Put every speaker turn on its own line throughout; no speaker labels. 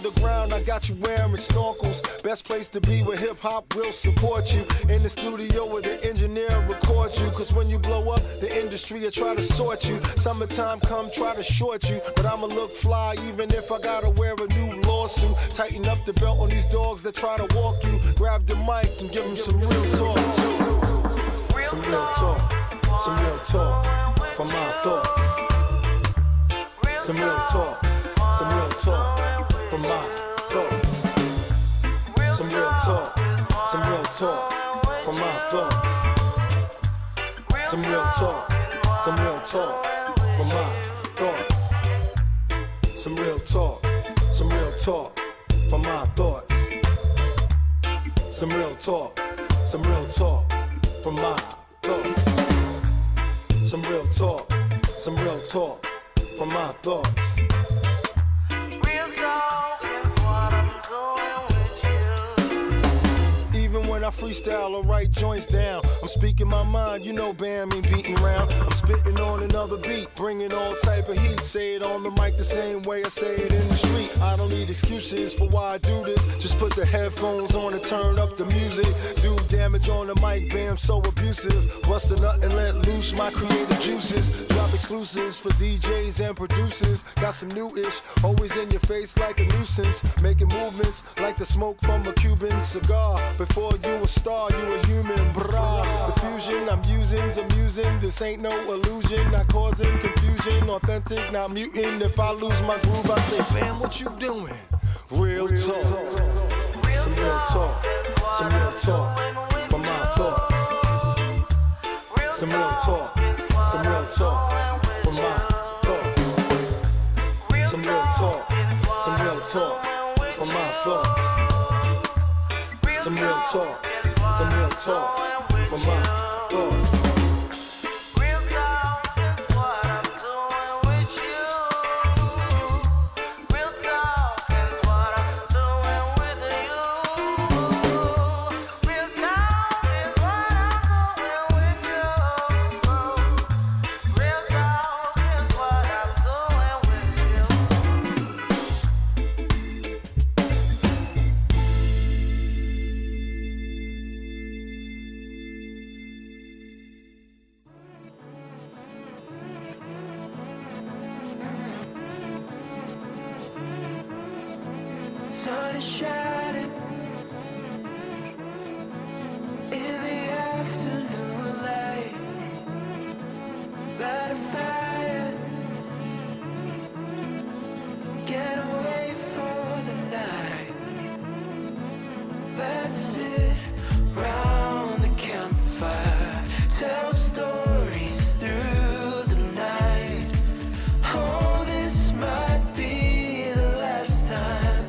underground, I got you wearing snorkels. Best place to be where hip-hop will support you. In the studio where the engineer records you. Cause when you blow up, the industry will try to sort you. Summertime come try to short you. But I'ma look fly even if I gotta wear a new lawsuit. Tighten up the belt on these dogs that try to walk you. Grab the mic and give them some real talk too. Some real talk, some real talk from my thoughts. Some real talk, some real talk from my thoughts. Some real talk from my thoughts. Some real talk from my thoughts. Some real talk from my thoughts. Some real talk from my thoughts. Some real talk from my thoughts. Real talk is what I'm doing with you. Even when I freestyle or write joints down, I'm speaking my mind, you know Bam ain't beating round. I'm spitting on another beat, bringing all type of heat. Say it on the mic the same way I say it in the street. I don't need excuses for why I do this. Just put the headphones on and turn up the music. Do damage on the mic, Bam so abusive. Bust a nut and let loose my creative juices. Drop exclusives for DJs and producers. Got some new-ish, always in your face like a nuisance. Making movements like the smoke from a Cuban cigar. Before you a star, you a human, brah. The fusion I'm using's amusing. This ain't no illusion, not causing confusion. Authentic, not mutant. If I lose my groove, I say, Bam, what you doing? Real talk. Some real talk. Some real talk from my thoughts. Some real talk from my thoughts. Some real talk from my thoughts. Some real talk from my thoughts. Real talk is what I'm doing with you. Real talk is what I'm doing with you. Real talk is what I'm doing with you. Real talk is what I'm doing with you. Sun is shining in the afternoon light. Light a fire, get away for the night. Let's sit round the campfire, tell stories through the night. Oh, this might be the last time.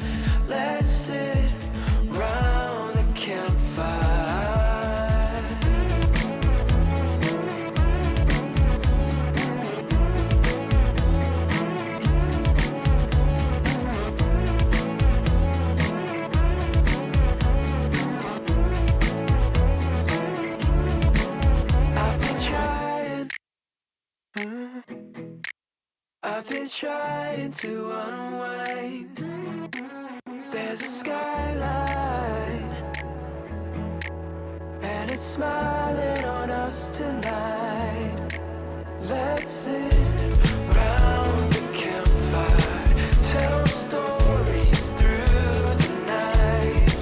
Let's sit round the campfire. I've been trying to unwind. There's a skyline, and it's smiling on us tonight. Let's sit round the campfire, tell stories through the night.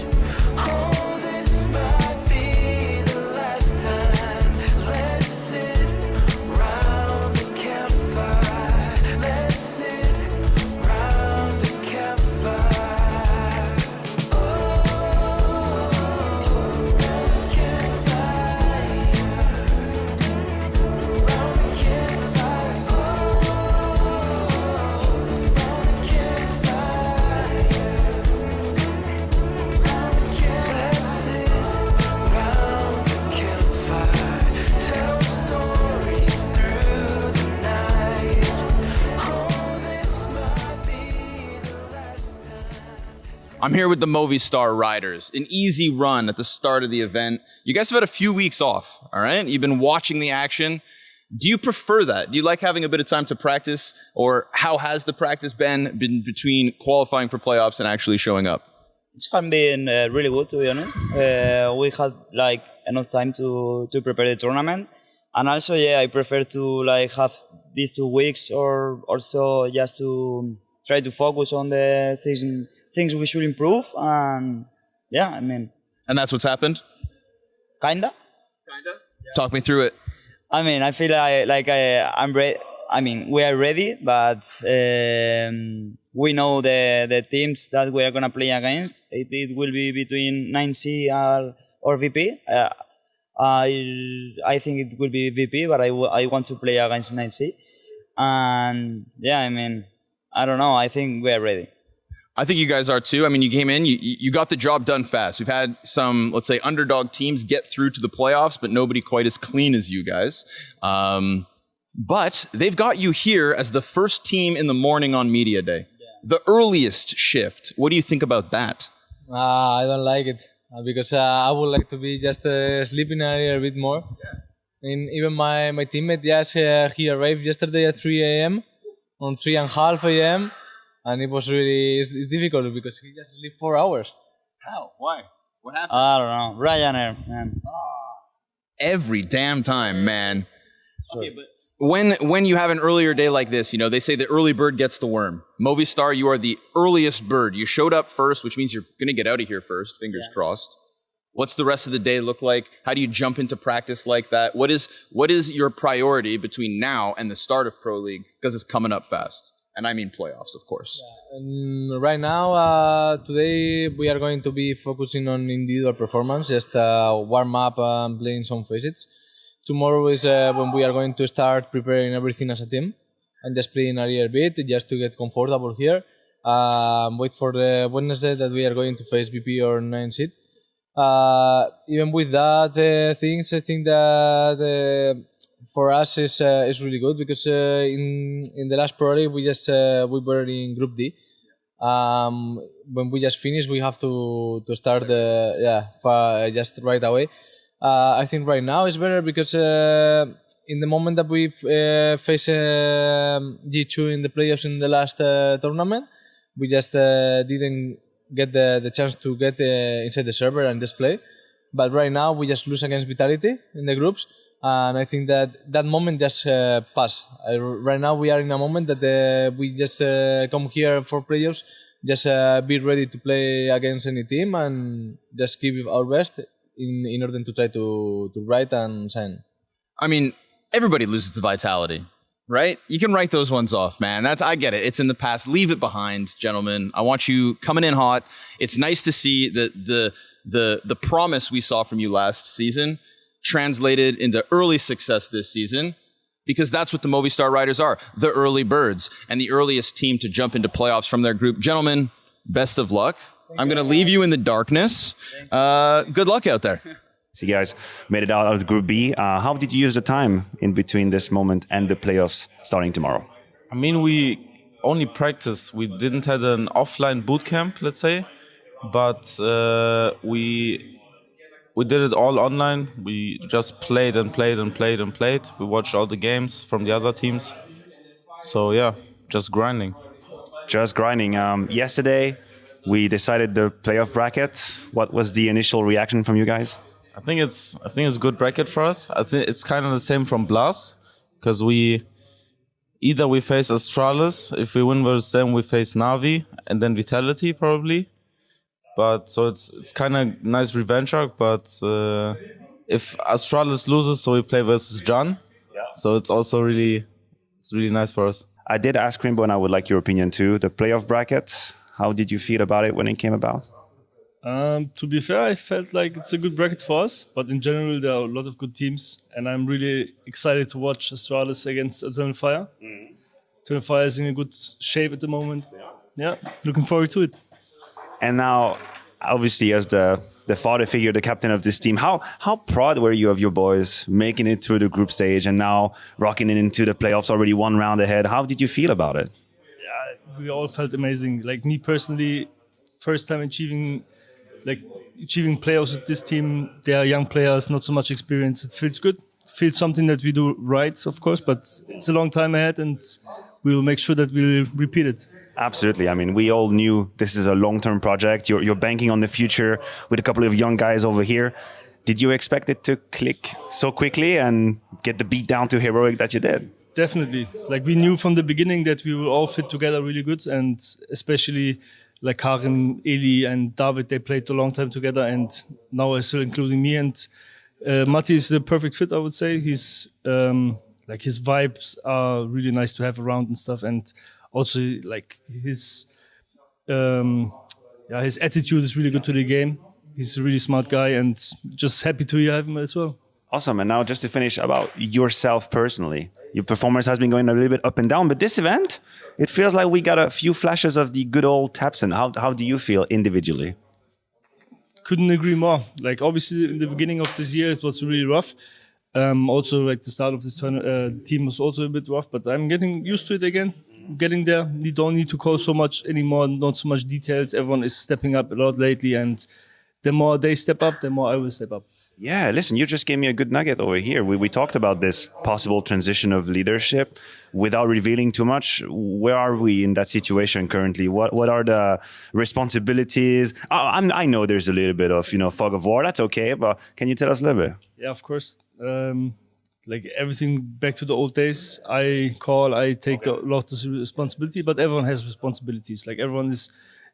Oh, this might be the last time. Let's sit round the campfire. Let's sit round the campfire. Oh, round the campfire. Round the campfire. Oh, round the campfire. Round the campfire. Let's sit round the campfire. Tell stories through the night. Oh, this might be the last time.
I'm here with the Movistar Riders, an easy run at the start of the event. You guys have had a few weeks off, all right? You've been watching the action. Do you prefer that? Do you like having a bit of time to practice? Or how has the practice been between qualifying for playoffs and actually showing up?
It's been really good, to be honest. We had like enough time to prepare the tournament. And also, I prefer to like have these 2 weeks or so just to try to focus on the things we should improve. And
And that's what's happened?
Kinda.
Talk me through it.
I feel I'm ready. We are ready, but we know the teams that we are going to play against. It will be between 9C or VP. I think it will be VP, but I want to play against 9C. And I don't know. I think we are ready.
I think you guys are too. You came in, you got the job done fast. We've had some, let's say, underdog teams get through to the playoffs, but nobody quite as clean as you guys. But they've got you here as the first team in the morning on media day. The earliest shift. What do you think about that?
I don't like it because I would like to be just sleeping a bit more. And even my teammate, he arrived yesterday at 3 a.m. on 3:30 a.m. And it was really it's difficult because he just sleep 4 hours.
How? Why? What happened?
I don't know. Ryanair, man.
Every damn time, man.
Sure.
Okay, but when you have an earlier day like this, they say the early bird gets the worm. Movistar, you are the earliest bird. You showed up first, which means you're going to get out of here first. Fingers crossed. What's the rest of the day look like? How do you jump into practice like that? What is your priority between now and the start of Pro League? Because it's coming up fast. And I mean playoffs, of course.
Right now, today we are going to be focusing on individual performance, just warm up and playing some facets. Tomorrow is when we are going to start preparing everything as a team and just playing a little bit just to get comfortable here. Wait for the Wednesday that we are going to face VP or 9 seed. Even with that things, I think that for us is really good because in the last Pro League we were in Group D. When we just finished, we have to start just right away. I think right now is better because in the moment that we face G2 in the playoffs in the last tournament, we just didn't get the chance to get inside the server and just play. But right now we just lose against Vitality in the groups. And I think that moment just passed. Right now we are in a moment that we just come here for playoffs, just be ready to play against any team and just give our best in order to try to write and sign.
Everybody loses to Vitality, right? You can write those ones off, man. I get it. It's in the past. Leave it behind, gentlemen. I want you coming in hot. It's nice to see the promise we saw from you last season translated into early success this season, because that's what the Movistar Riders are, the early birds and the earliest team to jump into playoffs from their group. Gentlemen, best of luck. I'm going to leave you in the darkness. Good luck out there.
So you guys made it out of Group B. How did you use the time in between this moment and the playoffs starting tomorrow?
We only practice. We didn't have an offline boot camp, let's say, but we did it all online. We just played and played and played and played. We watched all the games from the other teams. So just grinding.
Just grinding. Yesterday, we decided the playoff bracket. What was the initial reaction from you guys?
I think it's a good bracket for us. I think it's kind of the same from Blast, because we face Astralis. If we win versus them, we face Navi and then Vitality probably. But so it's kind of nice revenge arc. But if Astralis loses, so we play versus John. Yeah. So it's also really nice for us.
I did ask Crimbo, and I would like your opinion too. The playoff bracket. How did you feel about it when it came about?
To be fair, I felt like it's a good bracket for us, but in general there are a lot of good teams, and I'm really excited to watch Astralis against Eternal Fire. Eternal Fire is in a good shape at the moment. Yeah, looking forward to it.
And now, obviously, as the father figure, the captain of this team, how proud were you of your boys making it through the group stage and now rocking it into the playoffs already one round ahead? How did you feel about it?
Yeah, we all felt amazing. Like me personally, first time achieving playoffs with this team. They are young players, not so much experience. It feels good. feel something that we do right, of course, but it's a long time ahead, and we will make sure that we'll repeat it.
Absolutely. I mean, we all knew this is a long-term project. You're banking on the future with a couple of young guys over here. Did you expect it to click so quickly and get the beat down to heroic that you did?
Definitely. Like, we knew from the beginning that we will all fit together really good, and especially like Karim, Eli, and David, they played a long time together, and now are still including me. And Matti is the perfect fit, I would say. He's like, his vibes are really nice to have around and stuff, and also like his attitude is really good to the game. He's a really smart guy, and just happy to have him as well.
Awesome. And now just to finish about yourself personally. Your performance has been going a little bit up and down, but this event, it feels like we got a few flashes of the good old Tapson. How do you feel individually?
Couldn't agree more. Like, obviously, in the beginning of this year, it was really rough. Also, like, the start of this team was also a bit rough, but I'm getting used to it again. Getting there. You don't need to call so much anymore, not so much details. Everyone is stepping up a lot lately, and the more they step up, the more I will step up.
Yeah, listen, you just gave me a good nugget over here. We talked about this possible transition of leadership without revealing too much. Where are we in that situation currently? What are the responsibilities? I know there's a little bit of, fog of war. That's okay, but can you tell us a little bit?
Yeah, of course. Like, everything back to the old days. I take a lot of responsibility, but everyone has responsibilities. Like, everyone is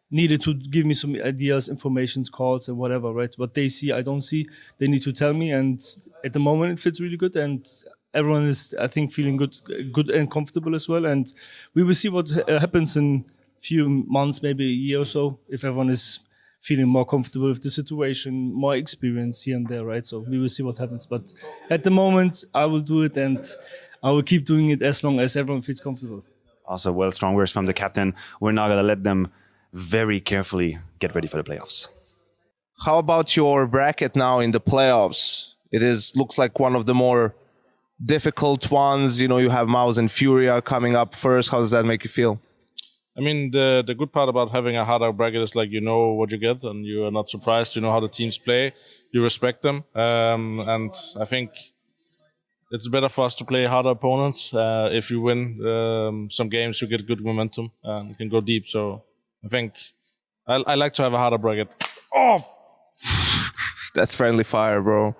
needed to give me some ideas, informations, calls, and whatever, right? What they see, I don't see. They need to tell me, and at the moment, it fits really good, and everyone is, I think, feeling good and comfortable as well. And we will see what happens in a few months, maybe a year or so, if everyone is feeling more comfortable with the situation, more experience here and there, right? So we will see what happens. But at the moment, I will do it, and I will keep doing it as long as everyone feels comfortable.
Also, well, strong words from the captain. We're not going to let them very carefully get ready for the playoffs.
How about your bracket now in the playoffs? Looks like one of the more difficult ones. You have Mouse and Furia coming up first. How does that make you feel?
I mean, the good part about having a harder bracket is like you know what you get and you are not surprised. You know how the teams play. You respect them. And I think it's better for us to play harder opponents. If you win some games, you get good momentum and you can go deep. So I think I like to have a harder bracket.
Oh, that's friendly fire, bro.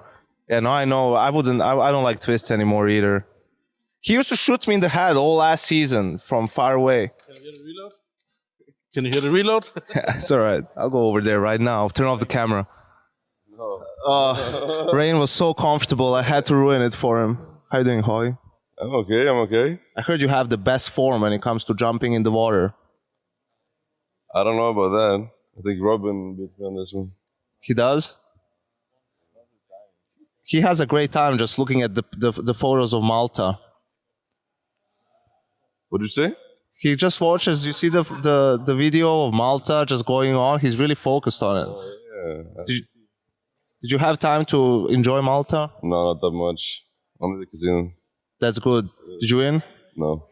Yeah, no, I know. I don't like Twist anymore either. He used to shoot me in the head all last season from far away.
Can you hear the reload?
Yeah, it's all right. I'll go over there right now. Turn off the camera. No. Rain was so comfortable. I had to ruin it for him. How you doing, Hoy?
I'm okay.
I heard you have the best form when it comes to jumping in the water.
I don't know about that. I think Robin beat me on this one.
He does? He has a great time just looking at the photos of Malta.
What did you say?
He just watches, you see the video of Malta just going on. He's really focused on it.
Oh, yeah.
Did you have time to enjoy Malta?
No, not that much. Only the casino.
That's good. Did you win?
No.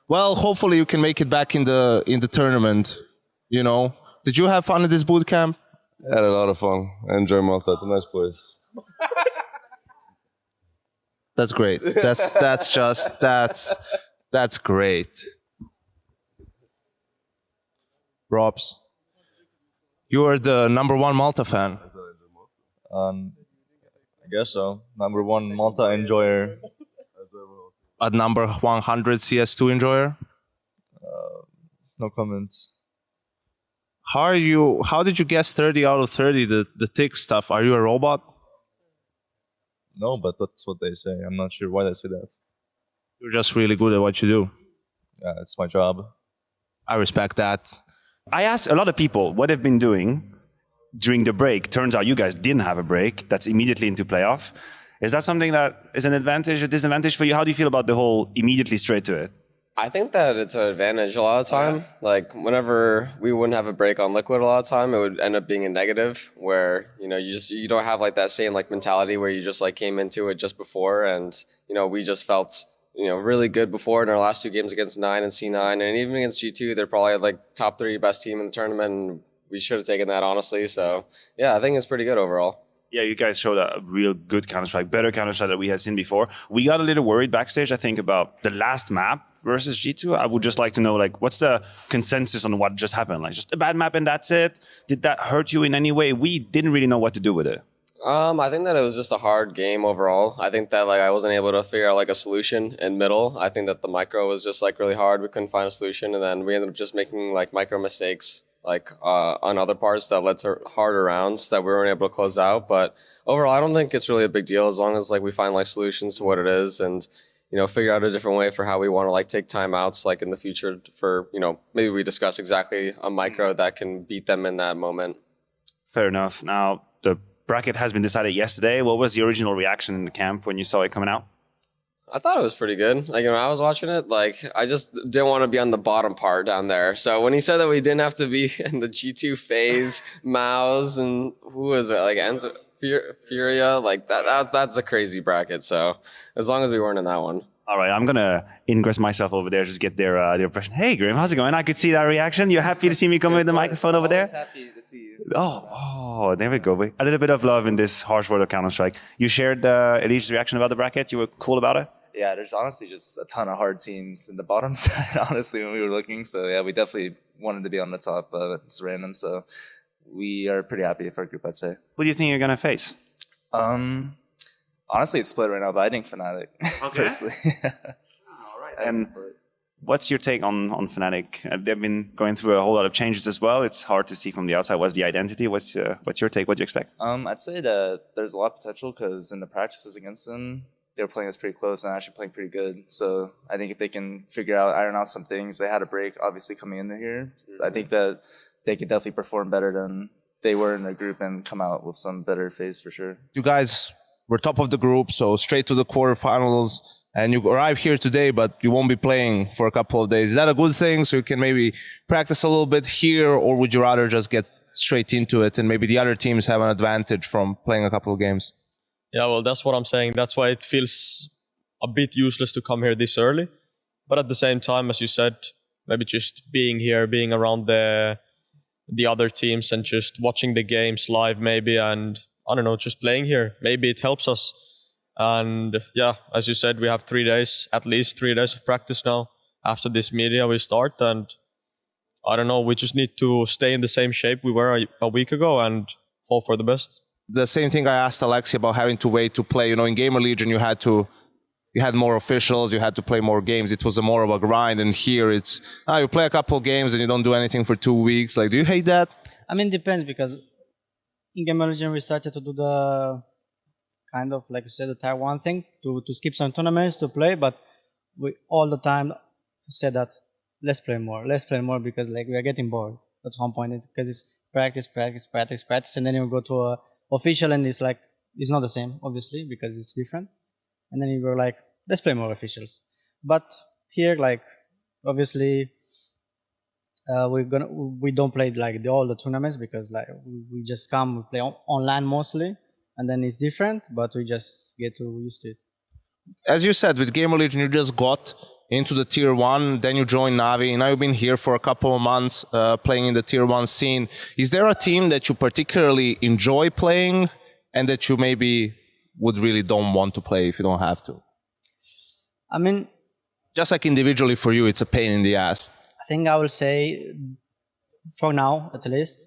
Well, hopefully you can make it back in the tournament. Did you have fun at this boot camp?
I had a lot of fun. I enjoy Malta. It's a nice place.
That's great. That's great. Robs, you are the #1 Malta fan.
I guess so. #1 Malta enjoyer.
A number 100 CS2 enjoyer.
No comments.
How did you guess 30 out of 30? The tick stuff. Are you a robot?
No, but that's what they say. I'm not sure why they say that.
You're just really good at what you do.
Yeah, it's my job.
I respect that.
I asked a lot of people what they've been doing during the break. Turns out you guys didn't have a break. That's immediately into playoff. Is that something that is an advantage or disadvantage for you? How do you feel about the whole immediately straight to it?
I think that it's an advantage a lot of the time. Yeah. Like, whenever we wouldn't have a break on Liquid a lot of the time, it would end up being a negative where, you don't have like that same like mentality where you just like came into it just before. And, we just felt, really good before in our last 2 games against 9 and C9. And even against G2, they're probably like top 3 best team in the tournament. And we should have taken that, honestly. So, yeah, I think it's pretty good overall.
Yeah, you guys showed a real good Counter-Strike, better Counter-Strike that we had seen before. We got a little worried backstage, I think, about the last map versus G2. I would just like to know, like, what's the consensus on what just happened? Like, just a bad map and that's it? Did that hurt you in any way? We didn't really know what to do with it.
I think that it was just a hard game overall. I think that like I wasn't able to figure out like a solution in middle. I think that the micro was just like really hard. We couldn't find a solution, and then we ended up just making like micro mistakes like on other parts that led to harder rounds that we weren't able to close out. But overall, I don't think it's really a big deal as long as like we find like solutions to what it is and figure out a different way for how we want to like take timeouts like in the future for maybe we discuss exactly a micro that can beat them in that moment.
Fair enough. Now the bracket has been decided yesterday. What was the original reaction in the camp when you saw it coming out?
I thought it was pretty good. Like when I was watching it, like I just didn't want to be on the bottom part down there. So when he said that we didn't have to be in the G2 phase, Mouse and who was it? Like Furia, like that's a crazy bracket. So as long as we weren't in that one.
All right, I'm gonna ingress myself over there, just get their impression. Hey, Grim, how's it going? I could see that reaction. You're happy to see me come with the microphone over there?
Happy to see you.
Oh, there we go. A little bit of love in this harsh world of Counter-Strike. You shared Elite's reaction about the bracket. You were cool about it?
Yeah, there's honestly just a ton of hard teams in the bottom side, honestly, when we were looking. So yeah, we definitely wanted to be on the top. It's random, so we are pretty happy for our group, I'd say.
Who do you think you're gonna face?
Honestly, it's split right now, but I think Fnatic, personally.
All right. And what's your take on Fnatic? They've been going through a whole lot of changes as well. It's hard to see from the outside. What's the identity? What's your take? What do you expect?
I'd say that there's a lot of potential because in the practices against them, they were playing us pretty close and actually playing pretty good. So I think if they can iron out some things, they had a break, obviously, coming into here. I think that they could definitely perform better than they were in their group and come out with some better phase for sure.
You guys were top of the group, so straight to the quarterfinals, and you arrive here today, but you won't be playing for a couple of days. Is that a good thing? So you can maybe practice a little bit here, or would you rather just get straight into it and maybe the other teams have an advantage from playing a couple of games?
Yeah, well, that's what I'm saying. That's why it feels a bit useless to come here this early. But at the same time, as you said, maybe just being here, being around the other teams and just watching the games live maybe, and I don't know, just playing here. Maybe it helps us. And yeah, as you said, we have 3 days, at least 3 days of practice now. After this media, we start. And I don't know, we just need to stay in the same shape we were a week ago and hope for the best.
The same thing I asked Alexi about having to wait to play. In Gamer Legion, you had more officials, you had to play more games. It was more of a grind. And here it's, you play a couple of games and you don't do anything for 2 weeks. Like, do you hate that?
I mean, it depends because in Game Legion, we started to do the kind of, like you said, the Tier 1 thing, to skip some tournaments to play, but we all the time said that let's play more because like we are getting bored. That's one point, because it's practice, and then you go to a official and it's like, it's not the same, obviously, because it's different. And then you go like, let's play more officials. But here, like, obviously, we don't play like all the tournaments because like we just come, we play online mostly, and then it's different, but we just get used to it.
As you said, with Gamer Legion, you just got into the Tier 1, then you joined Navi. Now you've been here for a couple of months playing in the Tier 1 scene. Is there a team that you particularly enjoy playing and that you maybe would really don't want to play if you don't have to?
I mean,
just like individually for you, it's a pain in the ass.
I think I will say, for now at least,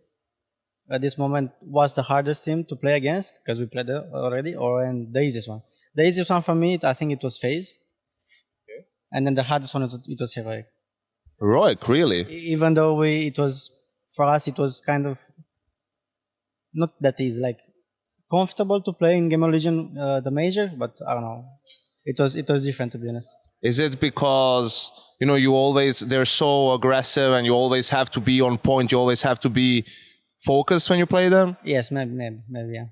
at this moment was the hardest team to play against because we played already, and the easiest one. The easiest one for me, I think it was FaZe. Okay. And then the hardest one, it was Heroic.
Heroic, really?
Even though for us, it was kind of not that easy, like comfortable to play in Game of Legion, the major, but I don't know. It was different, to be honest.
Is it because, they're so aggressive and you always have to be on point, you always have to be focused when you play them?
Yes, maybe, yeah.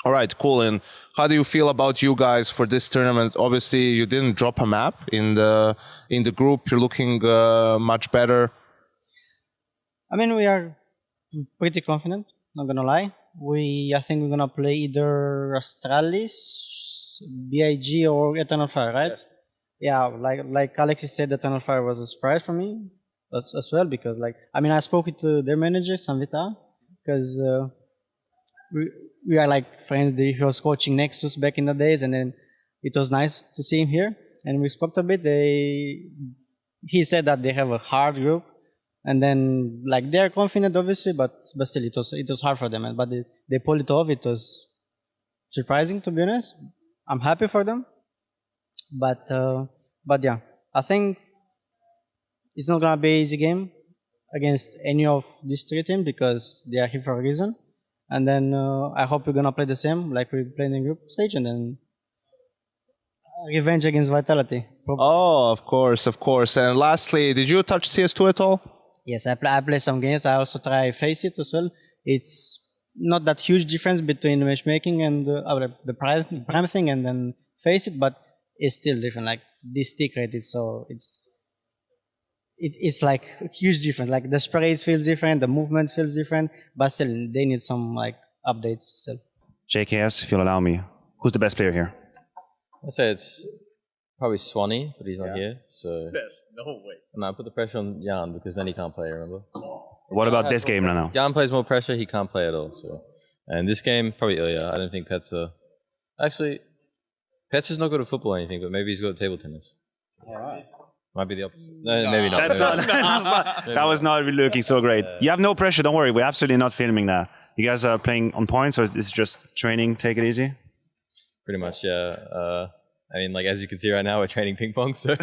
All right, cool. And how do you feel about you guys for this tournament? Obviously, you didn't drop a map in the group. You're looking much better.
I mean, we are pretty confident, not gonna lie. I think we're gonna play either Astralis, BIG, or Eternal Fire, right? Yes. Yeah, like Alexis said, Eternal Fire was a surprise for me as well, because I spoke with their manager, Sanvita, because we are like friends. He was coaching Nexus back in the days, and then it was nice to see him here. And we spoke a bit. He said that they have a hard group, and then like they're confident, obviously, but still it was hard for them. But they pulled it off. It was surprising, to be honest. I'm happy for them, but yeah, I think it's not gonna be an easy game against any of these three teams because they are here for a reason. And then I hope we're gonna play the same like we played in the group stage, and then revenge against Vitality.
Oh, of course. And lastly, did you touch CS2 at all?
Yes, I play some games. I also try Face It as well. It's not that huge difference between matchmaking and the prime thing and then Face It, but it's still different. Like this tick rate is so it's like a huge difference. Like the sprays feels different, the movement feels different, but still they need some like updates still.
JKS, if you'll allow me, who's the best player here?
I'd say it's probably Swanee, but he's not here. So
There's no way.
No, I put the pressure on Jan because then he can't play, remember?
What about this game now?
Jan plays more pressure, he can't play at all. So, and this game, probably Ilya. I don't think Petsa. Actually, Petsa's not good at football or anything, but maybe he's good at table tennis.
All right.
Might be the opposite. No, maybe not.
That was not really looking so great. You have no pressure, don't worry. We're absolutely not filming that. You guys are playing on points, or is this just training, take it easy?
Pretty much, yeah. I mean, like, as you can see right now, we're training ping pong, so...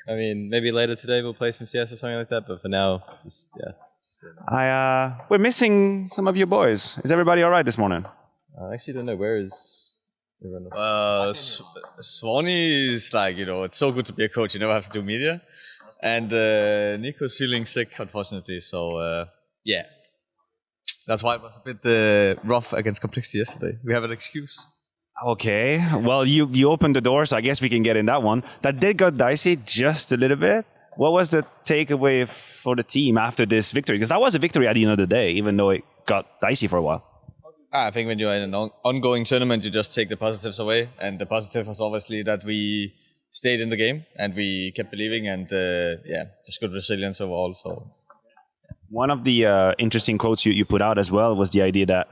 I mean, maybe later today we'll play some CS or something like that, but for now, just, yeah.
We're missing some of your boys. Is everybody all right this morning?
I actually don't know. Where is...
Swanee is like, it's so good to be a coach. You never have to do media. And Nico's feeling sick, unfortunately. So, yeah. That's why it was a bit rough against Complexity yesterday. We have an excuse.
Okay. Well, you opened the door, so I guess we can get in that one. That did got dicey just a little bit. What was the takeaway for the team after this victory? Because that was a victory at the end of the day, even though it got dicey for a while.
I think when you're in an ongoing tournament, you just take the positives away. And the positive was obviously that we stayed in the game and we kept believing and, just good resilience overall. So,
one of the interesting quotes you put out as well was the idea that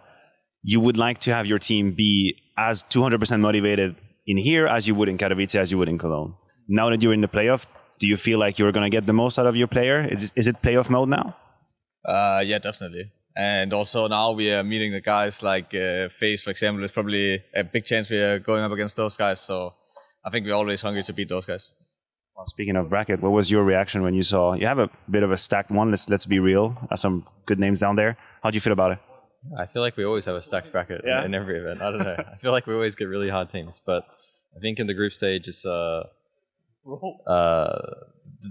you would like to have your team be as 200% motivated in here as you would in Katowice, as you would in Cologne. Now that you're in the playoff, do you feel like you're going to get the most out of your player? Is it playoff mode now?
Yeah, definitely. And also now we are meeting the guys like FaZe, for example. It's probably a big chance we are going up against those guys. So I think we're always hungry to beat those guys.
Well, speaking of bracket, what was your reaction when you saw you have a bit of a stacked one? Let's be real. Some good names down there. How do you feel about it?
I feel like we always have a stacked bracket in every event. I don't know. I feel like we always get really hard teams, but I think in the group stage, it's the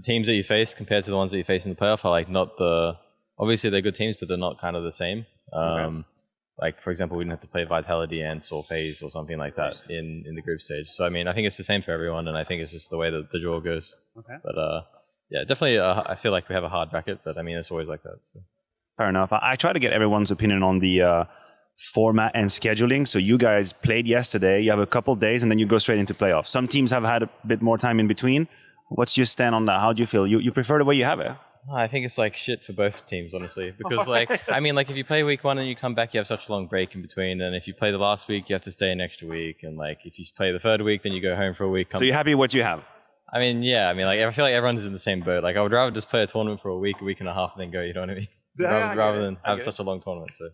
teams that you face compared to the ones that you face in the playoff are like not the. Obviously, they're good teams, but they're not kind of the same. Okay. Like, for example, we didn't have to play Vitality and or FaZe or something like that in the group stage. So, I mean, I think it's the same for everyone, and I think it's just the way that the draw goes. Okay. But, yeah, definitely, I feel like we have a hard bracket, but, I mean, it's always like that. So.
Fair enough. I try to get everyone's opinion on the format and scheduling. So, you guys played yesterday. You have a couple days, and then you go straight into playoffs. Some teams have had a bit more time in between. What's your stand on that? How do you feel? You prefer the way you have it?
I think it's like shit for both teams, honestly. Because, like, I mean, like, if you play week one and you come back, you have such a long break in between. And if you play the last week, you have to stay an extra week. And, like, if you play the third week, then you go home for a week.
So you're happy with what you have?
I mean, yeah. I mean, like, I feel like everyone's in the same boat. Like, I would rather just play a tournament for a week and a half, and then go, you know what I mean? rather than have such a long tournament. So,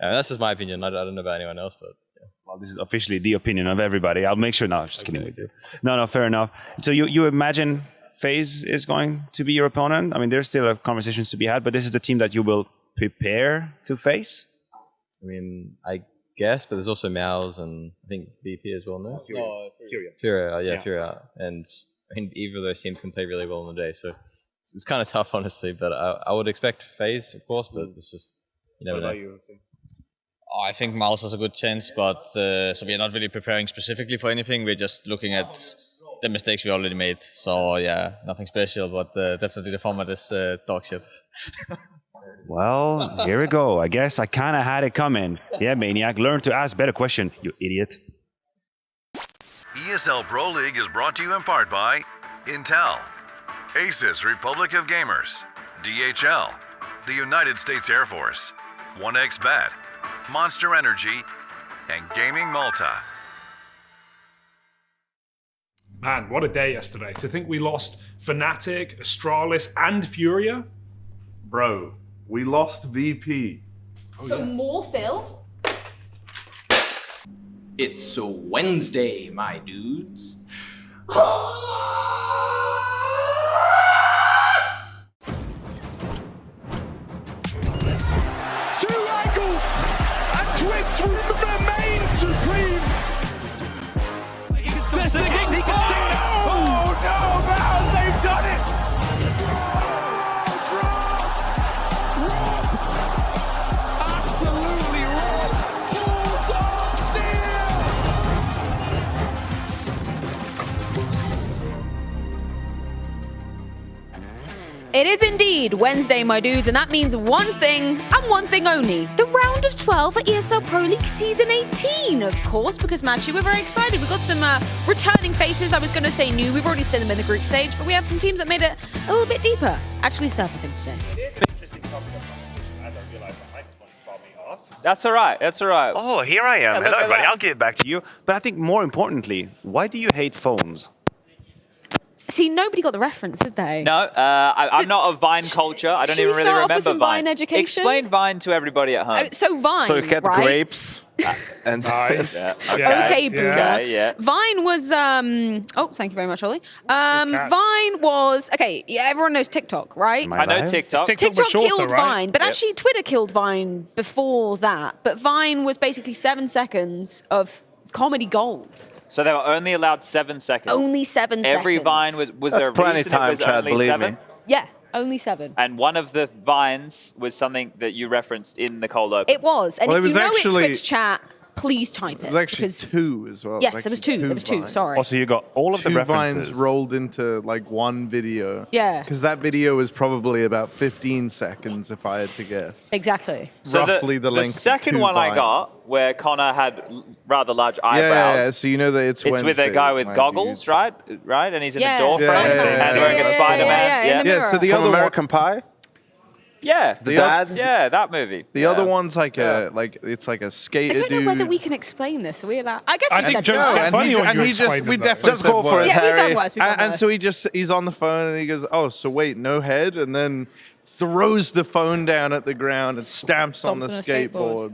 that's just my opinion. I don't know about anyone else, but... Yeah.
Well, this is officially the opinion of everybody. I'll make sure. No, I'm just kidding with you. No, fair enough. So you imagine... FaZe is going to be your opponent. I mean, there's still conversations to be had, but this is the team that you will prepare to face?
I mean, I guess, but there's also Mouse and I think VP as well, no? Furia. Furia. And I think either of those teams can play really well on the day, so it's kind of tough, honestly, but I would expect FaZe, of course, but it's just, you never know. What about you?
I think Mouse has a good chance, but so we're not really preparing specifically for anything. We're just looking at the mistakes we already made. So yeah, nothing special, but definitely the format is dog shit.
Well, here we go. I guess I kind of had it coming. Yeah, Maniac, learn to ask better question, you idiot.
ESL Pro League is brought to you in part by Intel, Asus Republic of Gamers, DHL, the United States Air Force, 1xBet, Monster Energy, and Gaming Malta.
Man, what a day yesterday. To think we lost Fnatic, Astralis, and Furia.
Bro, we lost VP.
So more Phil?
It's a Wednesday, my dudes.
Two angles and twists remain supreme. He can still sing it. He can still. Oh no, man! They've done it. Robbed. Absolutely robbed. Balls of
It is indeed Wednesday, my dudes, and that means one thing and one thing only. The round of 12 for ESL Pro League Season 18, of course, because, Matchy, we're very excited. We've got some returning faces. I was going to say new. We've already seen them in the group stage, but we have some teams that made it a little bit deeper, actually surfacing today.
That's all right. That's all right.
Oh, here I am.
Yeah,
Hello, everybody. I'll give it back to you. But I think more importantly, why do you hate phones?
See, nobody got the reference, did they?
No, I'm not of Vine culture. I don't
should
even
we
really
start off
remember
with some Vine education?
Explain Vine to everybody at home.
So Vine,
So you get
right?
grapes. And
Nice.
Okay, boomer.
Yeah.
Vine was, oh, thank you very much, Ollie. Vine was, okay, yeah, everyone knows TikTok, right?
I know TikTok.
TikTok killed Vine, but actually Twitter killed Vine before that. But Vine was basically 7 seconds of comedy gold.
So they were only allowed 7 seconds.
Only 7 seconds.
Every Vine was
That's
there a
plenty
reason
time,
it was
Chad,
only
believe
7?
me.
Yeah, only 7.
And one of the Vines was something that you referenced in the cold open.
It was. And
Well,
if
it
you
was
know
actually-
it Twitch chat, please type it.
It was actually
because-
2 as well.
Yes, it was 2. It was 2,
Vines.
sorry.
Also, you got all of the
2
references.
vines rolled into like one video.
Yeah.
Because that video was probably about 15 seconds, if I had to guess.
Exactly.
So
Roughly the length of
second
2
one I
vines.
got, where Connor had rather large
Yeah,
eyebrows.
yeah, so you know that it's
with a
Wednesday,
guy with
my
goggles,
dude.
right? And he's in
Yeah.
a door
Yeah,
frame
yeah, yeah,
and wearing
yeah,
a
yeah,
Spider-Man.
yeah, in the mirror.
So the
From
other
American Pie?
Yeah.
The Dad?
Yeah, that movie.
The other one's like a it's like a
I
skater
don't know
dude.
whether we can explain this. Are we allowed? I guess we
I think
said
Joe's
no.
getting funny when you explain
we
them, though.
definitely
Just go
said
for it,
worse.
Yeah, we've done
Harry.
worse. We've done
And
worse.
so he's on the phone and he goes, "Oh, so wait, no head," and then throws the phone down at the ground and stamps on the
on a
skateboard.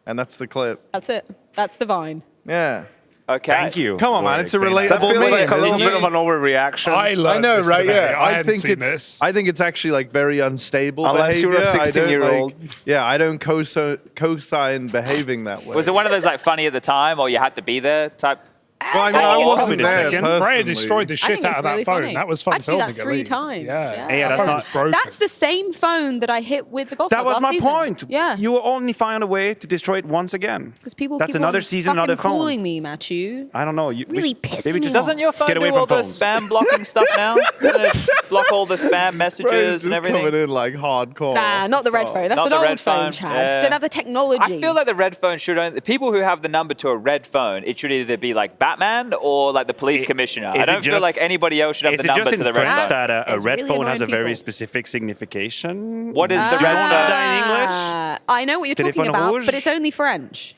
And that's the clip.
That's it. That's the Vine.
Yeah.
Okay.
Thank you.
Come on, man, it's a
That
relatable
feels
meme.
like a little
You-
bit of an overreaction.
I
I know,
this
right?
today.
Yeah,
I
I
hadn't
think
seen
it's.
this.
I think it's actually like very unstable
Unless you're a
behavior. I don't,
16-year-old.
Yeah, I don't co-sign behaving that way.
Was it one of those like funny at the time or you had to be there type?
Well, I mean, I
Oh,
wasn't
wait a
there
second.
personally.
Freya destroyed the
I
shit
think
out
it's
of that
really
phone.
funny.
That was fun
I had to do
filming
that
at
3
least.
times.
Yeah.
Yeah, that's
Phone
not.
was broken.
That's the same phone that I hit with the golf
That
club
was
last
my
season.
point.
Yeah.
You will only find a way to destroy it once again.
Because people
That's
keep
another
on
season,
fucking
another phone.
calling me, Matthew.
I don't know. You
Really pissing
maybe
me
just
off.
Doesn't your phone
get away
do all
from
the
phones.
spam blocking stuff now? Doesn't it block all the spam
Bro,
messages
just
and everything?
coming in like hardcore.
Nah, not the red phone. That's
Not
an
the
old
red
phone,
phone.
Chad.
Yeah.
Don't have the technology.
I feel like the red phone should only, the people who have the number to a red phone, it should either be like Batman or like the police commissioner. I
Is it
don't feel like
just-
anybody else should have
Is
the
it
number
just
to
in
the red
French
phone.
that a
It's
red
really
phone has a
annoying
very
people.
specific signification?
What is the
Do you
red
know
phone?
that in English?
I know what you're talking
Téléphone
about,
rouge?
but it's only French.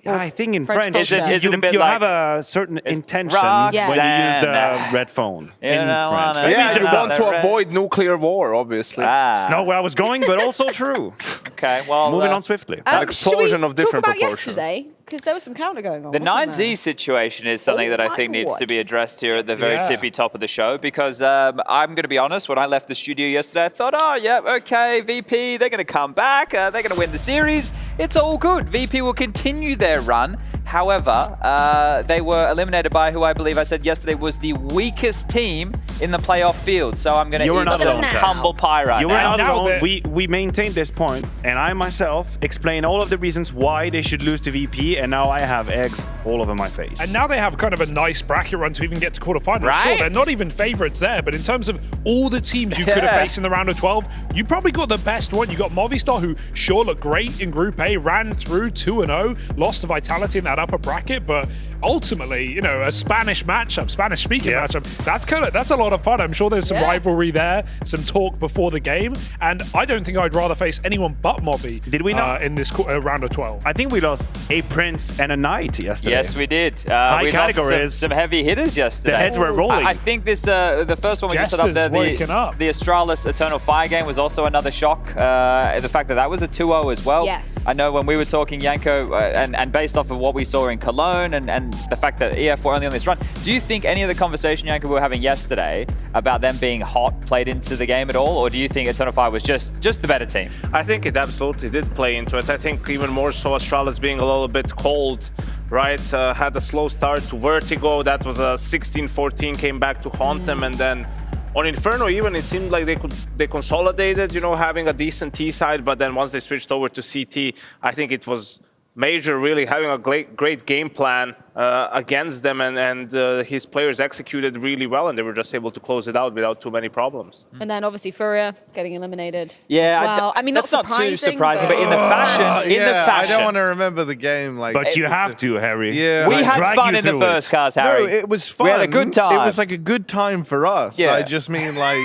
Yeah, I think in
French
French,
culture.
Is it a bit
you
like-
have a certain intention
Roxanne.
when you use the red phone
You
in
don't
French.
wanna-
Maybe
Yeah,
it's
you
just
want
us.
to avoid nuclear war, obviously.
It's not where I was going, but also true.
Okay, well,
Moving on swiftly.
An explosion of different
talk about
proportions.
yesterday? Because there was some counter going on.
The
wasn't
9Z
there?
situation is something that I
my
think needs to
word.
be addressed here at the very
Yeah.
tippy top of the show because I'm going to be honest, when I left the studio yesterday, I thought, oh, yeah, okay, VP, they're going to come back. They're going to win the series. It's all good. VP will continue their run. However, they were eliminated by who I believe I said yesterday was the weakest team in the playoff field. So I'm going to
You were
eat
not
some
alone, Kat.
humble pie right
You were
now.
not
now
alone.
that-
We maintained this point, and I myself explain all of the reasons why they should lose to VP, and now I have eggs all over my face.
And now they have kind of a nice bracket run to even get to quarterfinals.
Right?
Sure, they're not even favourites there, but in terms of all the teams you could have
Yeah.
faced in the round of 12, you probably got the best one. You got Movistar, who sure looked great in Group A, ran through 2-0, lost to Vitality in that upper bracket, but ultimately, you know, a Spanish matchup, Spanish-speaking matchup, that's a lot lot of fun. I'm sure there's some rivalry there, some talk before the game, and I don't think I'd rather face anyone but Moby.
Did we not?
In this round of 12?
I think we lost a Prince and a Knight yesterday.
Yes, we did.
High
we
categories.
lost some heavy hitters yesterday.
The heads were rolling.
I think this the first one we just set up there, the Astralis Eternal Fire game was also another shock. The fact that was a 2-0 as well.
Yes.
I know when we were talking, Yanko, and based off of what we saw in Cologne and the fact that EF were only on this run, do you think any of the conversation, Yanko, we were having yesterday about them being hot played into the game at all, or do you think Eternal Fire was just the better team?
I think it absolutely did play into it. I think even more so Astralis being a little bit cold, right? Had a slow start to Vertigo. That was a 16-14, came back to haunt them, and then on Inferno even it seemed like they consolidated, you know, having a decent T side, but then once they switched over to CT, I think it was Major really having a great game plan against them, and his players executed really well, and they were just able to close it out without too many problems.
And then obviously Furia getting eliminated.
Yeah,
as well. I mean,
that's not too surprising, but in the
I
fashion.
don't want to remember the game. Like,
but you have to, Harry.
Yeah,
we had fun in the first cast, Harry.
No, it was fun.
We had a good time.
It was like a good time for us.
Yeah.
I just mean like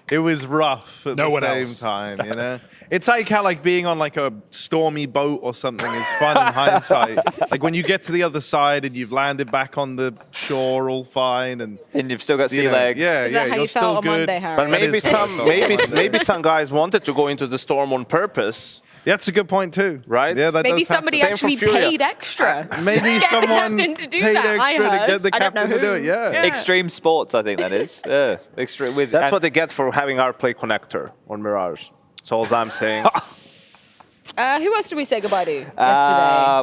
it was rough at the same time, you know? It's like how like being on like a stormy boat or something is fun in hindsight. Like when you get to the other side and you've landed back on the shore all fine and
you've still got sea legs.
Yeah,
Is that how
you're
you felt
still
on
good.
Monday, Harry?
But maybe some guys wanted to go into the storm on purpose.
Yeah, that's a good point too,
right?
Yeah, that
Maybe
does happen.
somebody actually paid extra.
Maybe
get
someone
the captain to do
paid
that. I
extra to
heard.
get the
I don't know
captain to do
who.
it. Yeah.
Extreme sports, I think that is. Extreme with.
That's what they get for having our play connector on Mirage. That's all I'm saying.
Who else did we say goodbye to yesterday?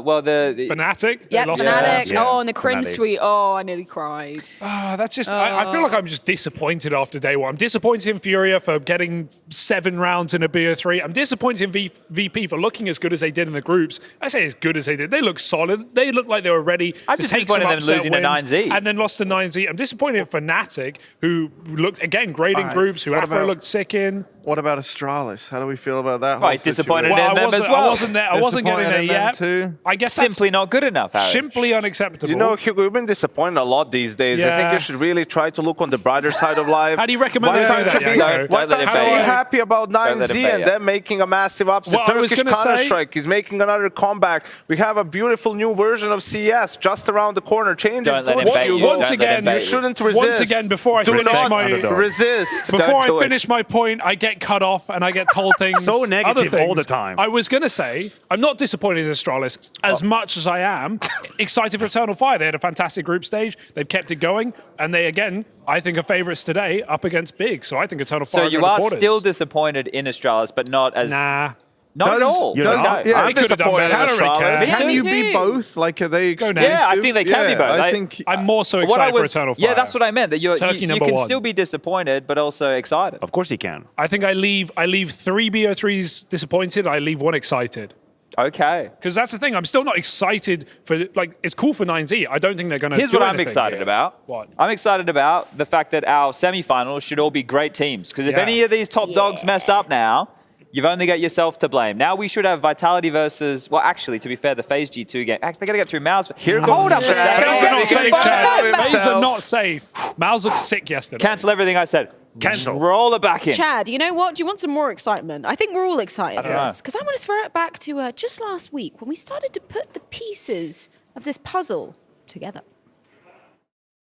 Well, the
Fnatic.
Yep, Fnatic.
Yeah.
Oh, and the cringe
Fnatic.
tweet. Oh, I nearly cried.
That's just, I feel like I'm just disappointed after day one. I'm disappointed in Furia for getting 7 rounds in a BO3. I'm disappointed in VP for looking as good as they did in the groups. I say as good as they did. They look solid. They look like they were ready
I'm
to
just
take some
disappointed in them
upset
losing to
wins
9Z.
and then lost to 9Z. I'm disappointed in Fnatic, who looked, again, great in
Alright,
groups, who
what
Afro
about-
looked sick in.
What about Astralis? How do we feel about that?
Right, disappointed in them as well.
I wasn't there. I wasn't getting there yet.
Too?
I guess
Simply not good enough, Harry.
simply unacceptable.
You know, Hugo, we've been disappointed a lot these days. I think
Yeah.
you should really try to look on the brighter side of life.
How do you recommend
Why
they do
can't
that,
you be-
Yanko?
Why
Don't let
can't
it
you
bait
be
you.
happy about
Don't let it
9Z
bait
and
you.
them making a massive upset?
What I was
Turkish
gonna say-
Counter-Strike is making another comeback. We have a beautiful new version of CS just around the corner. Change
Don't
is
let
good.
it bait you.
Once
Don't let
again,
it bait
You shouldn't resist.
Once again, before I
Do
finish
not
my
resist.
Before I
do it.
finish my point, I get cut off and I get told things.
So negative
other things.
all the time.
I was going to say, I'm not disappointed in Astralis as much as I am excited for Eternal Fire. They had a fantastic group stage. They've kept it going. And they, again, I think are favourites today up against Big. So I think Eternal
So
Fire
you
go to
are
quarters.
still disappointed in Astralis, but not as...
Nah.
Not at all.
Does-
No.
yeah,
I could have done better. I don't really care.
Can
Me
you
too.
be both? Like, are they
Go
exclusive?
now.
Yeah, I think they can be both.
I think
I'm more so
What
excited
I
for
was-
Eternal Fire.
Yeah, that's what I meant. That you
Turkey
can
number one.
still be disappointed, but also excited.
Of course he can.
I think I leave 3 BO3s disappointed. I leave 1 excited.
Okay.
Because that's the thing. I'm still not excited for, like, it's cool for 9Z. I don't think they're going to
Here's
do
what I'm
anything
excited
here.
about.
What?
I'm excited about the fact that our semi-finals should all be great teams. Because if
Yeah.
any of these top dogs mess up now, you've only got yourself to blame. Now we should have Vitality versus... Well, actually, to be fair, the FaZe G2 game... Actually, they got to get through Mouse.
Here
Hold up a
comes
second.
FaZe are not safe, Chad. FaZe are
himself.
not safe. Miles looked sick yesterday.
Cancel everything I said.
Cancel.
Roll it back in.
Chad, you know what? Do you want some more excitement? I think we're all excited for
don't know.
this. Because I want to throw it back to just last week when we started to put the pieces of this puzzle together.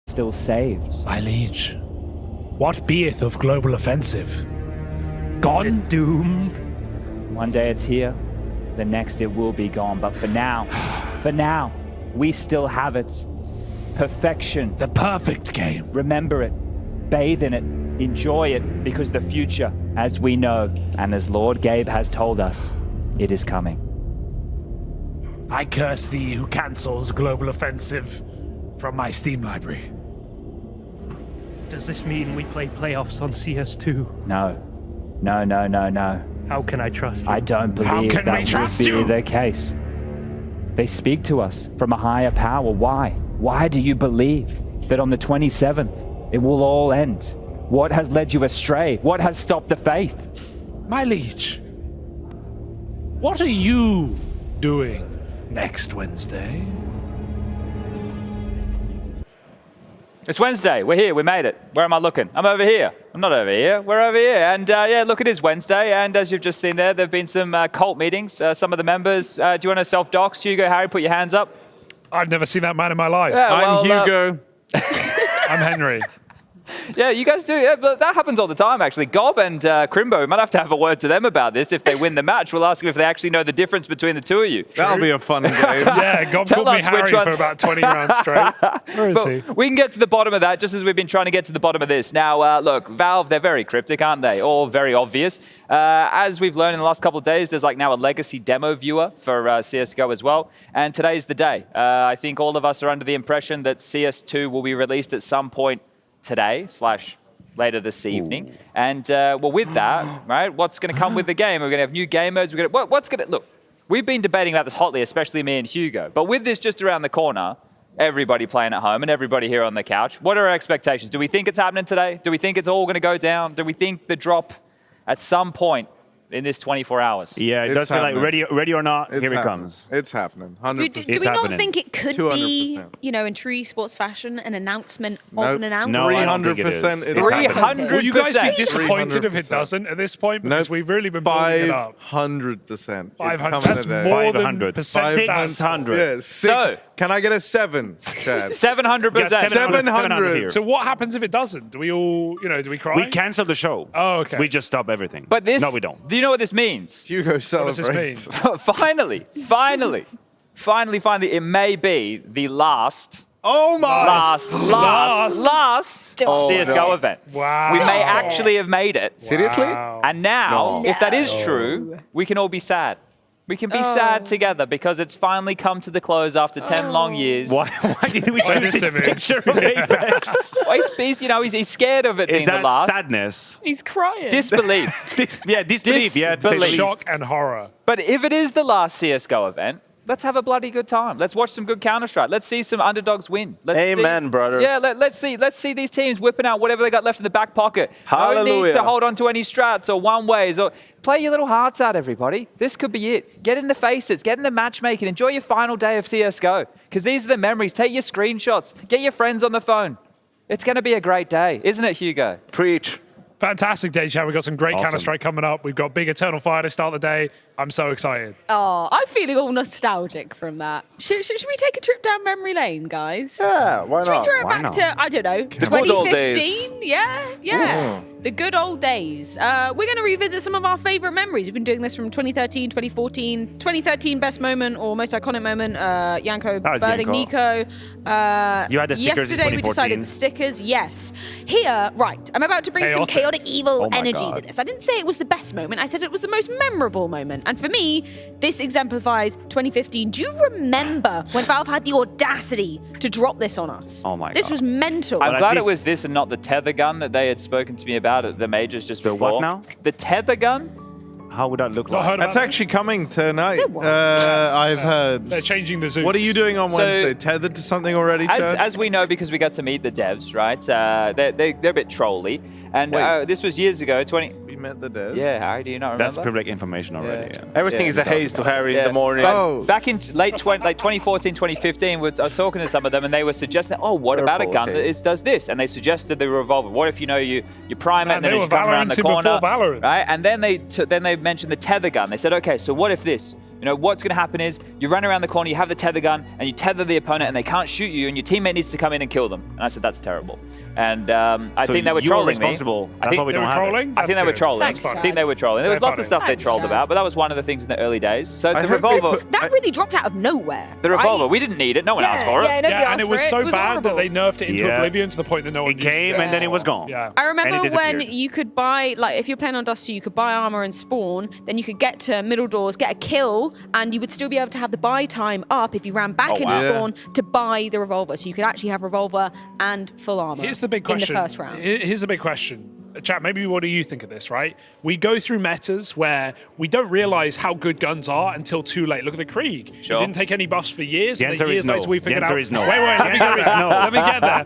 Still saved.
My liege, what beeth of global offensive? Gone?
Doomed. One day it's here, the next it will be gone. But for now, we still have it. Perfection.
The perfect game.
Remember it. Bathe in it. Enjoy it, because the future, as we know, and as Lord Gabe has told us, it is coming.
I curse thee who cancels global offensive from my Steam library.
Does this mean we play playoffs on CS2?
No. No.
How can I trust you?
I don't believe that would be the case. They speak to us from a higher power. Why? Why do you believe that on the 27th it will all end? What has led you astray? What has stopped the faith?
My liege, what are you doing next Wednesday?
It's Wednesday. We're here. We made it. Where am I looking? I'm over here. I'm not over here. We're over here. And yeah, look, it is Wednesday. And as you've just seen there have been some cult meetings. Some of the members. Do you want to self-dox? Hugo, Harry, put your hands up.
I've never seen that man in my life.
Yeah,
I'm Hugo.
I'm Henry.
Yeah, you guys do. Yeah, but that happens all the time, actually. Gob and Crimbo, we might have to have a word to them about this. If they win the match, we'll ask them if they actually know the difference between the two of you.
That'll be a fun game.
Yeah, Gob called me Harry for about 20 rounds straight. Where is he?
We can get to the bottom of that, just as we've been trying to get to the bottom of this. Now, look, Valve, they're very cryptic, aren't they? All very obvious. As we've learned in the last couple of days, there's like now a legacy demo viewer for CSGO as well. And today's the day. I think all of us are under the impression that CS2 will be released at some point today / later this evening. And well, with that, right, what's going to come with the game? We're going to have new game modes. We're going to, what's going to, look, we've been debating about this hotly, especially me and Hugo. But with this just around the corner, everybody playing at home and everybody here on the couch, what are our expectations? Do we think it's happening today? Do we think it's all going to go down? Do we think the drop at some point in this 24 hours?
Yeah, it does feel like ready or not, here it comes.
It's happening. 100%.
Do we not think it could be, you know, in true esports fashion, an announcement of an announcement?
No,
300%.
300%.
Will you guys be disappointed if it doesn't at this point? Because we've really been building it up.
500%.
500. That's more than percent.
600.
Yeah,
So,
can I get a 7, Chad?
700%.
700.
So what happens if it doesn't? Do we all, you know, do we cry?
We cancel the show.
Oh, okay.
We just stop everything.
But this,
no, we don't.
Do you know what this means?
Hugo
What does this mean?
Finally, it may be the last.
Oh my!
Last CSGO event.
Wow.
We may actually have made it.
Seriously?
And now, if that is true, we can all be sad. We can be sad together because it's finally come to the close after 10 long years.
Why did we choose this picture of Apex?
Well, he's scared of it being the last.
Sadness?
He's crying.
Disbelief.
Disbelief. Yeah, to say the least.
Shock and horror.
But if it is the last CSGO event, let's have a bloody good time. Let's watch some good Counter-Strike. Let's see some underdogs win.
Amen, brother.
Yeah, let's see these teams whipping out whatever they got left in the back pocket.
Hallelujah.
No need to hold on to any strats or one-ways. Or play your little hearts out, everybody. This could be it. Get in the faces. Get in the matchmaking. Enjoy your final day of CSGO. Because these are the memories. Take your screenshots. Get your friends on the phone. It's going to be a great day. Isn't it, Hugo?
Preach.
Fantastic day, Chad. We've got some great Counter-Strike coming up. We've got big Eternal Fire to start the day. I'm so excited.
Oh, I'm feeling all nostalgic from that. Should we take a trip down memory lane, guys?
Yeah, why not?
Should we throw it back to, I don't know, 2015? Yeah. The good old days. We're going to revisit some of our favorite memories. We've been doing this from 2013, 2014. 2013 best moment or most iconic moment, Yanko birding Nico.
You had the stickers in 2014.
Yesterday we decided stickers, yes. Here, right, I'm about to bring some chaotic evil energy to this. I didn't say it was the best moment. I said it was the most memorable moment. And for me, this exemplifies 2015. Do you remember when Valve had the audacity to drop this on us?
Oh my God.
This was mental.
I'm glad it was this and not the tether gun that they had spoken to me about at the majors just before.
What now?
The tether gun?
How would that look like?
That's actually coming tonight. I've heard.
They're changing the Zoom.
What are you doing on Wednesday? Tethered to something already, Chad?
As we know, because we got to meet the devs, right? They're a bit trolly. And this was years ago,
We met the devs?
Yeah, Harry, do you not remember?
That's public information already. Yeah.
Everything is a haze to Harry in the morning.
Back in late 2014, 2015, I was talking to some of them and they were suggesting, what about a gun that does this? And they suggested the revolver. What if, you prime it and then it's come around the corner? Right? And then they mentioned the tether gun. They said, okay, so what if this? What's going to happen is you run around the corner, you have the tether gun, and you tether the opponent, and they can't shoot you, and your teammate needs to come in and kill them. And I said, that's terrible. And I think they were trolling me.
I think they were
trolling.
I think they were trolling.
Thanks,
I think they were trolling. There was lots of stuff they trolled about, but that was one of the things in the early days. So the revolver.
That really dropped out of nowhere.
The revolver. We didn't need it. No one asked for it.
Yeah, nobody asked
and it was
for
so bad that they nerfed it into
Yeah.
oblivion to the point that no one used
came and then it was gone.
Yeah.
I remember
And it
when
disappeared.
you could buy, like, if you're playing on Dusty, you could buy armor and spawn, then you could get to middle doors, get a kill, and you would still be able to have the buy time up if you ran back into spawn to buy the revolver. So you could actually have revolver and full armor
Here's the big question.
in the first round.
Here's the big question. Chat, maybe what do you think of this, right? We go through metas where we don't realize how good guns are until too late. Look at the Krieg.
Sure.
It didn't take any buffs for years.
The
and
answer
then years
is no.
later we
The
figured
answer
out.
is no.
Wait, let me
The answer is no.
Let me get there.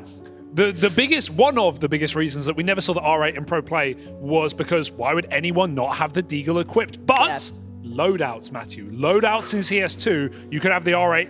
One of the biggest reasons that we never saw the R8 in pro play was because why would anyone not have the Deagle equipped? But loadouts, Matthew. Loadouts in CS2, you could have the R8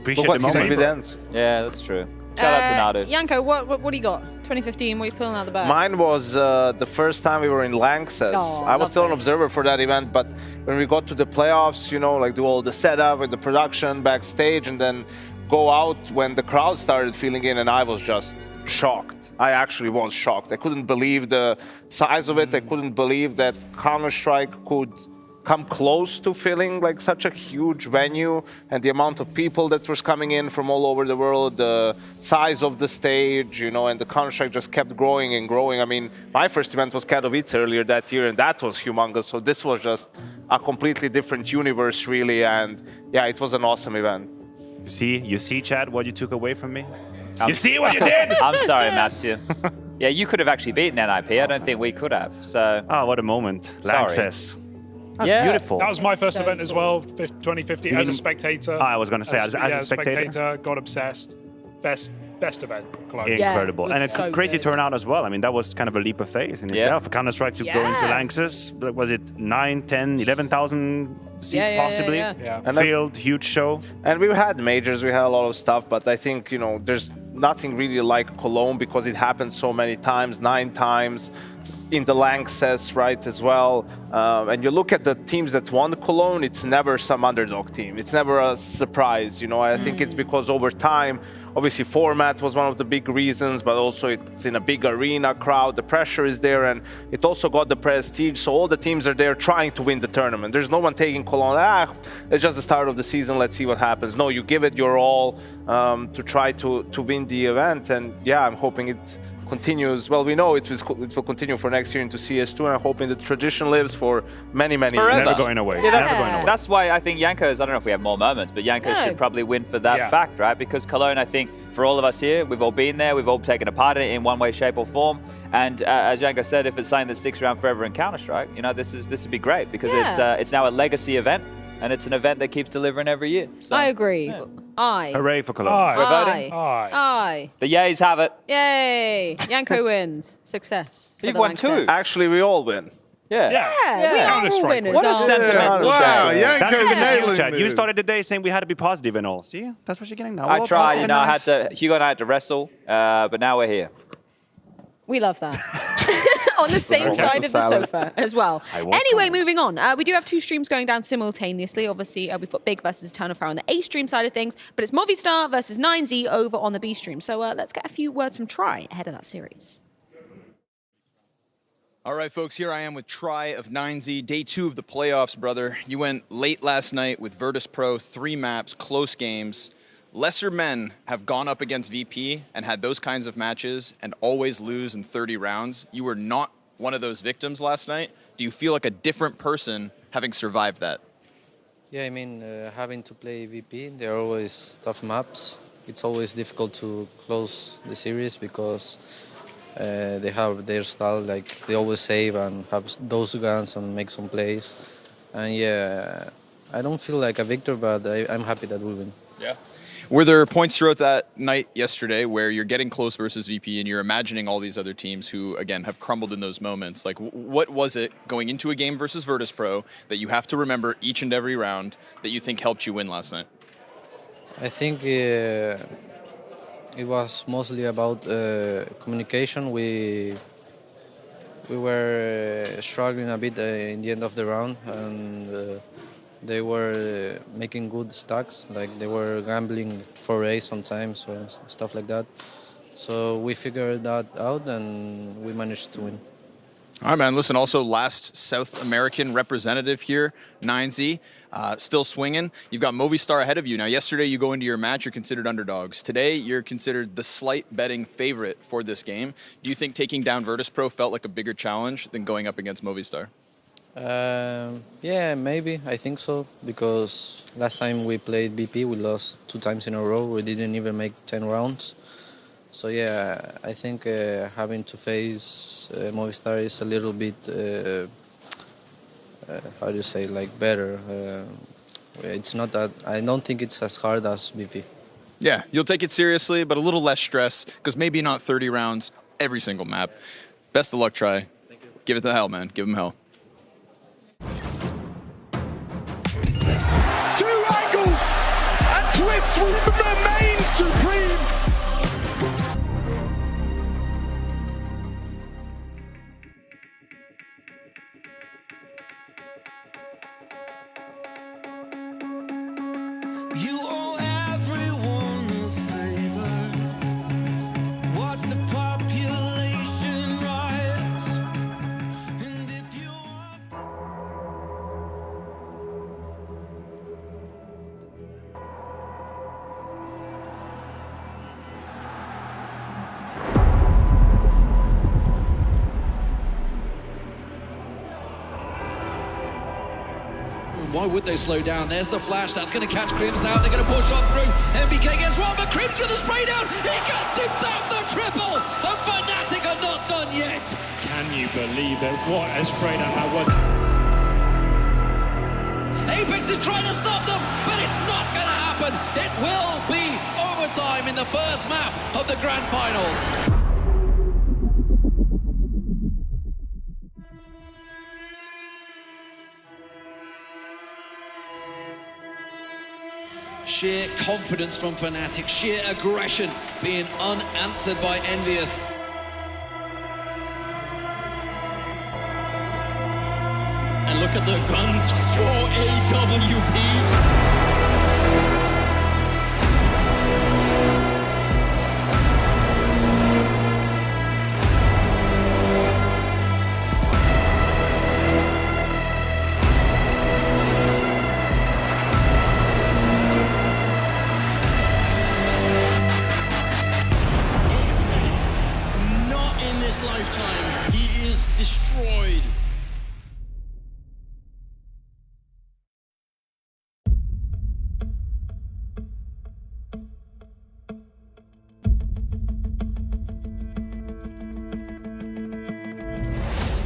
Appreciate the moment.
Yeah, that's true. Shout out to Nadu.
Yanko, what do you got? 2015, what are you pulling out of the bag?
Mine was the first time we were in Lanxess.
Oh,
I was still an
love
observer for that event, but when we got to the playoffs, you know, like do all the setup with the production backstage and then go out when the crowd started feeling in, and I was just shocked. I actually was shocked. I couldn't believe the size of it. I couldn't believe that Counter-Strike could come close to filling like such a huge venue, and the amount of people that was coming in from all over the world, the size of the stage, you know, and the Counter-Strike just kept growing and growing. I mean, my first event was Katowice earlier that year, and that was humongous. So this was just a completely different universe, really, and yeah, it was an awesome event.
You see, Chad, what you took away from me? You see what you did?
I'm sorry, Matthew. Yeah, you could have actually beaten NIP. I don't think we could have. So.
Oh, what a moment. Lanxess. That's
yeah.
beautiful.
That was my first event as well, 2050, as a spectator.
I was going to say, as a spectator.
Got obsessed. Best event. Cologne.
Incredible.
Yeah,
and a crazy turnout as well. I mean, that was kind of a leap of faith in itself. For Counter-Strike to go into Lanxess, was it 9, 10, 11,000 seats possibly?
Yeah.
Filled, huge show.
And we had majors, we had a lot of stuff, but I think, you know, there's nothing really like Cologne because it happened so many times, 9 times. In the Lanxess, right, as well. And you look at the teams that won Cologne, it's never some underdog team. It's never a surprise, you know. I think it's because over time, obviously format was one of the big reasons, but also it's in a big arena crowd, the pressure is there, and it also got the prestige, so all the teams are there trying to win the tournament. There's no one taking Cologne, it's just the start of the season, let's see what happens. No, you give it your all to try to win the event, and yeah, I'm hoping it continues. Well, we know it will continue for next year into CS2, and I'm hoping the tradition lives for many years.
Never going away.
Yeah,
never going away.
That's why I think Jankos, I don't know if we have more moments, but Jankos should probably win for that fact, right? Because Cologne, I think, for all of us here, we've all been there, we've all taken a part in it in one way, shape or form. And as Janko said, if it's something that sticks around forever in Counter-Strike, you know, this would be great because it's now a legacy event. And it's an event that keeps delivering every year. So,
I agree.
Yeah.
Aye.
Hooray for Cologne.
We're voting?
Aye.
The yays have it.
Yay. Yanko wins. Success.
You've won 2.
Actually, we all win.
Yeah.
We are all winners.
What a sentimental
Wow,
day.
Chad. You started the day saying we had to be positive and all. See, that's what you're getting now.
I tried, you know, Hugo and I had to wrestle, but now we're here.
We love that. On the same side of the sofa as well. Anyway, moving on. We do have 2 streams going down simultaneously. Obviously, we've got Big versus Eternal Fire on the A stream side of things, but it's Movistar versus 9Z over on the B stream. So let's get a few words from Try ahead of that series.
All right, folks, here I am with Try of 9Z, day 2 of the playoffs, brother. You went late last night with Virtus Pro, 3 maps, close games. Lesser men have gone up against VP and had those kinds of matches and always lose in 30 rounds. You were not one of those victims last night. Do you feel like a different person having survived that?
Yeah, I mean, having to play VP, they're always tough maps. It's always difficult to close the series because they have their style, like they always save and have those guns and make some plays. And yeah, I don't feel like a victor, but I'm happy that we win.
Yeah. Were there points throughout that night yesterday where you're getting close versus VP and you're imagining all these other teams who, again, have crumbled in those moments? Like, what was it going into a game versus Virtus Pro that you have to remember each and every round that you think helped you win last night?
I think it was mostly about communication. We were struggling a bit in the end of the round, and they were making good stacks, like they were gambling for A sometimes or stuff like that. So we figured that out and we managed to win.
All right, man. Listen, also last South American representative here, 9Z, still swinging. You've got Movistar ahead of you. Now, yesterday you go into your match, you're considered underdogs. Today, you're considered the slight betting favorite for this game. Do you think taking down Virtus Pro felt like a bigger challenge than going up against Movistar?
Yeah, maybe. I think so, because last time we played BP, we lost 2 times in a row. We didn't even make 10 rounds. So yeah, I think having to face Movistar is a little bit, how do you say, like better. It's not that, I don't think it's as hard as BP.
Yeah, you'll take it seriously, but a little less stress, because maybe not 30 rounds every single map. Best of luck, Try.
Thank you.
Give it to hell, man. Give him hell.
2 angles, and Twist will remain supreme.
You owe everyone a favor. Watch the would they slow down? There's the flash, that's going to catch Crims out, they're going to push on through. MBK gets one, but Crims with a spray down, he gets himself the triple, and Fnatic are not done yet.
Can you believe it? What a spray down that was.
Apex is trying to stop them, but it's not going to happen. It will be overtime in the first map of the Grand Finals. Sheer confidence from Fnatic, sheer aggression being unanswered by Envious. And look at the guns, 4 AWPs. Not in this lifetime, he is destroyed.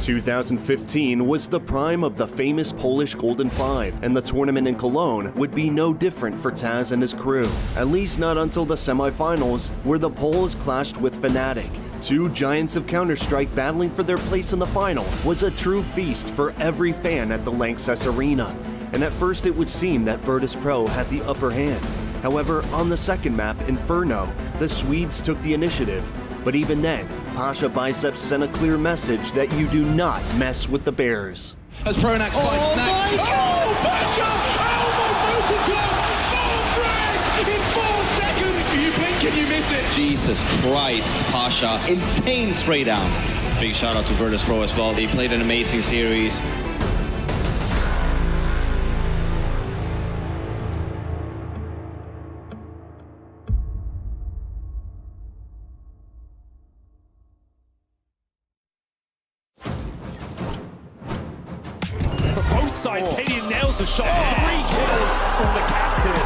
"2015 was the prime of the famous Polish Golden Five, and the tournament in Cologne would be no different for Taz and his crew. At least not until the semifinals, where the Poles clashed with Fnatic. Two giants of Counter-Strike battling for their place in the final was a true feast for every fan at the Lanxess Arena. And at first it would seem that Virtus.pro had the upper hand. However, on the second map, Inferno, the Swedes took the initiative. But even then, Pasha Biceps sent a clear message that you do not mess with the Bears.
As Pronax finds Snack. Oh, Pasha! Elbow focus on! 4 frags in 4 seconds! You blink and you miss it!
Jesus Christ, Pasha. Insane spray down. Big shout out to Virtus.pro as well. They played an amazing series.
Sides, Katie nails the shot. 3 kills from the captain.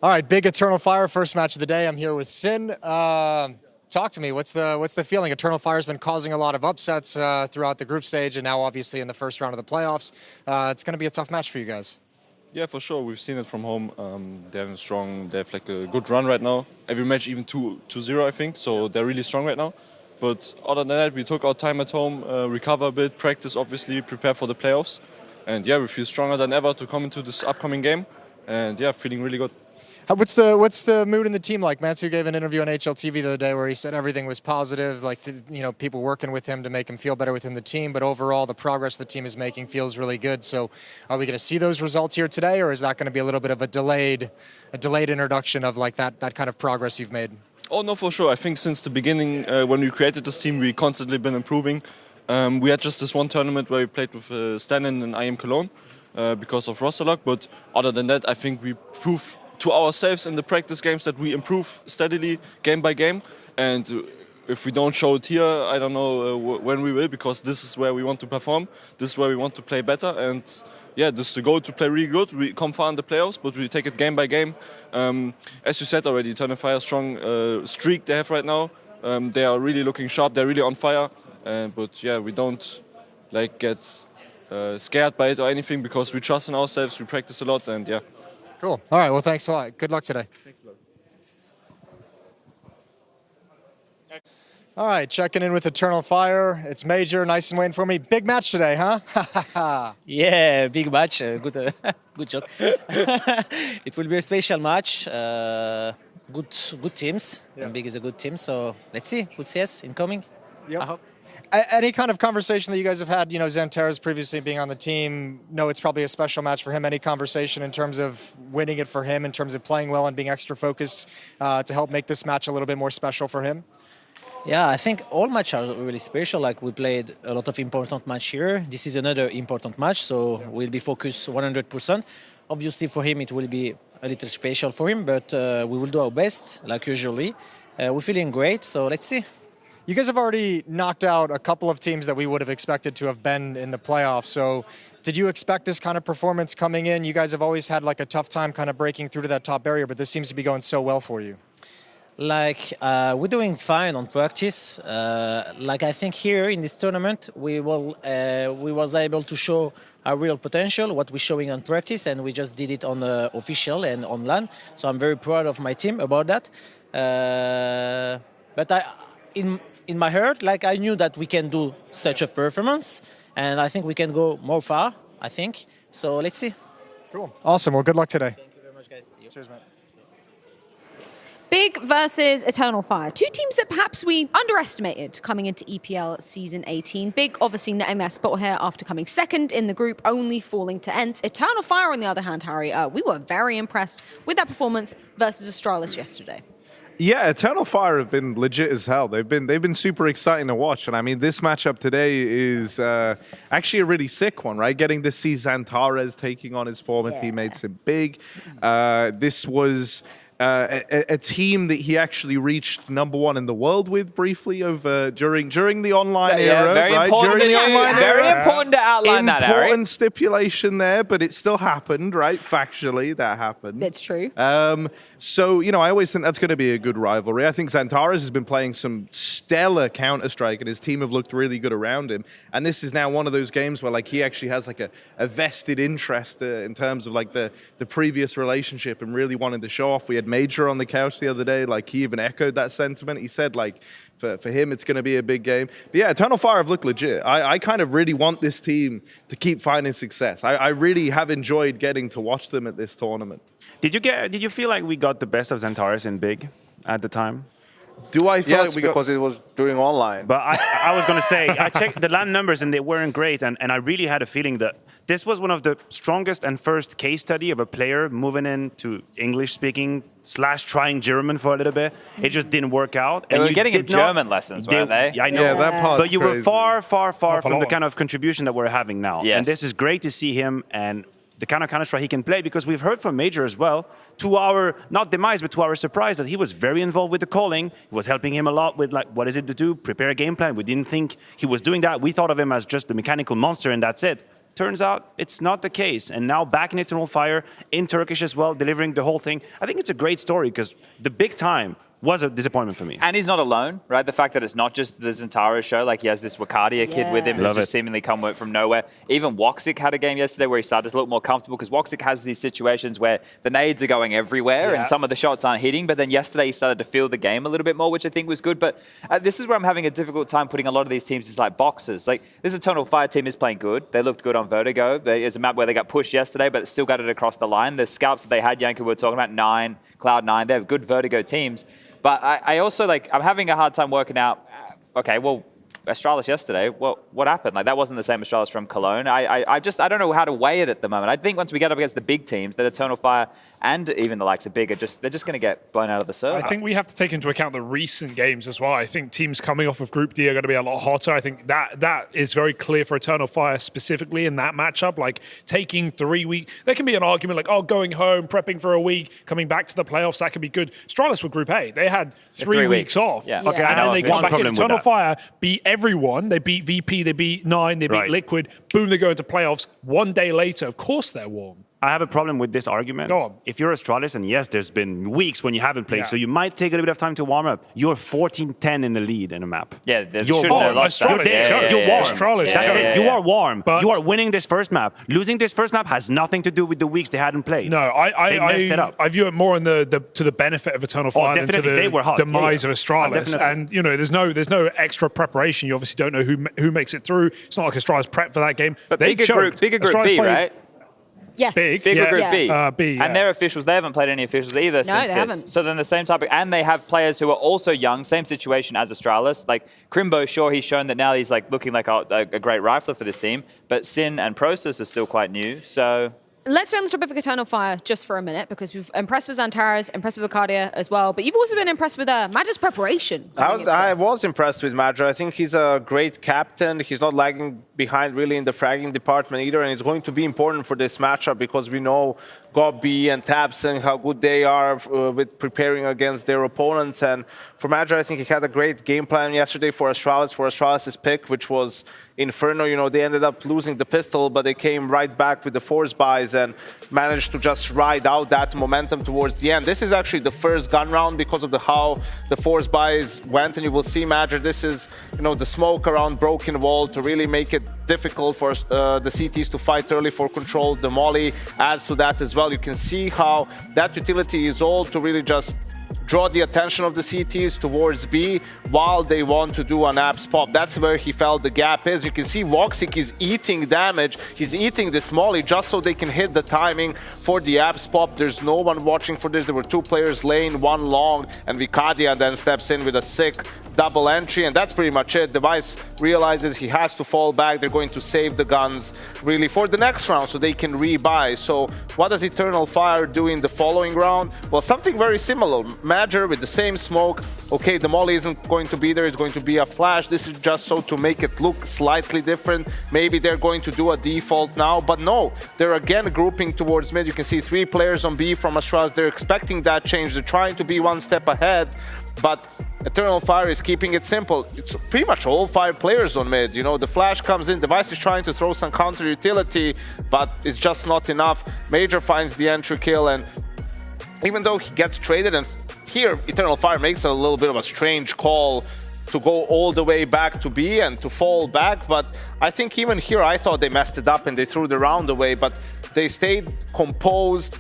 All right, big Eternal Fire, first match of the day. I'm here with Sin. Talk to me. What's the feeling? Eternal Fire's been causing a lot of upsets throughout the group stage, and now obviously in the first round of the playoffs. It's going to be a tough match for you guys.
Yeah, for sure. We've seen it from home. They have like a good run right now. Every match even 2-0, I think. So they're really strong right now. But other than that, we took our time at home, recover a bit, practice obviously, prepare for the playoffs. And yeah, we feel stronger than ever to come into this upcoming game. And yeah, feeling really good.
What's the mood in the team like? Matsu gave an interview on HLTV the other day where he said everything was positive, like people working with him to make him feel better within the team. But overall, the progress the team is making feels really good. So, are we going to see those results here today, or is that going to be a little bit of a delayed introduction of like that kind of progress you've made?
Oh no, for sure. I think since the beginning, when we created this team, we constantly been improving. We had just this one tournament where we played with Stanin and IM Cologne because of roster luck. But other than that, I think we prove to ourselves in the practice games that we improve steadily game by game. And if we don't show it here, I don't know when we will, because this is where we want to perform. This is where we want to play better. And yeah, this is the goal, to play really good. We come far in the playoffs, but we take it game by game. As you said already, Eternal Fire, strong streak they have right now. They are really looking sharp. They're really on fire. But yeah, we don't get scared by it or anything, because we trust in ourselves. We practice a lot, and yeah.
Cool. All right. Well, thanks a lot. Good luck today.
Thanks a lot.
All right, checking in with Eternal Fire. It's Major, nice and waiting for me. Big match today, huh?
Yeah, big match. Good job. It will be a special match. Good teams. Yeah. Big is a good team, so let's see. Good CS incoming.
Yep.
I hope.
Any kind of conversation that you guys have had, Xanterra's previously being on the team, it's probably a special match for him. Any conversation in terms of winning it for him, in terms of playing well and being extra focused to help make this match a little bit more special for him?
Yeah, I think all matches are really special. Like, we played a lot of important match here. This is another important match, so we'll be focused 100%. Obviously, for him, it will be a little special for him, but we will do our best, like usually. We're feeling great, so let's see.
You guys have already knocked out a couple of teams that we would have expected to have been in the playoffs. So did you expect this kind of performance coming in? You guys have always had like a tough time kind of breaking through to that top barrier, but this seems to be going so well for you.
We're doing fine on practice. I think here in this tournament, we was able to show our real potential, what we're showing on practice, and we just did it on the official and on LAN. So I'm very proud of my team about that. But in my heart, I knew that we can do such a performance, and I think we can go more far, I think. So let's see.
Cool. Awesome. Well, good luck today.
Thank you very much, guys.
Cheers, man.
Big versus Eternal Fire. Two teams that perhaps we underestimated coming into EPL season 18. Big obviously netting their spot here after coming second in the group, only falling to ENCE. Eternal Fire, on the other hand, Harry, we were very impressed with that performance versus Astralis yesterday.
Yeah, Eternal Fire have been legit as hell. They've been super exciting to watch, and I mean this matchup today is actually a really sick one, right? Getting to see Xantares taking on his former teammates in Big. This was a team that he actually reached #1 in the world with briefly over during the online era,
very
right?
Important,
During the online
very
era.
important to outline that, Harry.
Important stipulation there, but it still happened, right? Factually, that happened.
It's true.
So, I always think that's going to be a good rivalry. I think Xantares has been playing some stellar Counter-Strike, and his team have looked really good around him. And this is now one of those games where, he actually has, a vested interest in terms of, the previous relationship and really wanted to show off. We had Major on the couch the other day. He even echoed that sentiment. He said, for him, it's going to be a big game. But yeah, Eternal Fire have looked legit. I kind of really want this team to keep finding success. I really have enjoyed getting to watch them at this tournament.
Did you feel like we got the best of Xantares in Big at the time?
Do I feel
like we because it was doing online.
But I was going to say, I checked the LAN numbers and they weren't great. And I really had a feeling that this was one of the strongest and first case study of a player moving into English-speaking / trying German for a little bit. It just didn't work out.
They were getting him German lessons, weren't they?
I know.
Yeah, that part's
but you were far from the kind of contribution that we're having now.
Yes.
And this is great to see him and the kind of Counter-Strike he can play, because we've heard from Major as well, to our, not demise, but to our surprise, that he was very involved with the calling. He was helping him a lot with, what is it to do, prepare a game plan. We didn't think he was doing that. We thought of him as just the mechanical monster, and that's it. Turns out it's not the case. And now back in Eternal Fire, in Turkish as well, delivering the whole thing. I think it's a great story, because the big time was a disappointment for me.
And he's not alone, right? The fact that it's not just the Xantares show, he has this Wakadia kid with him who's just seemingly come from nowhere. Even Woxic had a game yesterday where he started to look more comfortable, because Woxic has these situations where the nades are going everywhere and some of the shots aren't hitting, but then yesterday he started to feel the game a little bit more, which I think was good. But this is where I'm having a difficult time putting a lot of these teams as boxes. This Eternal Fire team is playing good. They looked good on Vertigo. There's a map where they got pushed yesterday, but still got it across the line. The scalps that they had, Yanko, we were talking about, Cloud9, they have good Vertigo teams. But I also, I'm having a hard time working out, okay, well, Astralis yesterday, what happened? That wasn't the same Astralis from Cologne. I don't know how to weigh it at the moment. I think once we get up against the big teams, that Eternal Fire and even the likes of Big, they're just going to get blown out of the server.
I think we have to take into account the recent games as well. I think teams coming off of Group D are going to be a lot hotter. I think that is very clear for Eternal Fire specifically in that matchup. Taking 3 weeks, there can be an argument going home, prepping for a week, coming back to the playoffs, that could be good. Astralis with Group A, they had 3 weeks off.
Yeah.
Okay,
and then they come back in. Eternal
that.
Fire beat everyone. They beat VP, they beat Nine, they beat Liquid. Boom, they go into playoffs. 1 day later, of course they're warm.
I have a problem with this argument.
Go on.
If you're Astralis, and yes, there's been weeks when you haven't played, so you might take a little bit of time to warm up. You're 14-10 in the lead in a map.
Yeah, there's
you're warm. You're warm. That's it. You are warm.
But
you are winning this first map. Losing this first map has nothing to do with the weeks they hadn't played.
No, I view it more to the benefit of Eternal Fire than to the demise of Astralis. And there's no extra preparation. You obviously don't know who makes it through. It's not like Astralis prepped for that game.
But bigger group B, right?
Yes.
Bigger group B.
B,
And their officials, they haven't played any officials either since
they haven't.
So then the same topic, and they have players who are also young, same situation as Astralis. Crimbo, sure, he's shown that now he's looking like a great rifler for this team, but Sin and Process are still quite new. So
let's stay on the topic of Eternal Fire just for a minute, because we've impressed with Xantares, impressed with Arcadia as well, but you've also been impressed with Madger's preparation.
I was impressed with Madger. I think he's a great captain. He's not lagging behind really in the fragging department either, and it's going to be important for this matchup because we know Gobby and Tabson, how good they are with preparing against their opponents. And for Madger, I think he had a great game plan yesterday for Astralis' pick, which was Inferno. You know, they ended up losing the pistol, but they came right back with the force buys and managed to just ride out that momentum towards the end. This is actually the first gun round because of how the force buys went, and you will see Madger. This is, you know, the smoke around Broken Wall to really make it difficult for the CTs to fight early for control. The Molly adds to that as well. You can see how that utility is all to really just draw the attention of the CTs towards B while they want to do an apps pop. That's where he felt the gap is. You can see Voxic is eating damage. He's eating this Molly just so they can hit the timing for the apps pop. There's no one watching for this. There were 2 players lane, 1 long, and Vicadia then steps in with a sick double entry, and that's pretty much it. Device realizes he has to fall back. They're going to save the guns really for the next round so they can rebuy. So what does Eternal Fire do in the following round? Well, something very similar. Madger with the same smoke. Okay, the Molly isn't going to be there. It's going to be a flash. This is just so to make it look slightly different. Maybe they're going to do a default now, but no. They're again grouping towards mid. You can see 3 players on B from Astralis. They're expecting that change. They're trying to be 1 step ahead, but Eternal Fire is keeping it simple. It's pretty much all 5 players on mid. You know, the flash comes in, Device is trying to throw some counter utility, but it's just not enough. Major finds the entry kill, and even though he gets traded, and here Eternal Fire makes a little bit of a strange call to go all the way back to B and to fall back, but I think even here I thought they messed it up and they threw the round away, but they stayed composed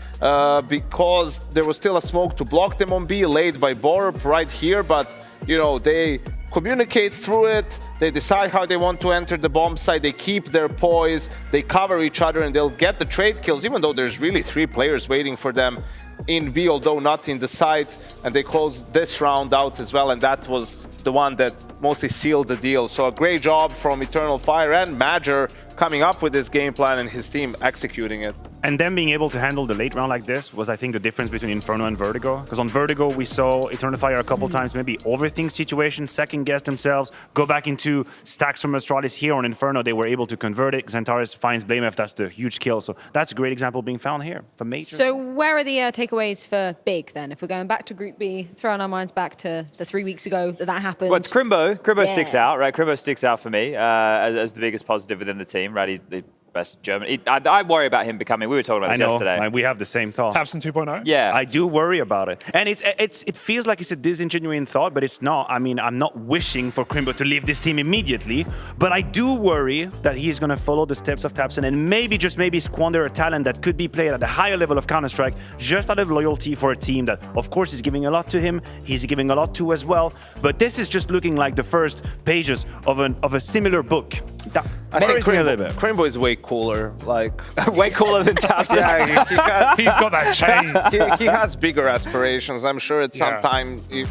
because there was still a smoke to block them on B, laid by Borup right here, but you know, they communicate through it, they decide how they want to enter the bomb site, they keep their poise, they cover each other, and they'll get the trade kills, even though there's really 3 players waiting for them in B, although not in the site, and they close this round out as well, and that was the one that mostly sealed the deal. So a great job from Eternal Fire and Madger coming up with this game plan and his team executing it.
And then being able to handle the late round like this was, I think, the difference between Inferno and Vertigo. Because on Vertigo, we saw Eternal Fire a couple times maybe overthink situations, second-guess themselves, go back into stacks from Astralis. Here on Inferno, they were able to convert it. Xantares finds Blamef, that's the huge kill. So that's a great example being found here for Major.
So where are the takeaways for Big then? If we're going back to Group B, throwing our minds back to the 3 weeks ago that happened.
Well, it's Crimbo. Crimbo sticks out, right? Crimbo sticks out for me as the biggest positive within the team, right? He's the best German. I worry about him becoming, we were talking about this yesterday.
We have the same thought.
Tabson 2.0?
Yeah.
I do worry about it. And it feels like it's a disingenuine thought, but it's not. I mean, I'm not wishing for Crimbo to leave this team immediately, but I do worry that he's going to follow the steps of Tabson and maybe, just maybe, squander a talent that could be played at a higher level of Counter-Strike just out of loyalty for a team that, of course, is giving a lot to him. He's giving a lot to as well. But this is just looking like the first pages of a similar book. That worries me a little bit.
Crimbo is way cooler. Like
way cooler than Tabson.
Yeah,
he's got that chain.
He has bigger aspirations. I'm sure at some time if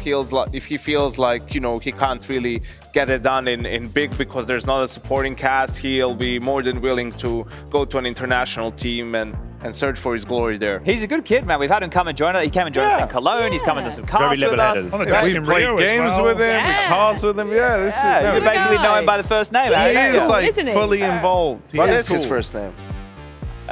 he feels like, you know, he can't really get it done in Big because there's not a supporting cast, he'll be more than willing to go to an international team and search for his glory there.
He's a good kid, man. We've had him come and join us. He came and joined us in Cologne. He's coming to some casts with us.
We've played games with him, casts with him.
You basically know him by the first name.
He is like fully involved.
What is his first name?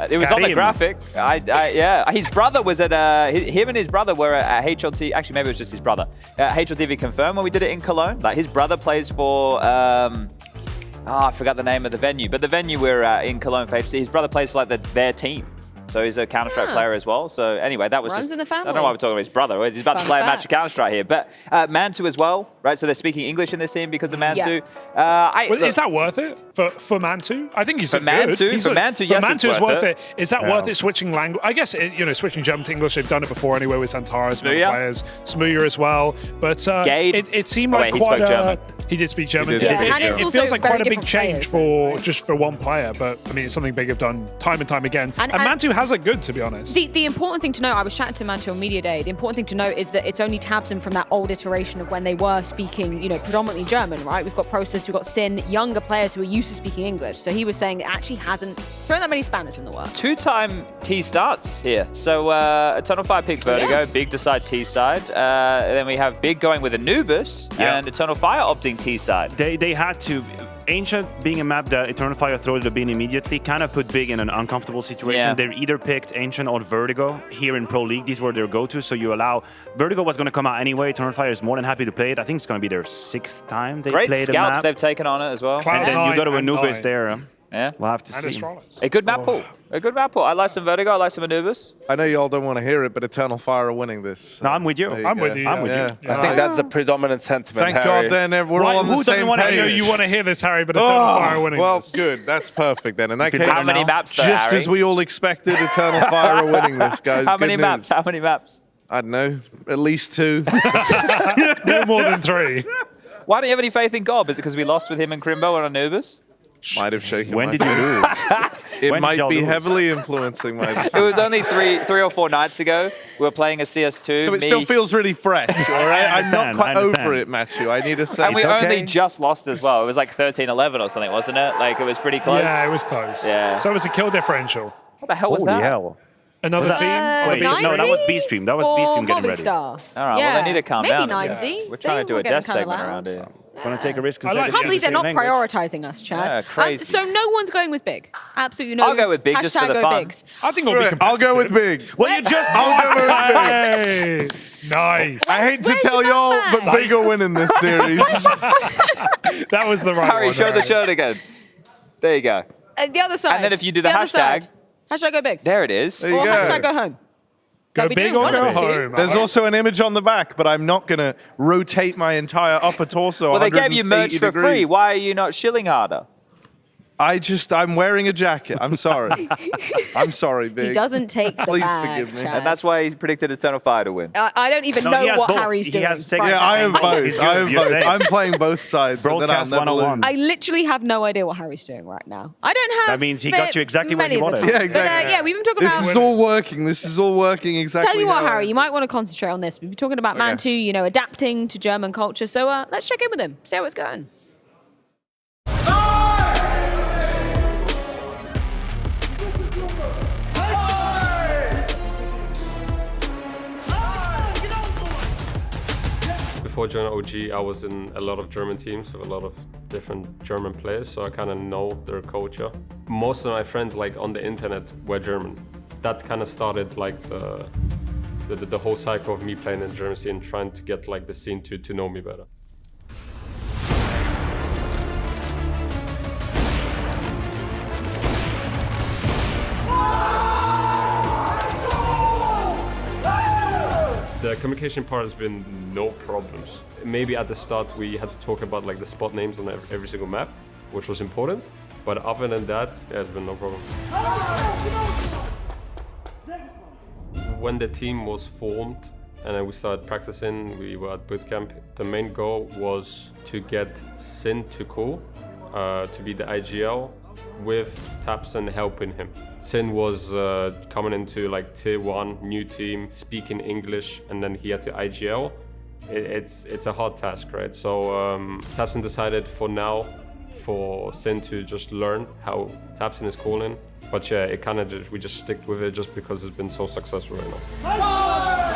It was on the graphic. Yeah, his brother was at. Him and his brother were at HLT. Actually, maybe it was just his brother. HLTV confirmed when we did it in Cologne. Like his brother plays for. I forgot the name of the venue, but the venue we're in Cologne for HLT. His brother plays for like their team. So he's a Counter-Strike player as well. So anyway, that was
Runs
just...
in the family.
I don't know why we're talking about his brother. He's about to play a match of Counter-Strike here. But Mantu as well, right? So they're speaking English in this team because of Mantu.
Is that worth it for Mantu? I think he's
for Mantu. For Mantu, yes,
Mantu
it's worth it.
Is that worth it switching language? I guess, switching German to English, they've done it before anyway with Xantares and other players. Smooya as well. But it seemed like quite a... He did speak German.
He did.
Yeah, and it's
It
also
feels like
very
quite a big
different
change
players,
for just for one player, but I mean, it's something big have done time and time again. And
and-
Mantu has it good, to be honest.
The important thing to know, I was chatting to Mantu on Media Day, the important thing to note is that it's only Tabson from that old iteration of when they were speaking, predominantly German, right? We've got Process, we've got Sin, younger players who are used to speaking English. So he was saying it actually hasn't thrown that many Spanish in the works.
2-time T starts here. So Eternal Fire picked Vertigo, Big decide T side. Then we have Big going with Anubis, and Eternal Fire opting T side.
They had to. Ancient being a map that Eternal Fire throw the bin immediately kind of put Big in an uncomfortable situation.
Yeah.
They either picked Ancient or Vertigo here in Pro League. These were their go-tos, so you allow... Vertigo was going to come out anyway. Eternal Fire is more than happy to play it. I think it's going to be their 6th time they
Great
played
scouts
a map.
they've taken on it as well.
And then you go to
Cloud9 and
Anubis
9.
there.
Yeah.
We'll have to
And
see.
Astralis.
A good map pool. A good map pool. I like some Vertigo, I like some Anubis.
I know y'all don't want to hear it, but Eternal Fire are winning this.
No, I'm with you.
There
I'm
go.
with you.
I'm with
yeah.
you.
Yeah.
I think that's the predominant sentiment,
Thank
Harry.
God then we're all on
Who
the
doesn't
same
wanna
I
page.
know you want to hear this, Harry, but Eternal Fire winning
well,
this.
good. That's perfect then. In that
If you
case,
don't
How many
know.
maps though,
just
Harry?
as we all expected, Eternal Fire are winning this, guys.
How
Good
many
news.
maps? How many maps?
I don't know. At least 2.
No more than 3.
Why don't you have any faith in Gob? Is it because we lost with him and Crimbo and Anubis?
Might have shaken
When
my
did you
faith.
lose?
It
When did
might
y'all
be
lose?
heavily influencing my decision.
It was only three or four nights ago. We were playing a CS2.
So it
me,
still feels really fresh, all right? I'm not
understand,
quite
I understand.
over it, Matthew. I need to say.
and we
It's okay.
only just lost as well. It was like 13-11 or something, wasn't it? Like it was pretty close.
Yeah, it was close.
Yeah.
So it was a kill differential.
What the hell was
Holy
that?
hell.
Another
Was
team?
that- Wait,
Or
no, that was B-Stream. That was
Or
B-Stream getting ready.
Movistar.
All right, well, they need to calm
Maybe
down.
9Z.
We're trying to do
They
a
were getting
death
kinda
segment
loud.
around here.
Gonna take a risk and
I
say
like
the
that.
I can't believe they're
same
not
language.
prioritizing us, Chad.
Yeah, crazy.
So no one's going with Big. Absolutely no.
I'll go with Big just for
Hashtag
the
go
fun.
Bigs.
I think it'll be competitive.
I'll go with Big.
Well, you just
I'll go with
Hey,
Big.
nice.
I hate to
Where's
tell
your
y'all,
backpack?
but Big are winning this series.
That was the right
Harry,
one.
show the
Harry.
shirt again. There you go.
The other side.
And then if you do the
other
hashtag-
side. Hashtag go big.
There it is.
There you
Or
go.
hashtag go home.
Go
Gotta be
big
doing
or
one
go
of the two.
home.
There's also an image on the back, but I'm not going to rotate my entire upper torso.
Well, they gave you merch
180
for
degrees.
free. Why are you not shilling harder?
I'm wearing a jacket. I'm sorry. I'm sorry, Big.
He doesn't take the
Please
bag,
forgive me.
Chad.
And that's why he predicted Eternal Fire to win.
I don't even
No,
know
he has
what
both.
Harry's
He
doing.
has second-
Yeah, I have both.
He's
I
good,
have
you're
both.
safe.
I'm playing both sides. so that I'll
Broadcast
never
101.
lose.
I literally have no idea what Harry's doing right now. I don't have.
That means he got you exactly what
many
you
of the
wanted.
time.
Yeah, exactly.
But, yeah, we've been talking
This
about.
is all working. This is all working exactly.
Tell you what,
how I-
Harry, you might want to concentrate on this. We've been talking about Mantu, adapting to German culture. So let's check in with him, see how it's going.
Before joining OG, I was in a lot of German teams with a lot of different German players, so I kind of know their culture. Most of my friends, like on the internet, were German. That kind of started like the whole cycle of me playing in the German scene, trying to get like the scene to know me better. The communication part has been no problems. Maybe at the start we had to talk about like the spot names on every single map, which was important. But other than that, there's been no problem. When the team was formed and then we started practicing, we were at bootcamp. The main goal was to get Sin to Cool, to be the IGL, with Tapson helping him. Sin was coming into like tier 1, new team, speaking English, and then he had to IGL. It's a hard task, right? So Tapson decided for now for Sin to just learn how Tapson is calling. But yeah, it kind of we just stick with it just because it's been so successful right now.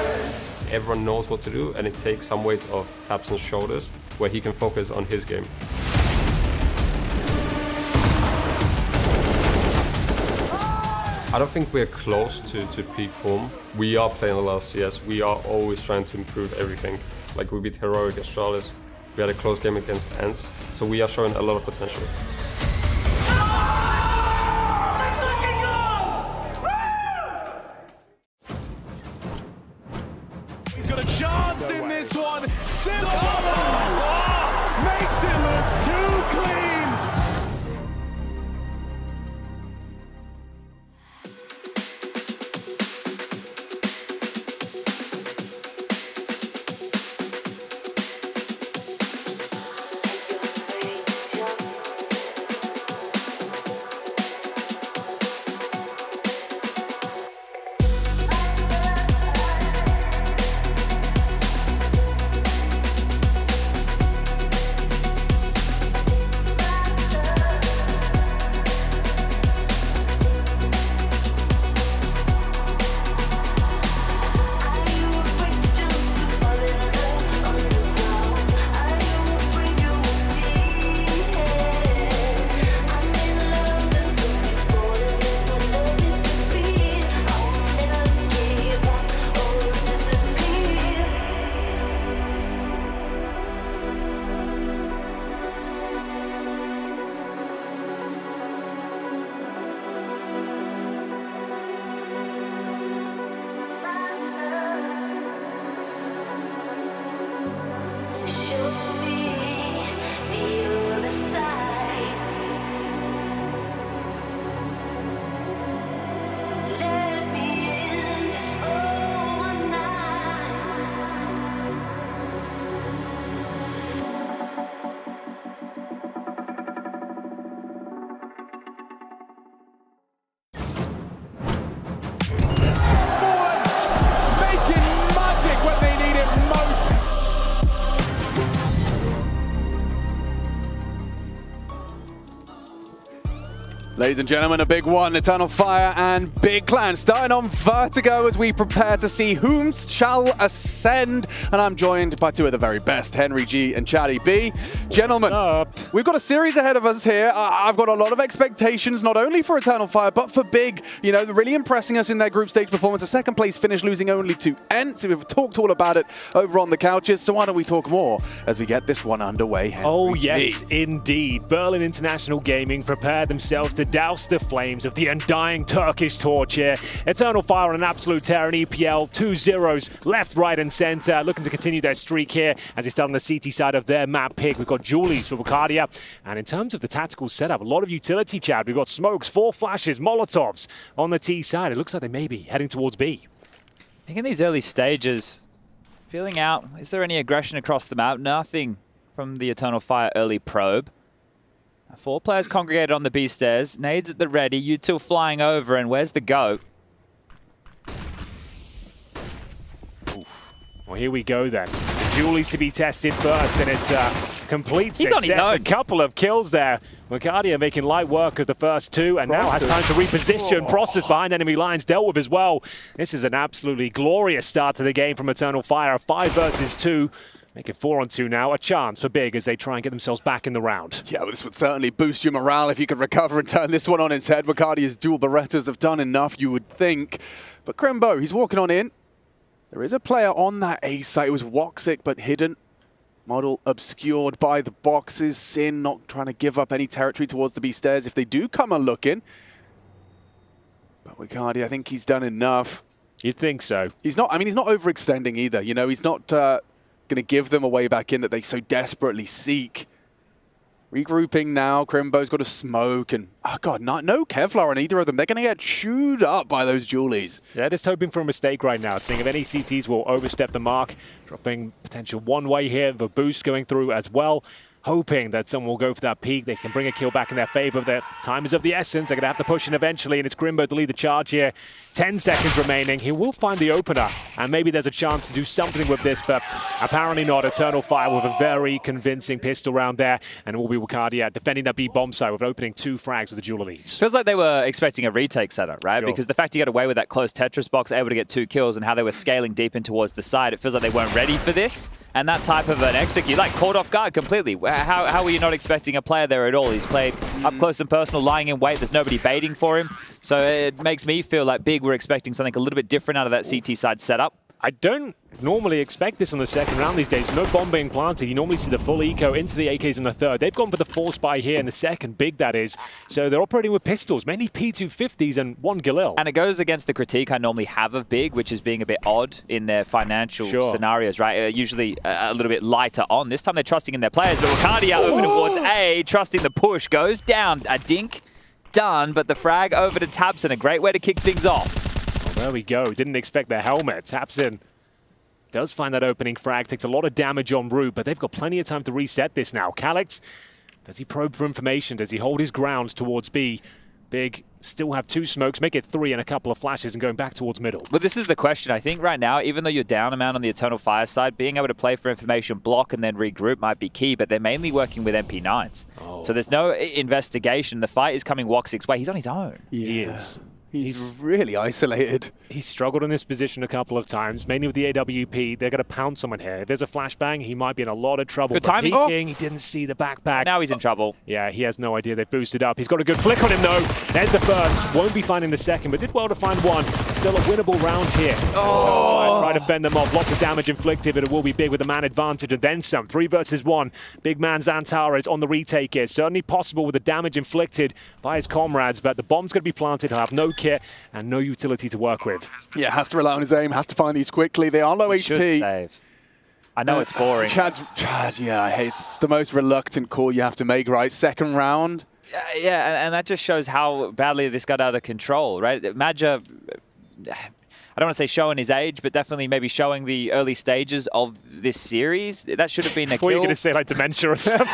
Everyone knows what to do, and it takes some weight off Tapson's shoulders where he can focus on his game. I don't think we're close to peak form. We are playing a lot of CS. We are always trying to improve everything. Like we beat Heroic Astralis. We had a close game against Ants. So we are showing a lot of potential.
He's got a chance in this one. Makes it look too clean.
Ladies and gentlemen, a big one, Eternal Fire and Big Clan starting on Vertigo as we prepare to see whom shall ascend. And I'm joined by two of the very best, Henry G and Chatty B. Gentlemen, we've got a series ahead of us here. I've got a lot of expectations, not only for Eternal Fire, but for Big. You know, really impressing us in their group stage performance. A second place finish, losing only to Ent. So we've talked all about it over on the couches. So why don't we talk more as we get this one underway, Henry
Oh,
G.
yes, indeed. Berlin International Gaming prepared themselves to douse the flames of the undying Turkish torch here. Eternal Fire on an absolute tear in EPL. 2-0s left, right and center. Looking to continue their streak here as they start on the CT side of their map pick. We've got Julies for Bucardia. And in terms of the tactical setup, a lot of utility, Chad. We've got smokes, 4 flashes, Molotovs on the T side. It looks like they may be heading towards B.
I think in these early stages, feeling out, is there any aggression across the map? Nothing from the Eternal Fire early probe. 4 players congregated on the B stairs. Nades at the ready. U2 flying over, and where's the go?
Oof. Well, here we go then. Julie's to be tested first, and it's a complete success.
He's on his own.
A couple of kills there. Bucardia making light work of the first 2, and now has time to reposition. Process behind enemy lines, dealt with as well. This is an absolutely glorious start to the game from Eternal Fire. 5 versus 2. Make it 4-on-2 now. A chance for Big as they try and get themselves back in the round.
Yeah, well, this would certainly boost your morale if you could recover and turn this one on its head. Bucardia's dual Berettas have done enough, you would think. But Crimbo, he's walking on in. There is a player on that A site. It was Woxic, but hidden. Model obscured by the boxes. Sin not trying to give up any territory towards the B stairs if they do come a-looking. But Bucardia, I think he's done enough.
You'd think so.
He's not, I mean, he's not overextending either. You know, he's not going to give them a way back in that they so desperately seek. Regrouping now. Crimbo's got a smoke and, oh God, no Kevlar on either of them. They're going to get chewed up by those Julies.
Yeah, just hoping for a mistake right now. Seeing if any CTs will overstep the mark. Dropping potential one way here. The boost going through as well. Hoping that someone will go for that peak. They can bring a kill back in their favor. Their time is of the essence. They're going to have to push in eventually, and it's Grimbo to lead the charge here. 10 seconds remaining. He will find the opener, and maybe there's a chance to do something with this, but apparently not. Eternal Fire with a very convincing pistol round there, and it will be Bucardia defending that B bomb site with opening 2 frags with the dual elites.
Feels like they were expecting a retake setup, right?
Sure.
Because the fact you got away with that close Tetris box, able to get 2 kills, and how they were scaling deep in towards the side, it feels like they weren't ready for this. And that type of an execute, like caught off guard completely. How were you not expecting a player there at all? He's played up close and personal, lying in wait. There's nobody baiting for him. So it makes me feel like Big were expecting something a little bit different out of that CT side setup.
I don't normally expect this on the second round these days. No bomb being planted. You normally see the full eco into the AKs in the third. They've gone for the force buy here in the second, Big that is. So they're operating with pistols, mainly P250s and 1 Galil.
And it goes against the critique I normally have of Big, which is being a bit odd in their financial scenarios, right? Usually a little bit lighter on. This time they're trusting in their players. But Bucardia over towards A, trusting the push, goes down. A dink, done, but the frag over to Tabson. A great way to kick things off.
There we go. Didn't expect the helmet. Taps in. Does find that opening frag. Takes a lot of damage en route, but they've got plenty of time to reset this now. Calix, does he probe for information? Does he hold his ground towards B? Big still have 2 smokes, make it 3 and a couple of flashes and going back towards middle.
But this is the question. I think right now, even though you're down amount on the Eternal Fire side, being able to play for information, block, and then regroup might be key, but they're mainly working with MP9s. So there's no investigation. The fight is coming Woxic's way. He's on his own.
He is.
He's really isolated.
He's struggled in this position a couple of times, mainly with the AWP. They're going to pound someone here. If there's a flashbang, he might be in a lot of trouble.
Good timing.
He didn't see the backpack.
Now he's in trouble.
Yeah, he has no idea. They've boosted up. He's got a good flick on him, though. There's the first. Won't be finding the second, but did well to find one. Still a winnable round here. Try to fend them off. Lots of damage inflicted, but it will be Big with the man advantage and then some. 3 versus 1. Big man Xantara is on the retake here. Certainly possible with the damage inflicted by his comrades, but the bomb's going to be planted. He'll have no kit and no utility to work with.
Yeah, has to rely on his aim, has to find these quickly. They are low HP.
Should save. I know it's boring.
Chad, yeah, I hate it's the most reluctant call you have to make, right? Second round.
Yeah, and that just shows how badly this got out of control, right? Madja, I don't want to say showing his age, but definitely maybe showing the early stages of this series. That should have been a
Before
kill.
You're going to say like dementia or something.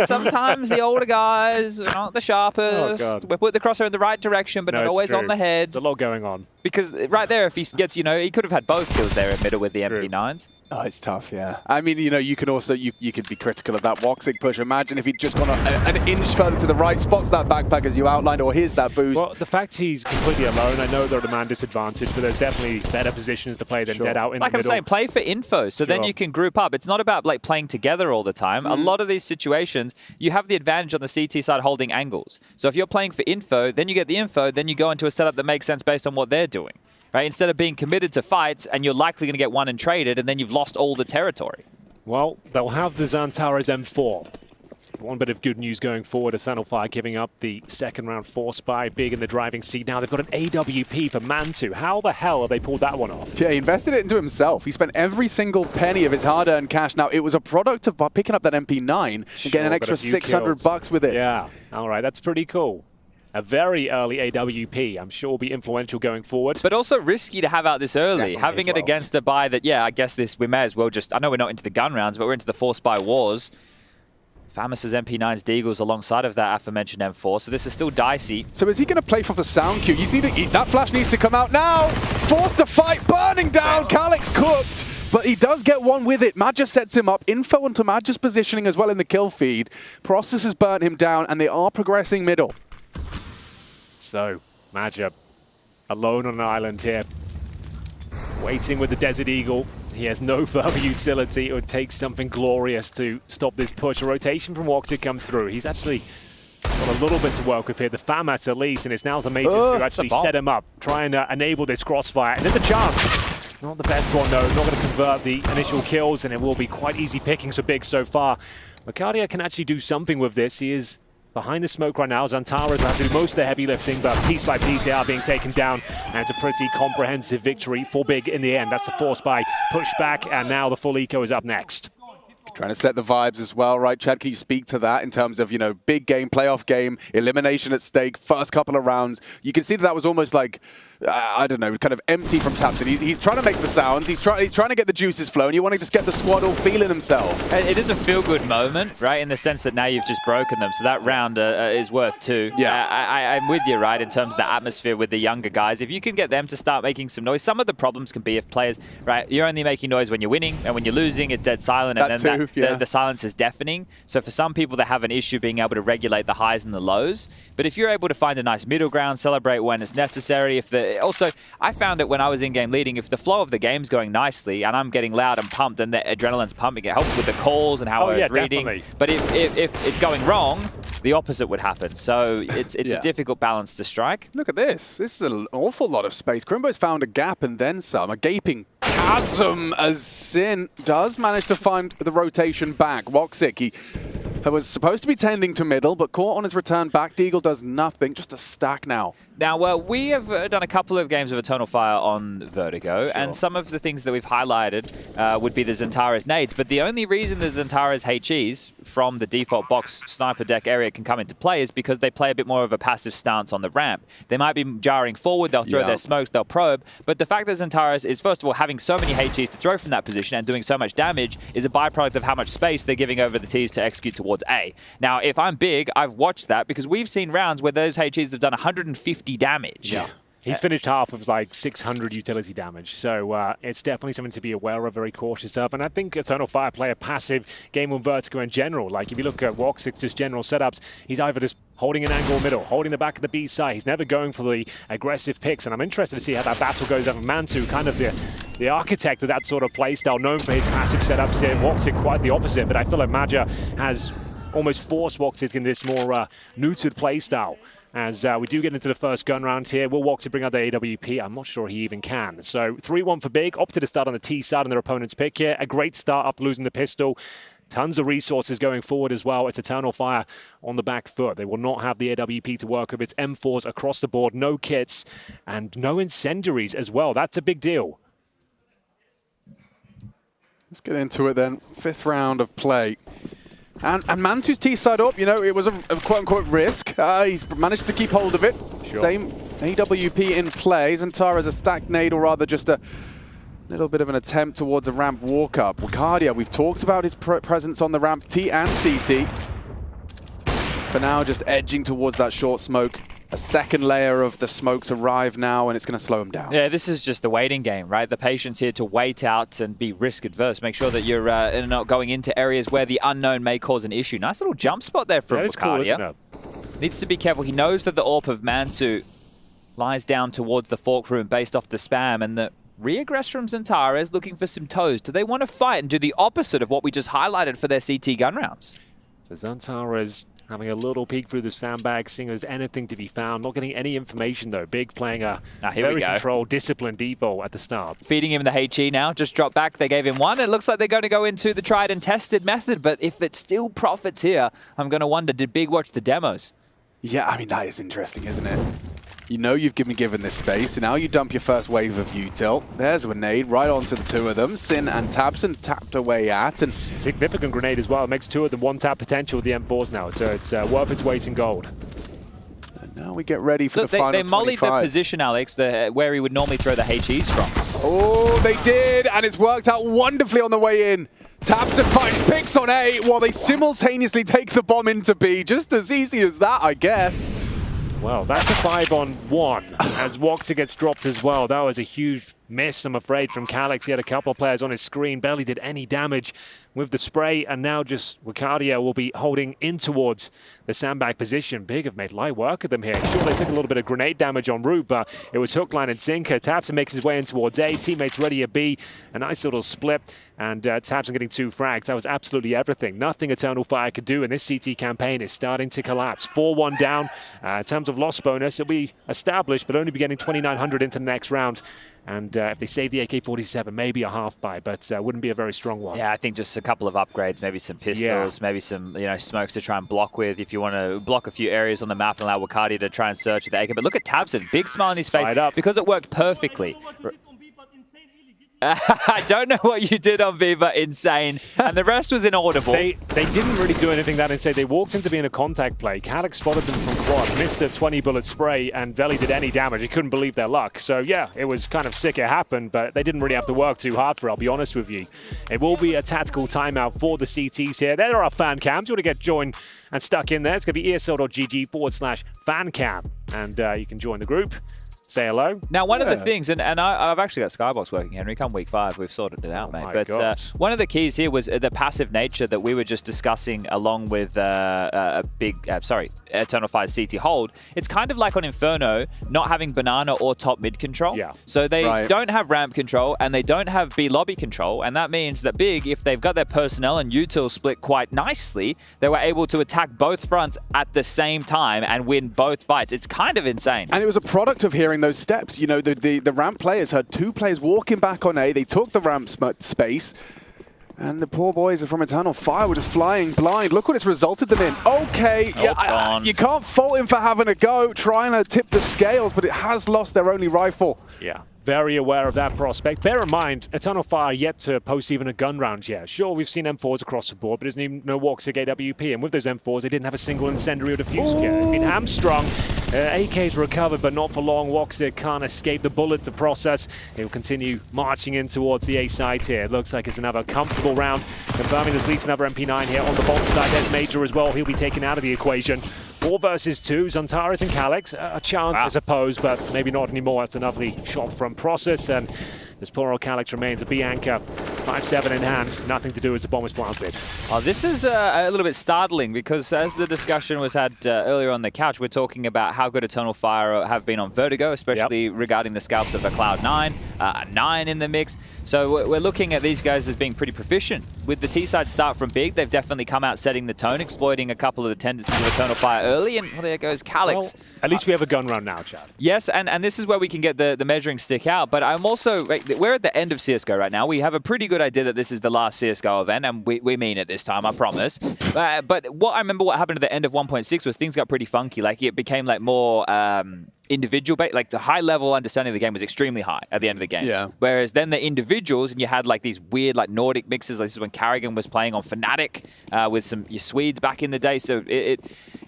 Sometimes the older guys are not the sharpest. We put the crosser in the right direction, but not always on the head.
There's a lot going on.
Because right there, if he gets, he could have had both kills there in middle with the MP9s.
Oh, it's tough, yeah. I mean, you can also, you could be critical of that Woxic push. Imagine if he'd just gone an inch further to the right, spots that backpack as you outlined, or here's that boost.
Well, the fact he's completely alone, I know they're at a man disadvantage, but there's definitely better positions to play than dead out in the middle.
Like I'm saying, play for info, so then you can group up. It's not about like playing together all the time. A lot of these situations, you have the advantage on the CT side holding angles. So if you're playing for info, then you get the info, then you go into a setup that makes sense based on what they're doing. Right? Instead of being committed to fights and you're likely going to get one and traded and then you've lost all the territory.
Well, they'll have the Xantares M4. One bit of good news going forward, Eternal Fire giving up the second round force buy, big in the driving seat. Now they've got an AWP for Mantu. How the hell have they pulled that one off?
Yeah, he invested it into himself. He spent every single penny of his hard-earned cash. Now, it was a product of picking up that MP9 and getting an extra $600 with it.
Yeah, all right, that's pretty cool. A very early AWP, I'm sure will be influential going forward.
But also risky to have out this early. Definitely having it against a buy that, I guess we may as well just, I know we're not into the gun rounds, but we're into the force buy wars. Famus's MP9's Deagles alongside of that aforementioned M4, so this is still dicey.
So is he going to play for the sound cue? That flash needs to come out now! Forced to fight, burning down, Calyx cooked! But he does get one with it. Madja sets him up. Info onto Madja's positioning as well in the kill feed. Process has burnt him down, and they are progressing middle.
So, Madja alone on an island here, waiting with the Desert Eagle. He has no further utility. It would take something glorious to stop this push. A rotation from Woxic comes through. He's actually got a little bit to work with here. The FAMAS at least, and it's now to Majors to actually set him up, try and enable this crossfire. And there's a chance. Not the best one though. Not going to convert the initial kills, and it will be quite easy pickings for Big so far. Mercadia can actually do something with this. He is behind the smoke right now. Xantares will have to do most of the heavy lifting, but piece by piece they are being taken down, and it's a pretty comprehensive victory for Big in the end. That's the force by pushback, and now the full eco is up next.
Trying to set the vibes as well, right? Chad, can you speak to that in terms of, big game, playoff game, elimination at stake, first couple of rounds? You can see that was almost like, I don't know, kind of empty from Tapson. He's trying to make the sounds. He's trying to get the juices flowing. You want to just get the squad all feeling themselves.
It is a feel-good moment, right, in the sense that now you've just broken them. So that round is worth 2. Yeah, I'm with you, right, in terms of the atmosphere with the younger guys. If you can get them to start making some noise, some of the problems can be if players, right, you're only making noise when you're winning, and when you're losing, it's dead silent, and then the silence is deafening. So for some people, they have an issue being able to regulate the highs and the lows. But if you're able to find a nice middle ground, celebrate when it's necessary, also, I found it when I was in-game leading, if the flow of the game's going nicely and I'm getting loud and pumped and the adrenaline's pumping, it helps with the calls and how I was reading. Definitely. But if it's going wrong, the opposite would happen. So it's a difficult balance to strike.
Look at this. This is an awful lot of space. Crimbo's found a gap and then some. A gaping chasm as Sin does manage to find the rotation back. Woxic, he was supposed to be tending to middle, but caught on his return back. Deagle does nothing, just a stack now.
Now, well, we have done a couple of games of Eternal Fire on Vertigo, and some of the things that we've highlighted would be the Xantares nades, but the only reason the Xantares HEs from the default box sniper deck area can come into play is because they play a bit more of a passive stance on the ramp. They might be jarring forward, they'll throw their smokes, they'll probe, but the fact that Xantares is, first of all, having so many HEs to throw from that position and doing so much damage is a byproduct of how much space they're giving over the Ts to execute towards A. Now, if I'm Big, I've watched that because we've seen rounds where those HEs have done 150 damage.
Yeah. He's finished half of like 600 utility damage, so it's definitely something to be aware of, very cautious of. And I think Eternal Fire play a passive game on Vertigo in general. Like if you look at Woxic's just general setups, he's either just holding an angle middle, holding the back of the B side. He's never going for the aggressive picks, and I'm interested to see how that battle goes over Mantu, kind of the architect of that sort of playstyle, known for his passive setups here. Woxic quite the opposite, but I feel like Madja has almost forced Woxic in this more neutered playstyle. As we do get into the first gun round here, will Woxic bring out the AWP? I'm not sure he even can. So 3-1 for Big, opted to start on the T side on their opponent's pick here. A great start after losing the pistol. Tons of resources going forward as well. It's Eternal Fire on the back foot. They will not have the AWP to work with. It's M4s across the board, no kits, and no incendiaries as well. That's a big deal.
Let's get into it then. 5th round of play. And Mantu's T side up, it was a quote-unquote risk. He's managed to keep hold of it. Sure. Same AWP in play. Xantares a stacked nade, or rather just a little bit of an attempt towards a ramp walk-up. Wakadia, we've talked about his presence on the ramp, T and CT. For now, just edging towards that short smoke. A second layer of the smokes arrive now, and it's going to slow him down.
Yeah, this is just the waiting game, right? The patience here to wait out and be risk adverse. Make sure that you're not going into areas where the unknown may cause an issue. Nice little jump spot there from Bacardia. Cool, needs to be careful. He knows that the AWP of Mantu lies down towards the fork room based off the spam, and the regress from Zantara is looking for some toes. Do they want to fight and do the opposite of what we just highlighted for their CT gun rounds?
So Zantara is having a little peek through the sandbag, seeing if there's anything to be found. Not getting any information, though. Big playing a very controlled, disciplined default at the start.
Feeding him the HE now. Just dropped back. They gave him one. It looks like they're going to go into the tried and tested method, but if it still profits here, I'm going to wonder, did Big watch the demos?
Yeah, I mean, that is interesting, isn't it? You know you've been given this space, and now you dump your first wave of util. There's a nade right onto the two of them. Sin and Tabson tapped away at. And
significant grenade as well. It makes two of them one-tap potential with the M4s now. So it's worth its weight in gold.
And now we get ready for the final
They mollied the position, Alex, where he would normally throw the HEs from.
Oh, they did, and it's worked out wonderfully on the way in. Tabson finds picks on A while they simultaneously take the bomb into B. Just as easy as that, I guess.
Well, that's a 5-on-1 as Woxer gets dropped as well. That was a huge miss, I'm afraid, from Calix. He had a couple of players on his screen, barely did any damage with the spray, and now just Wicardia will be holding in towards the sandbag position. Big have made light work of them here. Sure, they took a little bit of grenade damage on route, but it was hook, line, and sinker. Tabson makes his way in towards A. Teammates ready at B. A nice little split, and Tabson getting 2 frags. That was absolutely everything. Nothing Eternal Fire could do, and this CT campaign is starting to collapse. 4-1 down. In terms of loss bonus, it'll be established, but only be getting 2,900 into the next round. And if they save the AK-47, maybe a half buy, but wouldn't be a very strong one.
Yeah, I think just a couple of upgrades, maybe some pistols, maybe some smokes to try and block with. If you want to block a few areas on the map and allow Wicardia to try and search with the AK. But look at Tabson, big smile on his face because it worked perfectly. I don't know what you did on Viva, insane. And the rest was inaudible.
They didn't really do anything that insane. They walked into being a contact play. Calix spotted them from quad, missed a 20-bullet spray, and barely did any damage. He couldn't believe their luck. So yeah, it was kind of sick it happened, but they didn't really have to work too hard for it, I'll be honest with you. It will be a tactical timeout for the CTs here. There are fan cams. You want to get joined and stuck in there. It's going to be ESL.gg/fancam. And you can join the group. Say hello.
Now, one of the things, and I've actually got Skybox working, Henry. Come week 5, we've sorted it out, mate. But one of the keys here was the passive nature that we were just discussing along with Eternal Fire's CT hold. It's kind of like on Inferno, not having banana or top mid control.
Yeah.
So they don't have ramp control and they don't have B lobby control. And that means that Big, if they've got their personnel and util split quite nicely, they were able to attack both fronts at the same time and win both fights. It's kind of insane.
And it was a product of hearing those steps. You know, the ramp players heard 2 players walking back on A. They took the ramp space. And the poor boys from Eternal Fire were just flying blind. Look what it's resulted them in. Okay, you can't fault him for having a go, trying to tip the scales, but it has lost their only rifle.
Yeah. Very aware of that prospect. Bear in mind, Eternal Fire yet to post even a gun round yet. Sure, we've seen M4s across the board, but there's no walks at AWP. And with those M4s, they didn't have a single incendiary or diffuse kit. They've been hamstrung. AK's recovered, but not for long. Woxer can't escape the bullet to process. He'll continue marching in towards the A side here. It looks like it's another comfortable round. Confirming this lead to another MP9 here on the bomb side. There's Major as well. He'll be taken out of the equation. 4 versus 2. Zantares and Calix. A chance, I suppose, but maybe not anymore. That's another shot from Process. And this poor old Calix remains a B anchor. 5-7 in hand. Nothing to do as the bomb is planted.
Oh, this is a little bit startling because as the discussion was had earlier on the couch, we're talking about how good Eternal Fire have been on Vertigo, especially regarding the scalps of a Cloud9, a 9 in the mix. So we're looking at these guys as being pretty proficient. With the T-side start from Big, they've definitely come out setting the tone, exploiting a couple of the tendencies of Eternal Fire early, and there goes Calix.
Well, at least we have a gun round now, Chad.
Yes, and this is where we can get the measuring stick out, but I'm also, we're at the end of CSGO right now. We have a pretty good idea that this is the last CSGO event, and we mean it this time, I promise. But what happened at the end of 1.6 was things got pretty funky. Like, it became like more individual, like the high level understanding of the game was extremely high at the end of the game.
Yeah.
Whereas then the individuals, and you had like these weird like Nordic mixes. Like this is when Carrigan was playing on Fnatic with some Swedes back in the day. So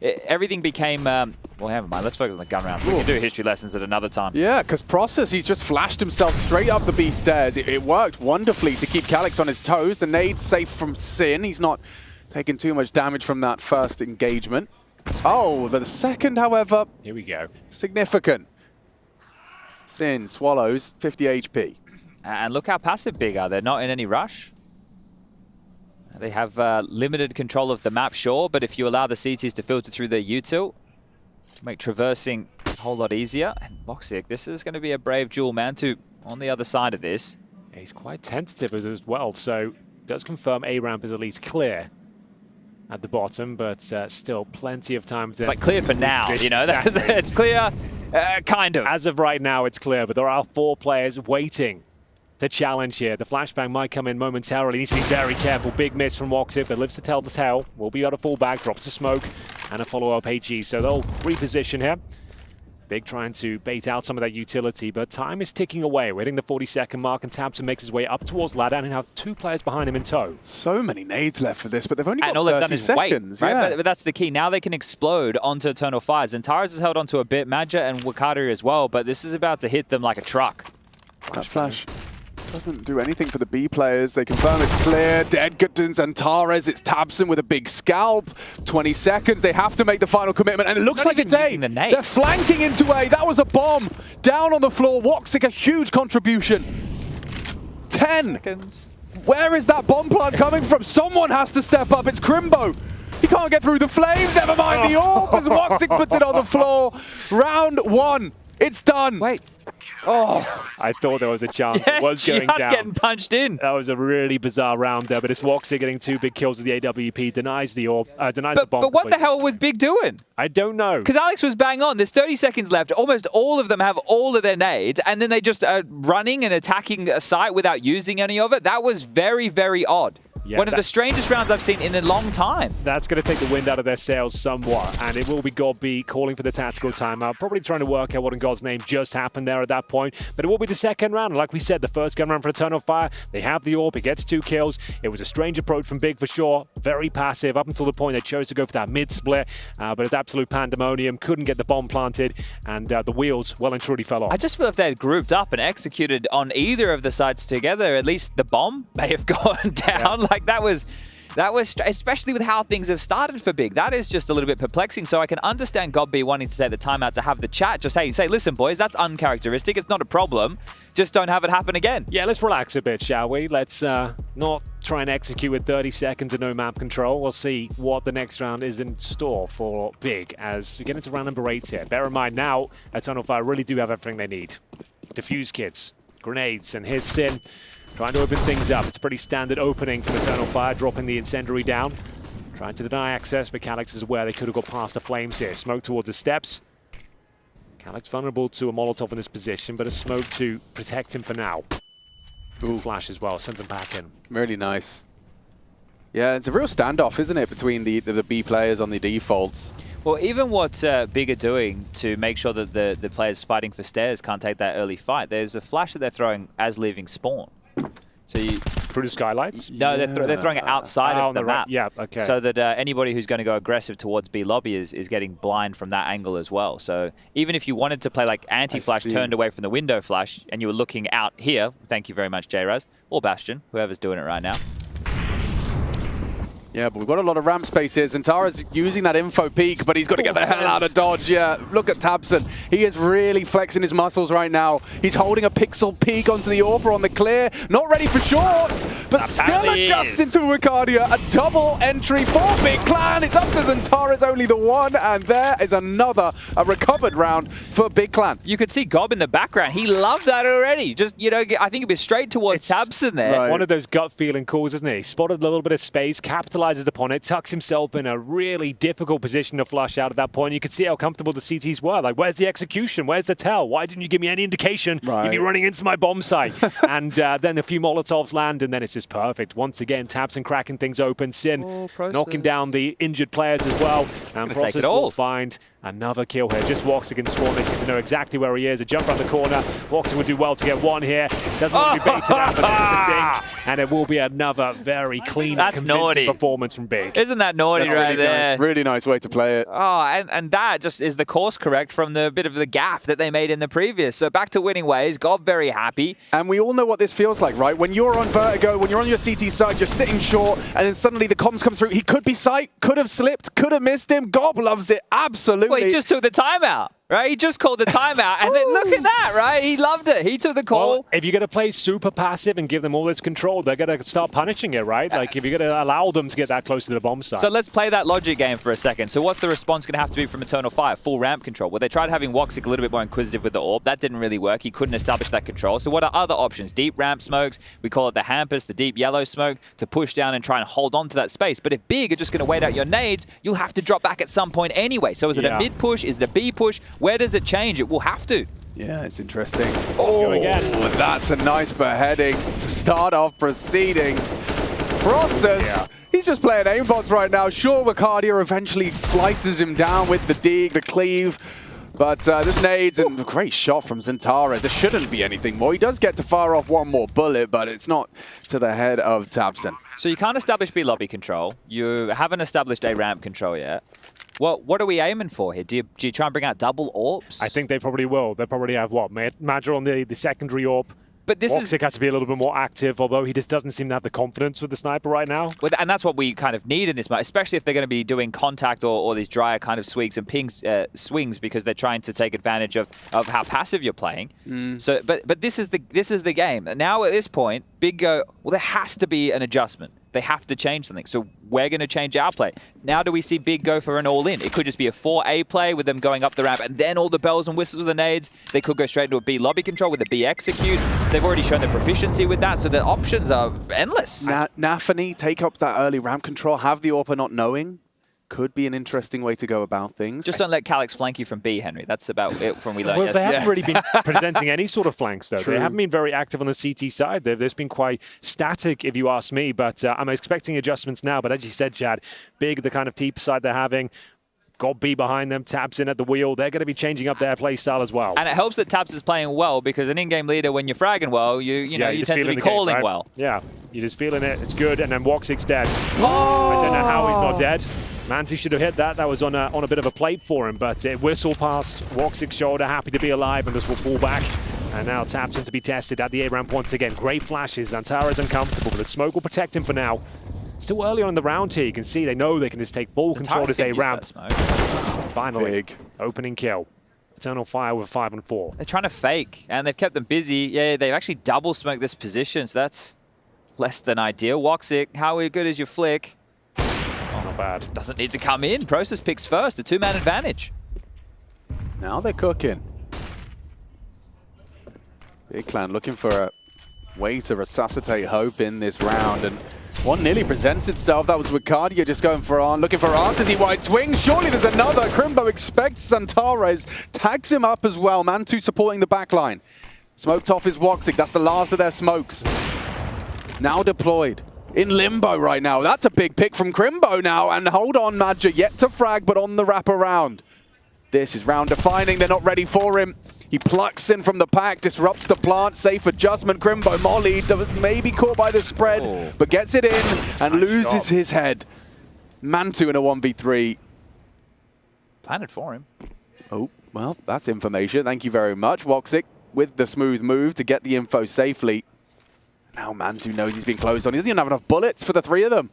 everything became. Well, never mind. Let's focus on the gun round. We can do history lessons at another time.
Yeah, because Process, he's just flashed himself straight up the B stairs. It worked wonderfully to keep Calix on his toes. The nade's safe from Sin. He's not taking too much damage from that first engagement. Oh, the second, however,
here we go.
Significant. Sin swallows 50 HP.
And look how passive Big are. They're not in any rush. They have limited control of the map, sure, but if you allow the CTs to filter through their util, make traversing a whole lot easier. And Voxic, this is going to be a brave duel. Mantu on the other side of this.
Yeah, he's quite tentative as well, so does confirm A ramp is at least clear at the bottom, but still plenty of time to...
It's like clear for now, you know?
Exactly.
It's clear, kind of.
As of right now, it's clear, but there are 4 players waiting to challenge here. The flashbang might come in momentarily. Needs to be very careful. Big miss from Woxip, but lives to tell the tale. Will be able to fall back, drops a smoke, and a follow-up AG. So they'll reposition here. Big trying to bait out some of that utility, but time is ticking away. We're hitting the 40-second mark, and Tabson makes his way up towards Ladan and have 2 players behind him in tow.
So many nades left for this, but they've only got
and all they've
30
done is
seconds.
Wait, right?
Yeah.
But that's the key. Now they can explode onto Eternal Fires. And Taras has held onto a bit, Madja and Wakari as well, but this is about to hit them like a truck.
That flash doesn't do anything for the B players. They confirm it's clear. Deadgutons and Tares. It's Tabson with a big scalp. 20 seconds. They have to make the final commitment, and it looks like it's A. They're flanking into A. That was a bomb. Down on the floor. Woxic, a huge contribution. 10 seconds. Where is that bomb plant coming from? Someone has to step up. It's Crimbo. He can't get through the flames. Never mind the orb as Woxic puts it on the floor. Round 1. It's done.
Wait. Oh,
I thought there was a chance. It was going down.
getting punched in.
That was a really bizarre round there, but it's Woxic getting 2 big kills with the AWP, denies the orb, denies the bomb.
But what the hell was Big doing?
I don't know.
Because Alex was bang on. There's 30 seconds left. Almost all of them have all of their nades, and then they just are running and attacking a site without using any of it. That was very, very odd.
Yeah,
one of the strangest rounds I've seen in a long time.
That's going to take the wind out of their sails somewhat, and it will be Godby calling for the tactical timeout, probably trying to work out what in God's name just happened there at that point, but it will be the second round. Like we said, the first gun round for Eternal Fire, they have the orb, it gets 2 kills. It was a strange approach from Big for sure, very passive up until the point they chose to go for that mid-split, but it's absolute pandemonium, couldn't get the bomb planted, and the wheels well and truly fell off.
I just feel if they had grouped up and executed on either of the sides together, at least the bomb may have gone down. Yeah. Like that was, especially with how things have started for Big, that is just a little bit perplexing. So I can understand Godby wanting to take the timeout to have the chat, just say, listen, boys, that's uncharacteristic. It's not a problem. Just don't have it happen again.
Yeah, let's relax a bit, shall we? Let's not try and execute with 30 seconds and no map control. We'll see what the next round is in store for Big as we get into round number 8 here. Bear in mind now, Eternal Fire really do have everything they need. Diffuse kits, grenades, and here's Sin. Trying to open things up. It's a pretty standard opening for Eternal Fire, dropping the incendiary down. Trying to deny access, but Calyx is aware they could have got past the flames here. Smoke towards the steps. Calyx vulnerable to a Molotov in this position, but a smoke to protect him for now. Good flash as well, send them back in.
Really nice. Yeah, it's a real standoff, isn't it, between the B players on the defaults.
Well, even what Big are doing to make sure that the players fighting for stairs can't take that early fight, there's a flash that they're throwing as leaving spawn. So you
through the skylights?
No, they're throwing it outside of the map.
Yeah, okay.
So that anybody who's going to go aggressive towards B lobby is getting blind from that angle as well. So even if you wanted to play like anti-flash turned away from the window flash and you were looking out here, thank you very much, J-Raz, or Bastion, whoever's doing it right now.
Yeah, but we've got a lot of ramp space here. Zantara's using that info peek, but he's got to get the hell out of dodge. Yeah, look at Tabson. He is really flexing his muscles right now. He's holding a pixel peek onto the Orb on the clear. Not ready for shorts, but still adjusting to Wicardia. A double entry for Big Clan. It's up to Zantara's only the one, and there is another recovered round for Big Clan.
You could see Gob in the background. He loved that already. Just, you know, I think he'd be straight towards Tabson there.
Right. One of those gut feeling calls, isn't he? Spotted a little bit of space, capitalized upon it, tucks himself in a really difficult position to flush out at that point. You could see how comfortable the CTs were. Like, where's the execution? Where's the tell? Why didn't you give me any indication you'd be running into my bomb site? And then a few Molotovs land, and then it's just perfect. Once again, Tabson cracking things open. Sin knocking down the injured players as well. And Process will find Another kill here. Just Woxic and Swarm. They seem to know exactly where he is. A jump around the corner. Woxic would do well to get one here. Doesn't want to be baited out, but there's the dink. And it will be another very clean, convincing performance from Big.
Isn't that naughty right there?
Nice. Really nice way to play it.
Oh, and that just is the course correct from the bit of the gaff that they made in the previous. So back to winning ways. Got very happy.
And we all know what this feels like, right? When you're on Vertigo, when you're on your CT side, you're sitting short, and then suddenly the comms come through. He could be sight, could have slipped, could have missed him. Gob loves it, absolutely.
Well, he just took the timeout, right? He just called the timeout, and then look at that, right? He loved it. He took the call.
Well, if you're going to play super passive and give them all this control, they're going to start punishing it, right? Like, if you're going to allow them to get that close to the bomb site.
So let's play that logic game for a second. So what's the response going to have to be from Eternal Fire? Full ramp control. Well, they tried having Woxic a little bit more inquisitive with the orb. That didn't really work. He couldn't establish that control. So what are other options? Deep ramp smokes. We call it the Hampus, the deep yellow smoke, to push down and try and hold on to that space. But if Big are just going to wait out your nades, you'll have to drop back at some point anyway. So is it a mid push? Is it a B push? Where does it change? It will have to.
Yeah, it's interesting. Oh, that's a nice beheading to start off proceedings. Process. He's just playing aimbots right now. Sure, Ricardia eventually slices him down with the dig, the cleave. But this nades and a great shot from Zentares. There shouldn't be anything more. He does get to fire off one more bullet, but it's not to the head of tabseN.
So you can't establish B lobby control. You haven't established A ramp control yet. Well, what are we aiming for here? Do you try and bring out double orbs?
I think they probably will. They probably have, what, Madra on the secondary orb.
But this
Woxic has to be a little bit more active, although he just doesn't seem to have the confidence with the sniper right now.
Well, and that's what we kind of need in this match, especially if they're going to be doing contact or these drier kind of swings and pings, swings, because they're trying to take advantage of how passive you're playing. So, but this is the game. Now at this point, Big go, well, there has to be an adjustment. They have to change something. So we're going to change our play. Now do we see Big go for an all-in? It could just be a 4A play with them going up the ramp and then all the bells and whistles with the nades. They could go straight into a B lobby control with a B execute. They've already shown their proficiency with that, so the options are endless.
Nafany, take up that early ramp control, have the AWPer not knowing. Could be an interesting way to go about things.
Just don't let Calyx flank you from B, Henry. That's about it from we learned
Well,
yesterday.
they haven't really been presenting any sort of flanks, though.
True.
They haven't been very active on the CT side. They've just been quite static, if you ask me. But I'm expecting adjustments now. But as you said, Chad, Big, the kind of T side they're having, got B behind them, tabseN at the wheel. They're going to be changing up their play style as well.
And it helps that tabs is playing well, because an in-game leader, when you're fragging well, you tend to be calling well.
Yeah, you're just feeling it. It's good. And then Woxic's dead. I don't know how he's not dead. Manti should have hit that. That was on a bit of a plate for him, but it whistle past Woxic's shoulder, happy to be alive, and this will fall back. And now tabseN to be tested at the A ramp once again. Great flashes. Zantara's uncomfortable, but the smoke will protect him for now. Still early on in the round here, you can see they know they can just take full control of this A ramp. Finally, Big opening kill. Eternal Fire with 5 and 4.
They're trying to fake, and they've kept them busy. Yeah, they've actually double smoked this position, so that's less than ideal. Woxic, how good is your flick?
Oh, not bad.
Doesn't need to come in. Process picks first, a 2-man advantage.
Now they're cooking. Big Clan looking for a way to resuscitate hope in this round, and one nearly presents itself. That was Ricardia just going for on, looking for answers. He wide swings. Surely there's another. Crimbo expects Zentares, tags him up as well. Mantu supporting the backline. Smoked off his Woxic. That's the last of their smokes. Now deployed. In limbo right now. That's a big pick from Crimbo now. And hold on, Madja, yet to frag, but on the wraparound. This is round defining. They're not ready for him. He plucks in from the pack, disrupts the plant, safe adjustment. Crimbo Molly maybe caught by the spread, but gets it in and loses his head. Mantu in a 1v3.
Planted for him.
Oh, well, that's information. Thank you very much. Woxic with the smooth move to get the info safely. Now Mantu knows he's been closed on. He doesn't even have enough bullets for the three of them.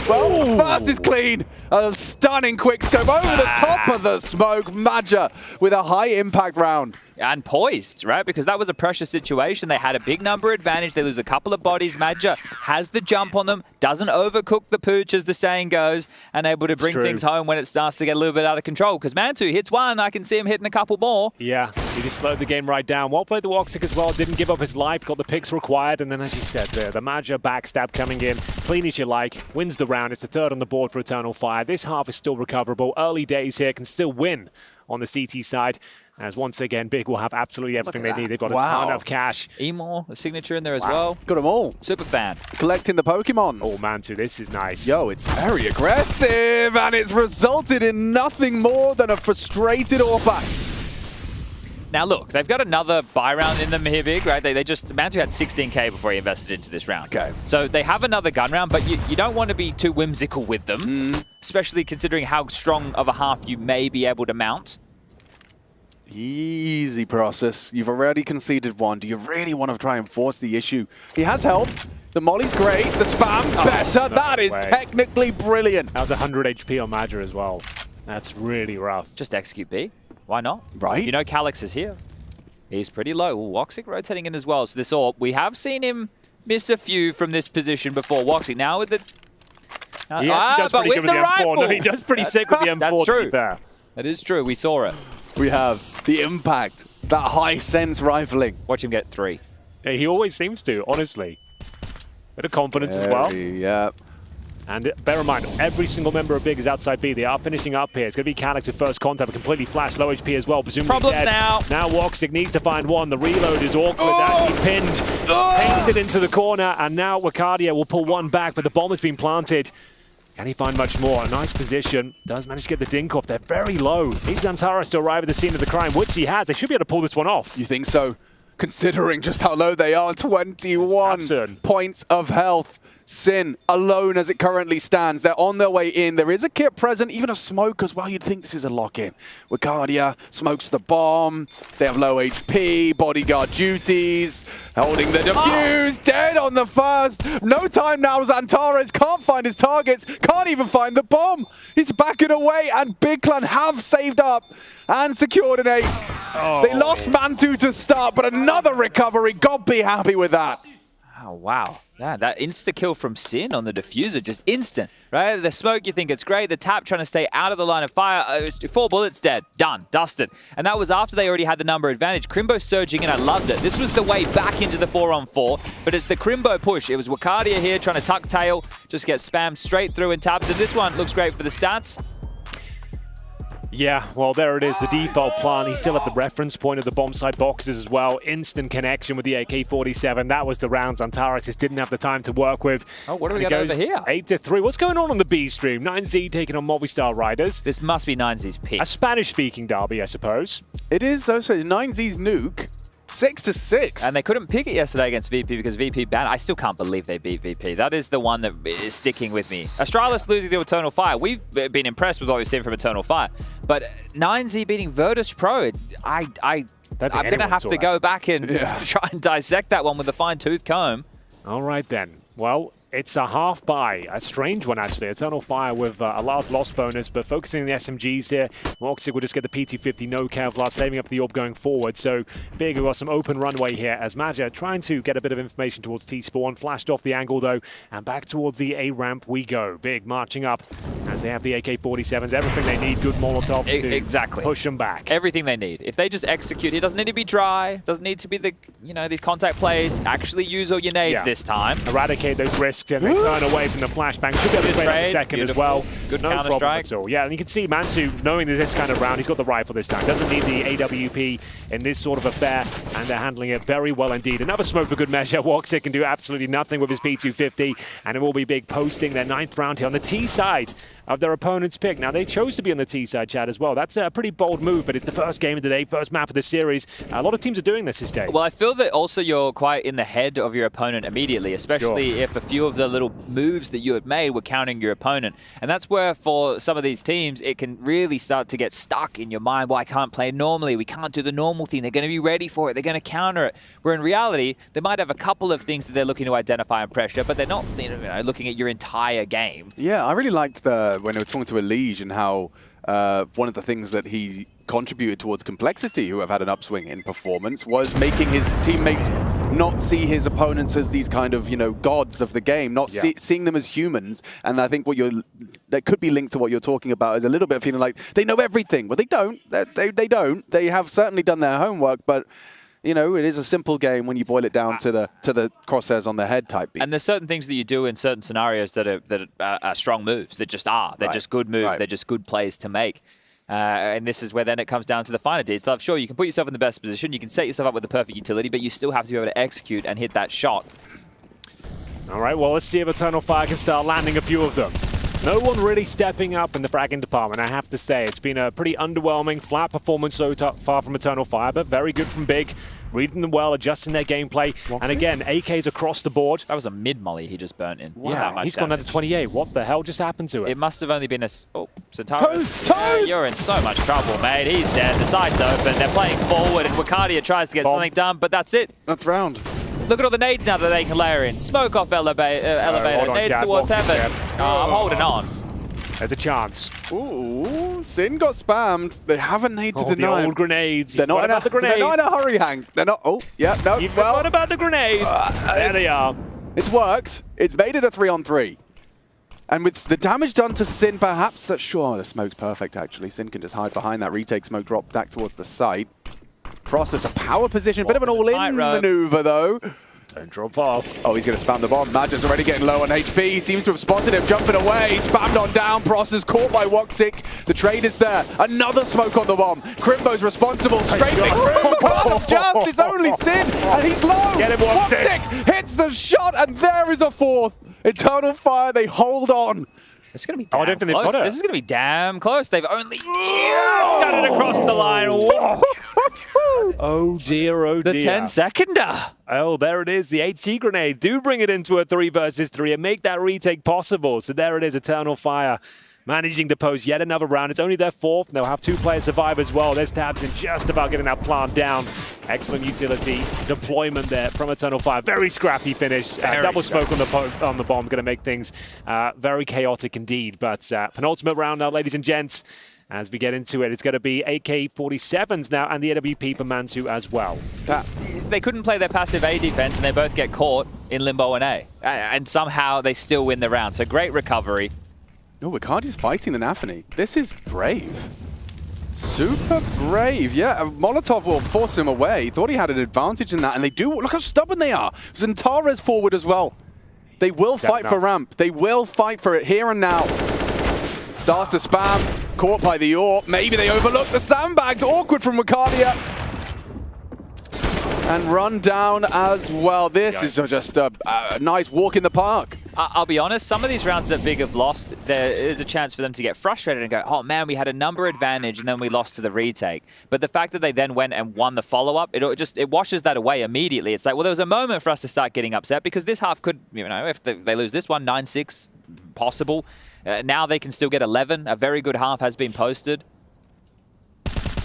Well, first is clean. A stunning quick scope over the top of the smoke. Madja with a high impact round.
And poised, right? Because that was a pressure situation. They had a big number advantage. They lose a couple of bodies. Madja has the jump on them, doesn't overcook the pooch, as the saying goes, and able to bring things home when it starts to get a little bit out of control. Because Mantu hits one, I can see him hitting a couple more.
Yeah, he just slowed the game right down. Well played the Woxic as well. Didn't give up his life, got the picks required, and then as you said there, the Madja backstab coming in, clean as you like, wins the round. It's the third on the board for Eternal Fire. This half is still recoverable. Early days here, can still win on the CT side. As once again, Big will have absolutely everything they need. They've got a ton of cash.
Emor, a signature in there as well.
Got them all.
Super fan.
Collecting the Pokemons.
Oh, Mantu, this is nice.
Yo, it's very aggressive, and it's resulted in nothing more than a frustrated Orpa.
Now look, they've got another buy round in them here, Big, right? They just, Mantu had 16k before he invested into this round.
Okay.
So they have another gun round, but you don't want to be too whimsical with them, especially considering how strong of a half you may be able to mount.
Easy process. You've already conceded one. Do you really want to try and force the issue? He has help. The molly's great. The spam better.
No
that is
way.
technically brilliant.
That was 100 HP on Madra as well. That's really rough.
Just execute B. Why not?
Right.
You know Calyx is here. He's pretty low. Ooh, Woxic rotating in as well. So this all, we have seen him miss a few from this position before. Woxic now with the...
He actually does pretty good with the M4. No, he does pretty sick with the M4,
That's true.
to be fair.
That is true. We saw it.
We have the impact, that high sense rifling.
Watch him get 3.
Yeah, he always seems to, honestly. Bit of confidence as well.
Yeah.
And bear in mind, every single member of Big is outside B. They are finishing up here. It's going to be Calyx with first contact, but completely flashed, low HP as well, presumably
Problems
dead.
now.
Now Woxic needs to find one. The reload is awkward. That he pinned, painted into the corner, and now Wakadia will pull one back, but the bomb has been planted. Can he find much more? A nice position. Does manage to get the dink off. They're very low. Needs Antares to arrive at the scene of the crime, which he has. They should be able to pull this one off.
You think so? Considering just how low they are, 21 points of health. Sin alone as it currently stands. They're on their way in. There is a kit present, even a smoke as well. You'd think this is a lock-in. Wakadia smokes the bomb. They have low HP, bodyguard duties, holding the defuse, dead on the first. No time now as Antares can't find his targets, can't even find the bomb. He's backing away, and Big Clan have saved up and secured an 8. They lost Mantu to start, but another recovery. God be happy with that.
Oh, wow. Yeah, that insta-kill from Sin on the diffuser, just instant, right? The smoke, you think it's great. The tap trying to stay out of the line of fire. It was 4 bullets dead. Done. Dusted. And that was after they already had the number advantage. Crimbo surging in. I loved it. This was the way back into the 4-on-4, but it's the Crimbo push. It was Wakadia here trying to tuck tail, just get spammed straight through and taps. And this one looks great for the stats.
Yeah, well, there it is, the default plan. He's still at the reference point of the bomb site boxes as well. Instant connection with the AK-47. That was the rounds Antares just didn't have the time to work with.
Oh, what do we got over here?
8-3. What's going on the B stream? 9Z taking on Movistar Riders.
This must be 9Z's pick.
A Spanish-speaking derby, I suppose.
It is also 9Z's nuke. 6-6.
And they couldn't pick it yesterday against VP because VP banned. I still can't believe they beat VP. That is the one that is sticking with me. Astralis losing to Eternal Fire. We've been impressed with what we've seen from Eternal Fire. But 9Z beating Virtus Pro, I'm going to have to go back and try and dissect that one with a fine-tooth comb.
All right, then. Well, it's a half buy. A strange one, actually. Eternal Fire with a large loss bonus, but focusing on the SMGs here. Woxic will just get the PT50, no Kevlar, saving up the orb going forward. So Big got some open runway here as Maja trying to get a bit of information towards T-Spawn. Flashed off the angle, though, and back towards the A ramp we go. Big marching up as they have the AK-47s. Everything they need. Good Molotov to push them back.
Everything they need. If they just execute, it doesn't need to be dry. Doesn't need to be the, these contact plays. Actually use all your nades this time.
Eradicate those risks and they turn away from the flashbang. Should be able to play that in a second as well.
Good
no
counter
problem
strike.
at all. Yeah, and you can see Mantu, knowing that this kind of round, he's got the rifle this time. Doesn't need the AWP in this sort of affair, and they're handling it very well indeed. Another smoke for good measure. Woxic can do absolutely nothing with his P250, and it will be Big posting their 9th round here on the T side of their opponent's pick. Now, they chose to be on the T side, Chad, as well. That's a pretty bold move, but it's the first game of the day, first map of the series. A lot of teams are doing this these days.
Well, I feel that also you're quite in the head of your opponent immediately, especially if a few of the little moves that you had made were countering your opponent. And that's where, for some of these teams, it can really start to get stuck in your mind. Well, I can't play normally. We can't do the normal thing. They're going to be ready for it. They're going to counter it. Where in reality, they might have a couple of things that they're looking to identify and pressure, but they're not looking at your entire game.
Yeah, I really liked when they were talking to Elige and how one of the things that he contributed towards Complexity, who have had an upswing in performance, was making his teammates not see his opponents as these kind of, gods of the game, not seeing them as humans. And I think that could be linked to what you're talking about is a little bit of feeling like they know everything. Well, they don't. They don't. They have certainly done their homework, but it is a simple game when you boil it down to the crosshairs on the head type beat.
And there's certain things that you do in certain scenarios that are strong moves. That just are. They're just good moves. They're just good plays to make. And this is where then it comes down to the finer details. Sure, you can put yourself in the best position, you can set yourself up with the perfect utility, but you still have to be able to execute and hit that shot.
All right, well, let's see if Eternal Fire can start landing a few of them. No one really stepping up in the fragging department, I have to say. It's been a pretty underwhelming, flat performance so far from Eternal Fire, but very good from Big. Reading them well, adjusting their gameplay. And again, AKs across the board.
That was a mid-molly he just burnt in.
Wow. Yeah, he's gone down to 28. What the hell just happened to it?
It must have only been a... Oh, Santara. You're in so much trouble, mate. He's dead. The side's open. They're playing forward, and Wakadia tries to get something done, but that's it.
That's round.
Look at all the nades now that they can layer in. Smoke off elevator. Nades towards heaven. I'm holding on.
There's a chance.
Ooh, Sin got spammed. They haven't naded to deny.
The old grenades.
They're not in a hurry, Hank. They're not. Oh, yeah, no.
You forgot about the grenades. There they are.
It's worked. It's made it a 3-on-3. And with the damage done to Sin, perhaps that's sure. The smoke's perfect, actually. Sin can just hide behind that retake smoke, drop back towards the site. Process a power position. Bit of an all-in maneuver, though.
Don't drop off.
Oh, he's going to spam the bomb. Madge is already getting low on HP. He seems to have spotted him, jumping away. Spammed on down. Process caught by Woxic. The trade is there. Another smoke on the bomb. Crimbo's responsible. Strafing through. Path of Just. It's only Sin, and he's low.
Get him,
Woxic hits the shot, and there is a fourth. Eternal Fire, they hold on.
It's going to be damn close. This is going to be damn close. They've only got it across the line.
Oh dear, oh dear.
The 10-seconder.
Oh, there it is. The HE grenade. Do bring it into a 3 versus 3 and make that retake possible. So there it is, Eternal Fire managing to post yet another round. It's only their 4th. They'll have 2 players survive as well. There's Tabs just about getting that plant down. Excellent utility deployment there from Eternal Fire. Very scrappy finish. Double smoke on the bomb. Going to make things very chaotic indeed. But penultimate round now, ladies and gents. As we get into it, it's going to be AK-47s now and the AWP for Mantu as well.
They couldn't play their passive A defense and they both get caught in Limbo and A. And somehow they still win the round. So great recovery.
No, Wicardi's fighting the Nafany. This is brave. Super brave. Yeah, Molotov will force him away. He thought he had an advantage in that, and they do. Look how stubborn they are. Zantara's forward as well. They will fight for ramp. They will fight for it here and now. Starts to spam. Caught by the AWP. Maybe they overlook the sandbags. Awkward from Wicardia. And run down as well. This is just a nice walk in the park.
I'll be honest, some of these rounds that Big have lost, there is a chance for them to get frustrated and go, oh man, we had a number advantage and then we lost to the retake. But the fact that they then went and won the follow-up, it washes that away immediately. It's like, well, there was a moment for us to start getting upset because this half could, if they lose this one, 9-6, possible. Now they can still get 11. A very good half has been posted.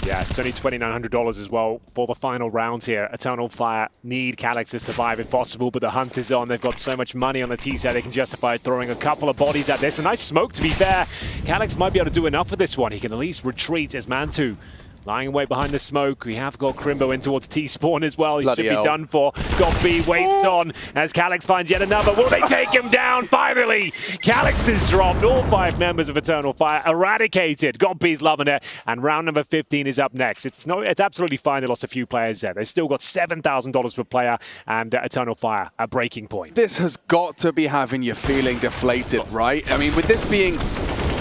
Yeah, it's only $2,900 as well for the final round here. Eternal Fire need Calyx to survive if possible, but the hunt is on. They've got so much money on the T side, they can justify throwing a couple of bodies at this. A nice smoke, to be fair. Calyx might be able to do enough of this one. He can at least retreat as Mantu. Lying away behind the smoke. We have got Crimbo in towards T-spawn as well. He should be done for. Got B, waits on as Calyx finds yet another. Will they take him down? Finally! Calyx is dropped. All 5 members of Eternal Fire eradicated. Got B's loving it. And round number 15 is up next. It's absolutely fine. They lost a few players there. They've still got $7,000 per player and Eternal Fire a breaking point.
This has got to be having you feeling deflated, right? I mean, with this being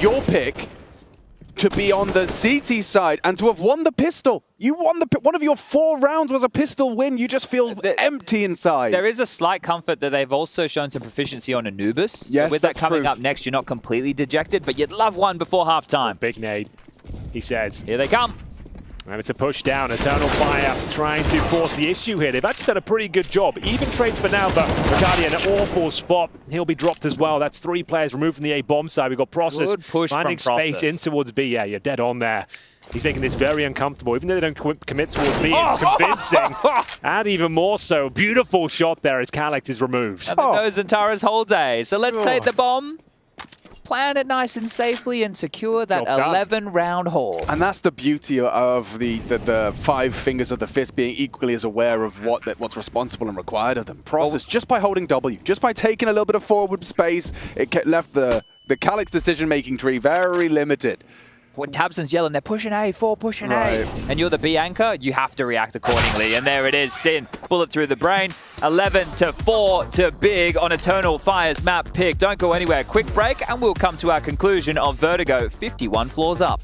your pick, to be on the CT side and to have won the pistol. You won one of your 4 rounds was a pistol win. You just feel empty inside.
There is a slight comfort that they've also shown some proficiency on Anubis.
Yes,
so with that coming up next, you're not completely dejected, but you'd love one before halftime.
Big nade, he says.
Here they come.
And it's a push down. Eternal Fire trying to force the issue here. They've actually done a pretty good job. Even trades for now, but Ricardi in an awful spot. He'll be dropped as well. That's 3 players removed from the A-bomb side. We've got Process
good push
finding
from
space in towards B. Yeah, you're dead on there. He's making this very uncomfortable. Even though they don't commit towards B, it's convincing. And even more so. Beautiful shot there as Calyx is removed.
And there goes Zantara's whole day. So let's take the bomb. Plan it nice and safely and secure that 11-round haul.
And that's the beauty of the 5 fingers of the fist being equally as aware of what's responsible and required of them. Process, just by holding W, just by taking a little bit of forward space, it left the Calyx decision-making tree very limited.
When Tabson's yelling, they're pushing A, 4 pushing A, and you're the B anchor, you have to react accordingly. And there it is, Sin, bullet through the brain. 11-4 to Big on Eternal Fire's map pick. Don't go anywhere. Quick break, and we'll come to our conclusion of Vertigo 51 floors up.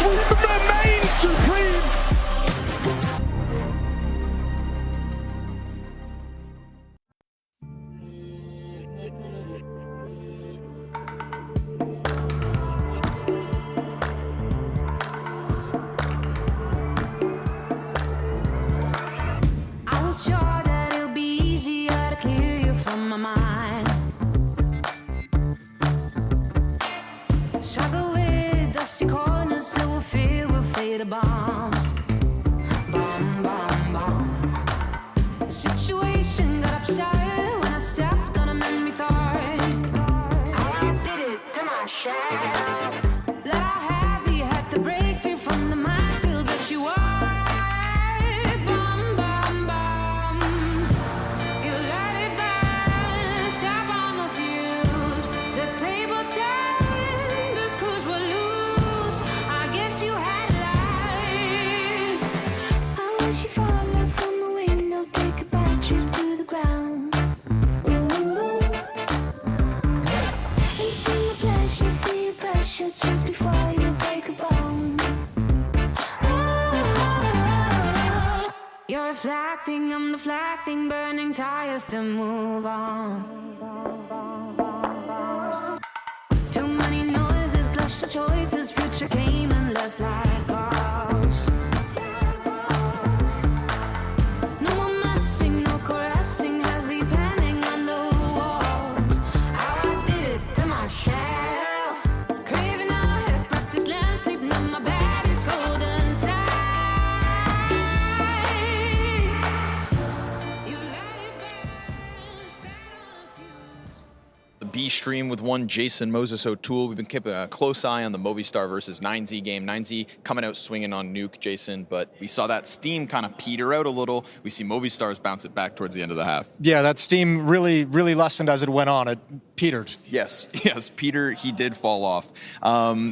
remains supreme.
I was sure that it'll be easier to clear you from my mind. Struggle with dusty corners so we'll fill with faded bombs. Bomb, bomb, bomb. The situation got upset when I stepped on a memory thorn. I did it to myself. That I heavy had to break free from the minefield that you are. Just before you break a bone. Oh, you're reflecting, I'm deflecting, burning tires to move on. Too many noises, clash the choices, future came and left like ghosts. No more messing, no caressing, heavy penning on the walls. How I did it to myself.
B stream with one Jason Moses O'Toole. We've been keeping a close eye on the Movistar versus 9Z game. 9Z coming out swinging on Nuke, Jason, but we saw that steam kind of peter out a little. We see Movistar's bounce it back towards the end of the half.
Yeah, that steam really lessened as it went on. It petered.
Yes, Peter, he did fall off.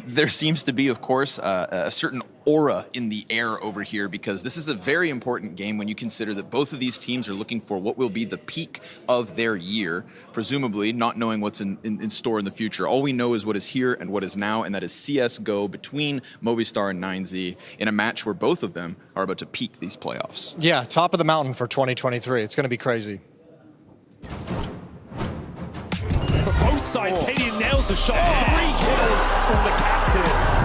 There seems to be, of course, a certain aura in the air over here because this is a very important game when you consider that both of these teams are looking for what will be the peak of their year, presumably not knowing what's in store in the future. All we know is what is here and what is now, and that is CSGO between Movistar and 9Z in a match where both of them are about to peak these playoffs.
Yeah, top of the mountain for 2023. It's going to be crazy.
For both sides, Cadian nails the shot. 3 kills from the captain.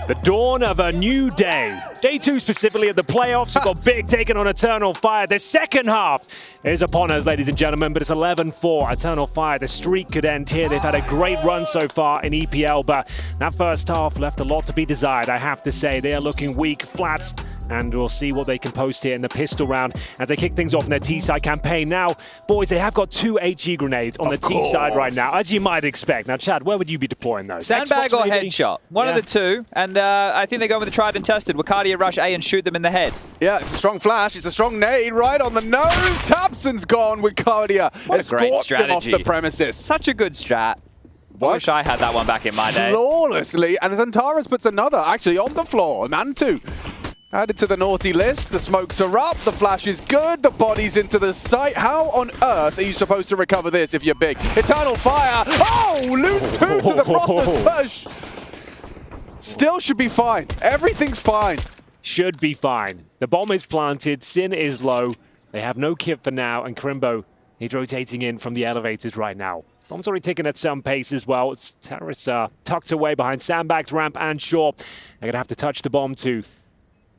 The dawn of a new day. Day 2 specifically of the playoffs. We've got Big taking on Eternal Fire. The second half is upon us, ladies and gentlemen, but it's 11-4. Eternal Fire, the streak could end here. They've had a great run so far in EPL, but that first half left a lot to be desired, I have to say. They are looking weak, flat, and we'll see what they can post here in the pistol round as they kick things off in their T-side campaign. Now, boys, they have got 2 HE grenades on the T-side right now, as you might expect. Now, Chad, where would you be deploying those?
Sandbag
Xbox
or
maybe?
headshot? One of the two, and I think they're going with the tried and tested. Wakadia rush A and shoot them in the head.
Yeah, it's a strong flash. It's a strong nade right on the nose. Tapson's gone with Wakadia.
What a great strategy.
Him off the premises.
Such a good strat.
What?
I wish I had that one back in my day.
Flawlessly, and Zantaras puts another actually on the floor. Mantu added to the naughty list. The smokes are up. The flash is good. The body's into the site. How on earth are you supposed to recover this if you're big? Eternal Fire. Oh, lose 2 to the Frosters push. Still should be fine. Everything's fine.
Should be fine. The bomb is planted. Sin is low. They have no kit for now, and Crimbo, he's rotating in from the elevators right now. Bomb's already ticking at some pace as well. It's terrorists tucked away behind sandbags, ramp, and short. They're going to have to touch the bomb to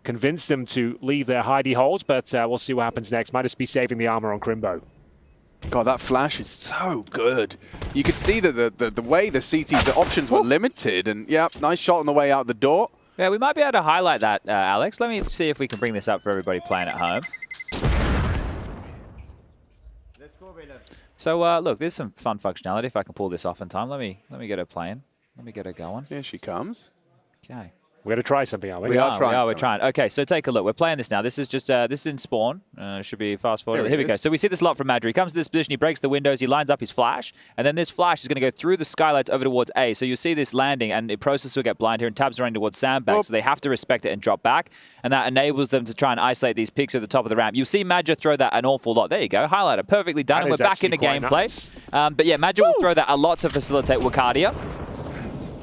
convince them to leave their hidey holes, but we'll see what happens next. Might just be saving the armor on Crimbo.
God, that flash is so good. You could see that the way the the options were limited, and yeah, nice shot on the way out the door.
Yeah, we might be able to highlight that, Alex. Let me see if we can bring this up for everybody playing at home. So look, there's some fun functionality. If I can pull this off in time, let me get her playing. Let me get her going.
Here she comes.
Okay.
We're going to try something, are we?
We're trying. Okay, so take a look. We're playing this now. This is just this is in spawn. Should be fast forward. Here we go. So we see this a lot from Madrid. He comes to this position, he breaks the windows, he lines up his flash, and then this flash is going to go through the skylights over towards A. So you see this landing, and the process will get blind here, and tabs running towards sandbag. So they have to respect it and drop back, and that enables them to try and isolate these picks at the top of the ramp. You see Madja throw that an awful lot. There you go, highlighter, perfectly done, and we're back into gameplay.
Nice.
But yeah, Madja will throw that a lot to facilitate Wakadia.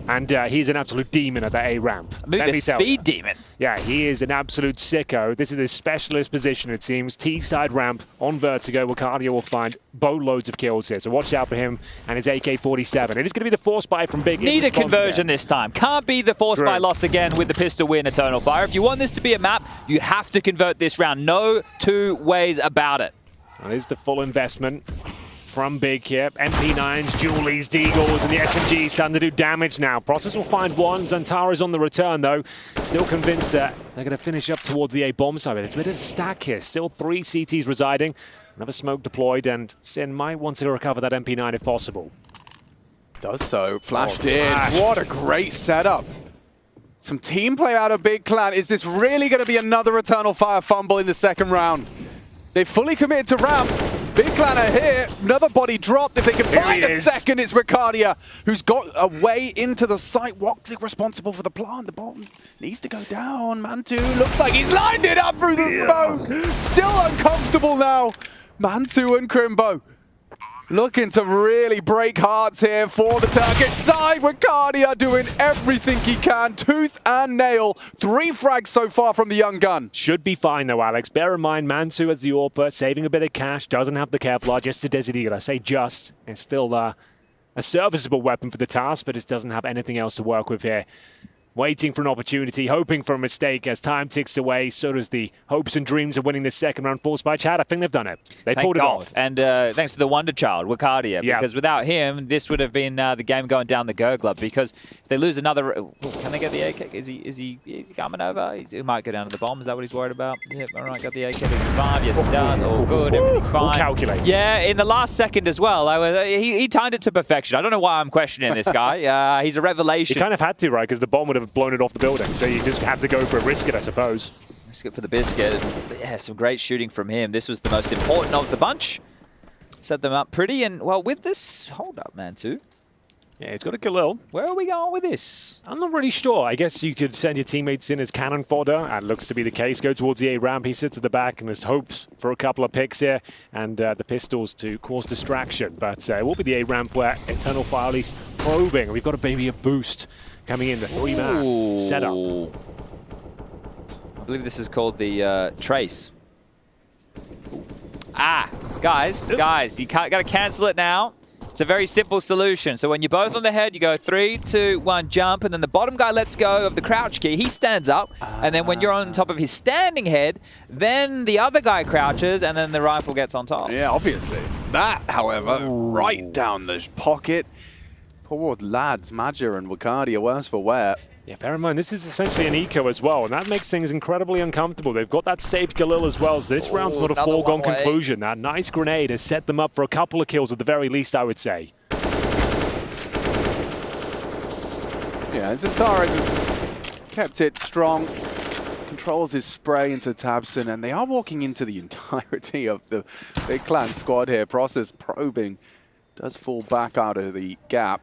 And he's an absolute demon at that A ramp.
Maybe a speed demon.
Yeah, he is an absolute sicko. This is his specialist position, it seems. T-side ramp on Vertigo. Wakadia will find boatloads of kills here. So watch out for him and his AK-47. It is going to be the force buy from Big.
Need a conversion this time. Can't be the force buy loss again with the pistol win Eternal Fire. If you want this to be a map, you have to convert this round. No two ways about it.
That is the full investment from Big here. MP9s, Julies, Deagles, and the SMG starting to do damage now. Process will find one. Zantara's on the return, though. Still convinced that they're going to finish up towards the A bomb side. There's a bit of a stack here. Still 3 CTs residing. Another smoke deployed, and Sin might want to recover that MP9 if possible.
Does so. Flashed in. What a great setup. Some team play out of Big Clan. Is this really going to be another Eternal Fire fumble in the second round? They fully committed to ramp. Big Clan are here. Another body dropped. If they can find a second, it's Ricardia, who's got a way into the site. Woxic responsible for the plant. The bomb needs to go down. Mantu looks like he's lined it up through the smoke. Still uncomfortable now. Mantu and Crimbo looking to really break hearts here for the Turkish side. Ricardia doing everything he can, tooth and nail. 3 frags so far from the young gun.
Should be fine though, Alex. Bear in mind, Mansu as the AWPer, saving a bit of cash, doesn't have the Kevlar, just a Desert Eagle. I say just. It's still a serviceable weapon for the task, but it doesn't have anything else to work with here. Waiting for an opportunity, hoping for a mistake as time ticks away. So does the hopes and dreams of winning this second round force by Chad. I think they've done it. They pulled it off.
And thanks to the wonder child, Wakadia, because without him, this would have been the game going down the gurgler. Because if they lose another, can they get the AK? Is he coming over? He might go down to the bomb. Is that what he's worried about? Yep. All right, got the AK. Does he survive? Yes, he does. All good. Everything fine.
All calculated.
Yeah, in the last second as well. He timed it to perfection. I don't know why I'm questioning this guy. He's a revelation.
He kind of had to, right? Because the bomb would have blown it off the building. So you just had to go for a risk it, I suppose.
Risk it for the biscuit. But yeah, some great shooting from him. This was the most important of the bunch. Set them up pretty. And, well, with this... Hold up, Mantu.
Yeah, he's got a Galil.
Where are we going with this?
I'm not really sure. I guess you could send your teammates in as cannon fodder. That looks to be the case. Go towards the A ramp. He sits at the back and there's hopes for a couple of picks here. And the pistols to cause distraction. But it will be the A ramp where Eternal Fire at least probing. We've got maybe a boost coming in, the 3-man setup.
I believe this is called the Trace. Guys, you got to cancel it now. It's a very simple solution. So when you're both on the head, you go 3, 2, 1, jump, and then the bottom guy lets go of the crouch key. He stands up, and then when you're on top of his standing head, then the other guy crouches, and then the rifle gets on top.
Yeah, obviously. That, however, right down the pocket. Poor lads, Madja and Wakadia, worse for wear.
Yeah, bear in mind, this is essentially an eco as well, and that makes things incredibly uncomfortable. They've got that safe Galil as well, so this round's not a foregone conclusion. That nice grenade has set them up for a couple of kills at the very least, I would say.
Yeah, Zantara has kept it strong, controls his spray into Tabson, and they are walking into the entirety of the Big Clan squad here. Process probing, does fall back out of the gap.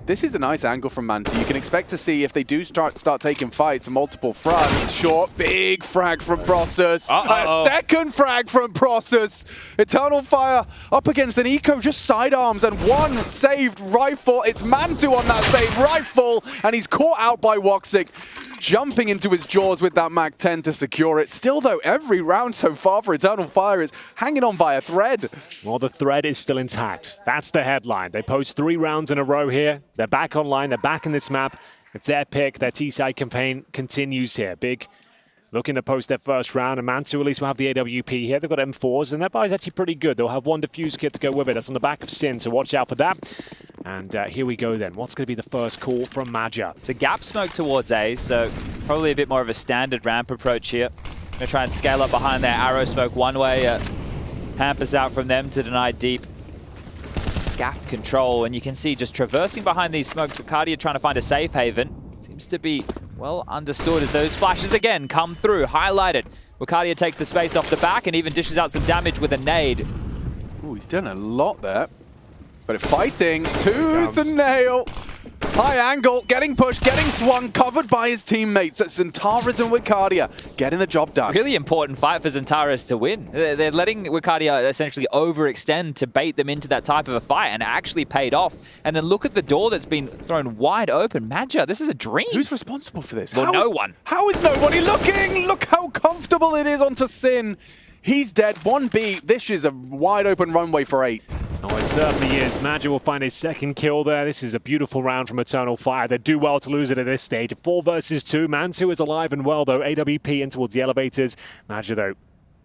This is a nice angle from Manti. You can expect to see if they do start taking fights, multiple fronts. Short, big frag from Process. A second frag from Process. Eternal Fire up against an eco, just sidearms, and one saved rifle. It's Mantu on that saved rifle, and he's caught out by Woxic, jumping into his jaws with that Mag 10 to secure it. Still, though, every round so far for Eternal Fire is hanging on by a thread.
Well, the thread is still intact. That's the headline. They post 3 rounds in a row here. They're back online. They're back in this map. It's their pick. Their T-side campaign continues here. Big looking to post their first round. And Mantu at least will have the AWP here. They've got M4s, and their buy is actually pretty good. They'll have one defuse kit to go with it. That's on the back of Sin, so watch out for that. And here we go then. What's going to be the first call from Madja?
It's a gap smoke towards A, so probably a bit more of a standard ramp approach here. Going to try and scale up behind their arrow smoke one way. Hampers out from them to deny deep scaff control. And you can see just traversing behind these smokes, Ricardia trying to find a safe haven. Seems to be Well understood as those flashes again come through, highlighted. Wakadia takes the space off the back and even dishes out some damage with a nade.
Ooh, he's done a lot there. But fighting tooth and nail. High angle, getting pushed, getting swung, covered by his teammates at Xantares and Wakadia, getting the job done.
Really important fight for Xantares to win. They're letting Wakadia essentially overextend to bait them into that type of a fight, and it actually paid off. And then look at the door that's been thrown wide open. Madja, this is a dream.
Who's responsible for this?
Well, no one.
How is nobody looking? Look how comfortable it is onto Sin. He's dead. 1B. This is a wide open runway for 8.
Oh, it certainly is. Madja will find his second kill there. This is a beautiful round from Eternal Fire. They do well to lose it at this stage. 4 versus 2. Mantu is alive and well, though. AWP in towards the elevators. Madja, though,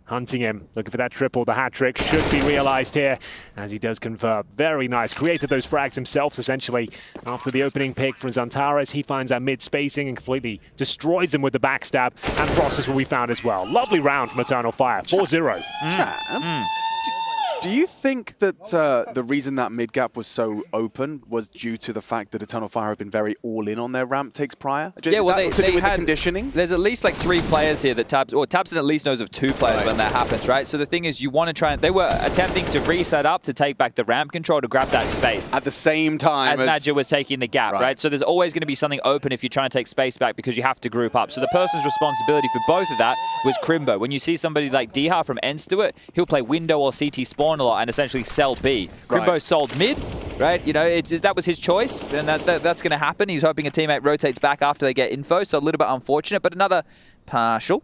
hunting him. Looking for that triple. The hat trick should be realized here, as he does convert. Very nice. Created those frags himself, essentially. After the opening pick from Xantares, he finds that mid-spacing and completely destroys him with the backstab. And Process will be found as well. Lovely round from Eternal Fire. 4-0.
Do you think that the reason that mid gap was so open was due to the fact that Eternal Fire have been very all in on their ramp takes prior?
Yeah, well, they
had
had
conditioning.
There's at least like 3 players here that Tabson at least knows of 2 players when that happens, right? So the thing is, you want to try and they were attempting to reset up to take back the ramp control to grab that space
at the same time
as Madja was taking the gap, right? So there's always going to be something open if you're trying to take space back because you have to group up. So the person's responsibility for both of that was Crimbo. When you see somebody like Diha from Enstuart, he'll play window or CT spawn a lot and essentially sell B. Crimbo sold mid, right? You know, that was his choice, and that's going to happen. He's hoping a teammate rotates back after they get info, so a little bit unfortunate, but another partial.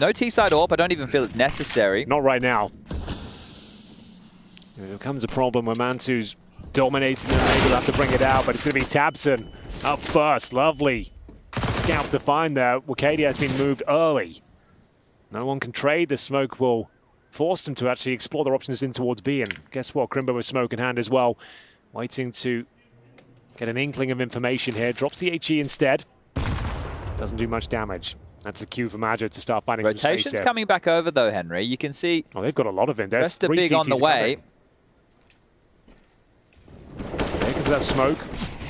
No T-side AWP, I don't even feel it's necessary.
Not right now. There comes a problem where Mantu's dominating and maybe they'll have to bring it out, but it's going to be Tabson up first. Lovely scout to find there. Wakadia has been moved early. No one can trade. The smoke will force them to actually explore their options in towards B. And guess what? Crimbo with smoke in hand as well. Waiting to get an inkling of information here. Drops the HE instead. Doesn't do much damage. That's the cue for Madja to start finding some space
Rotation's
here.
coming back over though, Henry. You can see...
Oh, they've got a lot of it. There's
rest of big on the way.
There comes that smoke.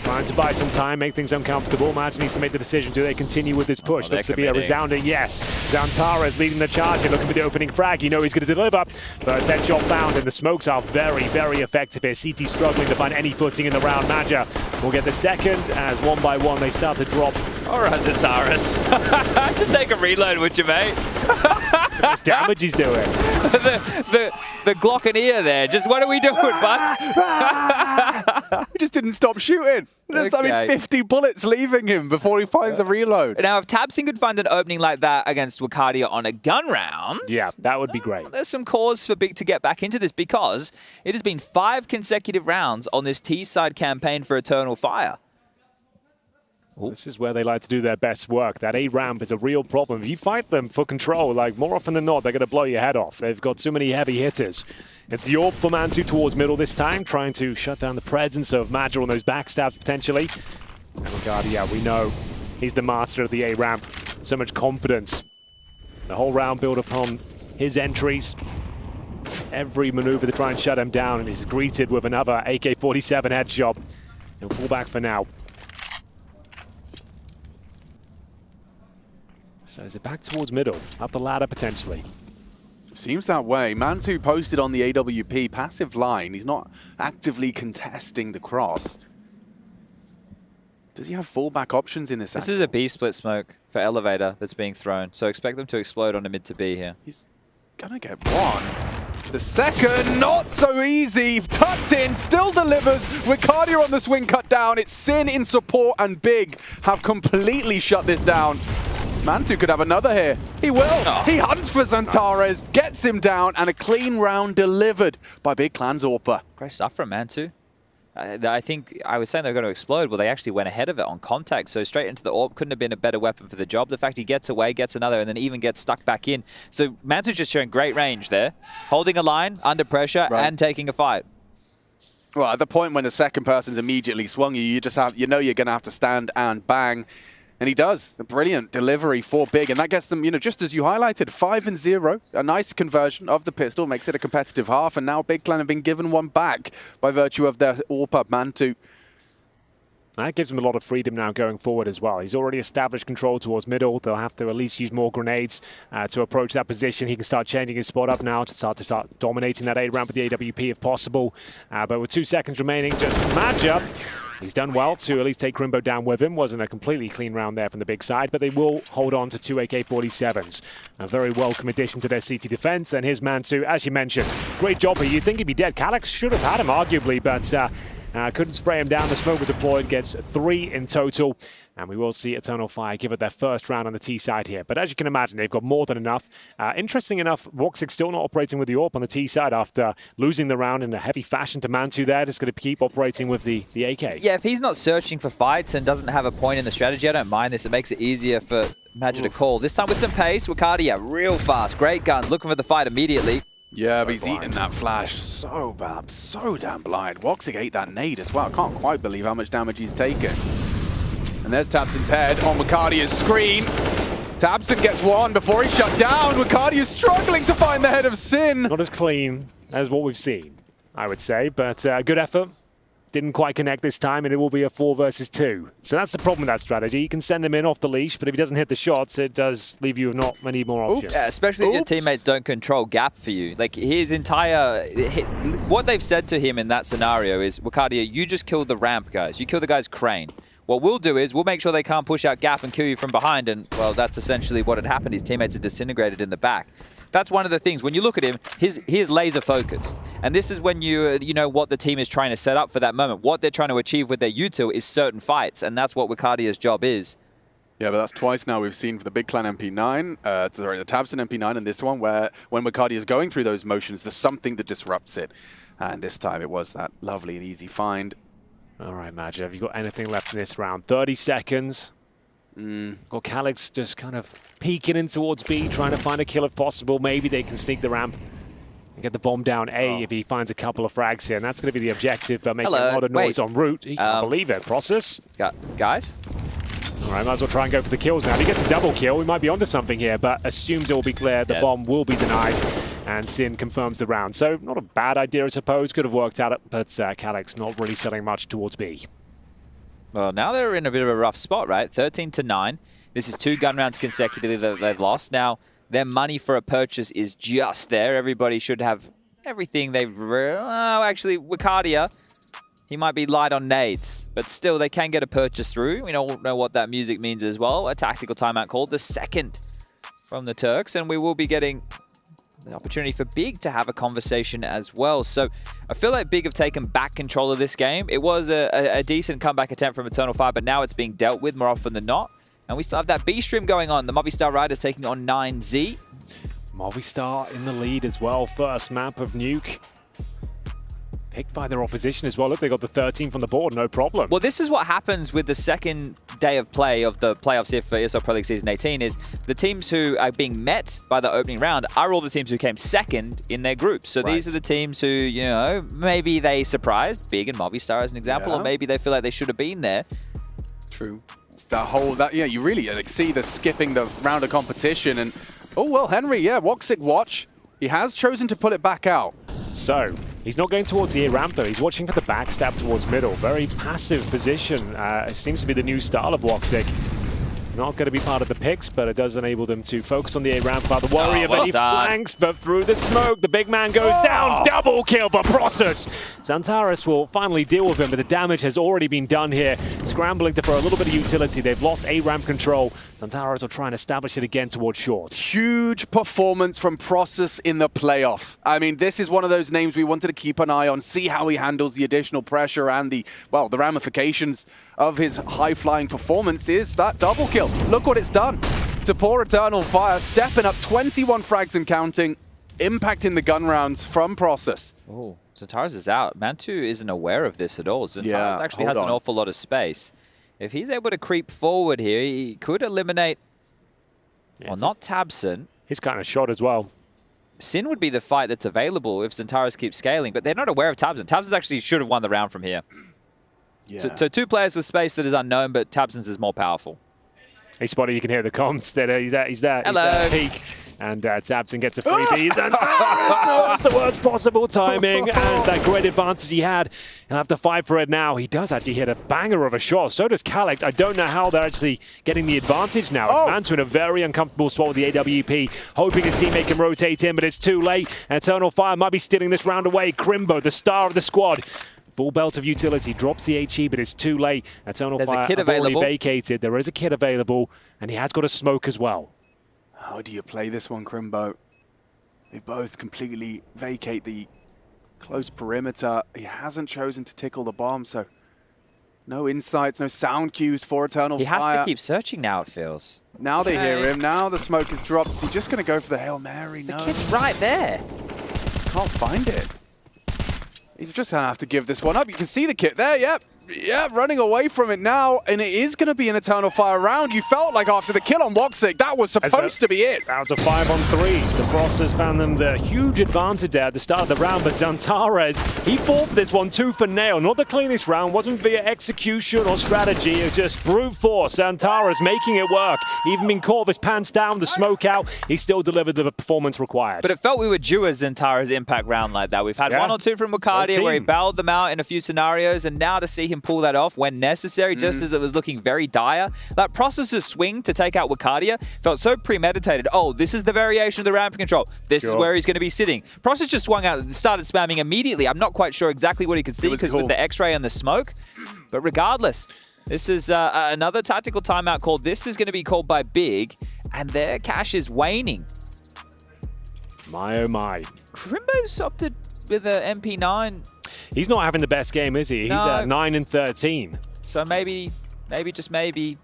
Trying to buy some time, make things uncomfortable. Madja needs to make the decision. Do they continue with this push? That's to be a resounding yes. Xantares leading the charge here, looking for the opening frag. You know he's going to deliver. First headshot found, and the smokes are very, very effective here. CT struggling to find any footing in the round. Madja will get the second, as one by one they start to drop.
All right, Xantares. Just take a reload, would you, mate?
How much damage he's doing.
the Glockeneer there. Just what are we doing, bud?
He just didn't stop shooting. There's, I mean, 50 bullets leaving him before he finds a reload.
Now, if Tabson could find an opening like that against Wakadia on a gun round...
Yeah, that would be great.
There's some cause for Big to get back into this because it has been 5 consecutive rounds on this T-side campaign for Eternal Fire.
This is where they like to do their best work. That A ramp is a real problem. If you fight them for control, like more often than not, they're going to blow your head off. They've got too many heavy hitters. It's the AWP for Mantu towards middle this time, trying to shut down the presence of Madja on those backstabs potentially. And Wakadia, we know he's the master of the A ramp. So much confidence. The whole round built upon his entries. Every maneuver to try and shut him down, and he's greeted with another AK-47 headshot. He'll fall back for now. So is it back towards middle? Up the ladder, potentially.
Seems that way. Mantu posted on the AWP passive line. He's not actively contesting the cross. Does he have fallback options in this?
This is a B split smoke for elevator that's being thrown. So expect them to explode on a mid to B here.
He's gonna get one. The second, not so easy. Tucked in, still delivers. Wakadia on the swing cut down. It's Sin in support, and Big have completely shut this down. Mantu could have another here. He will. Oh. He hunts for Xantares, gets him down, and a clean round delivered by Big Clan Zorpa.
Great stuff from Mantu. I think I was saying they were going to explode. Well, they actually went ahead of it on contact, so straight into the AWP couldn't have been a better weapon for the job. The fact he gets away, gets another, and then even gets stuck back in. So Mantu's just showing great range there, holding a line, under pressure, and taking a fight.
Well, at the point when the second person's immediately swung you, you just have, you know, you're going to have to stand and bang. And he does. A brilliant delivery for Big. And that gets them, just as you highlighted, 5-0. A nice conversion of the pistol. Makes it a competitive half. And now Big Clan have been given one back by virtue of their AWP Mantu.
That gives him a lot of freedom now going forward as well. He's already established control towards middle. They'll have to at least use more grenades to approach that position. He can start changing his spot up now to start dominating that A ramp with the AWP if possible. But with 2 seconds remaining, just match up. He's done well to at least take Crimbo down with him. Wasn't a completely clean round there from the Big side, but they will hold on to 2 AK-47s. A very welcome addition to their CT defense. And his Mantu, as you mentioned, great job here. You'd think he'd be dead. Calyx should have had him, arguably, but couldn't spray him down. The smoke was deployed, gets 3 in total. And we will see Eternal Fire give it their first round on the T side here. But as you can imagine, they've got more than enough. Interesting enough, Woxic still not operating with the AWP on the T side after losing the round in a heavy fashion to Mantu there. Just going to keep operating with the AK.
Yeah, if he's not searching for fights and doesn't have a point in the strategy, I don't mind this. It makes it easier for Magic to call. This time with some pace, Wakadia real fast. Great guns, looking for the fight immediately.
Yeah, but he's eating that flash so bad, so damn blind. Woxic ate that nade as well. I can't quite believe how much damage he's taken. And there's Tabson's head on Wakadia's screen. Tabson gets one before he's shut down. Wakadia's struggling to find the head of Sin.
Not as clean as what we've seen, I would say, but good effort. Didn't quite connect this time, and it will be a 4 versus 2. So that's the problem with that strategy. You can send him in off the leash, but if he doesn't hit the shots, it does leave you with not many more options.
Yeah, especially if your teammates don't control gap for you. Like his entire... what they've said to him in that scenario is, Wakadia, you just kill the ramp guys. You kill the guy's crane. What we'll do is we'll make sure they can't push out gap and kill you from behind. And, well, that's essentially what had happened. His teammates are disintegrated in the back. That's one of the things. When you look at him, he is laser focused. And this is when you know what the team is trying to set up for that moment. What they're trying to achieve with their util is certain fights. And that's what Wakadia's job is.
Yeah, but that's twice now we've seen for the Big Clan MP9, the Tabson MP9 and this one, where when Wakadia is going through those motions, there's something that disrupts it. And this time it was that lovely and easy find.
All right, Magic, have you got anything left in this round? 30 seconds. Got Calyx just kind of peeking in towards B, trying to find a kill if possible. Maybe they can sneak the ramp and get the bomb down A if he finds a couple of frags here. And that's going to be the objective, but making a lot of noise en route. He can't believe it. Process.
Guys?
All right, might as well try and go for the kills now. If he gets a double kill, we might be onto something here, but assumes it will be clear. The bomb will be denied, and Sin confirms the round. So not a bad idea, I suppose. Could have worked out, but Calyx not really selling much towards B.
Well, now they're in a bit of a rough spot, right? 13-9. This is 2 gun rounds consecutively that they've lost. Now, their money for a purchase is just there. Everybody should have everything they've... Oh, actually, Wakadia, he might be light on nades, but still, they can get a purchase through. We don't know what that music means as well. A tactical timeout called, the second from the Turks, and we will be getting the opportunity for Big to have a conversation as well. So I feel like Big have taken back control of this game. It was a decent comeback attempt from Eternal Fire, but now it's being dealt with more often than not. And we still have that B stream going on. The Movistar Riders taking on 9Z.
Movistar in the lead as well. First map of Nuke. Picked by their opposition as well. Look, they got the 13 from the board, no problem.
Well, this is what happens with the second day of play of the playoffs here for ESL Pro League Season 18 is the teams who are being met by the opening round are all the teams who came second in their groups. So these are the teams who, maybe they surprised, Big and Movistar as an example, or maybe they feel like they should have been there.
True. You really see the skipping the round of competition and, oh, well, Henry, Woxic watch. He has chosen to pull it back out.
So, he's not going towards the A ramp though. He's watching for the backstab towards middle. Very passive position. It seems to be the new style of Woxic. Not going to be part of the picks, but it does enable them to focus on the A ramp without the worry of any flanks. But through the smoke, the big man goes down. Double kill for Process. Xantares will finally deal with him, but the damage has already been done here. Scrambling to throw a little bit of utility. They've lost A ramp control. Xantares will try and establish it again towards short.
Huge performance from Process in the playoffs. I mean, this is one of those names we wanted to keep an eye on, see how he handles the additional pressure and the ramifications of his high-flying performance is that double kill. Look what it's done to poor Eternal Fire, stepping up 21 frags and counting, impacting the gun rounds from Process.
Oh, Xantares is out. Mantu isn't aware of this at all. Xantares actually has an awful lot of space. If he's able to creep forward here, he could eliminate, well, not Tabson.
He's kind of shot as well.
Sin would be the fight that's available if Xantares keeps scaling, but they're not aware of Tabson. Tabson actually should have won the round from here. Yeah. So 2 players with space that is unknown, but Tabson's is more powerful.
Hey, Spotty, you can hear the comms. He's there. He's there.
Hello.
He's there. Peak. And Tabson gets a freebie. No, it's the worst possible timing. And that great advantage he had. He'll have to fight for it now. He does actually hit a banger of a shot. So does Calyx. I don't know how they're actually getting the advantage now. Mantu in a very uncomfortable spot with the AWP, hoping his teammate can rotate in, but it's too late. Eternal Fire might be stealing this round away. Crimbo, the star of the squad. Full belt of utility, drops the HE, but it's too late. Eternal Fire have already vacated. There is a kit available, and he has got a smoke as well.
How do you play this one, Crimbo? They both completely vacate the close perimeter. He hasn't chosen to tickle the bomb, so no insights, no sound cues for Eternal Fire.
He has to keep searching now, it feels.
Now they hear him. Now the smoke is dropped. Is he just going to go for the Hail Mary? No.
The kit's right there.
Can't find it. He's just going to have to give this one up. You can see the kit there, yep. Yeah, running away from it now, and it is going to be an Eternal Fire round. You felt like after the kill on Woxic, that was supposed to be it.
That was a 5-on-3. The Frosters found them the huge advantage there at the start of the round, but Zantares, he fought for this one tooth for nail. Not the cleanest round, wasn't via execution or strategy, it was just brute force. Zantares making it work. Even been caught with his pants down, the smoke out, he still delivered the performance required.
But it felt we were due a Zantares impact round like that. We've had one or two from Wicardia where he bailed them out in a few scenarios, and now to see him pull that off when necessary, just as it was looking very dire. That Process's swing to take out Wicardia felt so premeditated. Oh, this is the variation of the ramp control. This is where he's going to be sitting. Process just swung out and started spamming immediately. I'm not quite sure exactly what he could see because with the X-ray and the smoke. But regardless, this is another tactical timeout call. This is going to be called by Big, and their cash is waning.
My oh my.
Crimbo's opted with a MP9.
He's not having the best game, is he? He's at 9-13.
So maybe, just maybe.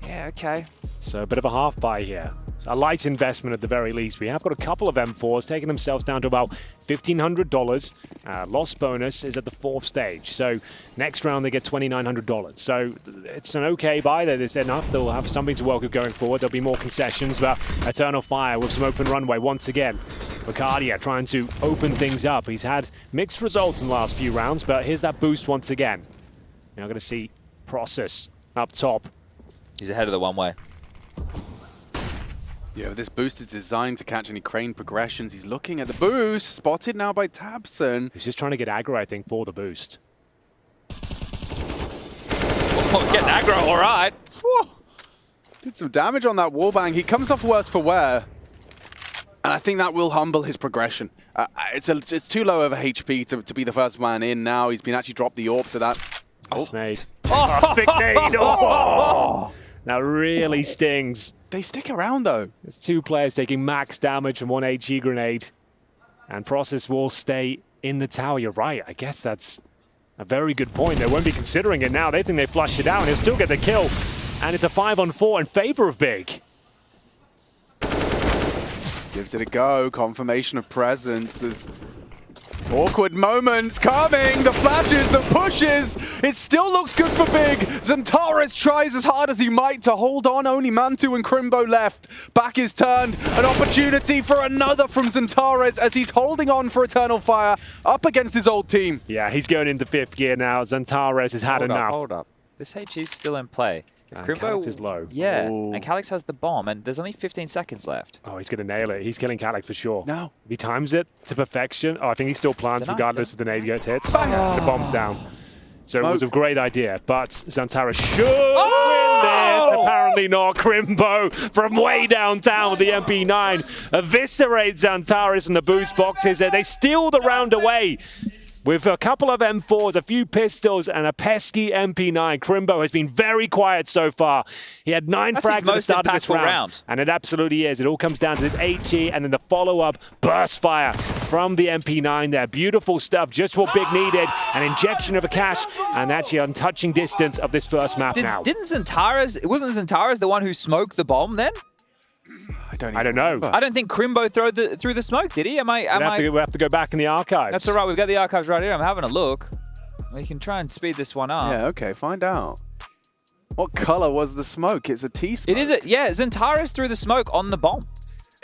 Yeah, okay.
So a bit of a half buy here. A light investment at the very least. We have got a couple of M4s taking themselves down to about $1,500. Loss bonus is at the 4th stage. So next round they get $2,900. So it's an okay buy. That is enough. They'll have something to work with going forward. There'll be more concessions, but Eternal Fire with some open runway once again. Wicardia trying to open things up. He's had mixed results in the last few rounds, but here's that boost once again. Now going to see Process up top.
He's ahead of the one-way.
Yeah, this boost is designed to catch any crane progressions. He's looking at the boost, spotted now by Tabson.
He's just trying to get aggro, I think, for the boost.
Oh, getting aggro, all right.
Whew. Did some damage on that wallbang. He comes off worse for wear. And I think that will humble his progression. It's too low of a HP to be the first man in now. He's been actually dropped the AWP, so that...
Nade. Perfect nade. Oh! That really stings.
They stick around, though.
There's 2 players taking max damage from 1 HE grenade. And Process will stay in the tower. You're right. I guess that's a very good point. They won't be considering it now. They think they flushed it out, and he'll still get the kill. And it's a 5-on-4 in favor of Big.
Gives it a go. Confirmation of presence. There's awkward moments coming. The flashes, the pushes. It still looks good for Big. Zantares tries as hard as he might to hold on. Only Mantu and Crimbo left. Back is turned. An opportunity for another from Zantares as he's holding on for Eternal Fire up against his old team.
Yeah, he's going into 5th gear now. Zantares has had enough.
Hold up. This HE's still in play.
And Calyx is low.
Yeah, and Calyx has the bomb, and there's only 15 seconds left.
Oh, he's going to nail it. He's killing Calyx for sure.
No.
He times it to perfection. Oh, I think he still plants regardless if the nade gets hit. So the bomb's down. So it was a great idea, but Zantares should win this. Apparently not. Crimbo from way downtown with the MP9 eviscerates Zantares from the boost boxes. They steal the round away. With a couple of M4s, a few pistols, and a pesky MP9, Crimbo has been very quiet so far. He had 9 frags at the start of this round. And it absolutely is. It all comes down to this HE and then the follow-up burst fire from the MP9 there. Beautiful stuff, just what Big needed. An injection of a cash, and actually on touching distance of this first map now.
Wasn't Zantares the one who smoked the bomb then?
I don't know.
I don't think Crimbo through the smoke, did he?
We have to go back in the archives.
That's all right. We've got the archives right here. I'm having a look. We can try and speed this one up.
Yeah, okay. Find out. What color was the smoke? It's a T smoke.
It is. Yeah, Zantares threw the smoke on the bomb.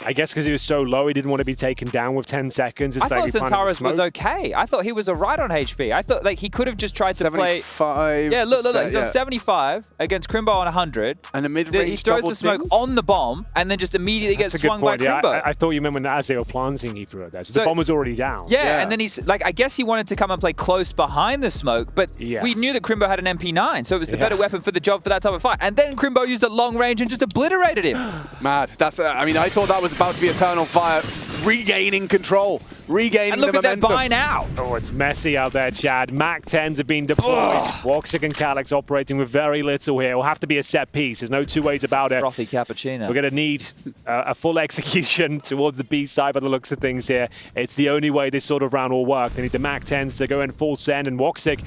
I guess because he was so low, he didn't want to be taken down with 10 seconds.
I thought Xantares was okay. I thought he was alright on HP. I thought like he could have just tried to
75.
Yeah, look. He's on 75 against Crimbo on 100.
And the mid-range
he throws the smoke on the bomb and then just immediately gets swung by Crimbo.
I thought you meant when as they were planting, he threw it there. So the bomb was already down.
Yeah, and then he's like, I guess he wanted to come and play close behind the smoke, but we knew that Crimbo had an MP9, so it was the better weapon for the job for that type of fight. And then Crimbo used a long range and just obliterated him.
Mad. That's. I mean, I thought that was about to be Eternal Fire regaining control, regaining the momentum.
And look at their buy now.
Oh, it's messy out there, Chad. MAC-10s have been deployed. Woxic and Calyx operating with very little here. It'll have to be a set piece. There's no two ways about it.
Frothy cappuccino.
We're going to need a full execution towards the B side by the looks of things here. It's the only way this sort of round will work. They need the MAC-10s to go in full send, and Woxic,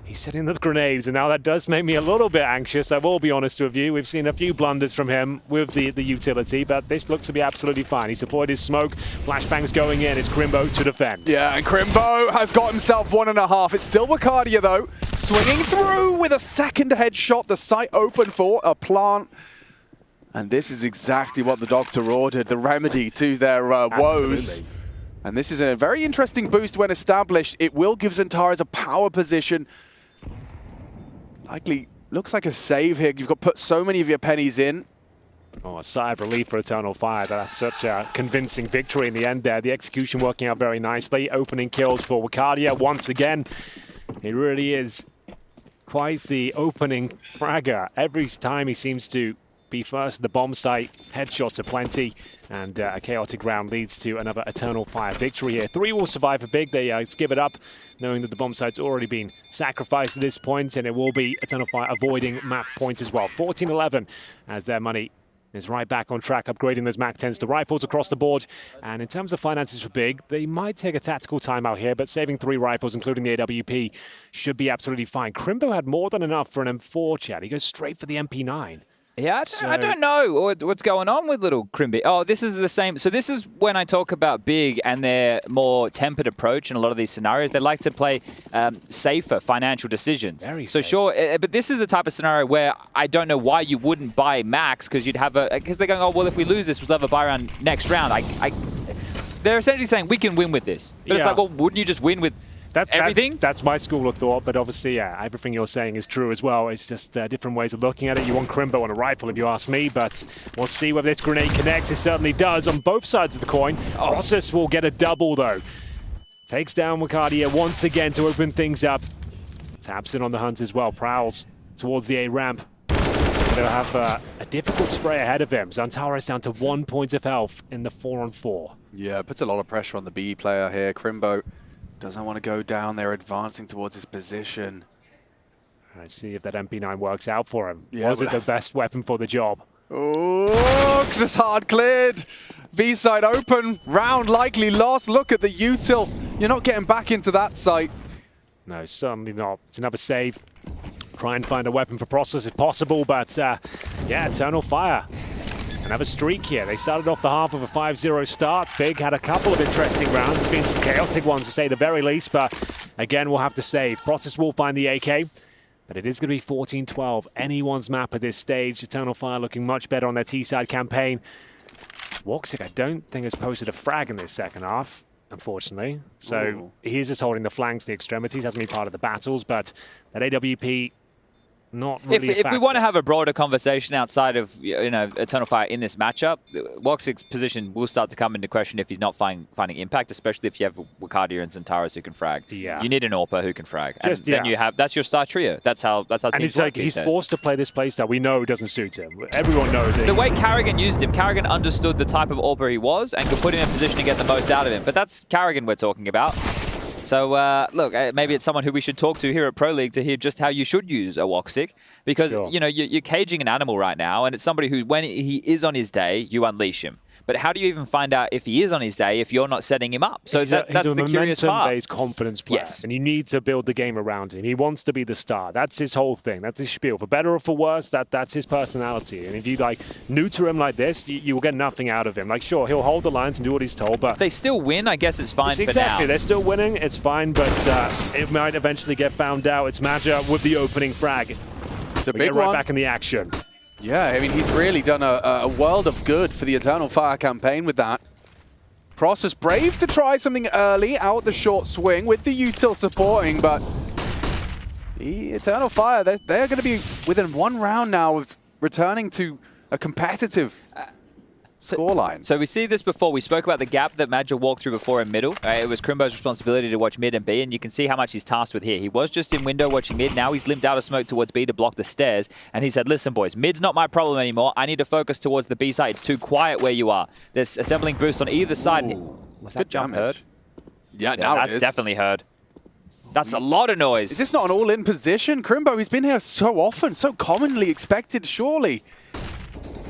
he's setting the grenades, and now that does make me a little bit anxious. I will be honest with you. We've seen a few blunders from him with the utility, but this looks to be absolutely fine. He's deployed his smoke. Flashbang's going in. It's Crimbo to defend.
Yeah, and Crimbo has got himself 1.5. It's still Wakadia, though. Swinging through with a second headshot. The site open for a plant. And this is exactly what the doctor ordered, the remedy to their woes. And this is a very interesting boost when established. It will give Xantares a power position. Likely looks like a save here. You've got to put so many of your pennies in.
Oh, a sigh of relief for Eternal Fire. That's such a convincing victory in the end there. The execution working out very nicely. Opening kills for Wakadia once again. It really is quite the opening fragger. Every time he seems to be first at the bomb site. Headshots are plenty, and a chaotic round leads to another Eternal Fire victory here. 3 will survive for big. They give it up, knowing that the bomb site's already been sacrificed at this point, and it will be Eternal Fire avoiding map points as well. 14-11 as their money is right back on track, upgrading those MAC-10s to rifles across the board. And in terms of finances for big, they might take a tactical timeout here, but saving 3 rifles, including the AWP, should be absolutely fine. Crimbo had more than enough for an M4, Chad. He goes straight for the MP9.
Yeah, I don't know what's going on with little Crimby. Oh, this is the same. So this is when I talk about big and their more tempered approach in a lot of these scenarios. They like to play safer financial decisions. Very safe. Sure, but this is the type of scenario where I don't know why you wouldn't buy max, because you'd have because they're going, oh, well, if we lose this, we'll have a buy round next round. They're essentially saying we can win with this. But it's like, well, wouldn't you just win with everything?
That's my school of thought, but obviously, yeah, everything you're saying is true as well. It's just different ways of looking at it. You want Crimbo on a rifle, if you ask me, but we'll see whether this grenade connects. It certainly does on both sides of the coin. Process will get a double, though. Takes down Wakadia once again to open things up. Tabson on the hunt as well. Prowls towards the A ramp. They'll have a difficult spray ahead of him. Xantares down to 1 point of health in the 4-on-4.
Yeah, it puts a lot of pressure on the B player here. Crimbo doesn't want to go down. They're advancing towards his position.
Let's see if that MP9 works out for him.
Yeah,
Was it the best weapon for the job?
Oh, just hard cleared. B side open. Round likely lost. Look at the util. You're not getting back into that site.
No, certainly not. It's another save. Try and find a weapon for Process if possible, but yeah, Eternal Fire. Another streak here. They started off the half of a 5-0 start. Big had a couple of interesting rounds. It's been some chaotic ones to say the very least, but again, we'll have to save. Process will find the AK, but it is going to be 14-12. Anyone's map at this stage. Eternal Fire looking much better on their T-side campaign. Woxic, I don't think, has posted a frag in this second half, unfortunately. So he's just holding the flanks, the extremities, hasn't been part of the battles, but that AWP, not really
if we want to have a broader conversation outside of Eternal Fire in this matchup, Woxic's position will start to come into question if he's not finding impact, especially if you have Wakadia and Xantares who can frag.
Yeah.
You need an AWPer who can frag. And then you have that's your star trio. That's how teams
and it's
work
like he's
these days.
forced to play this playstyle. We know it doesn't suit him. Everyone knows it.
The way Carrigan used him, Carrigan understood the type of AWPer he was and could put him in a position to get the most out of him. But that's Carrigan we're talking about. So, look, maybe it's someone who we should talk to here at Pro League to hear just how you should use a Woxic. Because, you're caging an animal right now, and it's somebody who, when he is on his day, you unleash him. But how do you even find out if he is on his day if you're not setting him up? So that's the curious part.
He's a momentum-based confidence player. Yes. And you need to build the game around him. He wants to be the star. That's his whole thing. That's his spiel. For better or for worse, that's his personality. And if you, neuter him like this, you will get nothing out of him. Sure, he'll hold the lines and do what he's told, but...
If they still win, I guess it's fine for now.
Exactly. They're still winning. It's fine, but it might eventually get found out. It's Maja with the opening frag.
It's a big
one. Right
one.
back in the action.
Yeah, I mean, he's really done a world of good for the Eternal Fire campaign with that. Cross is brave to try something early, out the short swing with the util supporting, but the Eternal Fire, they're going to be within 1 round now of returning to a competitive scoreline.
So we see this before. We spoke about the gap that Madja walked through before in middle. It was Crimbo's responsibility to watch mid and B, and you can see how much he's tasked with here. He was just in window watching mid. Now he's limped out of smoke towards B to block the stairs, and he said, listen, boys, mid's not my problem anymore. I need to focus towards the B side. It's too quiet where you are. There's assembling boost on either side. Was that jump heard?
Yeah, now
that's definitely heard. That's a lot of noise.
Is this not an all-in position? Crimbo, he's been here so often, so commonly expected, surely.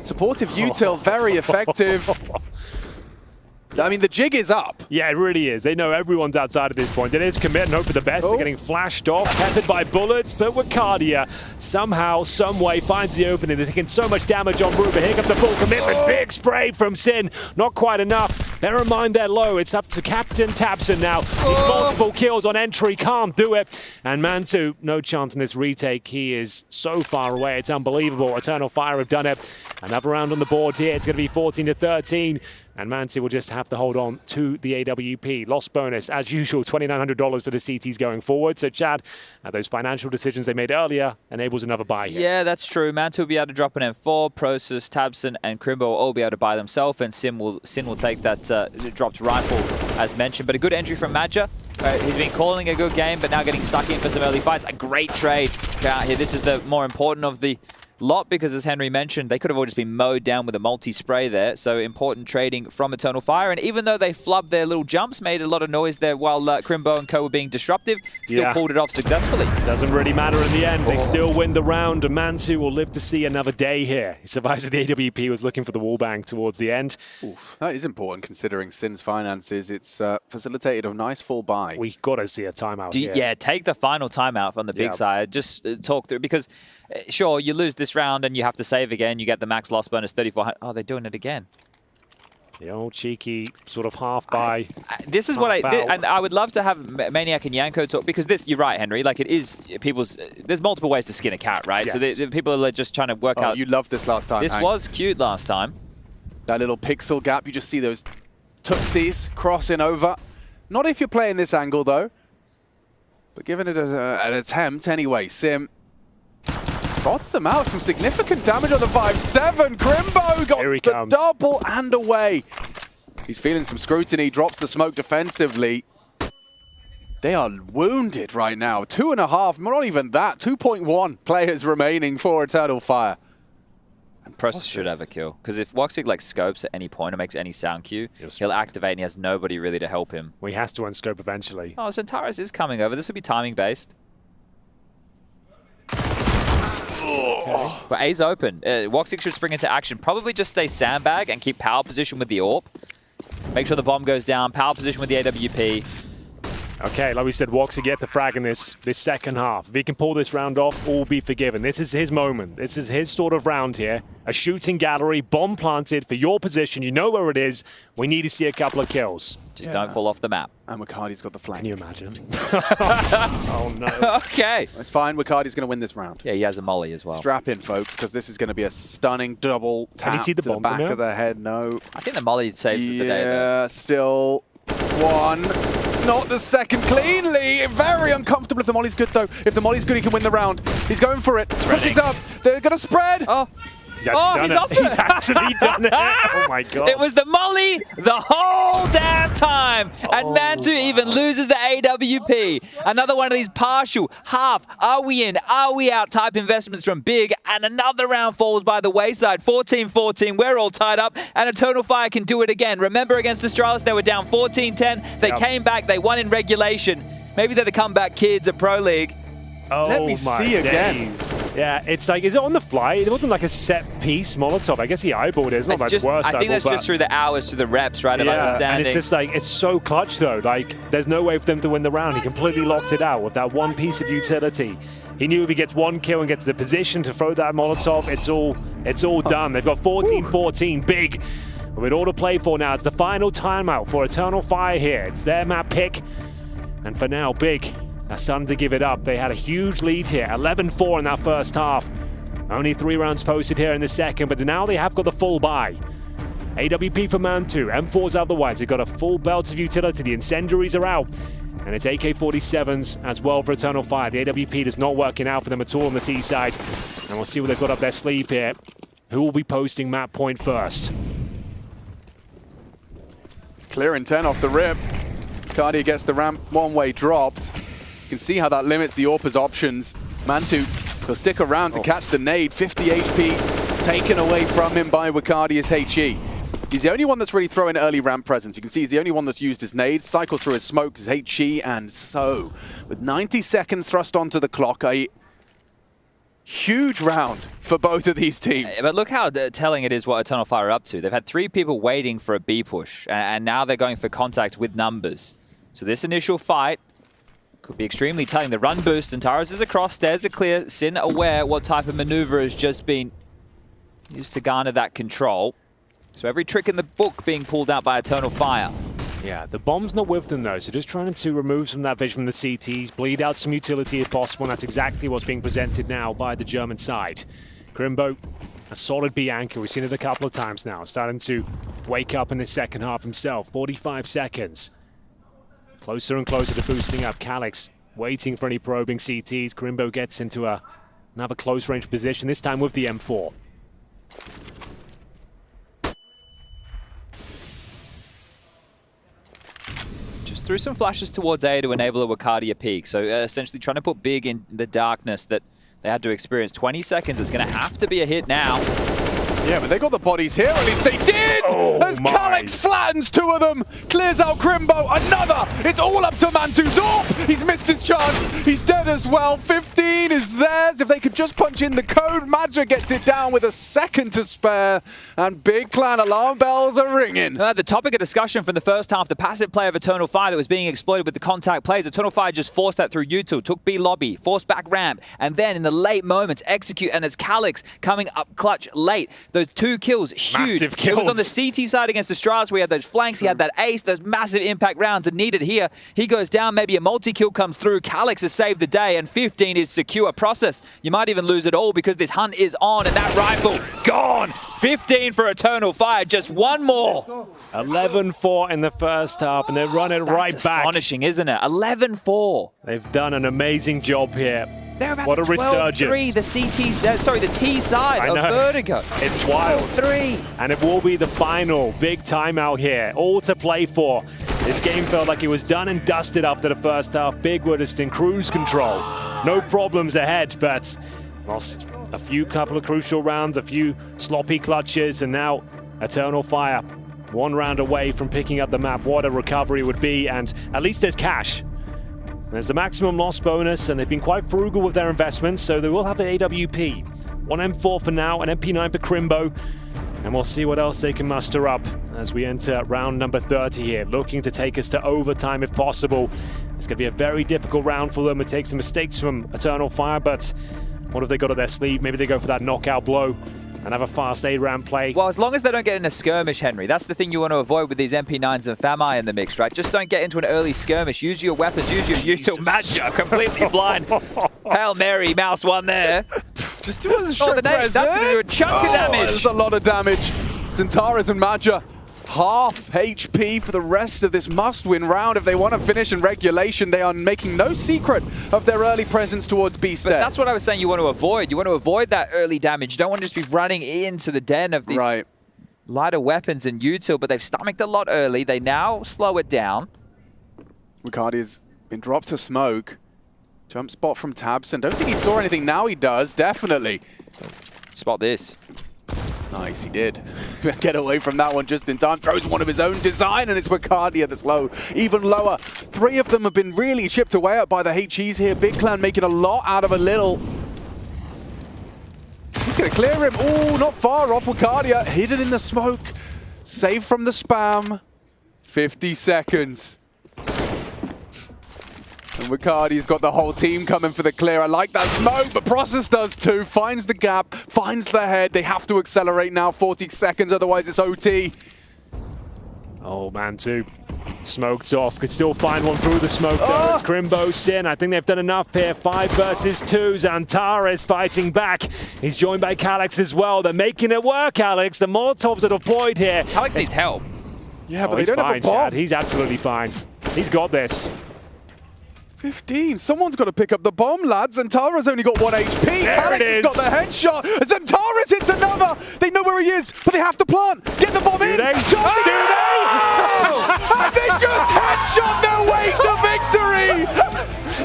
Supportive util, very effective. I mean, the jig is up.
Yeah, it really is. They know everyone's outside at this point. It is commit and hope for the best. They're getting flashed off, tethered by bullets, but Wakadia somehow, some way finds the opening. They're taking so much damage on Ruba. Here comes the full commitment. Big spray from Sin. Not quite enough. Bear in mind they're low. It's up to Captain Tabson now. He's multiple kills on entry. Can't do it. And Mantu, no chance in this retake. He is so far away. It's unbelievable. Eternal Fire have done it. Another round on the board here. It's going to be 14-13. And Mansi will just have to hold on to the AWP. Loss bonus, as usual, $2,900 for the CTs going forward. So, Chad, those financial decisions they made earlier enables another buy here.
Yeah, that's true. Mantu will be able to drop an M4. Prosus, Tabson, and Crimbo will all be able to buy themselves. And Sin will take that dropped rifle, as mentioned. But a good entry from Madja. He's been calling a good game, but now getting stuck in for some early fights. A great trade out here. This is the more important of the lot because, as Henry mentioned, they could have all just been mowed down with a multi-spray there. So important trading from Eternal Fire. And even though they flubbed their little jumps, made a lot of noise there while Crimbo and co were being disruptive, still pulled it off successfully.
Doesn't really matter in the end. They still win the round. And Mansu will live to see another day here. He survives with the AWP, was looking for the wallbang towards the end.
Oof. That is important considering Sin's finances. It's facilitated a nice full buy.
We got to see a timeout here.
Yeah, take the final timeout from the big side. Just talk through, because sure, you lose this round and you have to save again. You get the max loss bonus 3,400. Oh, they're doing it again.
The old cheeky sort of half buy.
This is what and I would love to have Maniac and Yanko talk, because this, you're right, Henry, like it is people's, there's multiple ways to skin a cat, right? Yes. So the people are just trying to work out.
You loved this last time,
This
Hank.
was cute last time.
That little pixel gap, you just see those tootsies crossing over. Not if you're playing this angle, though. But giving it an attempt anyway. Sim spots them out. Some significant damage on the 5-7. Crimbo got the double and away. He's feeling some scrutiny. Drops the smoke defensively. They are wounded right now. 2.5, not even that. 2.1 players remaining for Eternal Fire.
And Prosus should have a kill, because if Woxic like scopes at any point or makes any sound cue, he'll activate and he has nobody really to help him.
Well, he has to unscope eventually.
Oh, Centaurus is coming over. This will be timing based. Okay. But A's open. Woxic should spring into action. Probably just stay sandbag and keep power position with the AWP. Make sure the bomb goes down. Power position with the AWP.
Okay, like we said, Woxic get the frag in this second half. If he can pull this round off, all be forgiven. This is his moment. This is his sort of round here. A shooting gallery, bomb planted for your position. You know where it is. We need to see a couple of kills.
Just don't fall off the map.
And Wakardi's got the flank.
Can you imagine? Oh, no.
Okay.
It's fine. Wakardi's going to win this round.
Yeah, he has a molly as well.
Strap in, folks, because this is going to be a stunning double tap
see the
to the
bomb
back
from
of the head. No.
I think the molly saves the day, though.
Yeah, still one. Not the second cleanly. Very uncomfortable. If the molly's good, though. If the molly's good, he can win the round. He's going for it. Pushes up. They're going to spread.
Oh.
He's actually done it. Oh my god.
It was the molly the whole damn time. And Mantu even loses the AWP. Another one of these partial, half, are we in, are we out type investments from Big. And another round falls by the wayside. 14-14. We're all tied up. And Eternal Fire can do it again. Remember against Astralis, they were down 14-10. They came back. They won in regulation. Maybe they're the comeback kids at Pro League.
Oh,
let me see again.
Yeah, it's like, is it on the fly? It wasn't like a set piece Molotov. I guess he eyeballed it. It's not like the worst eyeball.
I think that's just through the hours, through the reps, right? Of understanding.
And it's just like, it's so clutch though. Like, there's no way for them to win the round. He completely locked it out with that one piece of utility. He knew if he gets one kill and gets the position to throw that Molotov, it's all done. They've got 14-14, Big. With all to play for now, it's the final timeout for Eternal Fire here. It's their map pick. And for now, Big are starting to give it up. They had a huge lead here, 11-4 in that first half. And Only 3 rounds posted here in the second, but now they have got the full buy. AWP for Man2, M4's otherwise. They've got a full belt of utility. The incendiaries are out. And it's AK-47s as well for Eternal Fire. The AWP is not working out for them at all on the T side. And we'll see what they've got up their sleeve here. Who will be posting map point first?
Clearing 10 off the rip. Cardia gets the ramp one-way dropped. You can see how that limits the AWP's options. Man2 will stick around to catch the nade. 50 HP taken away from him by Wakardia's HE. He's the only one that's really throwing early ramp presence. You can see he's the only one that's used his nades, cycles through his smokes, his HE, and so, with 90 seconds thrust onto the clock, a huge round for both of these teams.
But look how telling it is what Eternal Fire are up to. They've had 3 people waiting for a B push, and now they're going for contact with numbers. So this initial fight could be extremely telling. The run boost, and Taras is across, stairs are clear, Sin aware what type of maneuver has just been used to garner that control. So every trick in the book being pulled out by Eternal Fire.
Yeah, the bomb's not with them though, so just trying to remove some of that vision from the CTs, bleed out some utility if possible, and that's exactly what's being presented now by the German side. Grimbo, a solid B anchor, we've seen it a couple of times now, starting to wake up in the second half himself. 45 seconds. Closer and closer to boosting up. Calyx waiting for any probing CTs. Grimbo gets into another close range position, this time with the M4.
Just threw some flashes towards A to enable a Wakardia peek. So essentially trying to put big in the darkness that they had to experience. 20 seconds is going to have to be a hit now.
Yeah, but they got the bodies here, at least they did! As Calyx flattens 2 of them, clears out Grimbo, another! It's all up to Man2's AWP! He's missed his chance, he's dead as well. 15 is theirs, if they could just punch in the code. Madja gets it down with a second to spare, and Big Clan alarm bells are ringing.
The topic of discussion from the first half, the passive play of Eternal Fire that was being exploited with the contact plays. Eternal Fire just forced that through util, took B lobby, forced back ramp, and then in the late moments, execute, and it's Calyx coming up clutch late. Those 2 kills, huge.
Massive kills.
It was on the CT side against Astralis where he had those flanks, he had that ace, those massive impact rounds are needed here. He goes down, maybe a multi-kill comes through. Calyx has saved the day, and 15 is secure. Process, you might even lose it all because this hunt is on, and that rifle, gone! 15 for Eternal Fire, just 1 more.
11-4 in the first half, and they run it right back.
Astonishing, isn't it? 11-4.
They've done an amazing job here.
They're about
what a
12-3,
resurgence.
the CT, sorry, the T side of Vertigo.
It's wild.
3.
And it will be the final big timeout here. All to play for. This game felt like it was done and dusted after the first half. Big were just in cruise control. No problems ahead, but lost a couple of crucial rounds, a few sloppy clutches, and now Eternal Fire 1 round away from picking up the map. What a recovery would be, and at least there's cash. There's the maximum loss bonus, and they've been quite frugal with their investments, so they will have an AWP. 1 M4 for now, an MP9 for Crimbo, and we'll see what else they can muster up as we enter round number 30 here, looking to take us to overtime if possible. It's going to be a very difficult round for them. It takes some mistakes from Eternal Fire, but what have they got up their sleeve? Maybe they go for that knockout blow and have a fast A-ramp play.
Well, as long as they don't get in a skirmish, Henry, that's the thing you want to avoid with these MP9s and FAMI in the mix, right? Just don't get into an early skirmish. Use your weapons, use your util. Madja, completely blind. Hail Mary, mouse 1 there.
Just do a short
that's going to do a chunk of damage.
That's a lot of damage. Centaurus and Madja, half HP for the rest of this must-win round. If they want to finish in regulation, they are making no secret of their early presence towards B stairs.
But that's what I was saying you want to avoid. You want to avoid that early damage. You don't want to just be running into the den of these lighter weapons and util, but they've stomached a lot early. They now slow it down.
Wakardia's been dropped to smoke. Jump spot from Tabson. Don't think he saw anything. Now he does, definitely.
Spot this.
Nice, he did. Get away from that one just in time. Throws one of his own design, and it's Wakardia that's low. Even lower. 3 of them have been really chipped away at by the HEs here. Big Clan making a lot out of a little. He's going to clear him. Oh, not far off. Wakardia hidden in the smoke. Saved from the spam. 50 seconds. And Wakardia's got the whole team coming for the clear. I like that smoke, but Process does too. Finds the gap, finds the head. They have to accelerate now. 40 seconds, otherwise it's OT.
Oh, Man2 Smoked off, could still find one through the smoke though. It's Crimbo Sin. I think they've done enough here. 5 versus 2. Xantares fighting back. He's joined by Calyx as well. They're making it work, Alex. The Molotovs are deployed here.
Calyx needs help.
Yeah, but they don't have a bomb.
Chad. He's absolutely fine. He's got this.
15. Someone's got to pick up the bomb, lads. Xantares only got 1 HP.
There
Calyx
it is.
has got the headshot. Xantares hits another. They know where he is, but they have to plant. Get the bomb in.
They?
And they just headshot their way to victory.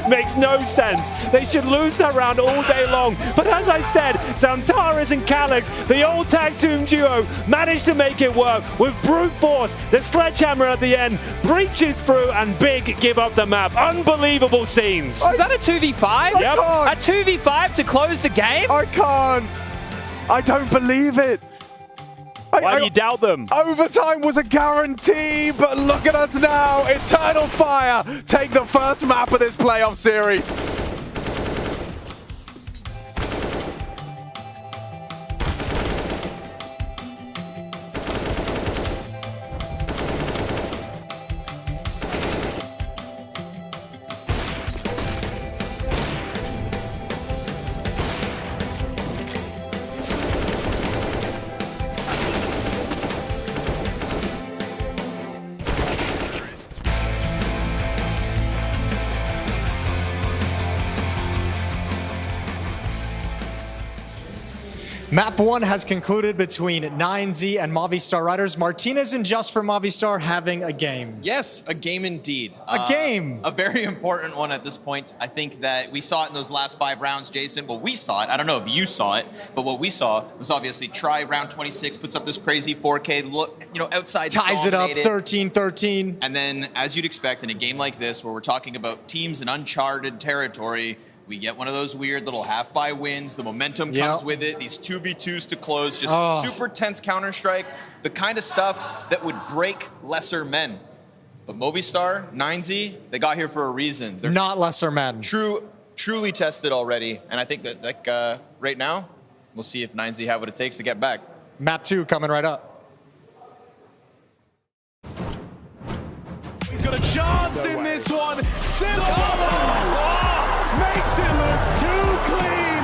Makes no sense. They should lose that round all day long. But as I said, Xantares and Calyx, the old tag team duo, managed to make it work with brute force. The sledgehammer at the end breaches through, and Big give up the map. Unbelievable scenes.
Is that a 2v5?
Yep.
A 2v5 to close the game?
I can't. I don't believe it.
Why do you doubt them?
Overtime was a guarantee, but look at us now. Eternal Fire take the first map of this playoff series.
Map 1 has concluded between 9Z and Movistar Riders. Martinez and Just for Movistar having a game.
Yes, a game indeed.
A game.
A very important one at this point. I think that we saw it in those last 5 rounds, Jason. Well, we saw it. I don't know if you saw it, but what we saw was obviously Try round 26 puts up this crazy 4K look, outside
Ties it up
dominated.
13-13.
And then, as you'd expect in a game like this, where we're talking about teams in uncharted territory, we get one of those weird little half-buy wins. The momentum comes with it. These 2v2s to close. Just super tense Counter-Strike. The kind of stuff that would break lesser men. But Movistar, 9Z, they got here for a reason. They're
not lesser men.
Truly tested already. And I think that right now, we'll see if 9Z have what it takes to get back.
Map 2 coming right up.
He's got a chance in this one. Makes it look too clean.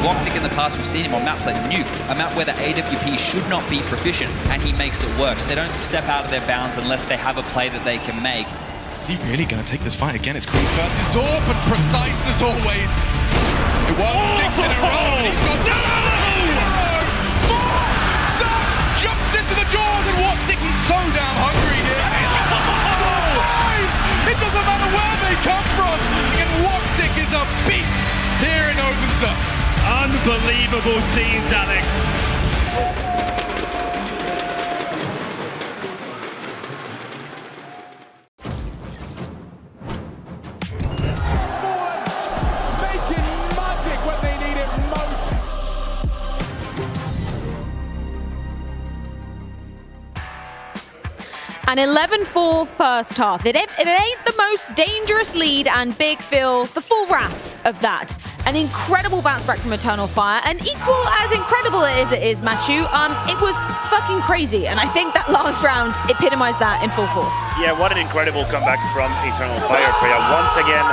Loxic in the past, we've seen him on maps like Nuke, a map where the AWP should not be proficient, and he makes it work. So they don't step out of their bounds unless they have a play that they can make.
Is he really going to take this fight again? It's Creep versus Orb, and precise as always. It was 6 in a row, and he's got 2 in a row. 4! Sam jumps into the jaws, and Watsick, he's so damn hungry here. And he's got 5! It doesn't matter where they come from. And Woxic is a beast here in Odense.
Unbelievable scenes, Alex.
An 11-4 first half. It ain't the most dangerous lead, and Big feel the full wrath of that. An incredible bounce back from Eternal Fire, and equal as incredible as it is, Matthew, it was fucking crazy. And I think that last round epitomized that in full force.
Yeah, what an incredible comeback from Eternal Fire, Freya. Once again,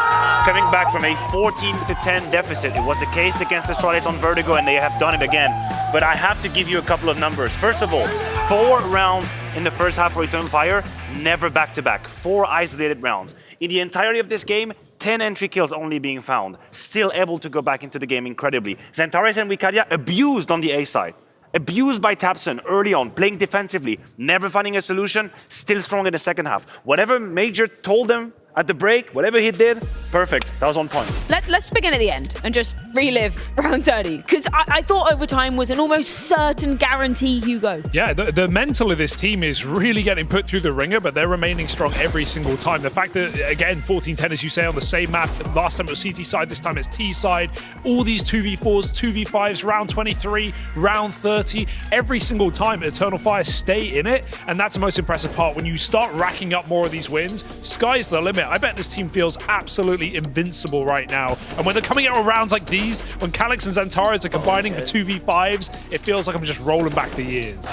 coming back from a 14-10 deficit. It was the case against Astralis on Vertigo, and they have done it again. But I have to give you a couple of numbers. First of all, 4 rounds in the first half for Eternal Fire, never back-to-back. 4 isolated rounds. In the entirety of this game, 10 entry kills only being found. Still able to go back into the game incredibly. Xantares and Wicadia abused on the A side. Abused by Tapson early on, playing defensively, never finding a solution, still strong in the second half. Whatever Major told them at the break, whatever he did, perfect. That was on point.
Let's begin at the end and just relive round 30, because I thought overtime was an almost certain guarantee, Hugo.
Yeah, the mental of this team is really getting put through the ringer, but they're remaining strong every single time. The fact that, again, 14-10, as you say, on the same map, last time it was CT side, this time it's T side, all these 2v4s, 2v5s, round 23, round 30, every single time Eternal Fire stay in it, and that's the most impressive part. When you start racking up more of these wins, sky's the limit. I bet this team feels absolutely invincible right now. And when they're coming out of rounds like these, when Calyx and Xantares are combining for 2v5s, it feels like I'm just rolling back the years.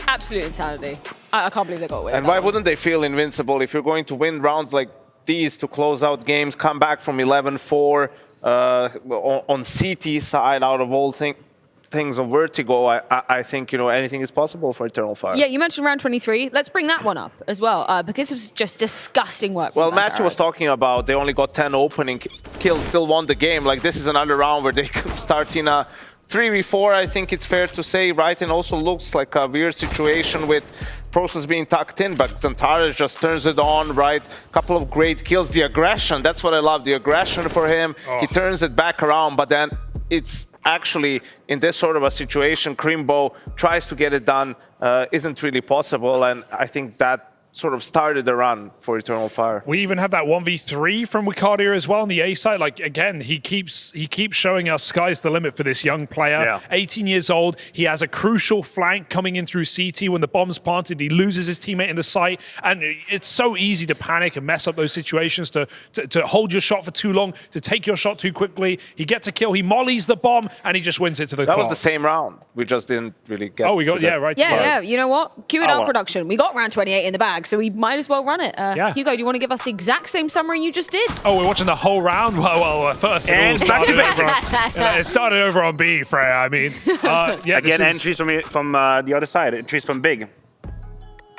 Absolute insanity. I can't believe they got away.
And why wouldn't they feel invincible if you're going to win rounds like these to close out games, come back from 11-4 on CT side out of all things of Vertigo? I think, you know, anything is possible for Eternal Fire.
Yeah, you mentioned round 23. Let's bring that one up as well, because it was just disgusting work.
Well, Matthew was talking about they only got 10 opening kills, still won the game. Like, this is another round where they could start in a 3v4, I think it's fair to say, right? And also looks like a weird situation with Process being tucked in, but Xantares just turns it on, right? Couple of great kills. The aggression, that's what I love, the aggression for him. Oh. He turns it back around, but then it's actually, in this sort of a situation, Crimbo tries to get it done, isn't really possible, and I think that sort of started the run for Eternal Fire.
We even had that 1v3 from Wicadia as well on the A side. Like, again, he keeps showing us sky's the limit for this young player. Yeah. 18 years old. He has a crucial flank coming in through CT when the bomb's planted. He loses his teammate in the site, and it's so easy to panic and mess up those situations, to hold your shot for too long, to take your shot too quickly. He gets a kill, he mollies the bomb, and he just wins it to the
That
clock.
was the same round. We just didn't really get
we got, yeah, right.
Yeah, you know what? Cue it up, production. We got round 28 in the bag, so we might as well run it. Hugo, do you want to give us the exact same summary you just did?
Oh, we're watching the whole round? Well, first it all started over. It started over on B, Freya. I mean, yeah.
Again, entries from the other side. Entries from Big.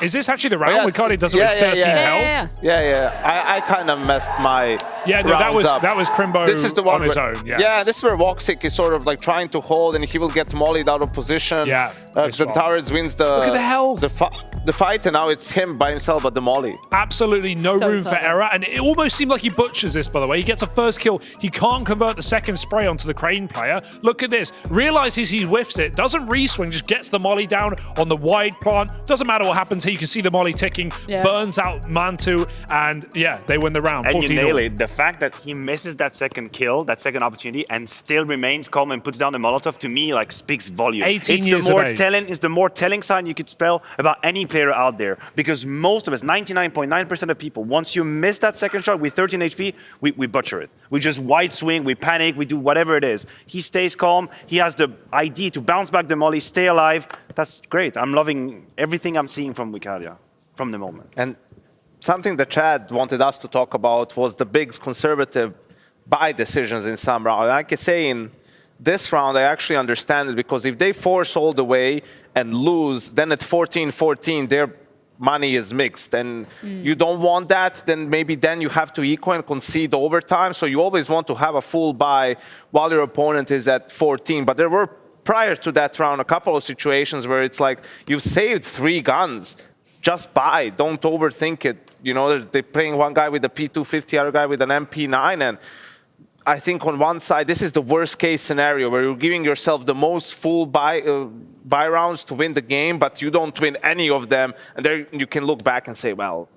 Is this actually the round? Wicadia does it with 13 health?
Yeah. I kind of messed my
that was Crimbo
this is the one
on his own. Yes.
Yeah, this is where Woxic is sort of like trying to hold, and he will get mollied out of position.
Yeah.
Xantares wins the
Look at the health.
The fight, and now it's him by himself at the molly.
Absolutely no room for error, and it almost seemed like he butchers this, by the way. He gets a first kill. He can't convert the second spray onto the Crane player. Look at this. Realizes he whiffs it. Doesn't re-swing, just gets the molly down on the wide plant. Doesn't matter what happens here. You can see the molly ticking. Yeah. Burns out Mantu, and yeah, they win the round.
And you nail it. The fact that he misses that second kill, that second opportunity, and still remains calm and puts down the Molotov, to me, like, speaks volume.
18 years of age.
It's the more telling sign you could spell about any player out there. Because most of us, 99.9% of people, once you miss that second shot with 13 HP, we butcher it. We just wide swing, we panic, we do whatever it is. He stays calm. He has the idea to bounce back the molly, stay alive. That's great. I'm loving everything I'm seeing from Wicadia from the moment.
And something that Chad wanted us to talk about was the Big's conservative buy decisions in some round. Like I say, in this round, I actually understand it, because if they force all the way and lose, then at 14-14, their money is mixed, and you don't want that. Then maybe then you have to eco and concede overtime. So you always want to have a full buy while your opponent is at 14. But there were, prior to that round, a couple of situations where it's like you've saved 3 guns just buy. Don't overthink it. You know, they're playing one guy with a P250, other guy with an MP9, and I think on one side, this is the worst case scenario where you're giving yourself the most full buy rounds to win the game, but you don't win any of them. And there you can look back and say, well,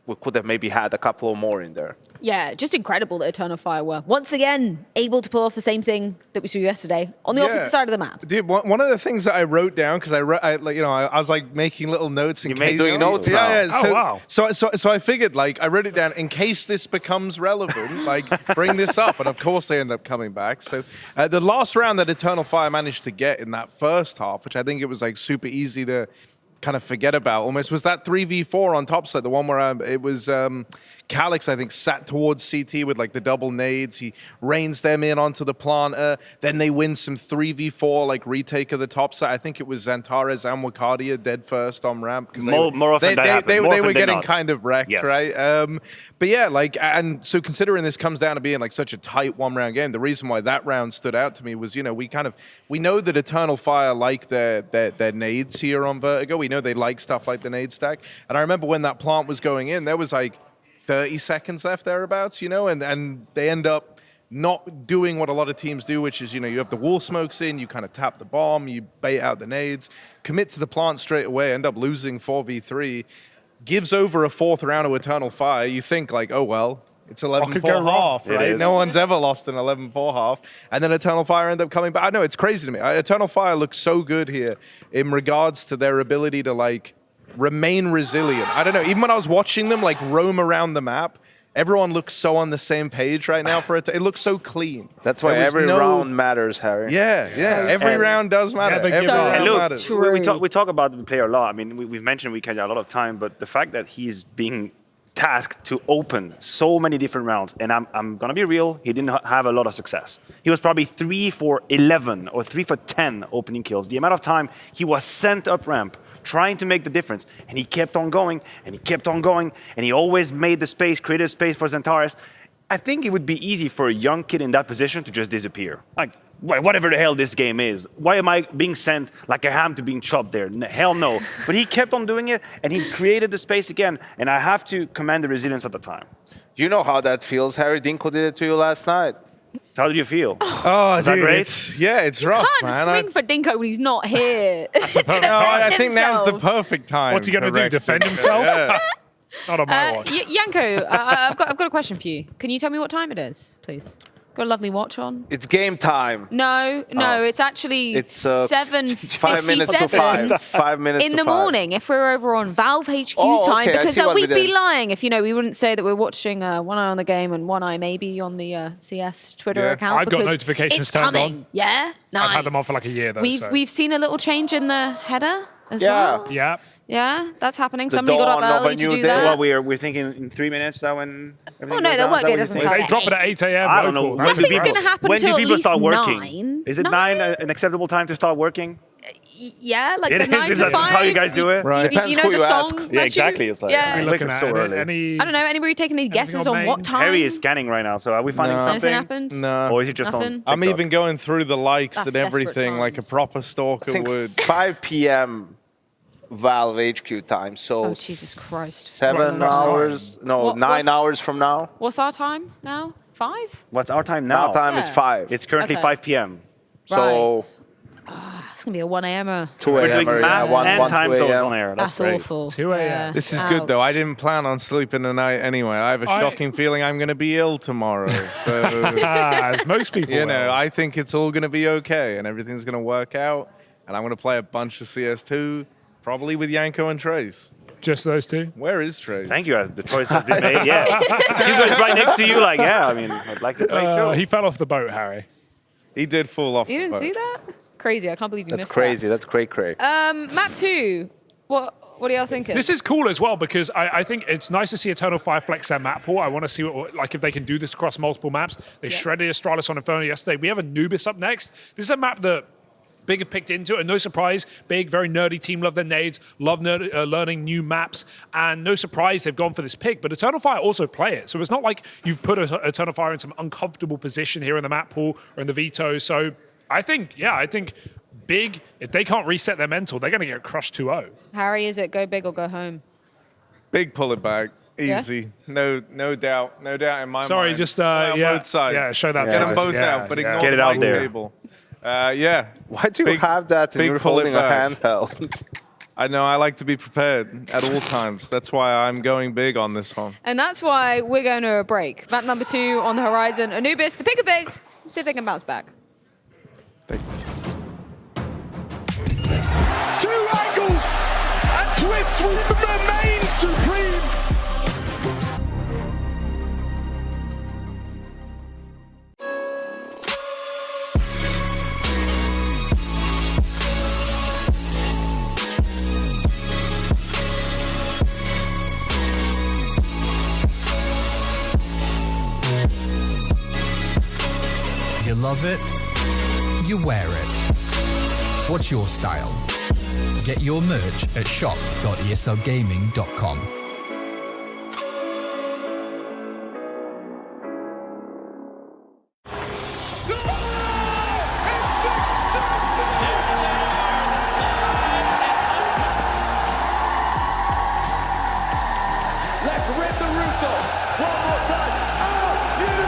we could have maybe had a couple more in there.
Yeah, just incredible that Eternal Fire were once again able to pull off the same thing that we saw yesterday on the opposite side of the map.
Dude, one of the things that I wrote down, because I was like making little notes in case.
Doing notes now.
Yeah.
Oh, wow.
So I figured, like, I wrote it down in case this becomes relevant, like, bring this up. And of course they end up coming back. So the last round that Eternal Fire managed to get in that first half, which I think it was like super easy to kind of forget about almost, was that 3v4 on top side, the one where it was Calix, I think, sat towards CT with like the double nades. He reins them in onto the planter. Then they win some 3v4 like retake of the top side. I think it was Xantares and Wakadia dead first on ramp.
More often
they
more often
were
than
getting
not.
kind of wrecked,
Yes.
right? But yeah, like, and so considering this comes down to being like such a tight 1-round game, the reason why that round stood out to me was, you know, we know that Eternal Fire like their nades here on Vertigo. We know they like stuff like the nade stack. And I remember when that plant was going in, there was like 30 seconds left thereabouts, you know, and they end up not doing what a lot of teams do, which is, you know, you have the wall smokes in, you kind of tap the bomb, you bait out the nades, commit to the plant straight away, end up losing 4v3, gives over a fourth round of Eternal Fire. You think like, oh, well, it's 11-4 half, right? No one's ever lost an 11-4 half. And then Eternal Fire end up coming back. I know, it's crazy to me. Eternal Fire looks so good here in regards to their ability to, like, remain resilient. I don't know, even when I was watching them, like, roam around the map, everyone looks so on the same page right now for it. It looks so clean.
That's why every round matters, Harry.
Yeah. Every round does matter. Every round matters.
We talk about the player a lot. I mean, we've mentioned we carry a lot of time, but the fact that he's being tasked to open so many different rounds, and I'm gonna be real, he didn't have a lot of success. He was probably 3 for 11 or 3 for 10 opening kills. The amount of time he was sent up ramp trying to make the difference, and he kept on going, and he kept on going, and he always made the space, created space for Xantares. I think it would be easy for a young kid in that position to just disappear. Like, whatever the hell this game is. Why am I being sent like a ham to being chopped there? Hell no. But he kept on doing it, and he created the space again, and I have to commend the resilience at the time.
You know how that feels. Harry Dinko did it to you last night.
How did you feel?
Oh,
Is that
dude,
great?
it's rough,
Can't
man.
swing for Dinko when he's not here.
I think now's the perfect time.
What's he going to do? Defend himself?
Yeah.
Not on my watch.
Yanko, I've got a question for you. Can you tell me what time it is, please? Got a lovely watch on.
It's game time.
No, it's actually
It's
7:57
5 minutes to 5. 5 minutes
in
to
the
5.
morning if we're over on Valve HQ
Oh,
time,
okay, I
because
see what we
we'd be
did.
lying if we wouldn't say that we're watching one eye on the game and one eye maybe on the CS Twitter account.
I've got
because
notifications
it's
turned
coming.
on.
Yeah, nice.
I've had them on for like a year though.
We've seen a little change in the header as
Yeah.
well.
Yeah.
Yeah, that's happening.
The
Somebody got
dawn
up
of a
early to
new
do
day.
that.
Well, we're thinking in 3 minutes now when everything
Oh no,
goes
their
down.
work
Is that
day
what
doesn't
you
start
think?
They
at
drop it
8.
at 8 a.m.
I don't know.
local.
When
Nothing's going to happen
when
till
do
at
people
least
start working?
9.
Is it 9 an acceptable time to start working?
Yeah, like
It
the
is.
9 to 5.
That's how you guys do it?
Right.
You know the song?
Yeah, exactly. It's like,
Yeah.
I
Looking
wake up
at
so early.
any
I don't know. Anybody taking any guesses
on
on
main?
what time?
Harry is scanning right now, so are we finding
No.
something?
Anything happened?
No.
Or is it just on
Nothing?
TikTok?
I'm even going through the likes
That's
and
desperate
everything like a
times.
proper
I
stalker
think
would.
5 p.m. Valve HQ time. So
Oh, Jesus Christ.
7
What's
hours. No,
What-
9
what's-
hours from now.
What's our time now? 5?
What's our time now?
Our time is
Yeah.
5.
It's currently
Okay.
5 p.m.
So
It's going to be a 1 a.m.
2
We're
a.m.
doing
or,
math
yeah, 1
and time
2
zones
a.m.
on air. That's
That's
great.
awful.
2 a.m.
Yeah.
This is good though. I didn't plan on sleeping tonight anyway. I have a shocking feeling I'm going to be ill tomorrow. So,
As most people
you know,
will.
I think it's all going to be okay and everything's going to work out. And I'm going to play a bunch of CS2, probably with Yanko and Trace.
Just those two.
Where is Trace?
Thank you. The choice has been made. Yeah. Hugo's right next to you. Like, yeah. I mean, I'd like to play too.
He fell off the boat, Harry.
He did fall off.
You
the
didn't
boat.
see that? Crazy. I can't believe you
That's
missed
crazy. That's cray-cray.
that. Map 2. What are y'all thinking?
This is cool as well because I think it's nice to see Eternal Fire flex their map pool. I want to see like if they can do this across multiple maps. They shredded Astralis on Inferno yesterday. We have Anubis up next. This is a map that Big have picked into, and no surprise, Big, very nerdy team, love their nades, love learning new maps, and no surprise they've gone for this pick. But Eternal Fire also play it, so it's not like you've put Eternal Fire in some uncomfortable position here in the map pool or in the veto. So I think big, if they can't reset their mental, they're going to get crushed 2-0.
Harry, is it go big or go home?
Big pull it back. Easy.
Yeah?
No doubt. No doubt in my mind.
Sorry, just
both sides.
Yeah, show that.
Get them both out, but ignore the white cable.
Why do you have that and you're holding a handheld?
I know, I like to be prepared at all times. That's why I'm going big on this one.
And that's why we're going to a break. Map number 2 on the horizon. Anubis, the pick a big. See if they can bounce back.
2 angles and twists will remain supreme.
You love it, you wear it. What's your style? Get your merch at shop.eslgaming.com.
Let's rip the Russo. One more time. Are you ready?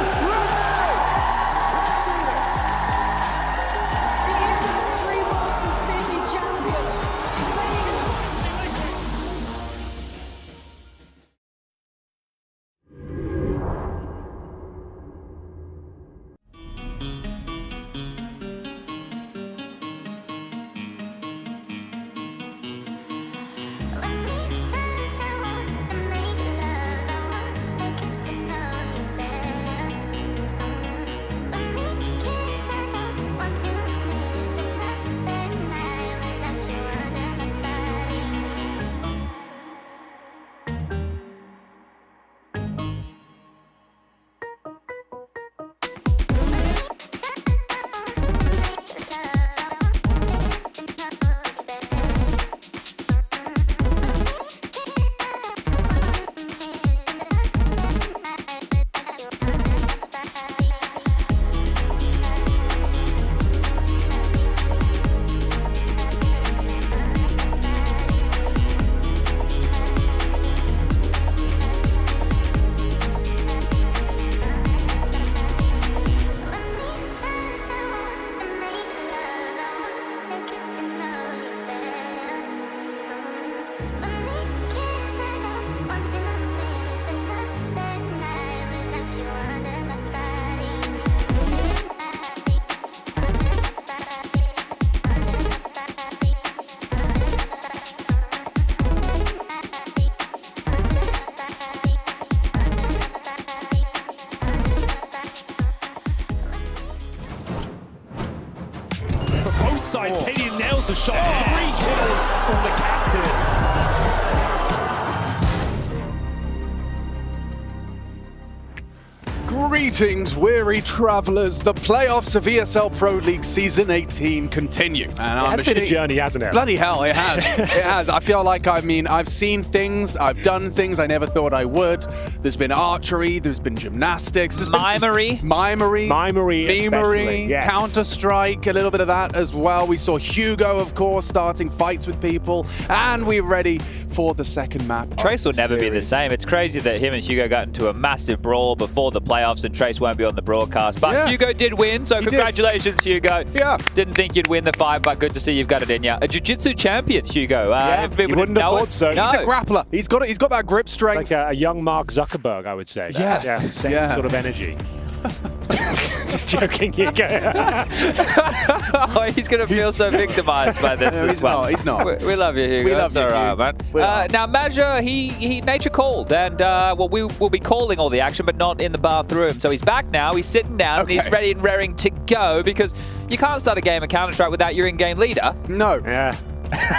Sides, Katie nails the shot. 3 kills from the captain.
Greetings, weary travellers. The playoffs of ESL Pro League Season 18 continue. And
it's been a journey, hasn't it?
Bloody hell, it has. It has. I feel like, I've seen things, I've done things I never thought I would. There's been archery, there's been gymnastics. There's
Mimery.
Memery,
yes.
Counter-Strike, a little bit of that as well. We saw Hugo, of course, starting fights with people. And we're ready for the second map.
Trace will never be the same. It's crazy that him and Hugo got into a massive brawl before the playoffs and Trace won't be on the broadcast. But Hugo did win, so congratulations, Hugo.
Yeah.
Didn't think you'd win the 5, but good to see you've got it in you. A jiu-jitsu champion, Hugo.
If people wouldn't have thought so.
He's a grappler. He's got that grip strength.
Like a young Mark Zuckerberg, I would say.
Yes.
Yeah, same sort of energy. Just joking, Hugo.
Oh, he's going to feel so victimized by this as well.
He's not.
We love you, Hugo.
We love you,
man. Now, Major, he nature called, and we will be calling all the action, but not in the bathroom. So he's back now. He's sitting down, and he's ready and raring to go, because you can't start a game of Counter-Strike without your in-game leader.
No.
Yeah.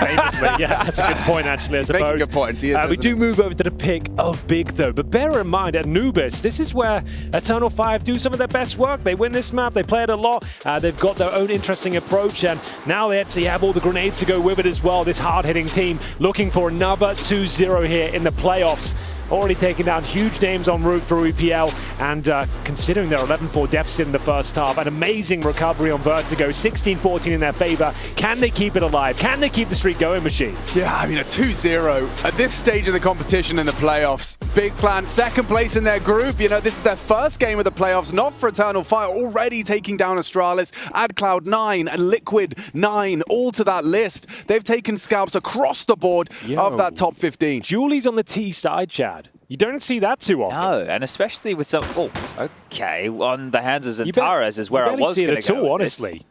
Famously, yeah, that's a good point, actually, I suppose.
Making good points, he is,
we do move over to the pick of Big, though. But bear in mind, at Anubis, this is where Eternal 5 do some of their best work. They win this map, they play it a lot. They've got their own interesting approach, and now they actually have all the grenades to go with it as well. This hard-hitting team looking for another 2-0 here in the playoffs. already taking down huge names en route for EPL, and considering their 11-4 deficit in the first half, an amazing recovery on Vertigo, 16-14 in their favor. Can they keep it alive? Can they keep the streak going, Machine?
Yeah, I mean, a 2-0 at this stage of the competition in the playoffs. Big Plan, second place in their group. You know, this is their first game of the playoffs, not for Eternal Fire, already taking down Astralis, add Cloud9 and Liquid 9 all to that list. They've taken scalps across the board of that top 15.
Julie's on the T side, Chad. You don't see that too often.
No, and especially with some... Oh, okay. On the hands of Zantares is where I was going to go.
Honestly.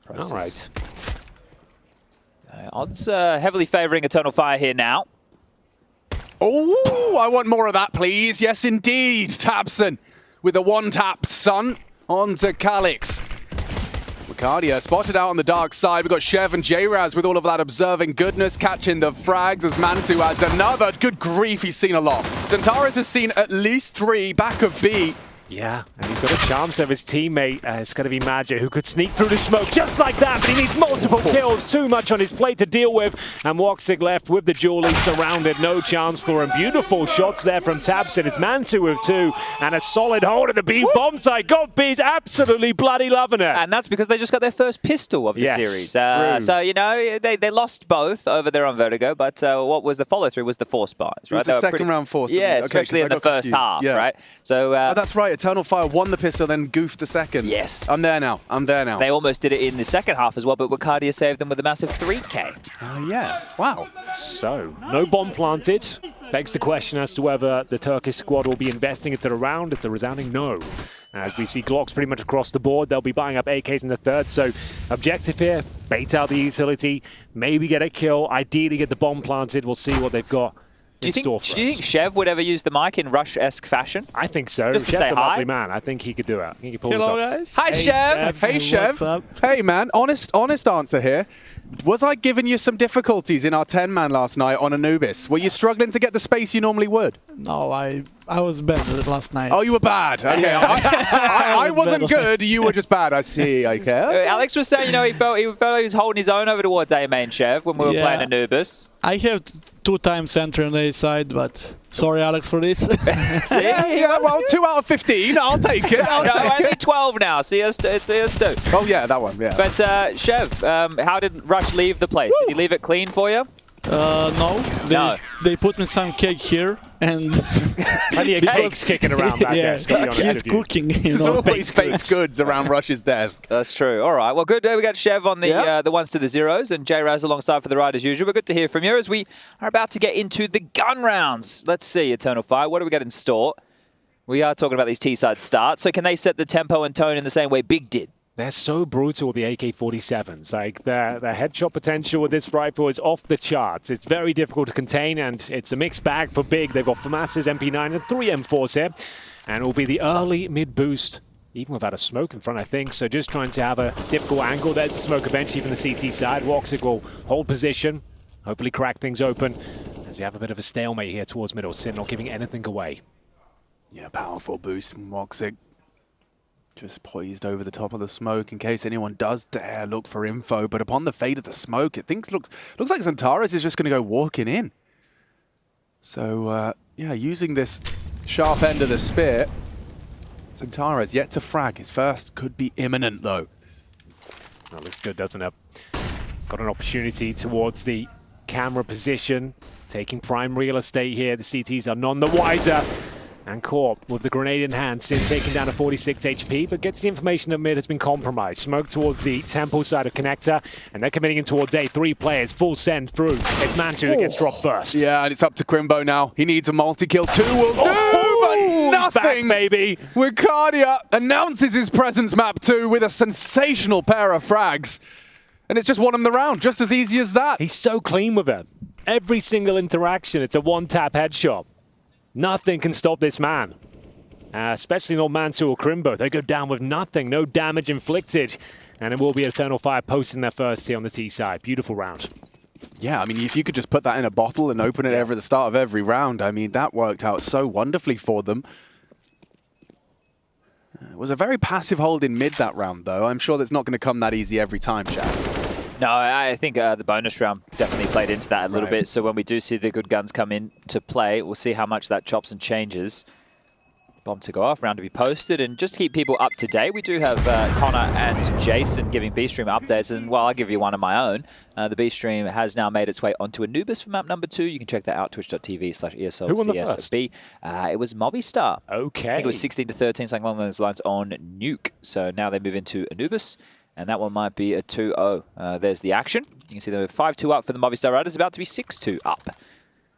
All right.
Odds heavily favouring Eternal Fire here now.
Oh, I want more of that, please. Yes, indeed. Tabson with a one-tap son onto Calix. Ricardia spotted out on the dark side. We've got Chev and J-Raz with all of that observing goodness, catching the frags as Mantu adds another. Good grief, he's seen a lot. Zantares has seen at least 3 back of B.
Yeah, and he's got a chance of his teammate. It's going to be Magic, who could sneak through the smoke just like that, but he needs multiple kills, too much on his plate to deal with. And Woxic left with the Julie surrounded, no chance for him. Beautiful shots there from Tabson. It's Mantu with 2, and a solid hold at the B bomb site. God, B's absolutely bloody loving it.
And that's because they just got their first pistol of the series. So, you know, they lost both over there on Vertigo, but what was the follow-through was the Force Buys, right?
It was the second round Force.
Yeah, especially in the first half, right? So
that's right. Eternal Fire won the pistol, then goofed the second.
Yes.
I'm there now.
They almost did it in the second half as well, but Wicardia saved them with a massive 3K.
Oh, yeah. Wow.
So, no bomb planted. Begs the question as to whether the Turkish squad will be investing into the round. It's a resounding no. As we see Glocks pretty much across the board, they'll be buying up AKs in the third. So, objective here, bait out the utility, maybe get a kill, ideally get the bomb planted. We'll see what they've got. Do you
think Chev would ever use the mic in Rush-esque fashion?
I think so.
Just to
Chev's
say
a
hi?
lovely man. I think he could do it. I think he could pull this
Hello,
off.
guys.
Hi, Chev.
Hey, Chev. Hey, man. Honest answer here. Was I giving you some difficulties in our 10-man last night on Anubis? Were you struggling to get the space you normally would?
No, I was bad last night.
Oh, you were bad. Okay, I wasn't good. You were just bad. I see. Okay.
Alex was saying, you know, he felt he was holding his own over towards A main Chev when we were playing Anubis.
I have 2 times entry on A side, but sorry, Alex, for this.
yeah, well, 2 out of 15. I'll take it.
Only 12 now. CS2.
Oh, yeah, that one, yeah.
But, Chev, how did Rush leave the place? Did he leave it clean for you?
No. They put me some cake here, and
plenty of cakes kicking around that desk. I'll be honest
he's
with you.
cooking. You know,
There's always baked goods around Rush's desk.
That's true. All right. Well, good. We got Chev on the ones to the zeros, and J-Raz alongside for the ride as usual. But good to hear from you as we are about to get into the gun rounds. Let's see, Eternal Fire. What do we got in store? We are talking about these T-side starts. So can they set the tempo and tone in the same way Big did?
They're so brutal, the AK-47s. Like, their headshot potential with this rifle is off the charts. It's very difficult to contain, and it's a mixed bag for Big. They've got FAMAS's MP9 and 3 M4s here, and it will be the early mid-boost, even without a smoke in front, I think. So just trying to have a difficult angle. There's the smoke eventually from the CT side. Woxic will hold position, hopefully crack things open, as we have a bit of a stalemate here towards middle. Sin not giving anything away.
Yeah, powerful boost from Woxic. Just poised over the top of the smoke in case anyone does dare look for info. But upon the fade of the smoke, it looks like Zantares is just going to go walking in. So, yeah, using this sharp end of the spear, Zantares yet to frag. His first could be imminent, though.
That looks good, doesn't it? Got an opportunity towards the camera position, taking prime real estate here. The CTs are none the wiser. And Corp with the grenade in hand, Sin taking down a 46 HP, but gets the information that mid has been compromised. Smoke towards the temple side of Connector, and they're committing in towards A. 3 players, full send through. It's Mantu that gets dropped first.
Yeah, and it's up to Crimbo now. He needs a multi-kill. 2 will do, but nothing.
Back, baby.
Wicardia announces his presence, map 2, with a sensational pair of frags. And it's just won him the round, just as easy as that.
He's so clean with it. Every single interaction, it's a one-tap headshot. Nothing can stop this man. Especially not Mantu or Crimbo. They go down with nothing, no damage inflicted. And it will be Eternal Fire posting their first here on the T side. Beautiful round.
Yeah, I mean, if you could just put that in a bottle and open it at the start of every round, I mean, that worked out so wonderfully for them. It was a very passive hold in mid that round, though. I'm sure that's not going to come that easy every time, Chad.
No, I think the bonus round definitely played into that a little bit. So when we do see the good guns come in to play, we'll see how much that chops and changes. Bomb to go off, round to be posted, and just to keep people up to date, we do have Connor and Jason giving B-Stream updates, and well, I'll give you one of my own. The B-Stream has now made its way onto Anubis for map number 2. You can check that out, twitch.tv/ESL.
Who won the first?
It was Movistar.
Okay.
I think it was 16-13, something along those lines on Nuke. So now they move into Anubis, and that one might be a 2-0. There's the action. You can see they're 5-2 up for the Movistar Riders, about to be 6-2 up.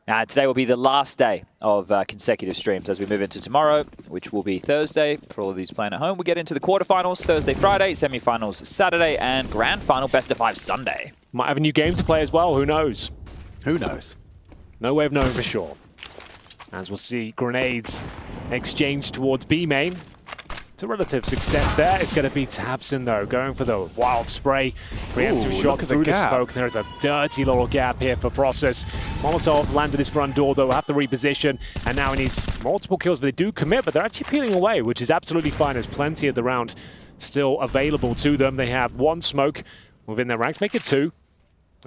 Today will be the last day of consecutive streams as we move into tomorrow, which will be Thursday. For all of these playing at home, we get into the quarterfinals Thursday, Friday, semi-finals Saturday, and grand final best of 5 Sunday.
Might have a new game to play as well. Who knows?
Who knows?
No way of knowing for sure. As we'll see grenades exchanged towards B main. It's a relative success there. It's going to be Tabson, though, going for the wild spray. Preemptive shot through the smoke. There is a dirty little gap here for Process. Molotov landed his front door, though, have to reposition. And now he needs multiple kills. They do commit, but they're actually peeling away, which is absolutely fine. There's plenty of the round still available to them. They have 1 smoke within their ranks, make it 2.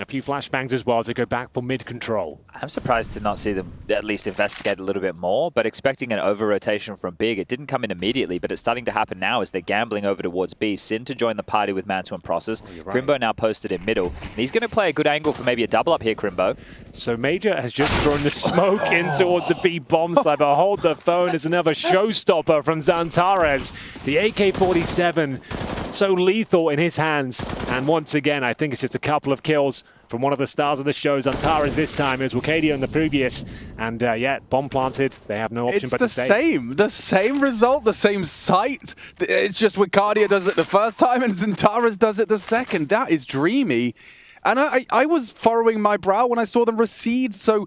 A few flashbangs as well as they go back for mid-control.
I'm surprised to not see them at least investigate a little bit more, but expecting an over-rotation from Big. It didn't come in immediately, but it's starting to happen now as they're gambling over towards B. Sin to join the party with Mantu and Process. Crimbo now posted in middle. And he's going to play a good angle for maybe a double up here, Crimbo.
So Major has just thrown the smoke in towards the B bomb side, but hold the phone is another showstopper from Zantares. The AK-47, so lethal in his hands. And once again, I think it's just a couple of kills from one of the stars of the show, Zantares this time. It was Wukadio in the previous. And yeah, bomb planted. They have no option but to stay.
It's the same result, the same sight. It's just Wukadio does it the first time and Zantares does it the second. That is dreamy. And I was furrowing my brow when I saw them recede so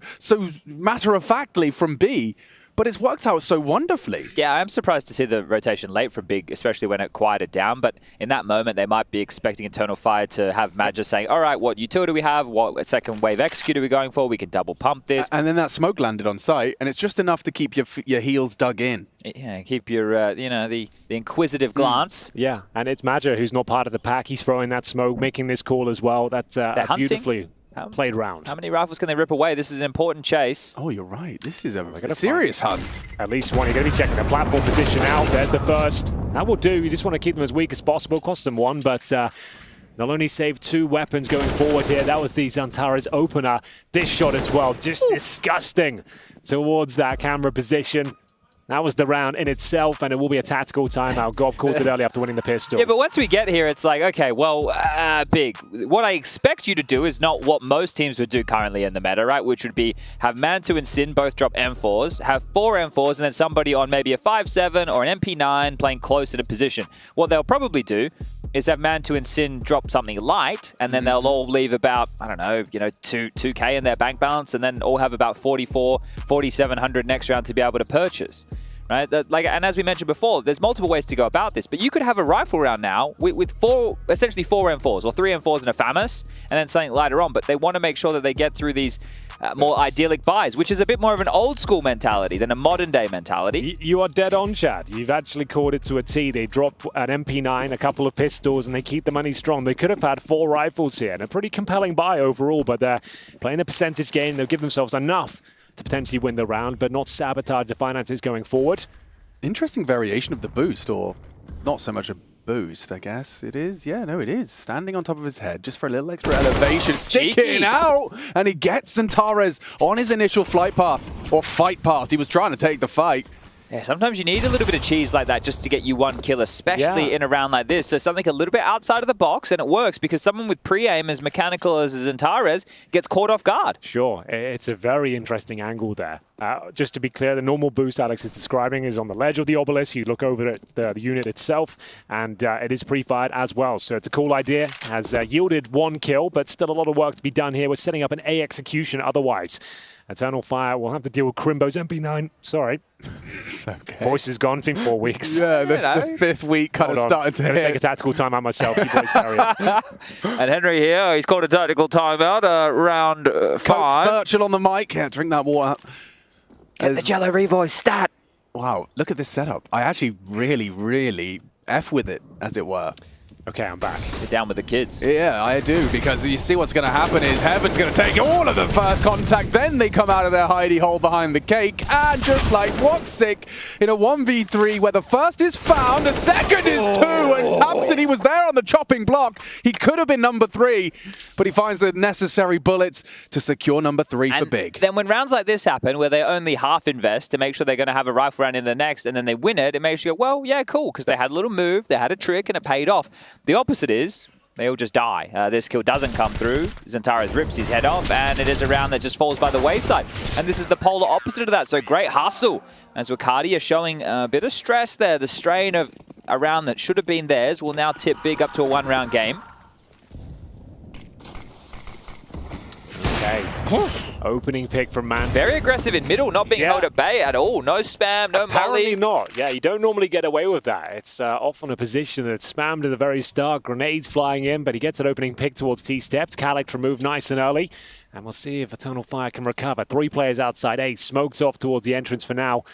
matter-of-factly from B. But it's worked out so wonderfully.
Yeah, I'm surprised to see the rotation late from Big, especially when it quieted down. But in that moment, they might be expecting Eternal Fire to have Madja saying, all right, what utility do we have? What second wave execute are we going for? We can double pump this.
And then that smoke landed on site, and it's just enough to keep your heels dug in.
Yeah, keep your, the inquisitive glance.
Yeah, and it's Madja who's not part of the pack. He's throwing that smoke, making this call as well. That's beautifully played round.
How many rifles can they rip away? This is an important chase.
Oh, you're right. This is a serious hunt.
At least one. You're going to be checking the platform position out. There's the first. That will do. You just want to keep them as weak as possible. Cost them 1, but they'll only save 2 weapons going forward here. That was the Zantares opener. This shot as well, just disgusting towards that camera position. That was the round in itself, and it will be a tactical timeout. Gob called it early after winning the pistol.
Yeah, but once we get here, it's like, okay, well, Big, what I expect you to do is not what most teams would do currently in the meta, right? Which would be have Mantu and Sin both drop M4s, have 4 M4s, and then somebody on maybe a 5-7 or an MP9 playing close in a position. What they'll probably do is have Mantu and Sin drop something light, and then they'll all leave about, I don't know, 2K in their bank balance, and then all have about 4,700 next round to be able to purchase. Right? And as we mentioned before, there's multiple ways to go about this, but you could have a rifle round now with essentially 4 M4s or 3 M4s and a FAMAS, and then something later on, but they want to make sure that they get through these more idyllic buys, which is a bit more of an old school mentality than a modern day mentality.
You are dead on, Chad. You've actually called it to a T. They drop an MP9, a couple of pistols, and they keep the money strong. They could have had 4 rifles here, and a pretty compelling buy overall, but they're playing a percentage game. They'll give themselves enough to potentially win the round, but not sabotage the finances going forward.
Interesting variation of the boost, or not so much a boost, I guess. It is, yeah, no, it is. Standing on top of his head, just for a little extra elevation, sticking out, and he gets Zantares on his initial flight path, or fight path. He was trying to take the fight.
Yeah, sometimes you need a little bit of cheese like that just to get you 1 kill, especially in a round like this. So something a little bit outside of the box, and it works because someone with pre-aim as mechanical as Zantares gets caught off guard.
Sure, it's a very interesting angle there. Just to be clear, the normal boost Alex is describing is on the ledge of the obelisk. You look over at the unit itself, and it is pre-fired as well. So it's a cool idea. Has yielded 1 kill, but still a lot of work to be done here. We're setting up an A execution otherwise. Eternal Fire will have to deal with Crimbo's MP9. Sorry.
It's okay.
Voice is gone. It's been 4 weeks.
Yeah, that's the 5th week kind of started to hit.
Take a tactical timeout myself. You boys carry on.
And Henry here, he's called a tactical timeout, round 5.
Coach Birchall on the mic. Yeah, drink that water.
Get the Jello Revoice stat.
Wow, look at this setup. I actually really, really F with it, as it were.
Okay, I'm back.
You're down with the kids.
Yeah, I do, because you see what's going to happen is Heaven's going to take all of the first contact, then they come out of their hidey hole behind the cake, and just like Woxic in a 1v3 where the first is found, the second is 2, and Tamsin, he was there on the chopping block. He could have been number 3, but he finds the necessary bullets to secure number 3 for Big.
Then when rounds like this happen, where they only half invest to make sure they're going to have a rifle round in the next, and then they win it, it makes you go, well, yeah, cool, because they had a little move, they had a trick, and it paid off. The opposite is they all just die. This kill doesn't come through. Xantares rips his head off, and it is a round that just falls by the wayside. And this is the polar opposite of that, so great hustle. As Wakadia showing a bit of stress there. The strain of a round that should have been theirs will now tip Big up to a 1-round game.
Okay. Opening pick from Man.
Very aggressive in middle, not being held at bay at all. No spam, no
Apparently
molly.
not. Yeah, you don't normally get away with that. It's often a position that's spammed at the very start. Grenades flying in, but he gets an opening pick towards T-steps. Calyx removed nice and early. And we'll see if Eternal Fire can recover. 3 players outside A. Smokes off towards the entrance for now.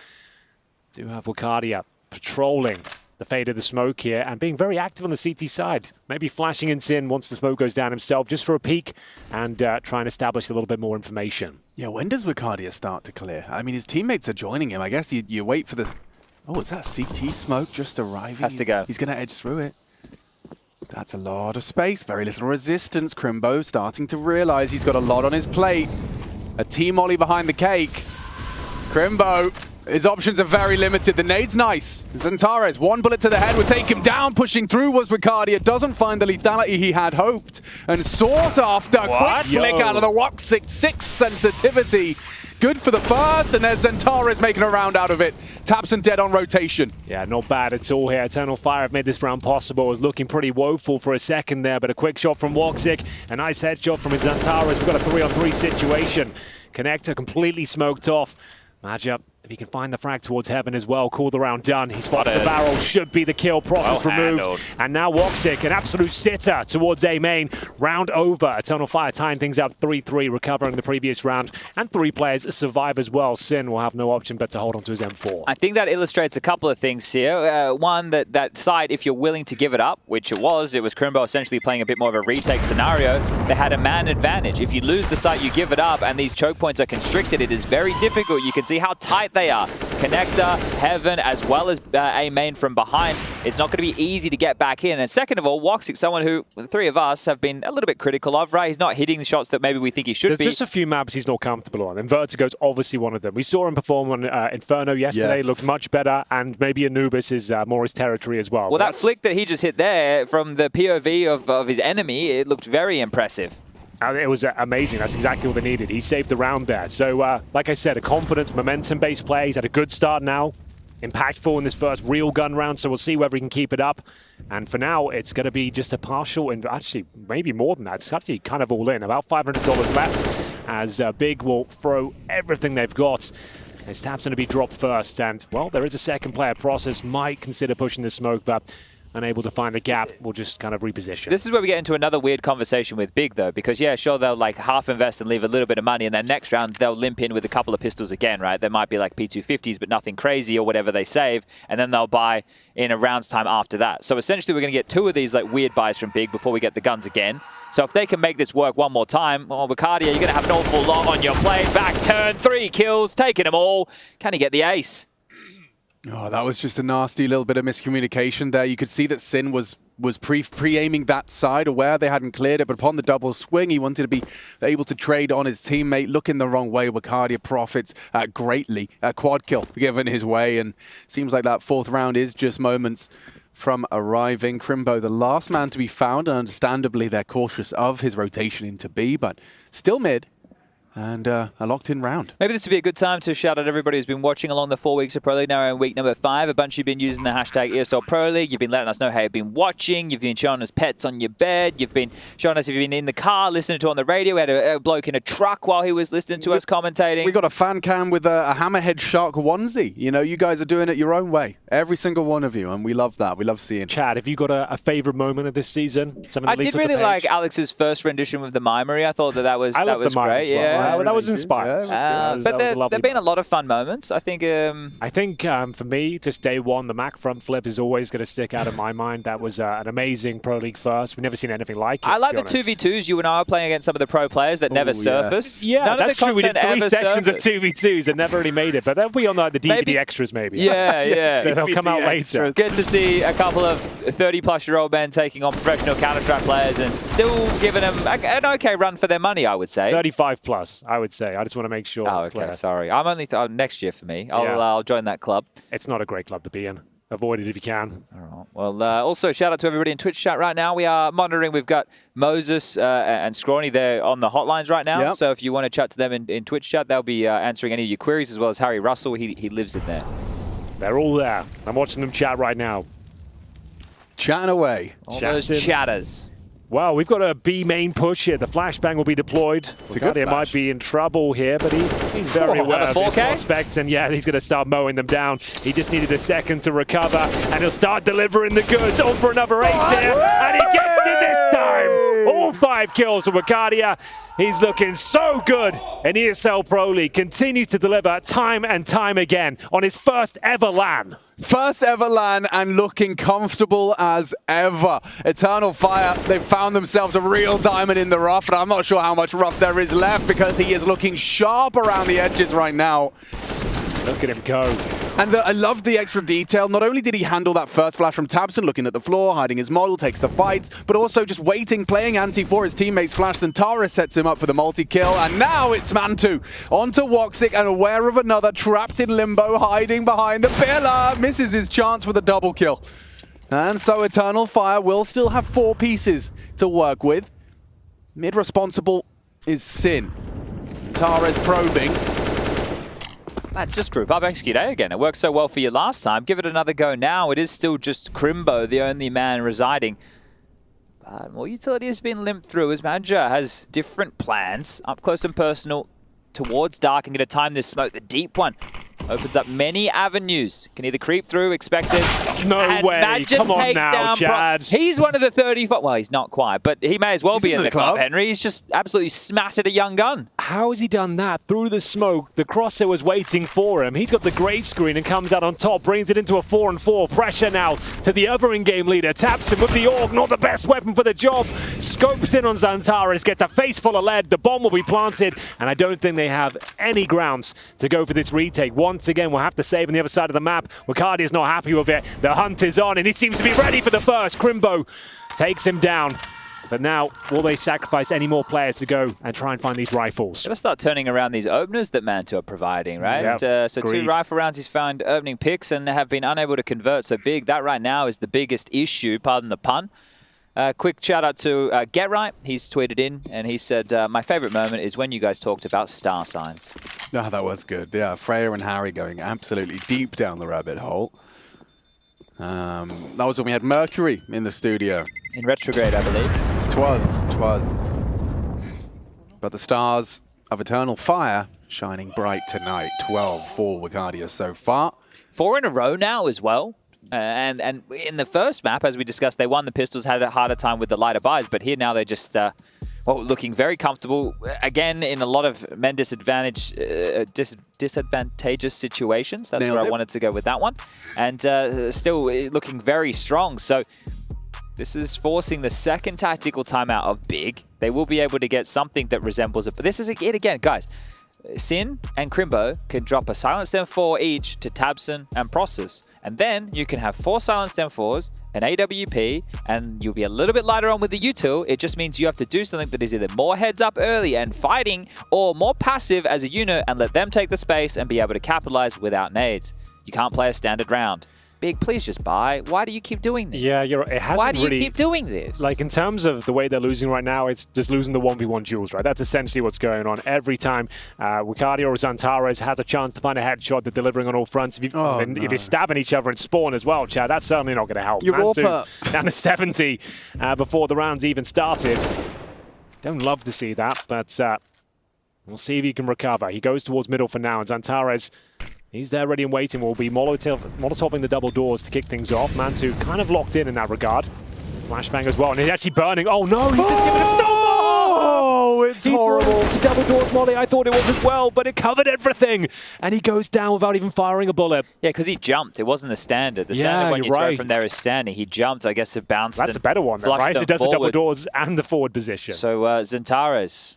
Do have Wakadia patrolling the fade of the smoke here and being very active on the CT side. Maybe flashing in Sin once the smoke goes down himself just for a peek and try and establish a little bit more information.
Yeah, when does Wakadia start to clear? I mean, his teammates are joining him. I guess you wait for the... Oh, is that CT smoke just arriving?
Has to go.
He's going to edge through it. That's a lot of space, very little resistance. Crimbo starting to realize he's got a lot on his plate. A team ollie behind the cake. Crimbo, his options are very limited. The nade's nice. Xantares, 1 bullet to the head would take him down. Pushing through was Wakadia. Doesn't find the lethality he had hoped. And sought after. Quick flick out of the Woxic. 6 sensitivity. Good for the first, and there's Xantares making a round out of it. Tapson dead on rotation.
Yeah, not bad at all here. Eternal Fire have made this round possible. It was looking pretty woeful for a second there, but a quick shot from Woxic. A nice headshot from Xantares. We've got a 3-on-3 situation. Connector completely smoked off. Matchup, if he can find the frag towards Heaven as well, call the round done. He spots the barrel, should be the kill, process removed. And now Woxic, an absolute sitter towards A main. Round over, Eternal Fire tying things up 3-3, recovering the previous round. And 3 players survive as well. Sin will have no option but to hold on to his M4.
I think that illustrates a couple of things here. One, that side, if you're willing to give it up, which it was Crimbo essentially playing a bit more of a retake scenario, they had a man advantage. If you lose the site, you give it up, and these choke points are constricted, it is very difficult. You can see how tight they are. Connector, Heaven, as well as A main from behind. It's not going to be easy to get back in. And second of all, Woxic, someone who the 3 of us have been a little bit critical of, right? He's not hitting the shots that maybe we think he should be.
There's just a few maps he's not comfortable on, and Vertigo's obviously one of them. We saw him perform on Inferno yesterday, looked much better, and maybe Anubis is more his territory as well.
Well, that flick that he just hit there from the POV of his enemy, it looked very impressive.
It was amazing. That's exactly what they needed. He saved the round there. So, like I said, a confidence, momentum-based play. He's had a good start now. Impactful in this first real gun round, so we'll see whether he can keep it up. And for now, it's going to be just a partial, and actually, maybe more than that. It's actually kind of all in. About $500 left, as Big will throw everything they've got. His tap's going to be dropped first, and, well, there is a second player. Process might consider pushing the smoke, but unable to find a gap, we'll just kind of reposition.
This is where we get into another weird conversation with Big, though, because, yeah, sure, they'll like half invest and leave a little bit of money, and then next round, they'll limp in with a couple of pistols again, right? There might be like P250s, but nothing crazy or whatever they save, and then they'll buy in a round's time after that. So essentially, we're going to get 2 of these like weird buys from Big before we get the guns again. So if they can make this work one more time, well, Wakadia, you're going to have an awful lot on your plate. Back turn, 3 kills, taking them all. Can he get the ace?
Oh, that was just a nasty little bit of miscommunication there. You could see that Sin was pre-aiming that side, aware they hadn't cleared it, but upon the double swing, he wanted to be able to trade on his teammate, looking the wrong way. Wakadia profits greatly. A quad kill given his way, and seems like that 4th round is just moments from arriving. Crimbo, the last man to be found, and understandably they're cautious of his rotation into B, but still mid. And a locked-in round.
Maybe this would be a good time to shout out everybody who's been watching along the 4 weeks of Pro League. Now we're in week number 5. A bunch of you have been using the hashtag ESL Pro League. You've been letting us know how you've been watching. You've been showing us pets on your bed. You've been showing us if you've been in the car listening to on the radio. We had a bloke in a truck while he was listening to us commentating.
We got a fan cam with a hammerhead shark onesie. You know, you guys are doing it your own way. Every single one of you, and we love that. We love seeing it.
Chad, have you got a favourite moment of this season?
I did really like Alex's first rendition with the Mimery. I thought that was
great.
Yeah.
that was inspiring.
But there have been a lot of fun moments. I think
for me, just day one, the Mac front flip is always going to stick out of my mind. That was an amazing Pro League first. We've never seen anything like it.
I like the 2v2s. You and I are playing against some of the pro players that never surfaced.
Yeah,
None
that's
of the
true. We did 3 sessions
surfaced.
of 2v2s and never really made it. But they'll be on like the DVD extras maybe.
Yeah.
So they'll come out later.
Good to see a couple of 30-plus-year-old men taking on professional Counter-Strike players and still giving them an okay run for their money, I would say.
35 plus, I would say. I just want to make sure it's clear.
Sorry. I'm only next year for me. I'll join that club.
It's not a great club to be in. Avoid it if you can.
All right. Well, also shout out to everybody in Twitch chat right now. We are monitoring. We've got Moses and Scrawny there on the hotlines right now.
Yep.
So if you want to chat to them in Twitch chat, they'll be answering any of your queries, as well as Harry Russell. He lives in there.
They're all there. I'm watching them chat right now.
Chatting away.
All those chatters.
Well, we've got a B main push here. The flashbang will be deployed. Guardia might be in trouble here, but he's very aware of his prospects, and yeah, he's going to start mowing them down. He just needed a second to recover, and he'll start delivering the goods. On for another ace here, and he gets it this time. All 5 kills for Wakadia. He's looking so good in ESL Pro League. Continues to deliver time and time again on his first ever LAN.
First ever LAN and looking comfortable as ever. Eternal Fire, they've found themselves a real diamond in the rough, and I'm not sure how much rough there is left because he is looking sharp around the edges right now.
Look at him go.
And I love the extra detail. Not only did he handle that first flash from Tabson, looking at the floor, hiding his model, takes the fights, but also just waiting, playing anti for his teammates. Flash and Tara sets him up for the multi-kill, and now it's Mantu. Onto Woxic, and aware of another, trapped in limbo, hiding behind the pillar. Misses his chance for the double kill. And so Eternal Fire will still have 4 pieces to work with. Mid responsible is Sin. Tara's probing.
That's just group up, execute A again. It worked so well for you last time. Give it another go now. It is still just Crimbo, the only man residing. But more utility has been limped through as Manager has different plans. Up close and personal towards Dark and going to time this smoke. The deep one opens up many avenues. Can either creep through, expected.
No way. Come on now, Chad.
He's one of the 35. Well, he's not quite, but he may as well be in the club, Henry. He's just absolutely smattered a young gun.
How has he done that? Through the smoke, the crosshair was waiting for him. He's got the great screen and comes out on top, brings it into a 4-on-4. Pressure now to the other in-game leader. Taps him with the AUG, not the best weapon for the job. Scopes in on Xantares, gets a face full of lead. The bomb will be planted, and I don't think they have any grounds to go for this retake. Once again, we'll have to save on the other side of the map. Wakadia is not happy with it. The hunt is on, and he seems to be ready for the first. Crimbo takes him down. But now, will they sacrifice any more players to go and try and find these rifles?
Gotta start turning around these openers that Mantu are providing, right?
Yep,
so
agreed.
2 rifle rounds he's found opening picks and have been unable to convert. So big, that right now is the biggest issue, pardon the pun. Quick shout out to Get Right. He's tweeted in and he said, my favorite moment is when you guys talked about star signs.
Oh, that was good. Yeah, Freya and Harry going absolutely deep down the rabbit hole. That was when we had Mercury in the studio.
In retrograde, I believe.
Twas. But the stars of Eternal Fire shining bright tonight. 12 for Wakadia so far.
4 in a row now as well. And in the first map, as we discussed, they won the pistols, had a harder time with the lighter buys, but here now they're just looking very comfortable. Again, in a lot of men disadvantageous situations. That's where I wanted to go with that one. And still looking very strong. So this is forcing the second tactical timeout of Big. They will be able to get something that resembles it. But this is it again, guys. Sin and Crimbo can drop a silenced M4 each to Tabson and Process. And then you can have 4 silenced M4s, an AWP, and you'll be a little bit lighter on with the util. It just means you have to do something that is either more heads up early and fighting, or more passive as a unit and let them take the space and be able to capitalize without nades. You can't play a standard round. Big, please just buy. Why do you keep doing this?
Yeah, you're right. It hasn't
Why do you
really,
keep doing this?
Like, in terms of the way they're losing right now, it's just losing the 1v1 duels, right? That's essentially what's going on. Every time Wakadia or Xantares has a chance to find a headshot, they're delivering on all fronts. If you're stabbing each other in spawn as well, Chad, that's certainly not going to help. Mantu down to 70 before the rounds even started. Don't love to see that, but we'll see if he can recover. He goes towards middle for now, and Xantares, he's there ready and waiting. Will be molotoving the double doors to kick things off. Mantu kind of locked in that regard. Flashbang as well, and he's actually burning. Oh no, he's just giving a stop!
Oh, it's horrible.
It's a double doors molly. I thought it was as well, but it covered everything. And he goes down without even firing a bullet.
Yeah, because he jumped. It wasn't the standard. The
Yeah,
standard when
you're
you throw
right.
from there is standing. He jumped. I guess it bounced.
That's a
and
better one, then,
flushed
right?
them
It does the double
forward.
doors and the forward position.
So Zentares.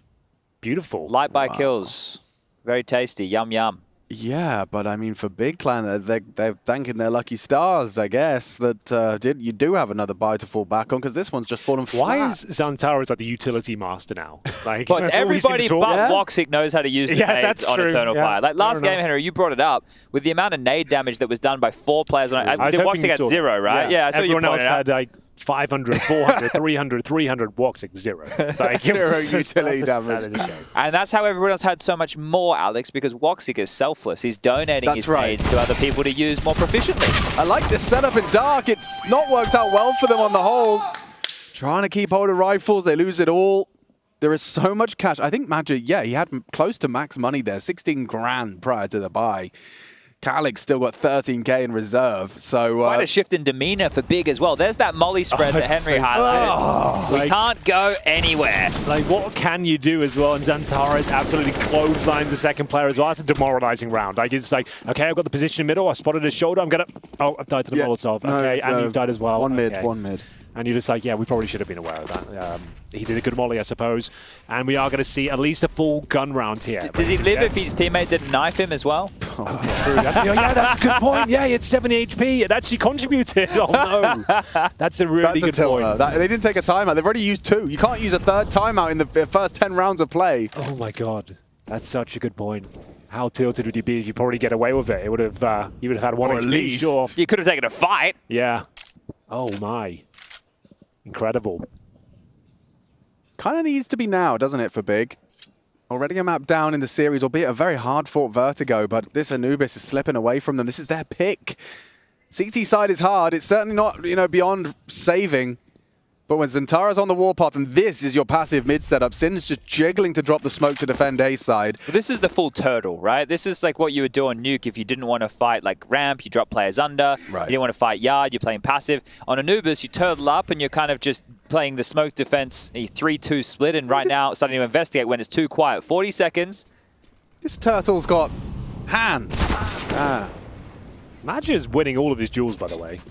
Beautiful.
Light by kills. Very tasty. Yum, yum.
Yeah, but I mean, for Big Clan, they're thanking their lucky stars, I guess, that you do have another buy to fall back on, because this one's just fallen flat.
Why is Zantares like the utility master now? Like,
But
that's all we seem to
everybody
talk
but
about.
Woxic knows how to use the
Yeah,
nades
that's
on
true.
Eternal
Yeah,
Fire. Like last
fair
game,
enough.
Henry, you brought it up. With the amount of nade damage that was done by 4 players on it.
I was
Did
hoping
Woxic
you
had
saw
0, right? Yeah, I saw
Everyone
you
else
pointed out.
had like 500, 400, 300, 300, Woxic 0. Like, it was just-
utility
that
damage.
is a shame.
And that's how everyone else had so much more, Alex, because Woxic is selfless. He's donating
That's
his
right.
nades to other people to use more proficiently.
I like this setup in Dark. It's not worked out well for them on the whole. Trying to keep hold of rifles, they lose it all. There is so much cash. I think Magic, yeah, he had close to max money there, 16 grand prior to the buy. Calix still got 13k in reserve, so...
Quite a shift in demeanor for Big as well. There's that molly spread that Henry highlighted. We can't go anywhere.
Like, what can you do as well? And Zantares absolutely clotheslines the second player as well. That's a demoralizing round. Like, it's like, okay, I've got the position in the middle. I spotted his shoulder. I'm going to... Oh, I've died to the Molotov.
No,
Okay,
it's,
and you've died as well.
One mid,
Okay.
one mid.
And you're just like, yeah, we probably should have been aware of that. He did a good molly, I suppose. And we are going to see at least a full gun round here.
Does he live if his teammate didn't knife him as well?
Yeah, that's a good point. Yeah, it's 70 HP. It actually contributed. Oh, no. That's a really good point.
They didn't take a timeout. They've already used 2. You can't use a third timeout in the first 10 rounds of play.
Oh, my God. That's such a good point. How tilted would you be if you probably get away with it? It would have, you would have had one
Or at
HP,
least.
sure.
You could have taken a fight.
Yeah. Oh, my. Incredible.
Kind of needs to be now, doesn't it, for Big? Already a map down in the series, albeit a very hard-fought Vertigo, but this Anubis is slipping away from them. This is their pick. CT side is hard. It's certainly not, beyond saving. But when Zentara's on the warpath, and this is your passive mid setup, Sin's just jiggling to drop the smoke to defend A side.
Well, this is the full turtle, right? This is like what you would do on Nuke if you didn't want to fight like ramp, you drop players under.
Right.
You didn't want to fight yard, you're playing passive. On Anubis, you turtle up and you're kind of just playing the smoke defense, a 3-2 split, and right now starting to investigate when it's too quiet. 40 seconds.
This turtle's got hands.
Madge is winning all of his duels, by the way.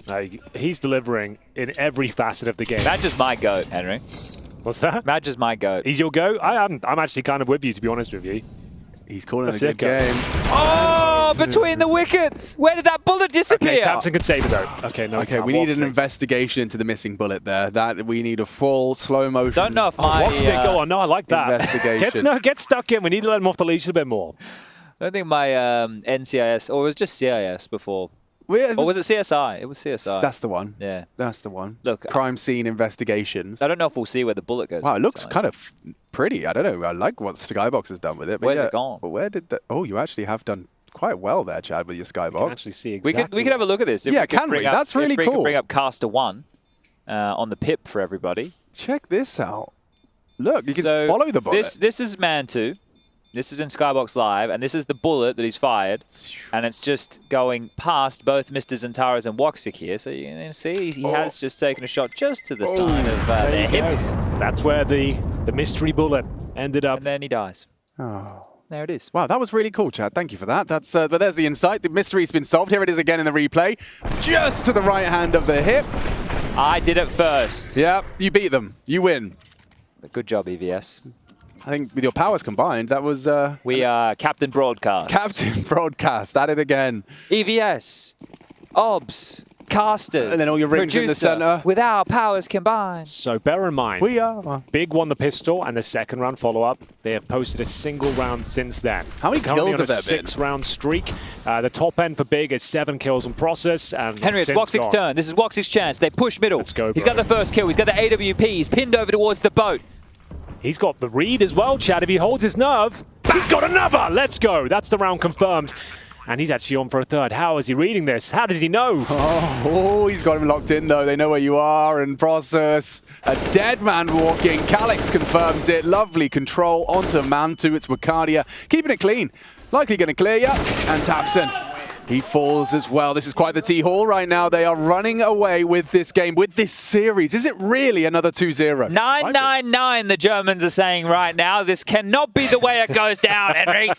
Like, he's delivering in every facet of the game.
Madge is my goat, Henry.
What's that?
Madge is my goat.
He's your goat? I'm actually kind of with you, to be honest with you.
He's calling
That's
a good game.
Oh, between the wickets! Where did that bullet disappear?
Okay, Captain can save it, though. Okay, no.
Okay, we need an investigation into the missing bullet there. That we need a full slow motion.
Don't know if my...
Go on. No, I like that.
Investigation.
Get stuck in. We need to let him off the leash a bit more.
I don't think my NCIS, or it was just CIS before. Or was it CSI? It was CSI.
That's the one.
Yeah.
That's the one.
Look,
crime scene investigations.
I don't know if we'll see where the bullet goes.
Wow, it looks kind of pretty. I don't know. I like what Skybox has done with it. But
Where's
yeah,
it gone?
But where did that? Oh, you actually have done quite well there, Chad, with your Skybox.
You can actually see
We
exactly.
could have a look at this. If
Yeah,
we could
can we?
bring up-
That's really
if we
cool.
could bring up Caster 1 on the pip for everybody.
Check this out. Look, you can
So
follow the bullet.
This is Man 2. This is in Skybox Live, and this is the bullet that he's fired, and it's just going past both Mr. Zentares and Woxic here. So you can see he has just taken a shot just to the side of their hips.
That's where the mystery bullet ended up.
And then he dies.
Oh.
There it is.
Wow, that was really cool, Chad. Thank you for that. That's but there's the insight. The mystery's been solved. Here it is again in the replay. Just to the right hand of the hip.
I did it first.
Yeah, you beat them. You win.
Good job, EVS.
I think with your powers combined, that was...
we are Captain Broadcast.
Captain Broadcast. At it again.
EVS. OBS. Casters.
And then all your rings in the
producer,
center.
With our powers combined.
So bear in mind,
we are.
Big won the pistol and the second round follow-up. They have posted a single round since then.
How many
Currently
kills
on
have
a
there been?
6-round streak. The top end for Big is 7 kills on process. And
Henry, it's
since
Woxic's
on-
turn. This is Woxic's chance. They push middle.
Let's go,
He's
bro.
got the first kill. He's got the AWP. He's pinned over towards the boat.
He's got the read as well, Chad. If he holds his nerve, he's got another. Let's go. That's the round confirmed. And he's actually on for a third. How is he reading this? How does he know?
Oh, he's got him locked in, though. They know where you are and process. A dead man walking. Calix confirms it. Lovely control onto Mantu. It's Wakadia. Keeping it clean. Likely going to clear you. And Tapson. He falls as well. This is quite the T-Hall right now. They are running away with this game, with this series. Is it really another 2-0?
999, the Germans are saying right now. This cannot be the way it goes down, Henry.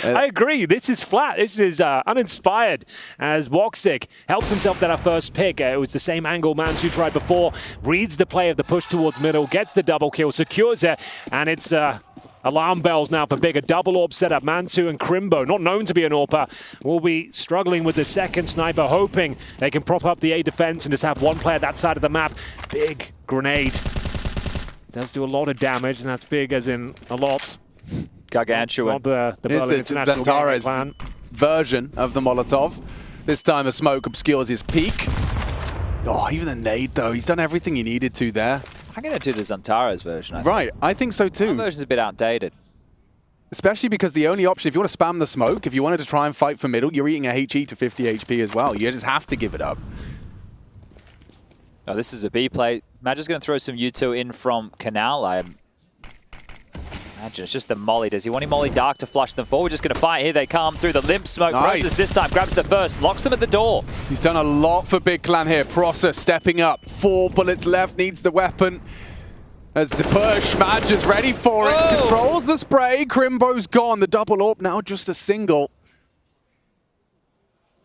I agree. This is flat. This is uninspired as Woxic helps himself to that first pick. It was the same angle Mansu tried before. Reads the play of the push towards middle, gets the double kill, secures it, and it's alarm bells now for Big. A double AWP setup. Mansu and Crimbo, not known to be an AWPer, will be struggling with the second sniper, hoping they can prop up the A defense and just have one player that side of the map. Big grenade. Does do a lot of damage, and that's big as in a lot.
Gargantuan.
Not the Berlin International
Zantare's
plan.
version of the Molotov. This time a smoke obscures his peak. Oh, even the nade though. He's done everything he needed to there.
I'm going to do the Zantare's version.
I think so too.
That version's a bit outdated.
Especially because the only option, if you want to spam the smoke, if you wanted to try and fight for middle, you're eating a HE to 50 HP as well. You just have to give it up.
Oh, this is a B play. Magic's going to throw some U2 in from Canal. I imagine it's just the molly. Does he want him molly dark to flush them forward? Just going to fight. Here they come through the limp smoke.
Nice.
Process this time grabs the first, locks them at the door.
He's done a lot for Big Clan here. Process stepping up. 4 bullets left, needs the weapon. As the push, Madge is ready for it.
Oh.
Controls the spray. Crimbo's gone. The double AWP now just a single.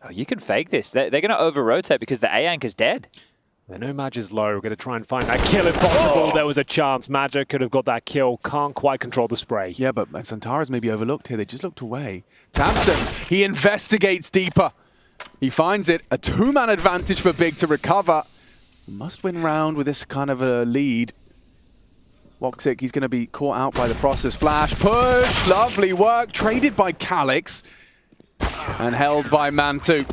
Oh, you can fake this. They're going to over-rotate because the A-Ank is dead.
They know Madge is low. We're going to try and find that kill if possible. There was a chance. Magic could have got that kill. Can't quite control the spray.
Yeah, but Zantare's maybe overlooked here. They just looked away. Tabson, he investigates deeper. He finds it. A 2-man advantage for Big to recover. Must win round with this kind of a lead. Woxic, he's going to be caught out by the process. Flash, push, lovely work. Traded by Calix and held by Mantu.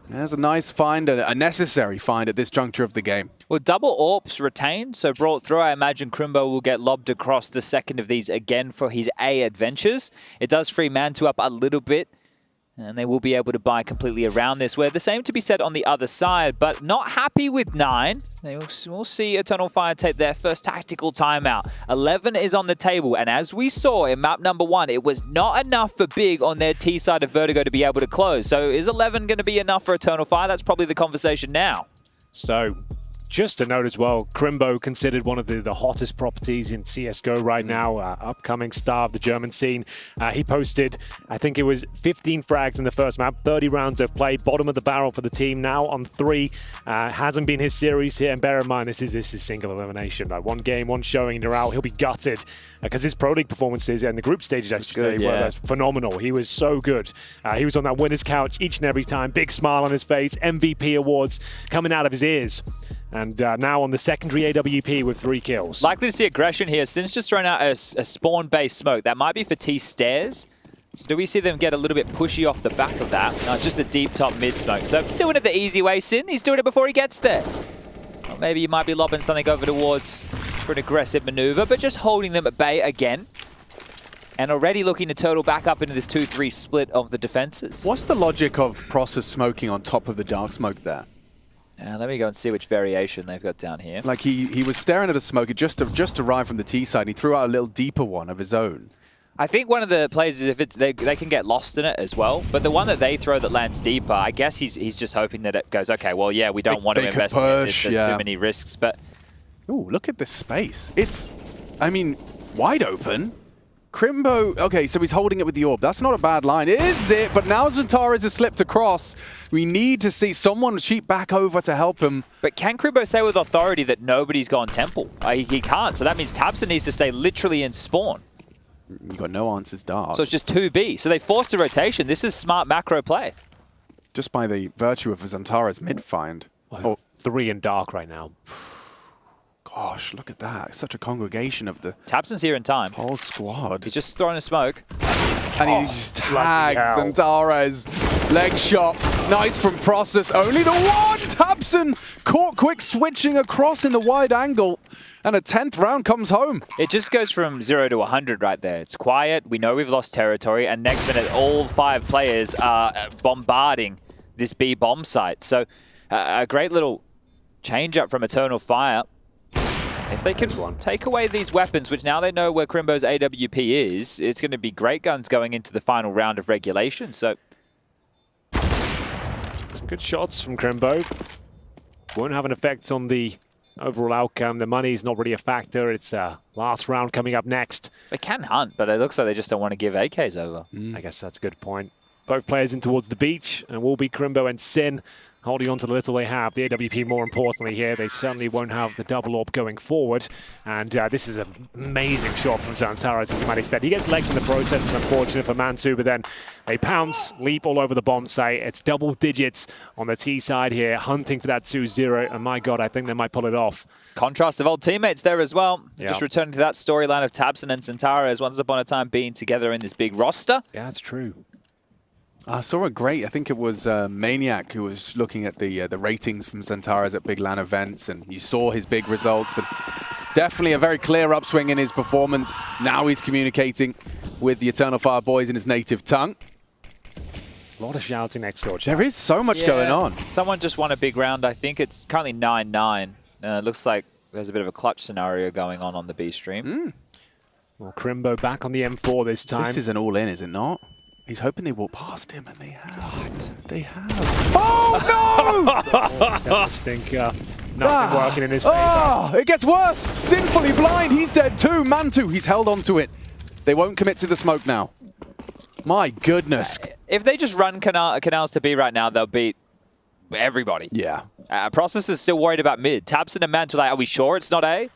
There's a nice find, a necessary find at this juncture of the game.
Well, double AWPs retained, so brought through. I imagine Crimbo will get lobbed across the second of these again for his A adventures. It does free Mantu up a little bit, and they will be able to buy completely around this. Where the same to be said on the other side, but not happy with 9. We'll see Eternal Fire take their first tactical timeout. 11 is on the table, and as we saw in map number 1, it was not enough for Big on their T side of Vertigo to be able to close. So is 11 going to be enough for Eternal Fire? That's probably the conversation now.
So, just to note as well, Crimbo considered one of the hottest properties in CSGO right now, upcoming star of the German scene. He posted, I think it was 15 frags in the first map, 30 rounds of play, bottom of the barrel for the team now on 3. Hasn't been his series here, and bear in mind, this is single elimination. Like 1 game, 1 showing, and you're out. He'll be gutted because his Pro League performances and the group stages, I should say, were phenomenal. He was so good. He was on that winner's couch each and every time, big smile on his face, MVP awards coming out of his ears. And now on the secondary AWP with 3 kills.
Likely to see aggression here. Since just thrown out a spawn-based smoke. That might be for T stairs. So do we see them get a little bit pushy off the back of that? No, it's just a deep top mid smoke. So doing it the easy way, Sin. He's doing it before he gets there. Or maybe you might be lobbing something over towards for an aggressive maneuver, but just holding them at bay again. And already looking to turtle back up into this 2-3 split of the defenses.
What's the logic of process smoking on top of the dark smoke there?
Let me go and see which variation they've got down here.
Like he was staring at a smoke. It just arrived from the T side. And he threw out a little deeper one of his own.
I think one of the plays is if it's they can get lost in it as well. But the one that they throw that lands deeper, I guess he's just hoping that it goes, okay, well, yeah, we don't want to invest in it. There's too many risks. But
ooh, look at this space. It's, I mean, wide open. Crimbo, okay, so he's holding it with the orb. That's not a bad line, is it? But now Zantares has slipped across. We need to see someone cheat back over to help him.
But can Crimbo say with authority that nobody's gone temple? He can't, so that means Tabson needs to stay literally in spawn.
You got no answers, Dark.
So it's just 2B. So they forced a rotation. This is smart macro play.
Just by the virtue of Zantares mid find.
Oh, 3 in Dark right now.
Gosh, look at that. Such a congregation of the...
Tabson's here in time.
Whole squad.
He's just throwing a smoke.
And he just tags Zantares. Leg shot. Nice from Process. Only the one! Tabson caught quick switching across in the wide angle. And a 10th round comes home.
It just goes from 0 to 100 right there. It's quiet. We know we've lost territory. And next minute, all 5 players are bombarding this B bomb site. So a great little change up from Eternal Fire. If they can take away these weapons, which now they know where Crimbo's AWP is, it's going to be great guns going into the final round of regulation. So
Good shots from Crimbo. Won't have an effect on the overall outcome. The money is not really a factor. It's last round coming up next.
They can hunt, but it looks like they just don't want to give AKs over.
I guess that's a good point. Both players in towards the beach, and will be Crimbo and Sin holding on to the little they have. The AWP, more importantly here, they certainly won't have the double orb going forward. And this is an amazing shot from Xantara, as you might expect. He gets legged in the process. It's unfortunate for Mantu, but then they pounce, leap all over the bomb site. It's double digits on the T side here, hunting for that 2-0. And my God, I think they might pull it off.
Contrast of old teammates there as well.
Yeah.
Just returning to that storyline of tabseN and Xantara as once upon a time being together in this big roster.
Yeah, that's true.
I saw a great, I think it was Maniac who was looking at the ratings from Xantara's at big LAN events, and you saw his big results. And definitely a very clear upswing in his performance. Now he's communicating with the Eternal Fire boys in his native tongue.
A lot of shouting next door.
There is so much going on.
Someone just won a big round. I think it's currently 9-9. It looks like there's a bit of a clutch scenario going on the B stream.
Well, Crimbo back on the M4 this time.
This is an all-in, is it not? He's hoping they walk past him, and they have. They have. Oh, no!
Is that the stinker? Nothing working in his favor.
Oh, it gets worse. Sinfully blind. He's dead too. Mantu, he's held on to it. They won't commit to the smoke now. My goodness.
If they just run canals to B right now, they'll beat everybody.
Yeah.
Process is still worried about mid. tabseN and Mantu, like, are we sure it's not A?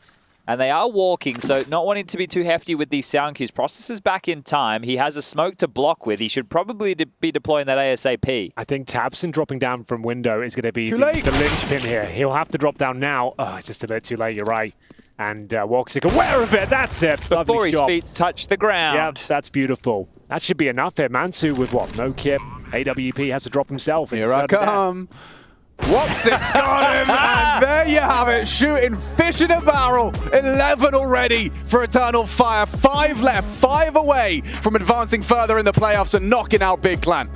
And they are walking, so not wanting to be too hefty with these sound cues. Process is back in time. He has a smoke to block with. He should probably be deploying that ASAP.
I think tabseN dropping down from window is going to be the linchpin here. He'll have to drop down now. Oh, it's just a bit too late, you're right. And Woxic aware of it, that's it.
Before his feet touch the ground.
Yeah, that's beautiful. That should be enough here. Mantu with what? No kit. AWP has to drop himself.
Here I come. Woxic's got him, and there you have it, shooting fish in a barrel. 11 already for Eternal Fire. 5 left, 5 away from advancing further in the playoffs and knocking out Big Clan.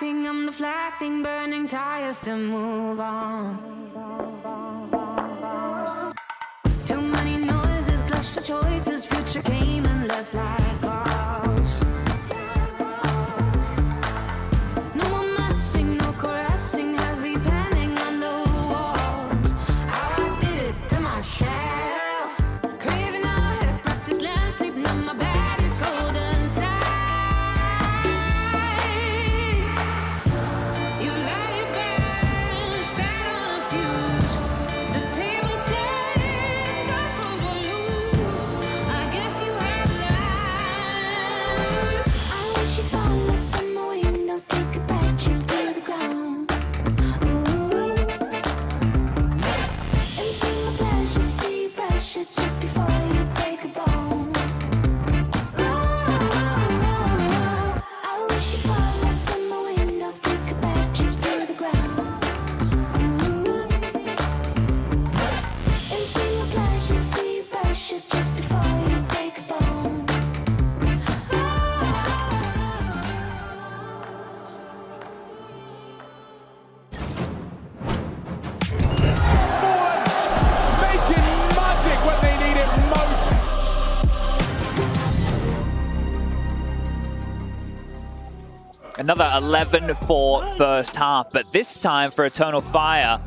I'm the flag thing, burning tires to move on. Too many noises, clash of choices, future came and left like ghosts. No more messing, no caressing, heavy panning on the walls. How I did it to myself, craving a hip, practice land, sleeping on my bed, it's cold inside.
Another 11-4 first half, but this time for Eternal Fire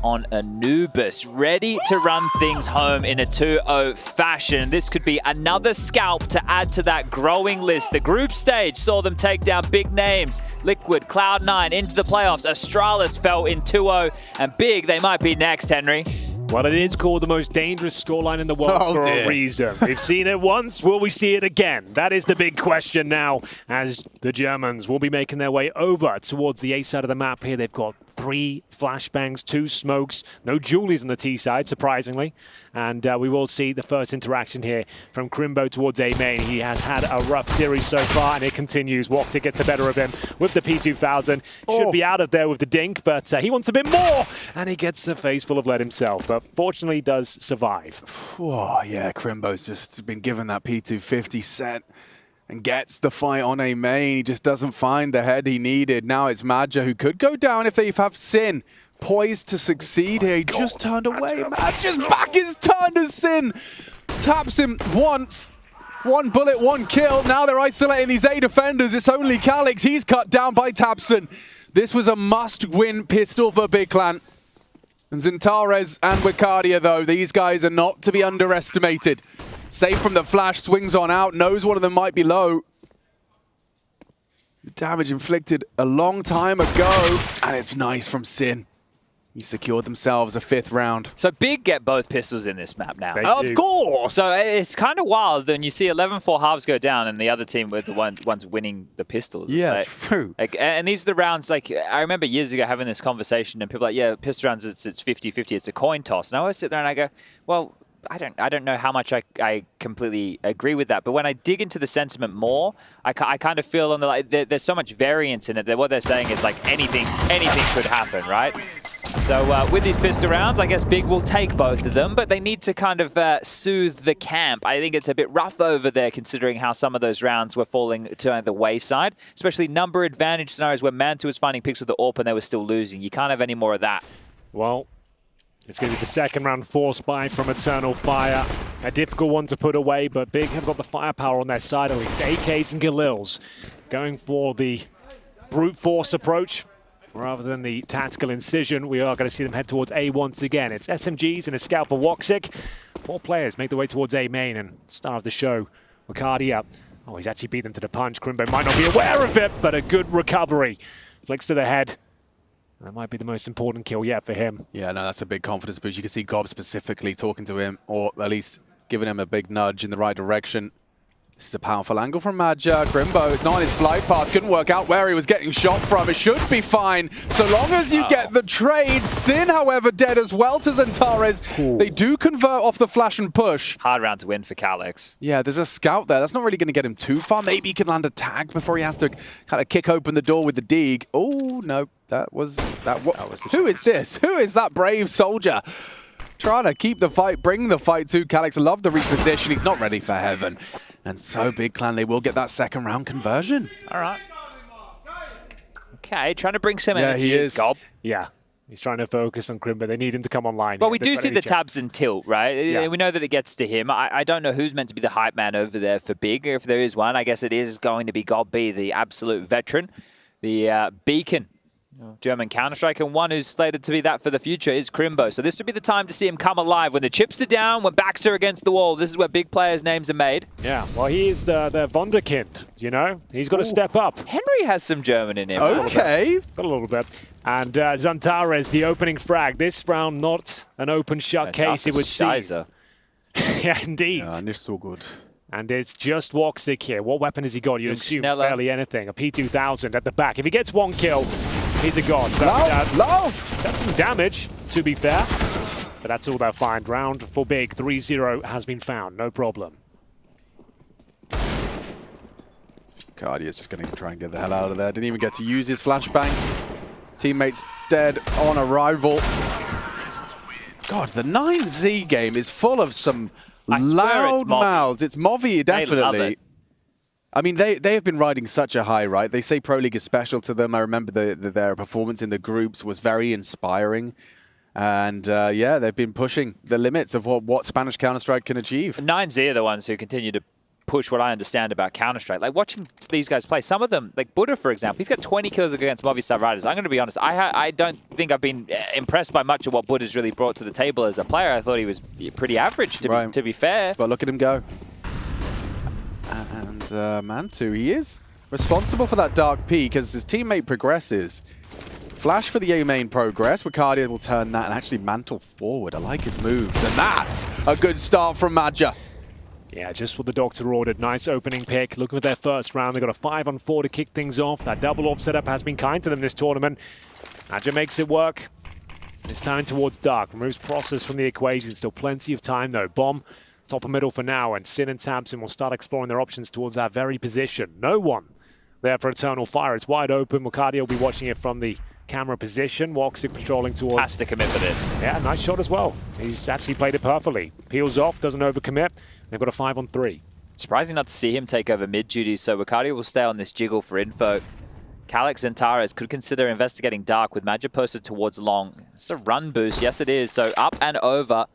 on Anubis, ready to run things home in a 2-0 fashion. This could be another scalp to add to that growing list. The group stage saw them take down big names. Liquid, Cloud9 into the playoffs. Astralis fell in 2-0, and Big, they might be next, Henry.
Well, it is called the most dangerous scoreline in the world for a reason. We've seen it once, will we see it again? That is the big question now, as the Germans will be making their way over towards the A side of the map here. They've got 3 flashbangs, 2 smokes, no Julies on the T side, surprisingly. And we will see the first interaction here from Crimbo towards A main. He has had a rough series so far, and it continues. Walker gets the better of him with the P2000. Should be out of there with the dink, but he wants a bit more, and he gets a face full of lead himself. But fortunately, does survive.
Oh, yeah, Crimbo's just been given that P250 set and gets the fight on A main. He just doesn't find the head he needed. Now it's Madja who could go down if they have Sin. Poised to succeed here. He just turned away. Madja's back is turned as Sin. Taps him once. 1 bullet, 1 kill. Now they're isolating these A defenders. It's only Calix. He's cut down by Tapson. This was a must-win pistol for Big Clan. And Zintares and Wicardia, though, these guys are not to be underestimated. Safe from the flash, swings on out, knows one of them might be low. The damage inflicted a long time ago, and it's nice from Sin. He secured themselves a 5th round.
So Big get both pistols in this map now.
Of course!
So it's kind of wild when you see 11-4 halves go down and the other team with the ones winning the pistols.
Yeah,
like,
true.
Like, and these are the rounds, like, I remember years ago having this conversation and people are like, yeah, pistol rounds, it's 50-50, it's a coin toss. And I always sit there and I go, well, I don't know how much I completely agree with that, but when I dig into the sentiment more, I kind of feel on the like there's so much variance in it that what they're saying is like anything could happen, right? So with these pistol rounds, I guess Big will take both of them, but they need to kind of soothe the camp. I think it's a bit rough over there considering how some of those rounds were falling to the wayside, especially number advantage scenarios where Mantu was finding picks with the AWP and they were still losing. You can't have any more of that.
Well, it's going to be the second round force buy from Eternal Fire. A difficult one to put away, but Big have got the firepower on their side at least. AKs and Galils going for the brute force approach rather than the tactical incision. We are going to see them head towards A once again. It's SMGs and a scout for Woxic. 4 players make their way towards A main, and star of the show, Wicardia. Oh, he's actually beat them to the punch. Crimbo might not be aware of it, but a good recovery. Flicks to the head. That might be the most important kill yet for him.
Yeah, no, that's a big confidence boost. You can see Gob specifically talking to him, or at least giving him a big nudge in the right direction. This is a powerful angle from Madja. Crimbo, it's not on his flight path. Couldn't work out where he was getting shot from. It should be fine, so long as you get the trade. Sin, however, dead as well to Zintares. They do convert off the flash and push.
Hard round to win for Calix.
Yeah, there's a scout there. That's not really going to get him too far. Maybe he can land a tag before he has to kind of kick open the door with the dig. Oh, no. Who is this? Who is that brave soldier? Trying to keep the fight, bring the fight to Calix. Love the reposition. He's not ready for heaven. And so Big Clan, they will get that second round conversion.
All right. Okay, trying to bring some energy.
He is.
Gob.
Yeah. He's trying to focus on Crimbo. They need him to come online.
Well, we do see the tabs and tilt, right?
Yeah.
We know that it gets to him. I don't know who's meant to be the hype man over there for Big. If there is one, I guess it is going to be Gob B, the absolute veteran, the beacon. German Counter-Strike, and one who's slated to be that for the future is Crimbo. So this would be the time to see him come alive. When the chips are down, when backs are against the wall, this is where big players' names are made.
Yeah, well, he is the Wunderkind, you know? He's got to step up.
Henry has some German in him.
Okay.
Got a little bit. And Zantares, the opening frag. This round, not an open shut case, it would seem. Yeah, indeed.
Yeah, nicht so good.
And it's just Woxic here. What weapon has he got? You assume barely anything. A P2000 at the back. If he gets 1 kill, he's a god.
Love!
That's some damage, to be fair. But that's all they'll find. Round for Big. 3-0 has been found. No problem.
Cardia's just going to try and get the hell out of there. Didn't even get to use his flashbang. Teammates dead on arrival. God, the 9Z game is full of some loud mouths. It's Movi, definitely. I mean, they have been riding such a high, right? They say Pro League is special to them. I remember their performance in the groups was very inspiring. And yeah, they've been pushing the limits of what Spanish Counter-Strike can achieve.
9Z are the ones who continue to push what I understand about Counter-Strike. Like watching these guys play, some of them, like Buddha, for example, he's got 20 kills against Movistar Riders. I'm going to be honest, I don't think I've been impressed by much of what Buddha's really brought to the table as a player. I thought he was pretty average, to be fair.
But look at him go. And Mantu, he is responsible for that dark peak as his teammate progresses. Flash for the A main progress. Wicardia will turn that and actually mantle forward. I like his moves. And that's a good start from Madja.
Yeah, just what the Doctor ordered. Nice opening pick. Looking at their first round. They got a 5-on-4 to kick things off. That double AWP setup has been kind to them this tournament. Madja makes it work. This time towards Dark. Removes Process from the equation. Still plenty of time though. Bomb, top of middle for now. And Sin and tabseN will start exploring their options towards that very position. No one there for Eternal Fire. It's wide open. Wicardia will be watching it from the camera position. Woxic patrolling towards...
Has to commit for this.
Yeah, nice shot as well. He's actually played it perfectly. Peels off, doesn't overcommit. They've got a 5-on-3.
Surprising not to see him take over mid duty, so Wicardia will stay on this jiggle for info. Calyx and Taras could consider investigating Dark with Madja posted towards long. It's a run boost, yes it is. So up and over.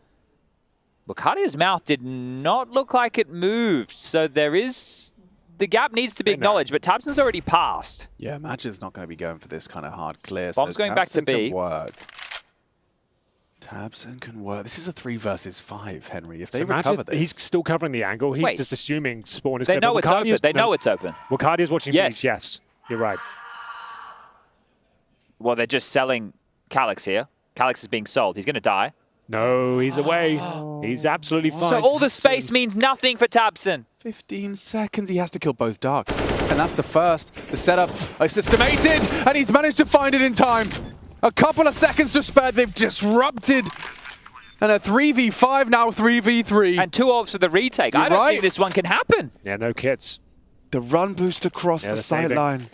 Wicardia's mouth did not look like it moved, so there is... The gap needs to be acknowledged, but tabseN's already passed.
Yeah, Madja's not going to be going for this kind of hard clear.
Bomb's going back to B.
tabseN can work. This is a 3 versus 5, Henry. If they
so
recover this...
He's still covering the angle. He's just assuming Spawn is
They know it's open. They know it's open.
Wicardia's watching
yes.
Yes, you're right.
Well, they're just selling Calyx here. Calyx is being sold. He's going to die.
No, he's away. He's absolutely fine.
So all the space means nothing for tabseN.
15 seconds. He has to kill both Dark. And that's the first. The setup is systemated, and he's managed to find it in time. A couple of seconds to spare. They've disrupted. And a 3v5, now 3v3.
And 2 AWPs for the retake. I don't think this one can happen.
Yeah, no kits.
The run boost across the sideline.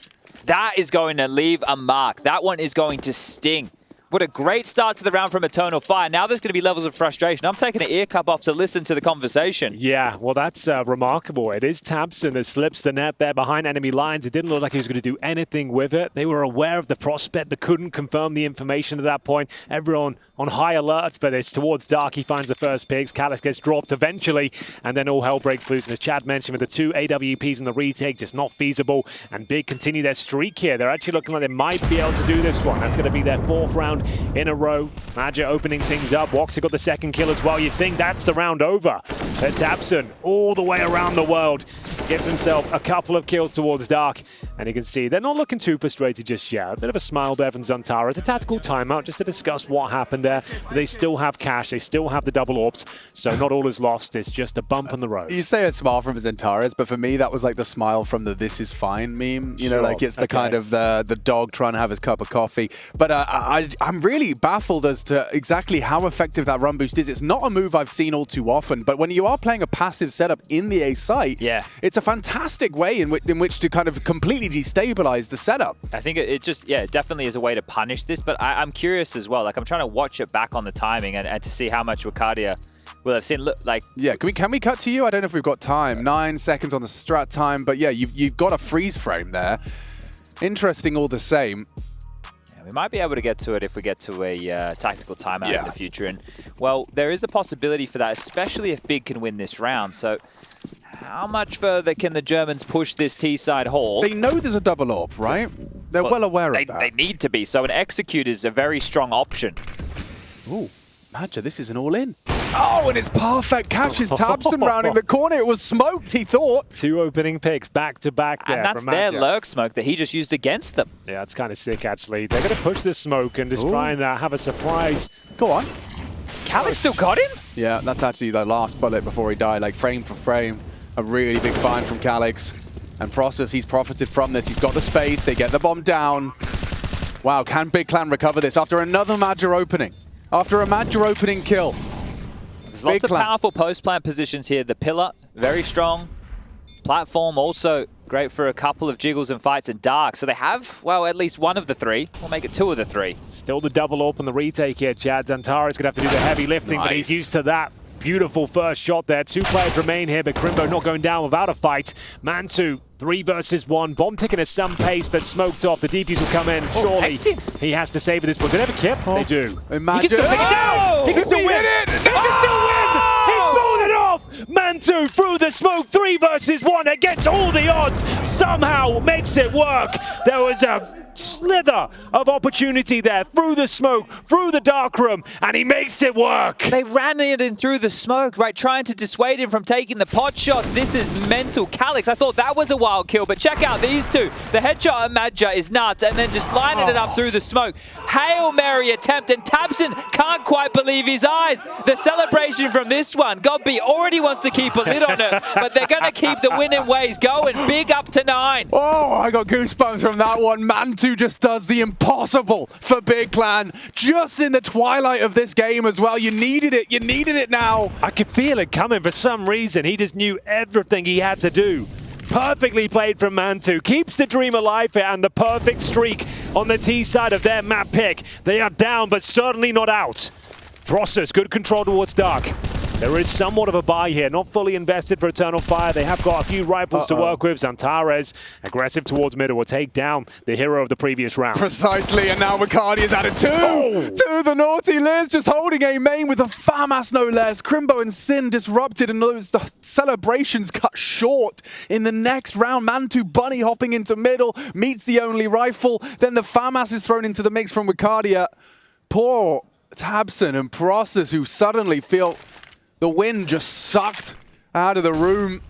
That is going to leave a mark. That one is going to sting. What a great start to the round from Eternal Fire. Now there's going to be levels of frustration. I'm taking an ear cup off to listen to the conversation.
Yeah, well, that's remarkable. It is tabseN that slips the net there behind enemy lines. It didn't look like he was going to do anything with it. They were aware of the prospect but couldn't confirm the information at that point. Everyone on high alert, but it's towards Dark. He finds the first pigs. Calyx gets dropped eventually, and then all hell breaks loose. And as Chad mentioned, with the 2 AWPs in the retake, just not feasible. And Big continue their streak here. They're actually looking like they might be able to do this one. That's going to be their 4th round in a row. Madja opening things up. Woxic got the 2nd kill as well. You think that's the round over. But tabseN all the way around the world gives himself a couple of kills towards Dark. And you can see they're not looking too frustrated just yet. A bit of a smile there from Zantara. It's a tactical timeout just to discuss what happened there. But they still have cash. They still have the double AWPs. So not all is lost. It's just a bump on the road.
You say a smile from Zantara's, but for me, that was like the smile from the "this is fine" meme. You know, like it's the kind of the dog trying to have his cup of coffee. But I'm really baffled as to exactly how effective that run boost is. It's not a move I've seen all too often, but when you are playing a passive setup in the A site, it's a fantastic way in which to kind of completely destabilize the setup.
I think it just, it definitely is a way to punish this, but I'm curious as well. Like, I'm trying to watch it back on the timing and to see how much Wicardia will have seen. Look, like,
yeah, can we cut to you? I don't know if we've got time. 9 seconds on the strat time, but yeah, you've got a freeze frame there. Interesting all the same.
We might be able to get to it if we get to a tactical timeout in the future. And, well, there is a possibility for that, especially if Big can win this round. So how much further can the Germans push this T-side haul?
They know there's a double AWP, right? They're well aware of that.
They need to be. So an execute is a very strong option.
Ooh, Madja, this is an all-in. Oh, and it's perfect. Catches tabseN rounding the corner. It was smoked, he thought.
2 opening picks back to back there.
And that's their lurk smoke that he just used against them.
Yeah, it's kind of sick, actually. They're going to push this smoke and just try and have a surprise.
Go on.
Calyx still got him?
Yeah, that's actually the last bullet before he died, like frame for frame. A really big find from Calyx. And Process, he's profited from this. He's got the space. They get the bomb down. Wow, can Big Clan recover this after another Madja opening? After a Madja opening kill.
There's lots of powerful post-plant positions here. The pillar, very strong. Platform also great for a couple of jiggles and fights in Dark. So they have, well, at least one of the 3. We'll make it 2 of the 3.
Still the double AWP on the retake here, Chad. Zantara's going to have to do the heavy lifting, but he's used to that. Beautiful first shot there. 2 players remain here, but Crimbo not going down without a fight. Mantu, 3 versus 1. Bomb ticking at some pace, but smoked off. The defuse will come in. Surely he has to save this one. Do they have a kip? They do.
Imagine.
He can still take it down. He can still win. He can still win. He's pulled it off. Mantu through the smoke, 3 versus 1 against all the odds, somehow makes it work. There was a slither of opportunity there through the smoke, through the dark room, and he makes it work.
They ran it in through the smoke, right, trying to dissuade him from taking the pot shot. This is mental. Calyx, I thought that was a wild kill, but check out these two. The headshot at Madja is nuts, and then just lining it up through the smoke. Hail Mary attempt, and Tabson can't quite believe his eyes. The celebration from this one, Godby already wants to keep a lid on it, but they're going to keep the winning ways going. Big up to 9.
Oh, I got goosebumps from that one. Mantu just does the impossible for Big Clan, just in the twilight of this game as well. You needed it now.
I could feel it coming for some reason. He just knew everything he had to do. Perfectly played from Mantu, keeps the dream alive here, and the perfect streak on the T side of their map pick. They are down, but certainly not out. Process, good control towards Dark. There is somewhat of a buy here, not fully invested for Eternal Fire. They have got a few rifles to work with. Zantares, aggressive towards middle, will take down the hero of the previous round.
Precisely, and now Bacardi is added 2 to the naughty Liz, just holding a main with a FAMAS no less. Crimbo and Sin disrupted, and the celebrations cut short in the next round. Mantu bunny hopping into middle, meets the only rifle. Then the FAMAS is thrown into the mix from Wicardia. Poor Tabson and Process, who suddenly feel the wind just sucked out of the room.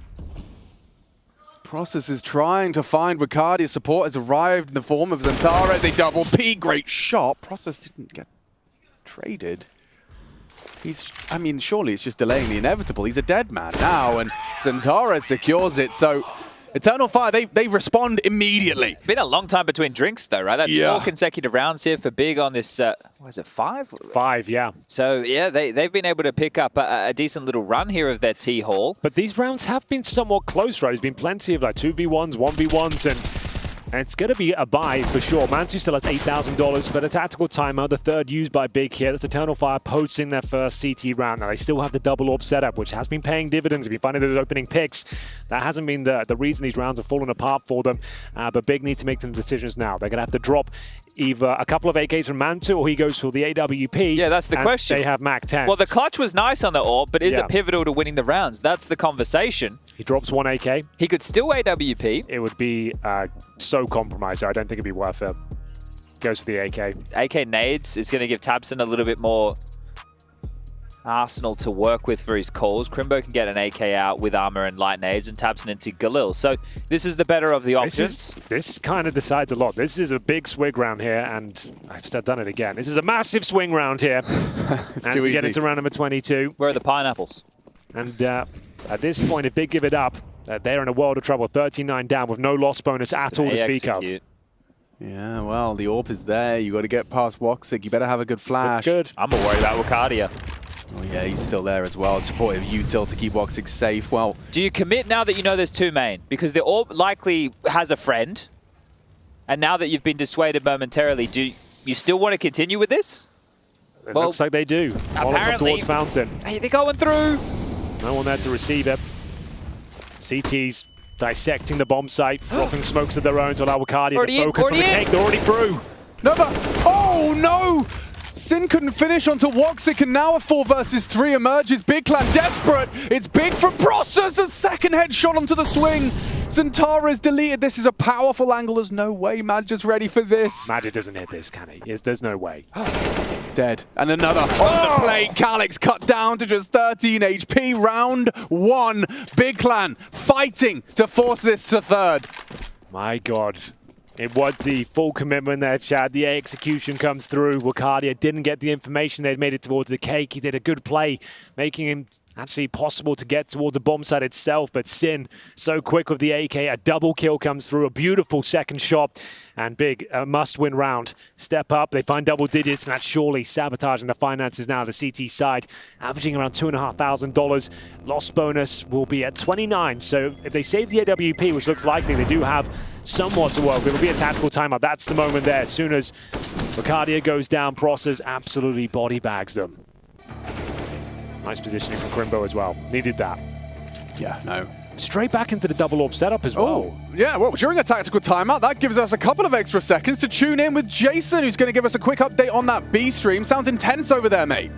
Process is trying to find Wicardia. Support has arrived in the form of Zantara. They double P. Great shot. Process didn't get traded. I mean, surely it's just delaying the inevitable. He's a dead man now, and Zantara secures it. So Eternal Fire, they respond immediately.
Been a long time between drinks, though, right? That's 4 consecutive rounds here for Big on this, what is it, 5?
5, yeah.
So, yeah, they've been able to pick up a decent little run here of their T-Hall.
But these rounds have been somewhat close, right? There's been plenty of like 2v1s, 1v1s, and it's going to be a buy for sure. Mantu still has $8,000 for the tactical timeout, the 3rd used by Big here. That's Eternal Fire posting their first CT round. Now, they still have the double orb setup, which has been paying dividends. If you find those opening picks, that hasn't been the reason these rounds have fallen apart for them. But Big need to make some decisions now. They're going to have to drop either a couple of AKs from Mantu, or he goes for the AWP.
Yeah, that's the question.
They have Mac 10.
Well, the clutch was nice on the orb, but is it pivotal to winning the rounds? That's the conversation.
He drops 1 AK.
He could still AWP.
It would be so compromised. I don't think it'd be worth it. Goes for the AK.
AK nades is going to give Tabson a little bit more arsenal to work with for his calls. Crimbo can get an AK out with armor and light nades, and Tabson into Galil. So this is the better of the options.
This kind of decides a lot. This is a big swing round here, and I've still done it again. This is a massive swing round here. As we get into round number 22.
Where are the pineapples?
And at this point, if Big give it up, they're in a world of trouble. 39 down with no loss bonus at all to speak of.
Yeah, well, the AWP is there. You got to get past Woxic. You better have a good flash.
Good. I'm more worried about Wicardia.
Oh yeah, he's still there as well. Supportive util to keep Woxic safe. Well,
do you commit now that you know there's 2 main? Because the AWP likely has a friend. And now that you've been dissuaded momentarily, do you still want to continue with this?
It looks like they do.
Apparently.
Towards Fountain.
Hey, they're going through.
No one there to receive it. CT's dissecting the bomb site, dropping smokes of their own to allow Wicardia to focus on the cake. They're already through.
Another. Oh no! Sin couldn't finish onto Woxic, and now a 4 versus 3 emerges. Big Clan desperate. It's Big from Process. A second headshot onto the swing. Zantara is deleted. This is a powerful angle. There's no way Madja's ready for this.
Madja doesn't hit this, can he? There's no way.
Dead. And another on the plate. Calyx cut down to just 13 HP. Round 1. Big Clan fighting to force this to 3rd.
My God. It was the full commitment there, Chad. The execution comes through. Wicardia didn't get the information. They'd made it towards the cake. He did a good play, making him actually possible to get towards the bomb site itself, but Sin so quick with the AK. A double kill comes through, a beautiful second shot, and Big must-win round. Step up, they find double digits, and that's surely sabotaging the finances now. The CT side averaging around $2,500. Loss bonus will be at 29, so if they save the AWP, which looks likely, they do have somewhat to work. It'll be a tactical timeout. That's the moment there. As soon as Wicardia goes down, Process absolutely body bags them. Nice positioning from Crimbo as well. Needed that.
Yeah, no.
Straight back into the double orb setup as well.
Oh, yeah, well, during a tactical timeout, that gives us a couple of extra seconds to tune in with Jason, who's going to give us a quick update on that B stream. Sounds intense over there, mate.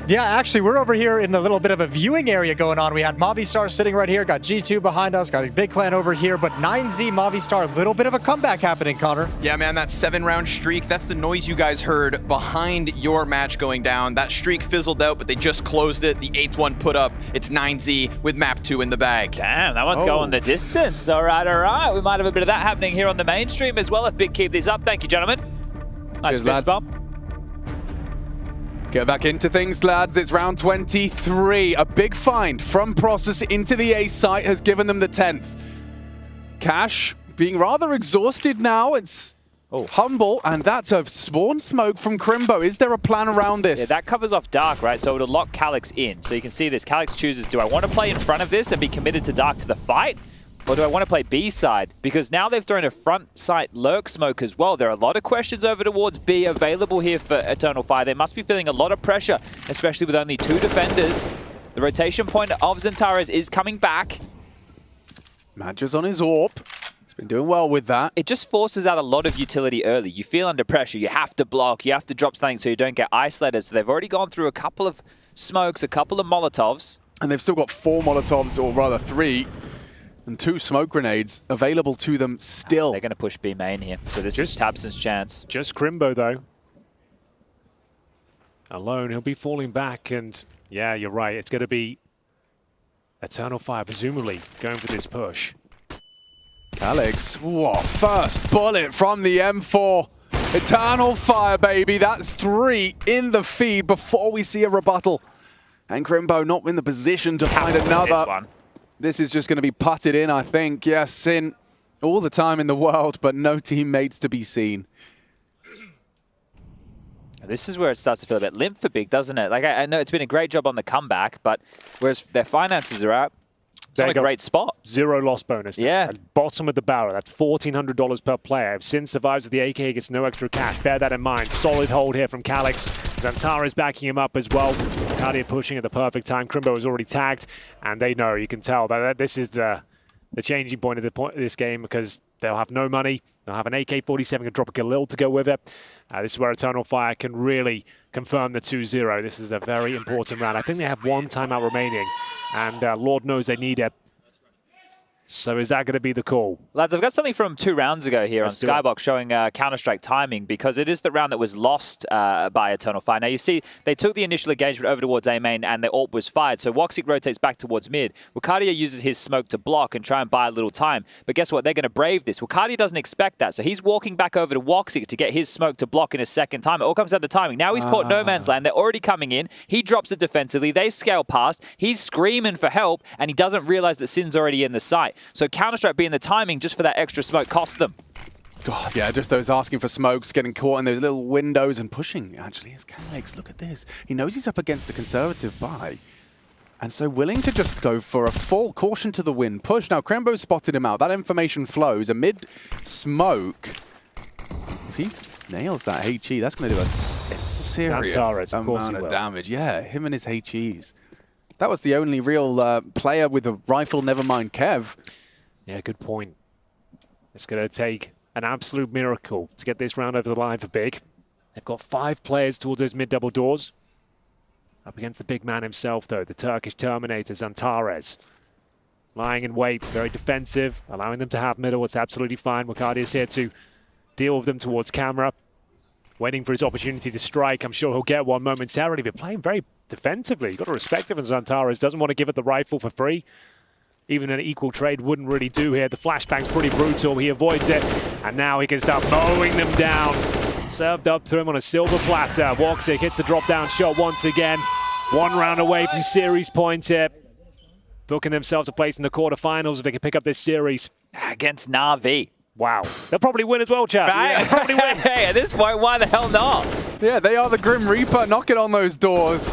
Yeah, actually, we're over here in a little bit of a viewing area going on. We had Movistar sitting right here, got G2 behind us, got a big clan over here, but 9Z Movistar, a little bit of a comeback happening, Connor.
Yeah, man, that 7-round streak, that's the noise you guys heard behind your match going down. That streak fizzled out, but they just closed it. The 8th one put up. It's 9Z with map 2 in the bag.
Damn, that one's going the distance. All right. We might have a bit of that happening here on the mainstream as well if Big keep these up. Thank you, gentlemen. Nice fist bump.
Get back into things, lads. It's round 23. A big find from Process into the A site has given them the 10th. Cash being rather exhausted now. It's humble, and that's a spawn smoke from Crimbo. Is there a plan around this?
Yeah, that covers off Dark, right? So it'll lock Calyx in. So you can see this. Calyx chooses, do I want to play in front of this and be committed to Dark to the fight? Or do I want to play B side? Because now they've thrown a front site lurk smoke as well. There are a lot of questions over towards B available here for Eternal Fire. They must be feeling a lot of pressure, especially with only 2 defenders. The rotation point of Xantares is coming back.
Madger's on his AWP. He's been doing well with that.
It just forces out a lot of utility early. You feel under pressure. You have to block. You have to drop something so you don't get isolated. So they've already gone through a couple of smokes, a couple of Molotovs.
And they've still got 4 Molotovs, or rather 3. And 2 smoke grenades available to them still.
They're going to push B main here. So this is Tabson's chance.
Just Crimbo, though. Alone, he'll be falling back. And yeah, you're right. It's going to be Eternal Fire, presumably, going for this push.
Calyx, whoa, first bullet from the M4. Eternal Fire, baby. That's 3 in the feed before we see a rebuttal. And Crimbo not in the position to find another. This is just going to be putted in, I think. Yes, Sin, all the time in the world, but no teammates to be seen.
This is where it starts to feel a bit limp for Big, doesn't it? Like, I know it's been a great job on the comeback, but whereas their finances are out, it's not a great spot.
0 loss bonus.
Yeah.
At bottom of the barrel. That's $1,400 per player. If Sin survives with the AK, he gets no extra cash. Bear that in mind. Solid hold here from Calyx. Xantares backing him up as well. Cardia pushing at the perfect time. Crimbo is already tagged, and they know, you can tell that this is the changing point of this game, because they'll have no money. They'll have an AK-47 and drop a Galil to go with it. This is where Eternal Fire can really confirm the 2-0. This is a very important round. I think they have 1 timeout remaining, and Lord knows they need it. So is that going to be the call?
Lads, I've got something from 2 rounds ago here on Skybox showing Counter-Strike timing, because it is the round that was lost by Eternal Fire. Now you see, they took the initial engagement over towards A main and the AWP was fired, so Woxic rotates back towards mid. Wukadia uses his smoke to block and try and buy a little time. But guess what? They're going to brave this. Wukadia doesn't expect that, so he's walking back over to Woxic to get his smoke to block in a second time. It all comes down to timing. Now he's caught no man's land. They're already coming in. He drops it defensively. They scale past. He's screaming for help, and he doesn't realize that Sin's already in the site. So Counter-Strike being the timing just for that extra smoke cost them.
God, yeah, just those asking for smokes, getting caught in those little windows and pushing, actually, is Calyx. Look at this. He knows he's up against the conservative buy, and so willing to just go for a full caution to the wind push. Now, Crimbo spotted him out. That information flows. A mid-smoke. If he nails that HE, that's going to do a serious amount of damage. Yeah, him and his HEs. That was the only real player with a rifle, never mind Kev.
Yeah, good point. It's going to take an absolute miracle to get this round over the line for Big. They've got 5 players towards those mid-double doors. Up against the big man himself, though, the Turkish Terminator, Xantares. Lying in wait, very defensive, allowing them to have middle. It's absolutely fine. Wukadia is here to deal with them towards camera. Waiting for his opportunity to strike. I'm sure he'll get one momentarily, but playing very defensively. You've got to respect him, and Xantares doesn't want to give it the rifle for free. Even an equal trade wouldn't really do here. The flashbang's pretty brutal. He avoids it, and now he can start mowing them down. Served up to him on a silver platter. Woxic hits the drop-down shot once again. 1 round away from series points here. Booking themselves a place in the quarterfinals if they can pick up this series.
Against Na'Vi.
Wow. They'll probably win as well, Chad.
Right?
Yeah, probably win.
Hey, at this point, why the hell not?
Yeah, they are the Grim Reaper knocking on those doors.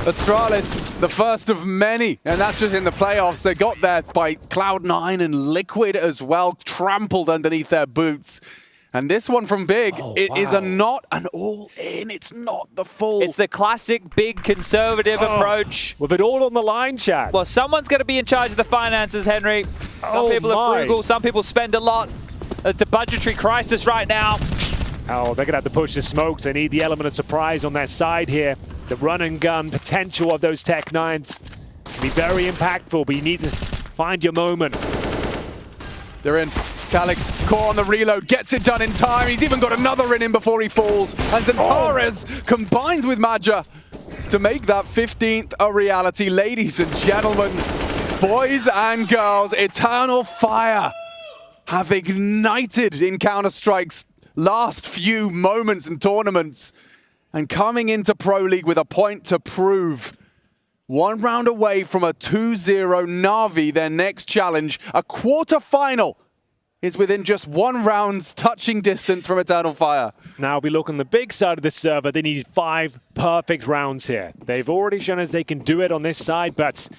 Astralis, the first of many, and that's just in the playoffs. They got there by Cloud9 and Liquid as well, trampled underneath their boots. And this one from Big, is not an all-in. It's not the full.
It's the classic Big conservative approach.
With it all on the line, Chad.
Well, someone's going to be in charge of the finances, Henry. Some people are frugal, some people spend a lot. It's a budgetary crisis right now.
Oh, they're going to have to push the smokes. They need the element of surprise on their side here. The run and gun potential of those Tech 9s can be very impactful, but you need to find your moment.
They're in. Calix caught on the reload, gets it done in time. He's even got another in him before he falls. And Zentares combines with Maja to make that 15th a reality. Ladies and gentlemen, boys and girls, Eternal Fire have ignited in Counter-Strike's last few moments and tournaments. And coming into Pro League with a point to prove. 1 round away from a 2-0 Na'Vi, their next challenge. A quarter-final is within just 1 round's touching distance from Eternal Fire.
Now we look on the big side of the server. They need 5 perfect rounds here. They've already shown us they can do it on this side, but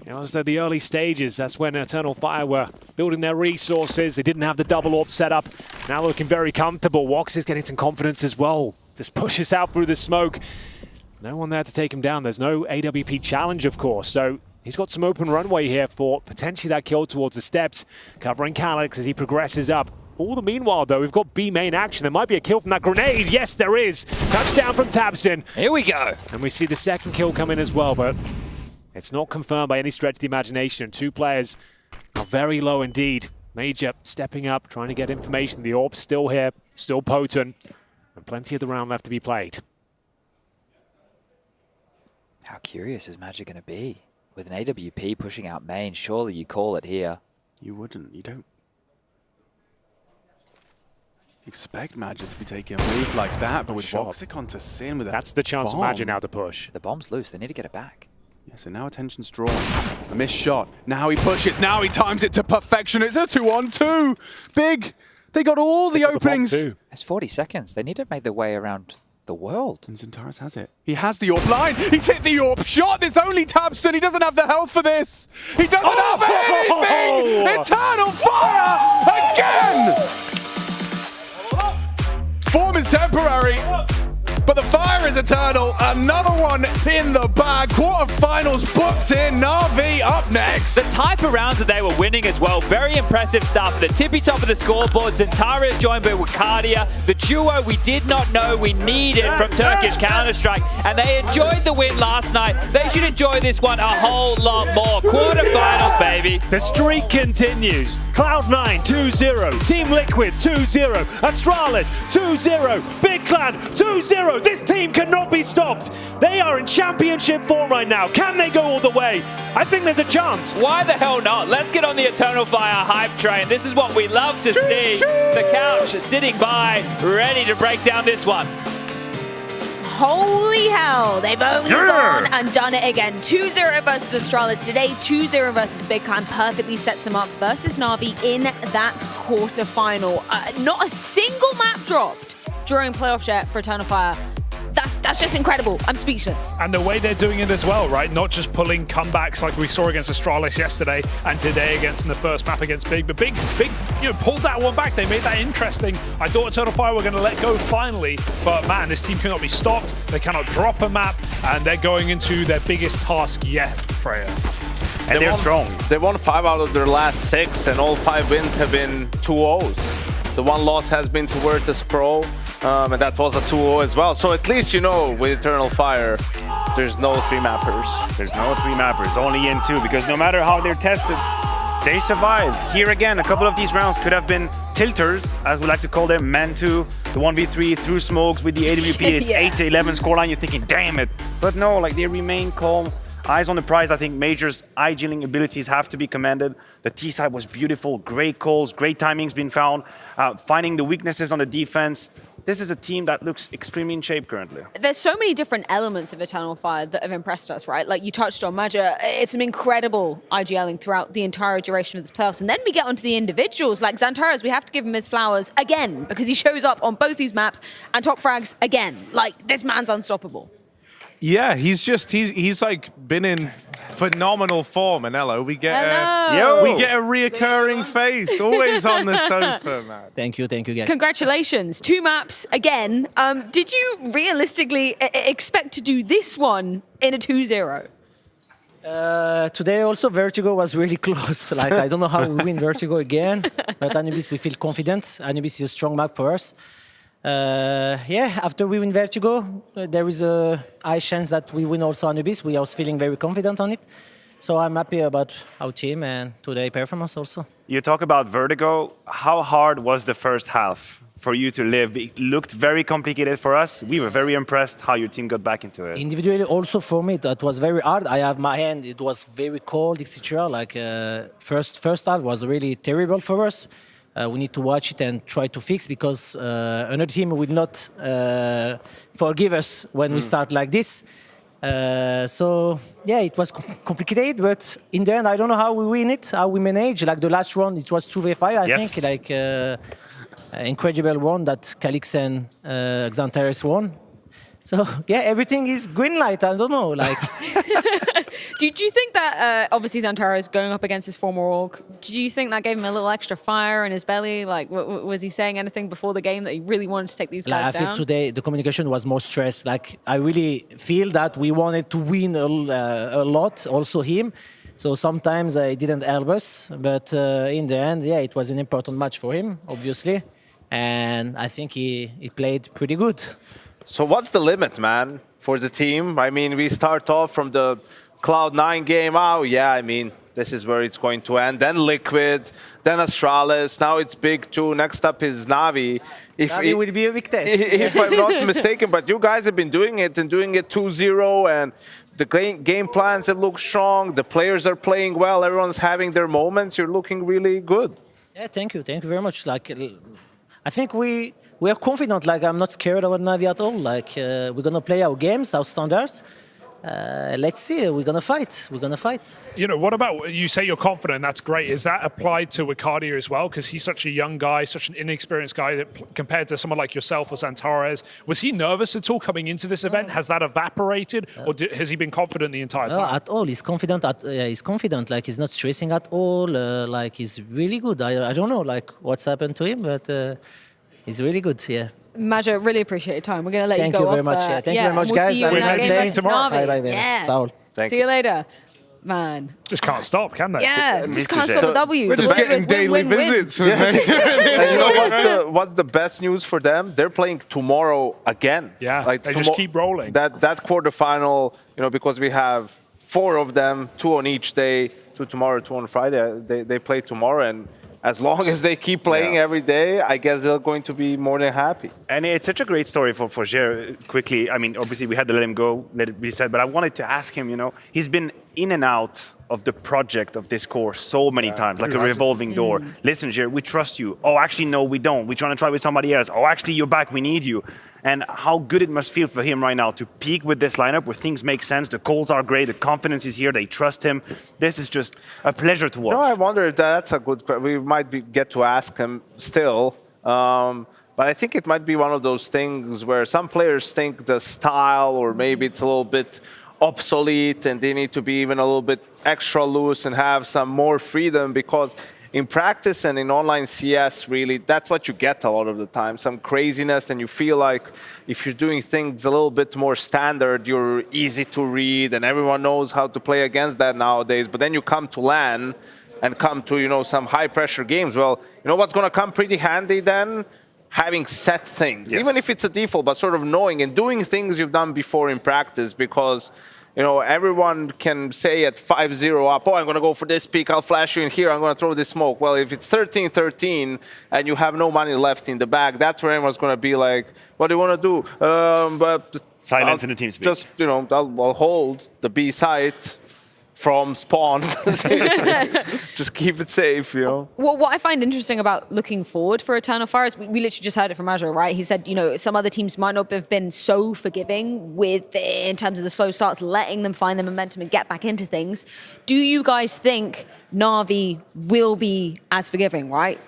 you know, as the early stages, that's when Eternal Fire were building their resources. They didn't have the double AWP set up. Now looking very comfortable. Wox is getting some confidence as well. Just pushes out through the smoke. No one there to take him down. There's no AWP challenge, of course, so he's got some open runway here for potentially that kill towards the steps, covering Calix as he progresses up. All the meanwhile, though, we've got B main action. There might be a kill from that grenade. Yes, there is. Touchdown from Tabsin.
Here we go.
And we see the second kill come in as well, but it's not confirmed by any stretch of the imagination. 2 players are very low indeed. Major stepping up, trying to get information. The AWP's still here, still potent, and plenty of the round left to be played.
How curious is Magic going to be? With an AWP pushing out main, surely you call it here.
You wouldn't. You don't expect Magic to be taking a move like that, but with Voxicon to sin with
that's the chance
bomb.
of Magic now to push.
The bomb's loose. They need to get it back.
Yeah, so now attention's drawn. A missed shot. Now he pushes. Now he times it to perfection. It's a 2-on-2. Big. They got all the openings.
It's 40 seconds. They need to make their way around the world.
And Zentares has it. He has the AWP line. He's hit the AWP shot. There's only Tabson. He doesn't have the health for this. He doesn't have anything. Eternal Fire again. Form is temporary, but the fire is eternal. Another one in the bag. Quarterfinals booked in. Na'Vi up next.
The type of rounds that they were winning as well. Very impressive stuff. The tippy top of the scoreboard. Zentares joined by Wakadia. The duo we did not know we needed from Turkish Counter-Strike. And they enjoyed the win last night. They should enjoy this one a whole lot more. Quarterfinals, baby.
The streak continues. Cloud9 2-0. Team Liquid 2-0. Astralis 2-0. Big Clan 2-0. This team cannot be stopped. They are in championship form right now. Can they go all the way? I think there's a chance.
Why the hell not? Let's get on the Eternal Fire hype train. This is what we love to see. The couch sitting by, ready to break down this one.
Holy hell, they've only gone and done it again. 2-0 versus Astralis today, 2-0 versus Big Clan perfectly sets them up versus Na'Vi in that quarterfinal. Not a single map dropped during playoff chat for Eternal Fire. That's just incredible. I'm speechless.
And the way they're doing it as well, right? Not just pulling comebacks like we saw against Astralis yesterday and today against in the first map against Big. But Big, you know, pulled that one back. They made that interesting. I thought Eternal Fire were going to let go finally, but man, this team cannot be stopped. They cannot drop a map, and they're going into their biggest task yet, Freya.
And they're strong. They won 5 out of their last 6, and all 5 wins have been 2-0s. The one loss has been to Virtus Pro, and that was a 2-0 as well. So at least, you know, with Eternal Fire, there's no 3-mappers.
There's no 3-mappers, only in 2, because no matter how they're tested, they survive. Here again, a couple of these rounds could have been tilters, as we like to call them, man-2, the 1v3 through smokes with the AWP. It's 8-11 scoreline. You're thinking, damn it. But no, like, they remain calm. Eyes on the prize. I think Major's eye-jilling abilities have to be commended. The T side was beautiful, great calls, great timings being found, finding the weaknesses on the defense. This is a team that looks extremely in shape currently.
There's so many different elements of Eternal Fire that have impressed us, right? Like you touched on Maja, it's an incredible IGLing throughout the entire duration of this playoffs. And then we get onto the individuals, like Zentares, we have to give him his flowers again, because he shows up on both these maps and top frags again. Like, this man's unstoppable.
Yeah, he's like been in phenomenal form, and we get a reoccurring face, always on the sofa, man.
Thank you guys.
Congratulations, 2 maps again. Did you realistically expect to do this one in a 2-0?
Today also Vertigo was really close. Like I don't know how we win Vertigo again, but Anubis we feel confident. Anubis is a strong map for us. Yeah, after we win Vertigo, there is a high chance that we win also Anubis. We are feeling very confident on it. So I'm happy about our team and today's performance also.
You talk about Vertigo. How hard was the first half for you to live? It looked very complicated for us. We were very impressed how your team got back into it.
Individually, also for me, that was very hard. I have my hand; it was very cold, etc. Like first half was really terrible for us. We need to watch it and try to fix because another team will not forgive us when we start like this. So yeah, it was complicated, but in the end, I don't know how we win it, how we manage. Like the last round, it was 2v5, I think. Like incredible one that Calix and Xantares won. So yeah, everything is green light. I don't know, like.
Do you think that obviously Xantares going up against his former org? Do you think that gave him a little extra fire in his belly? Like, was he saying anything before the game that he really wanted to take these guys down?
I feel today the communication was more stressed. Like, I really feel that we wanted to win a lot, also him. So sometimes it didn't help us, but in the end, yeah, it was an important match for him, obviously, and I think he played pretty good.
So what's the limit, man, for the team? I mean, we start off from the Cloud9 game. Oh, yeah, I mean, this is where it's going to end. Then Liquid, then Astralis. Now it's Big 2. Next up is Navi.
Navi will be a big test.
If I'm not mistaken, but you guys have been doing it and doing it 2-0, and the game plans have looked strong. The players are playing well. Everyone's having their moments. You're looking really good.
Yeah, thank you. Thank you very much. Like, I think we are confident. Like, I'm not scared about Navi at all. Like, we're going to play our games, our standards. Let's see, we're going to fight. We're going to fight.
You know, what about, you say you're confident, that's great. Is that applied to Wicardia as well? Because he's such a young guy, such an inexperienced guy that compared to someone like yourself or Xantares. Was he nervous at all coming into this event? Has that evaporated? Or has he been confident the entire time?
No, at all. He's confident. He's confident. Like, he's not stressing at all. Like, he's really good. I don't know, like, what's happened to him, but he's really good, yeah.
Maja, really appreciate your time. We're going to let you go
Thank you very
off,
much. Thank you very much,
we'll
guys.
see you in that game versus
tomorrow.
Bye, bye, bye.
Yeah.
Saul.
See you later. Man.
Just can't stop, can they?
Yeah, just can't stop the W.
We're just
getting
daily
visits.
And you know what's the best news for them? They're playing tomorrow again.
Yeah, like they just keep rolling.
That quarterfinal, you know, because we have 4 of them, 2 on each day, 2 tomorrow, 2 on Friday. They play tomorrow, and as long as they keep playing every day, I guess they're going to be more than happy.
And it's such a great story for Jer. Quickly, I mean, obviously we had to let him go, let it be said, but I wanted to ask him, you know, he's been in and out of the project of this course so many times, like a revolving door. Listen, Jer, we trust you. Oh, actually, no, we don't. We're trying to try with somebody else. Oh, actually, you're back. We need you. And how good it must feel for him right now to peak with this lineup where things make sense. The calls are great. The confidence is here. They trust him. This is just a pleasure to watch.
No, I wonder if that's a good question. We might get to ask him still. But I think it might be one of those things where some players think the style or maybe it's a little bit obsolete and they need to be even a little bit extra loose and have some more freedom, because in practice and in online CS, really, that's what you get a lot of the time. Some craziness, and you feel like if you're doing things a little bit more standard, you're easy to read and everyone knows how to play against that nowadays. But then you come to LAN and come to, you know, some high pressure games. Well, you know what's going to come pretty handy then? Having set things, even if it's a default, but sort of knowing and doing things you've done before in practice, because, you know, everyone can say at 5-0 up, oh, I'm going to go for this peak, I'll flash you in here, I'm going to throw this smoke. Well, if it's 13-13 and you have no money left in the bag, that's where everyone's going to be like, what do you want to do? But
silence in the team speak.
Just, you know, I'll hold the B site from spawn. Just keep it safe, you know.
Well, what I find interesting about looking forward for Eternal Fire is we literally just heard it from Azure, right? He said, you know, some other teams might not have been so forgiving in terms of the slow starts, letting them find the momentum and get back into things. Do you guys think Na'Vi will be as forgiving, right?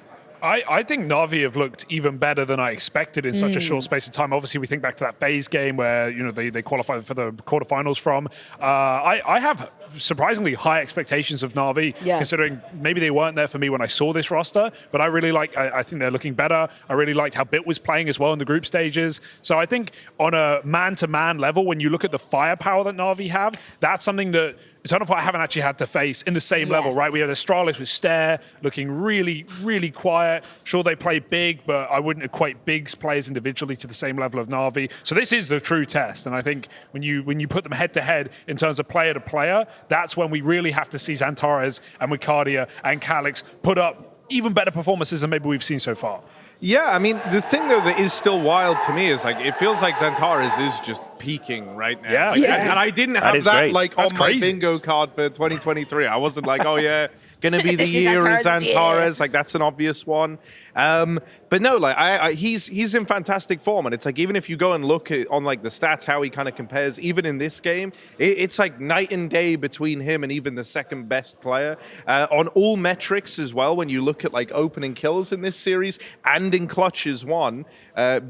I think Na'Vi have looked even better than I expected in such a short space of time. Obviously, we think back to that phase game where, you know, they qualified for the quarterfinals from. I have surprisingly high expectations of Na'Vi,
Yeah.
considering maybe they weren't there for me when I saw this roster, but I really like, I think they're looking better. I really liked how Bit was playing as well in the group stages. So I think on a man-to-man level, when you look at the firepower that Na'Vi have, that's something that Eternal Fire haven't actually had to face in the same level, right? We have Astralis with Stare looking really, really quiet. Sure, they play big, but I wouldn't equate big players individually to the same level of Na'Vi. So this is the true test. And I think when you put them head to head in terms of player to player, that's when we really have to see Xantares and Wicardia and Calyx put up even better performances than maybe we've seen so far.
Yeah, I mean, the thing though that is still wild to me is like it feels like Xantares is just peaking right now.
Yeah,
like, and I didn't have that like
That's
on
crazy.
my bingo card for 2023. I wasn't like, oh yeah, gonna be the
This is
year of
Xantares' year.
Xantares. Like that's an obvious one. But no, like he's in fantastic form, and it's like even if you go and look at, on like the stats how he kind of compares, even in this game, it's like night and day between him and even the second best player on all metrics as well. When you look at like opening kills in this series and in clutches won,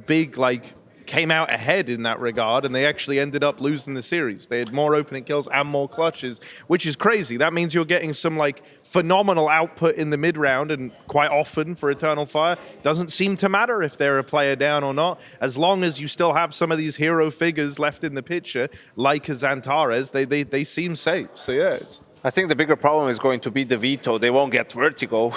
Big like came out ahead in that regard, and they actually ended up losing the series. They had more opening kills and more clutches, which is crazy. That means you're getting some like phenomenal output in the mid round, and quite often for Eternal Fire, doesn't seem to matter if they're a player down or not, as long as you still have some of these hero figures left in the picture, like a Xantares, they seem safe. So yeah, it's.
I think the bigger problem is going to be the veto. They won't get Vertigo,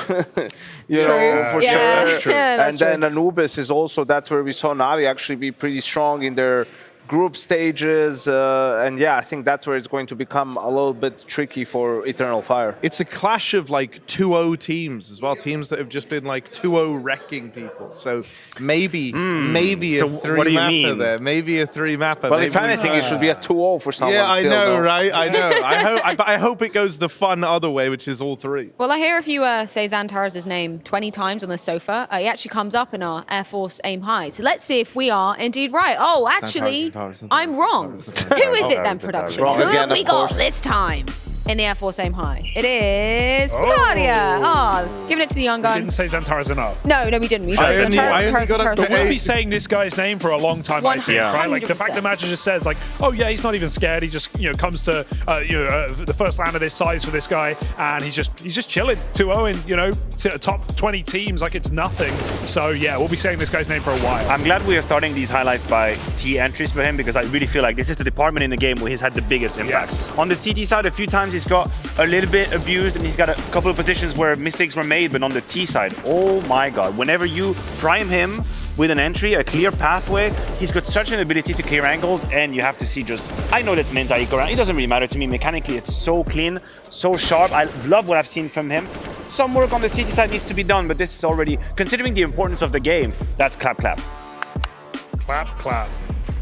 you
True.
know, for
Yeah.
sure.
That's true. Yeah, that's
And then Anubis is also, that's where we saw Na'Vi actually be pretty strong in their group stages. And yeah, I think that's where it's going to become a little bit tricky for Eternal Fire.
It's a clash of like 2-0 teams as well, teams that have just been like 2-0 wrecking people. So maybe
So
a
what do you
three-mapper
mean?
there. Maybe a three-mapper.
Well,
maybe
if anything, it should be a 2-0 for someone.
Yeah, I
still,
know,
though.
right? I know. I hope it goes the fun other way, which is all three.
Well, I hear if you say Xantares' name 20 times on the sofa, he actually comes up in our Air Force Aim High. So let's see if we are indeed right. Oh, actually, I'm wrong. Who is it then, production?
Wrong
Who
again,
have we
of
got
course.
this time in the Air Force Aim High? It is Wicardia. Oh, giving it to the young
We
gun.
didn't say Xantares enough.
No, we didn't. We
I
said
only
Xantares,
got up
But
to
we'll be
eight.
saying this guy's name for a long time, I think, right? Like the fact the match just says, like, oh yeah, he's not even scared. He just, comes to, the first land of this size for this guy, and he's just chilling, 2-0 to top 20 teams like it's nothing. So yeah, we'll be saying this guy's name for a while.
I'm glad we are starting these highlights by T entries for him, because I really feel like this is the department in the game where he's had the biggest impact.
Yes.
On the CT side, a few times he's got a little bit abused, and he's got a couple of positions where mistakes were made, but on the T side, oh my god, whenever you prime him with an entry, a clear pathway, he's got such an ability to clear angles, and you have to see I know that's an anti-eco round, it doesn't really matter to me, mechanically it's so clean, so sharp, I love what I've seen from him. Some work on the CT side needs to be done, but this is already, considering the importance of the game, that's clap clap.
Clap, clap.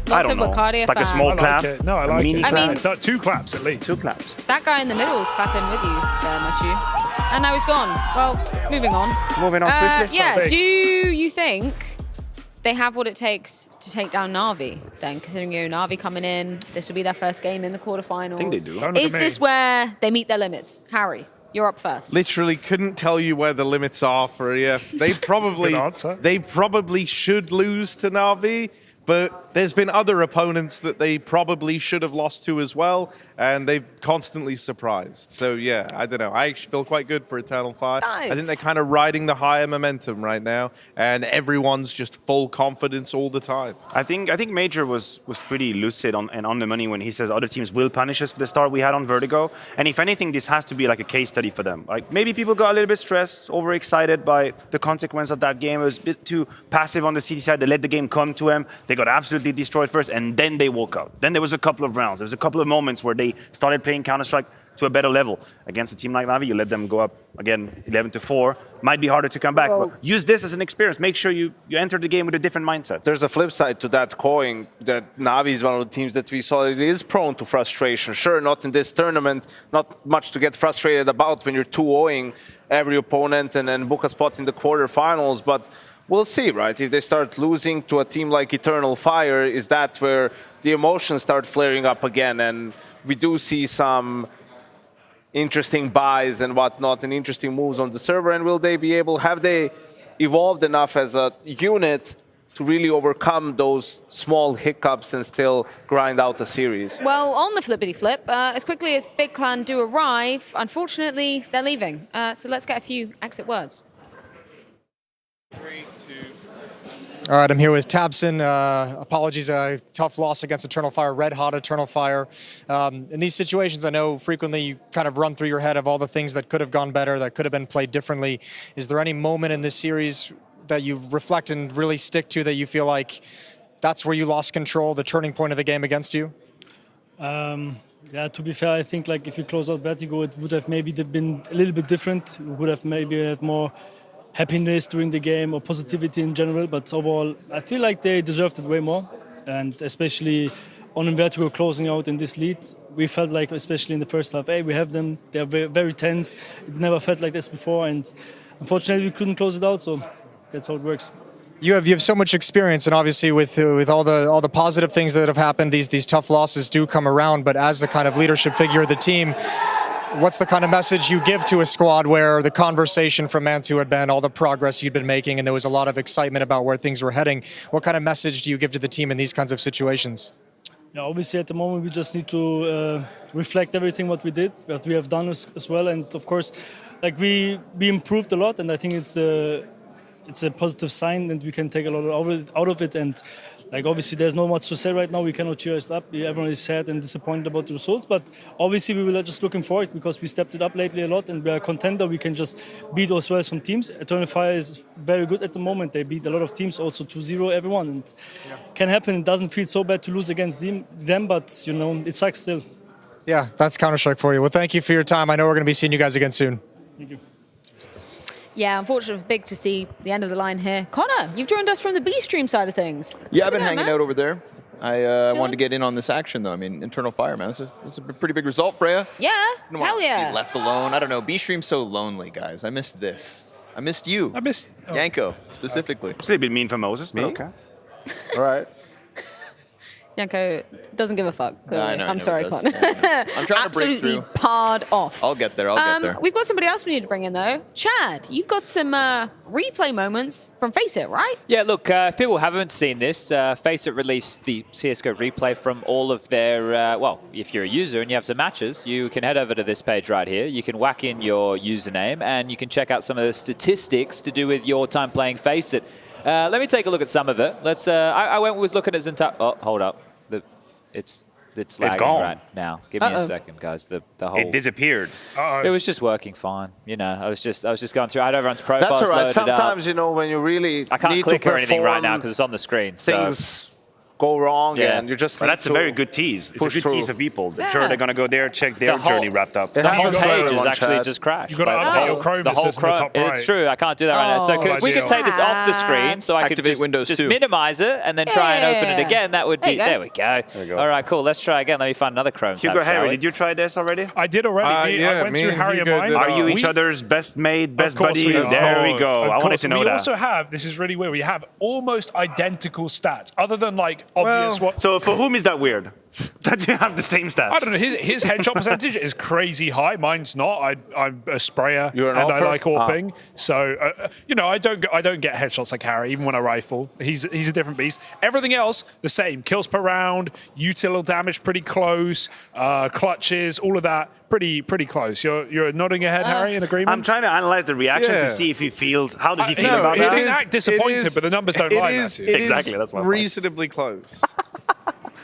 I don't know,
Wicardia
it's like a
fan.
small
I like
clap.
it. No, I
a
like
mini
it.
clap.
I mean-
2 claps at least.
2 claps.
That guy in the middle is clapping with you there, Matthew. And now he's gone. Well, moving on.
Moving on swiftly.
Yeah,
Something.
do you think they have what it takes to take down Na'Vi then, considering Na'Vi coming in, this will be their first game in the quarterfinals?
I think they do.
Don't look
Is
at me.
this where they meet their limits? Harry, you're up first.
Literally couldn't tell you where the limits are for EF. They
Good answer.
probably should lose to Na'Vi, but there's been other opponents that they probably should have lost to as well, and they've constantly surprised. So yeah, I don't know. I actually feel quite good for Eternal Fire.
Nice.
I think they're kind of riding the higher momentum right now, and everyone's just full confidence all the time.
I think Major was pretty lucid and on the money when he says other teams will punish us for the start we had on Vertigo. And if anything, this has to be like a case study for them. Like maybe people got a little bit stressed, overexcited by the consequence of that game. It was a bit too passive on the CT side. They let the game come to them. They got absolutely destroyed first, and then they woke up. Then there was a couple of rounds. There was a couple of moments where they started playing Counter-Strike to a better level. Against a team like Na'Vi, you let them go up again 11-4. Might be harder to come back, but use this as an experience. Make sure you enter the game with a different mindset.
There's a flip side to that coin, that Na'Vi is one of the teams that we saw it is prone to frustration. Sure, not in this tournament, not much to get frustrated about when you're 2-0ing every opponent and then book a spot in the quarterfinals, but we'll see, right? If they start losing to a team like Eternal Fire, is that where the emotions start flaring up again? And we do see some interesting buys and whatnot and interesting moves on the server. And will they be able, have they evolved enough as a unit to really overcome those small hiccups and still grind out a series?
Well, on the flippity flip, as quickly as Big Clan do arrive, unfortunately, they're leaving. So let's get a few exit words.
All right, I'm here with Tabson. Apologies, a tough loss against Eternal Fire, red hot Eternal Fire. In these situations, I know frequently you kind of run through your head of all the things that could have gone better, that could have been played differently. Is there any moment in this series that you reflect and really stick to that you feel like that's where you lost control, the turning point of the game against you?
Yeah, to be fair, I think like if you close out Vertigo, it would have maybe been a little bit different. We would have maybe had more happiness during the game or positivity in general, but overall I feel like they deserved it way more, and especially on Vertigo closing out in this lead, we felt like, especially in the first half, hey, we have them, they're very, very tense. It never felt like this before, and unfortunately we couldn't close it out, so that's how it works.
You have so much experience, and obviously with all the positive things that have happened, these tough losses do come around, but as the kind of leadership figure of the team, what's the kind of message you give to a squad where the conversation from Mantu had been all the progress you'd been making and there was a lot of excitement about where things were heading? What kind of message do you give to the team in these kinds of situations?
Yeah, obviously at the moment we just need to reflect everything what we did, what we have done as well, and of course, like we improved a lot, and I think it's a positive sign, and we can take a lot out of it. And like obviously there's not much to say right now. We cannot cheer us up. Everyone is sad and disappointed about the results, but obviously we will just looking for it because we stepped it up lately a lot, and we are content that we can just beat as well as some teams. Eternal Fire is very good at the moment. They beat a lot of teams, also 2-0 everyone, and can happen. It doesn't feel so bad to lose against them, but you know it sucks still.
Yeah, that's Counter-Strike for you. Well, thank you for your time. I know we're going to be seeing you guys again soon.
Thank you.
Yeah, unfortunately, big to see the end of the line here. Connor, you've joined us from the B stream side of things.
Yeah, I've been hanging out over there. I wanted to get in on this action, though. I mean, Eternal Fire, man. It's a pretty big result, Freya.
Yeah, hell yeah.
Be left alone. I don't know. B stream's so lonely, guys. I missed this. I missed you. Yanko, specifically.
It's a little bit mean for Moses, but okay.
All right.
Yanko doesn't give a fuck.
I know,
I'm sorry, Connor.
I'm trying to break through.
Absolutely parred off.
I'll get there. I'll get there.
We've got somebody else we need to bring in, though. Chad, you've got some replay moments from Face It, right?
Yeah, look, if people haven't seen this, Face It released the CSGO replay from all of their, well, if you're a user and you have some matches, you can head over to this page right here. You can whack in your username and you can check out some of the statistics to do with your time playing Face It. Let me take a look at some of it. Let's. I was looking at Zinta. Oh, hold up. It's lagging
gone
right now. Give me a second, guys. The whole.
It disappeared.
It was just working fine. You know, I was just going through. I had everyone's profiles.
That's all right.
Loaded
Sometimes
up.
you know when you really
I can't
need
click
to
or anything right now
perform,
because it's on the screen.
things go wrong, and you just.
But that's a very good tease. It's a good tease for people. I'm sure they're going to go there, check their journey wrapped up.
The whole page is actually just crashed.
You've got to update your Chrome.
The whole Chrome. It's true. I can't do that right now. So if we could take this off the screen, so I could
activate Windows
just
2.
minimize it and then try and open it again. That would be. There we go.
There you go.
All right, cool. Let's try again. Let me find another Chrome tab.
Hugo, Harry, did you try this already?
I did already. I went through Harry and mine.
Are you each other's best mate, best buddy? There we go. I wanted to know that.
We also have, this is really weird, we have almost identical stats, other than like obvious what.
So for whom is that weird? That you have the same stats.
I don't know. His headshot percentage is crazy high. Mine's not. I'm a sprayer and I like AWPing. So you know, I don't get headshots like Harry, even when I rifle. He's a different beast. Everything else the same. Kills per round, util damage pretty close, clutches, all of that pretty close. You're nodding your head, Harry, in agreement.
I'm trying to analyze the reaction to see if he feels. How does he feel about
he
that?
He didn't act disappointed, but the numbers don't lie.
Exactly. That's my point.
Reasonably close.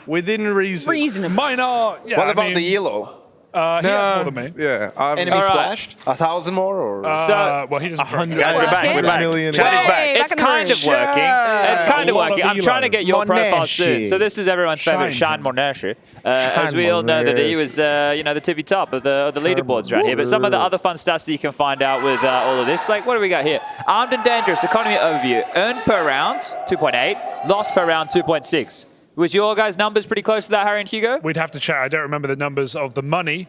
Within reason.
Mine are. Yeah,
what about the yellow?
He has more than me.
Yeah.
Enemy splashed?
1,000 more? Or?
Well, he doesn't.
Guys, we're back. We're back. Chat is back.
It's kind of working. It's kind of working. I'm trying to get your profile soon. So this is everyone's favorite Shine Monashi. As we all know that he was, you know, the tippy top of the leaderboards around here. But some of the other fun stats that you can find out with all of this, like what do we got here? Armed and Dangerous economy overview. Earned per round 2.8. Lost per round 2.6. Was your guys' numbers pretty close to that, Harry and Hugo?
We'd have to check. I don't remember the numbers of the money.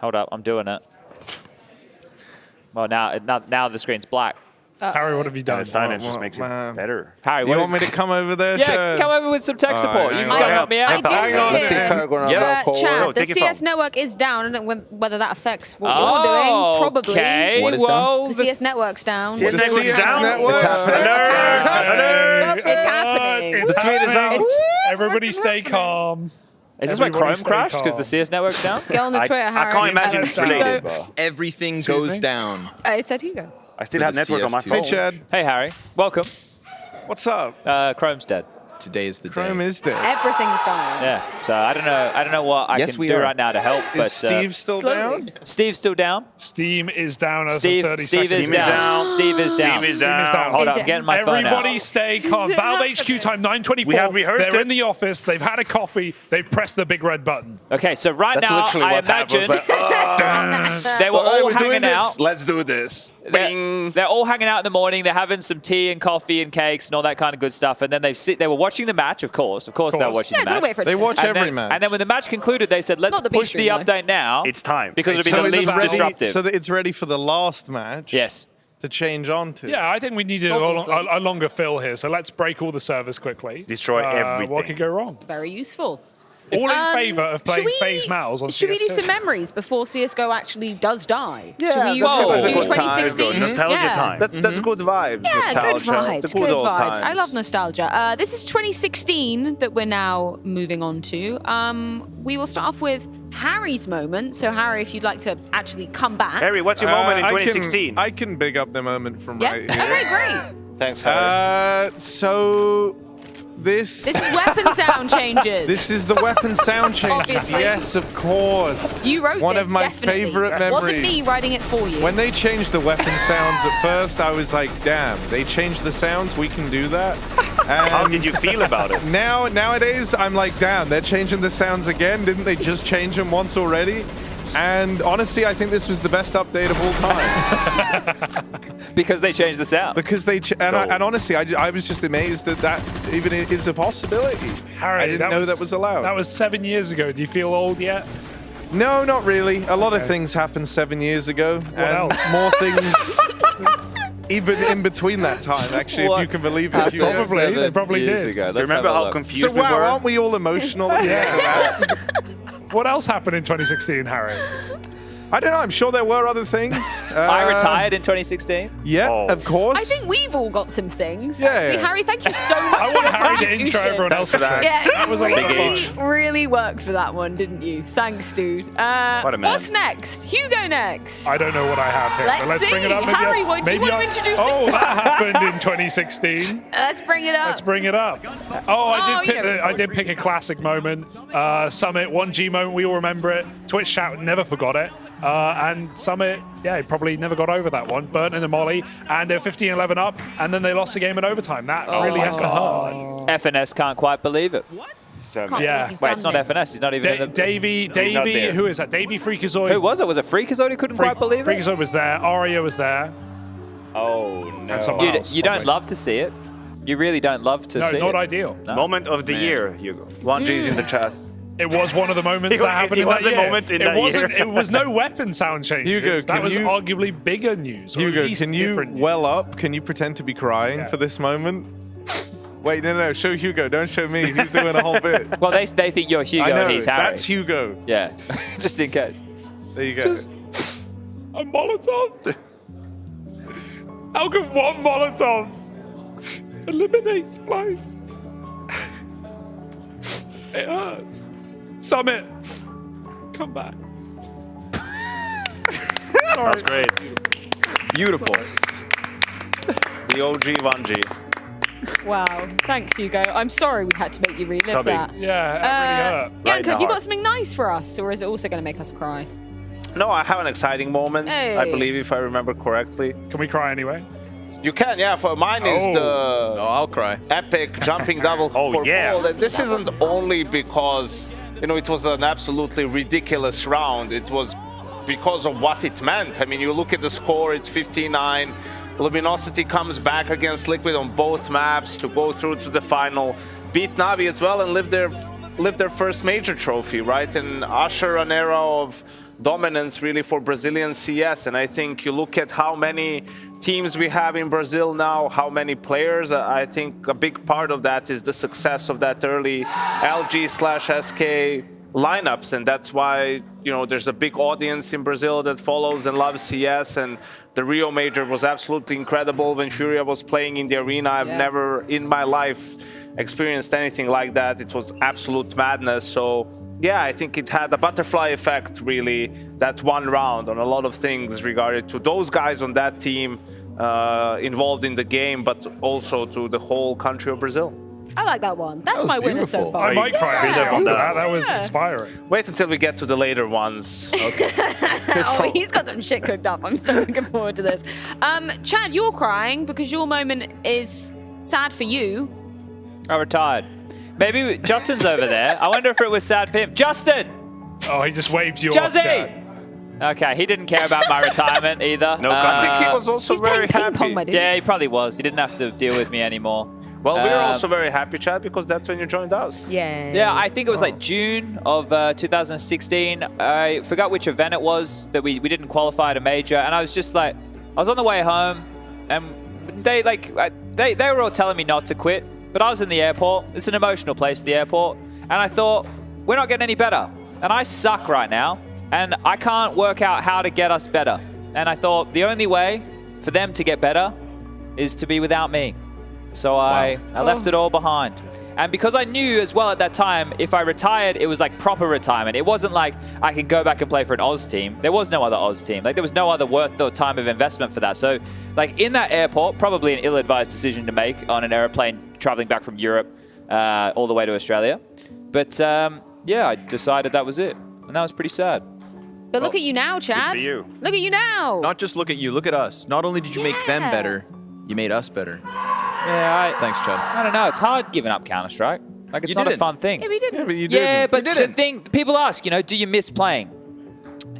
Hold up, I'm doing it.
Well, now the screen's black.
Harry, what have you done?
The silence just makes it better.
Harry,
You want me to come over there?
Yeah, come over with some tech support. You can help me out.
I did hear Chad, the
take it
CS
from.
network is down. I don't know whether that affects what you're doing. Probably.
Okay.
What is
well,
The CS network's down.
CS network's down.
Network's
It's happening.
It's
happening.
Everybody stay calm.
Is this why
Everybody
Chrome
stay
crashed because
calm.
the CS network's down?
Go on the Twitter, Harry.
I can't imagine it's related.
Everything
Excuse
goes
me?
down.
I said Hugo.
I still
For
have
the
network on my
CS2.
phone.
Hey, Chad.
Hey, Harry. Welcome.
What's up?
Chrome's dead.
Today is the day.
Chrome is dead.
Everything's down.
Yeah. So I don't know what I
Yes,
can
we
do
are.
right now to help.
Is
But
Steve still
slowly.
down?
Steve's still down.
Steam is down as
Steve,
of 30
Steve
seconds.
is down. Steve is down.
Steve is down.
Hold
Is
on,
it-
I'm getting my phone out.
Everybody stay calm. Valve HQ time 9:24.
We have rehearsed
They're
it.
in the office. They've had a coffee. They've pressed the big red button.
Okay, so right
That's
now,
literally
I
what happened.
imagine they were all hanging out.
Let's do this.
They're all hanging out in the morning. They're having some tea and coffee and cakes and all that kind of good stuff. And then they were watching the match, of course. Of course, they were watching
Yeah,
the
gotta
match.
wait for it
They
to
watch
And
every
then,
match.
and then when the match concluded, they said, let's
Not the
push the
B-stream, though.
update now.
It's time.
Because it'll
So
be the least
ready-
disruptive.
So that it's ready for the last match.
Yes.
To change on to.
Yeah, I think we needed a longer fill here. So let's break all the servers quickly.
Destroy everything.
What could go wrong?
Very useful.
All in favour of playing FaZe Mals on
Should we do
CS2?
some memories before CSGO actually does die?
Yeah,
should we
that's
do
a good time.
2016?
Nostalgia
Yeah.
time.
That's good vibes.
Yeah,
nostalgia.
good vibes.
The
Good
old
vibes.
times.
I love nostalgia. This is 2016 that we're now moving on to. We will start off with Harry's moment. So, Harry, if you'd like to actually come back.
Harry, what's your moment in 2016?
I can big up the moment from
Yeah.
right here.
Okay, great.
Thanks, Harry.
So this
This is weapon sound changes.
This is the weapon sound changes.
Obviously.
Yes, of course.
You wrote
one
this,
of my
definitely.
favorite
It
memories.
wasn't me writing it for you.
When they changed the weapon sounds at first, I was like, damn, they changed the sounds, we can do that. And
How did you feel about it?
Nowadays, I'm like, damn, they're changing the sounds again. Didn't they just change them once already? And honestly, I think this was the best update of all time.
Because they changed the sound.
Because they and honestly, I was just amazed that even is a possibility.
Harry,
I didn't know that was allowed.
That was 7 years ago. Do you feel old yet?
No, not really. A lot of things happened 7 years ago, and
else?
more things even in between that time. Actually, if you can believe it.
Probably. They probably
years
did.
ago.
Do you remember how confused
So
we
wow,
were?
aren't we all emotional? Yeah.
What else happened in 2016, Harry?
I don't know. I'm sure there were other things.
I retired in 2016.
Yeah,
Oh.
of course.
I think we've all got some things.
Yeah,
Actually,
yeah.
Harry, thank you so much.
I
for
want
the
Harry to intro
contribution.
everyone else.
for that.
Yeah,
That was a lot of fun.
really worked for that one, didn't you? Thanks, dude.
What a man.
What's next? Hugo next.
I don't know what I have here, but let's
Let's
bring it up.
see. Harry, what do you want to introduce
Oh,
this
that
one?
happened in 2016.
Let's bring it up.
Let's bring it up. Oh,
Oh,
I
you know, it's
I did pick a classic moment. Summit, 1G moment, we all remember it. Twitch chat never forgot it. And Summit, yeah, probably never got over that one. Burnt in the molly, and they're 15-11 up, and then they lost the game in overtime. That really has to hurt.
FNS can't quite believe it.
Can't
Yeah.
believe you've
Wait, it's
done
not
this.
FNS. He's not even in the...
Davey,
not there.
who is that? Davey Freakazoid.
Who was it? Was it Freakazoid who couldn't quite believe it?
Freakazoid was there. Aria was there.
Oh,
And
no.
someone
You,
else,
you don't
probably.
love to see it. You really don't love to
No,
see
not
it.
ideal.
No.
Moment of the year, Hugo.
1G's in the chat.
It was one of the moments
It
that happened
it
in
was
that
a
year.
moment in
it
that
wasn't.
year.
It was no weapon sound changes.
Hugo,
that
can
was
you-
arguably bigger news. or at
Hugo,
least
can you
different news.
well up? Can you pretend to be crying
Yeah.
for this moment? Wait, no. Show Hugo. Don't show me. He's doing a whole bit.
Well, they think you're Hugo
I know.
and he's Harry.
That's Hugo.
Yeah, just in case.
There you go.
A Molotov? How can one Molotov eliminate Splice? It hurts. Summit, come back.
That's great.
Beautiful.
The OG 1G.
Wow. Thanks, Hugo. I'm sorry we had to make you relive
Subbing.
that.
Yeah, that really hurt.
Yanko,
Right
have you
now.
got something nice for us, or is it also going to make us cry?
No, I have an exciting moment.
Hey.
I believe, if I remember correctly.
Can we cry anyway?
You can, yeah. For mine is
Oh.
the
I'll cry.
epic jumping double
Oh,
for
yeah.
gold. And this isn't only because, it was an absolutely ridiculous round. It was because of what it meant. I mean, you look at the score, it's 59. Luminosity comes back against Liquid on both maps to go through to the final, beat Navi as well, and live their first major trophy, right? And usher an era of dominance really for Brazilian CS. And I think you look at how many teams we have in Brazil now, how many players. I think a big part of that is the success of that early LG/SK lineups, and that's why there's a big audience in Brazil that follows and loves CS. And the Rio Major was absolutely incredible when Furia was playing in the arena. I've never in my life experienced anything like that. It was absolute madness. So yeah, I think it had a butterfly effect, really, that one round on a lot of things regarding to those guys on that team involved in the game, but also to the whole country of Brazil.
I like that one. That's my winner so far.
I might cry a bit on that. That was
Yeah.
inspiring.
Wait until we get to the later ones. Okay.
Oh, he's got some shit cooked up. I'm so looking forward to this. Chad, you're crying because your moment is sad for you.
I retired. Maybe Justin's over there. I wonder if it was sad for him. Justin!
Oh, he just waved you off,
Juzzy!
Chad.
Okay, he didn't care about my retirement either.
No, I think he was also very happy.
Yeah, he probably was. He didn't have to deal with me anymore.
Well, we were also very happy, Chad, because that's when you joined us.
Yeah.
Yeah, I think it was like June of 2016. I forgot which event it was that we didn't qualify at a major, and I was just like, I was on the way home, and they were all telling me not to quit, but I was in the airport. It's an emotional place, the airport, and I thought, we're not getting any better, and I suck right now, and I can't work out how to get us better. And I thought the only way for them to get better is to be without me. So I left it all behind. And because I knew as well at that time, if I retired, it was like proper retirement. It wasn't like I could go back and play for an Oz team. There was no other Oz team. Like there was no other worth the time of investment for that. So like in that airport, probably an ill-advised decision to make on an airplane traveling back from Europe all the way to Australia. But yeah, I decided that was it. And that was pretty sad.
But look at you now, Chad.
for you.
Look at you now.
Not just look at you, look at us. Not only did you make them better, you made us better.
Yeah,
Thanks, Chad.
I don't know. It's hard giving up Counter-Strike. Like, it's
You
not a
didn't.
fun thing.
Yeah, we didn't.
Yeah, but you
Yeah,
didn't.
but
You
the
didn't.
thing, people ask, do you miss playing?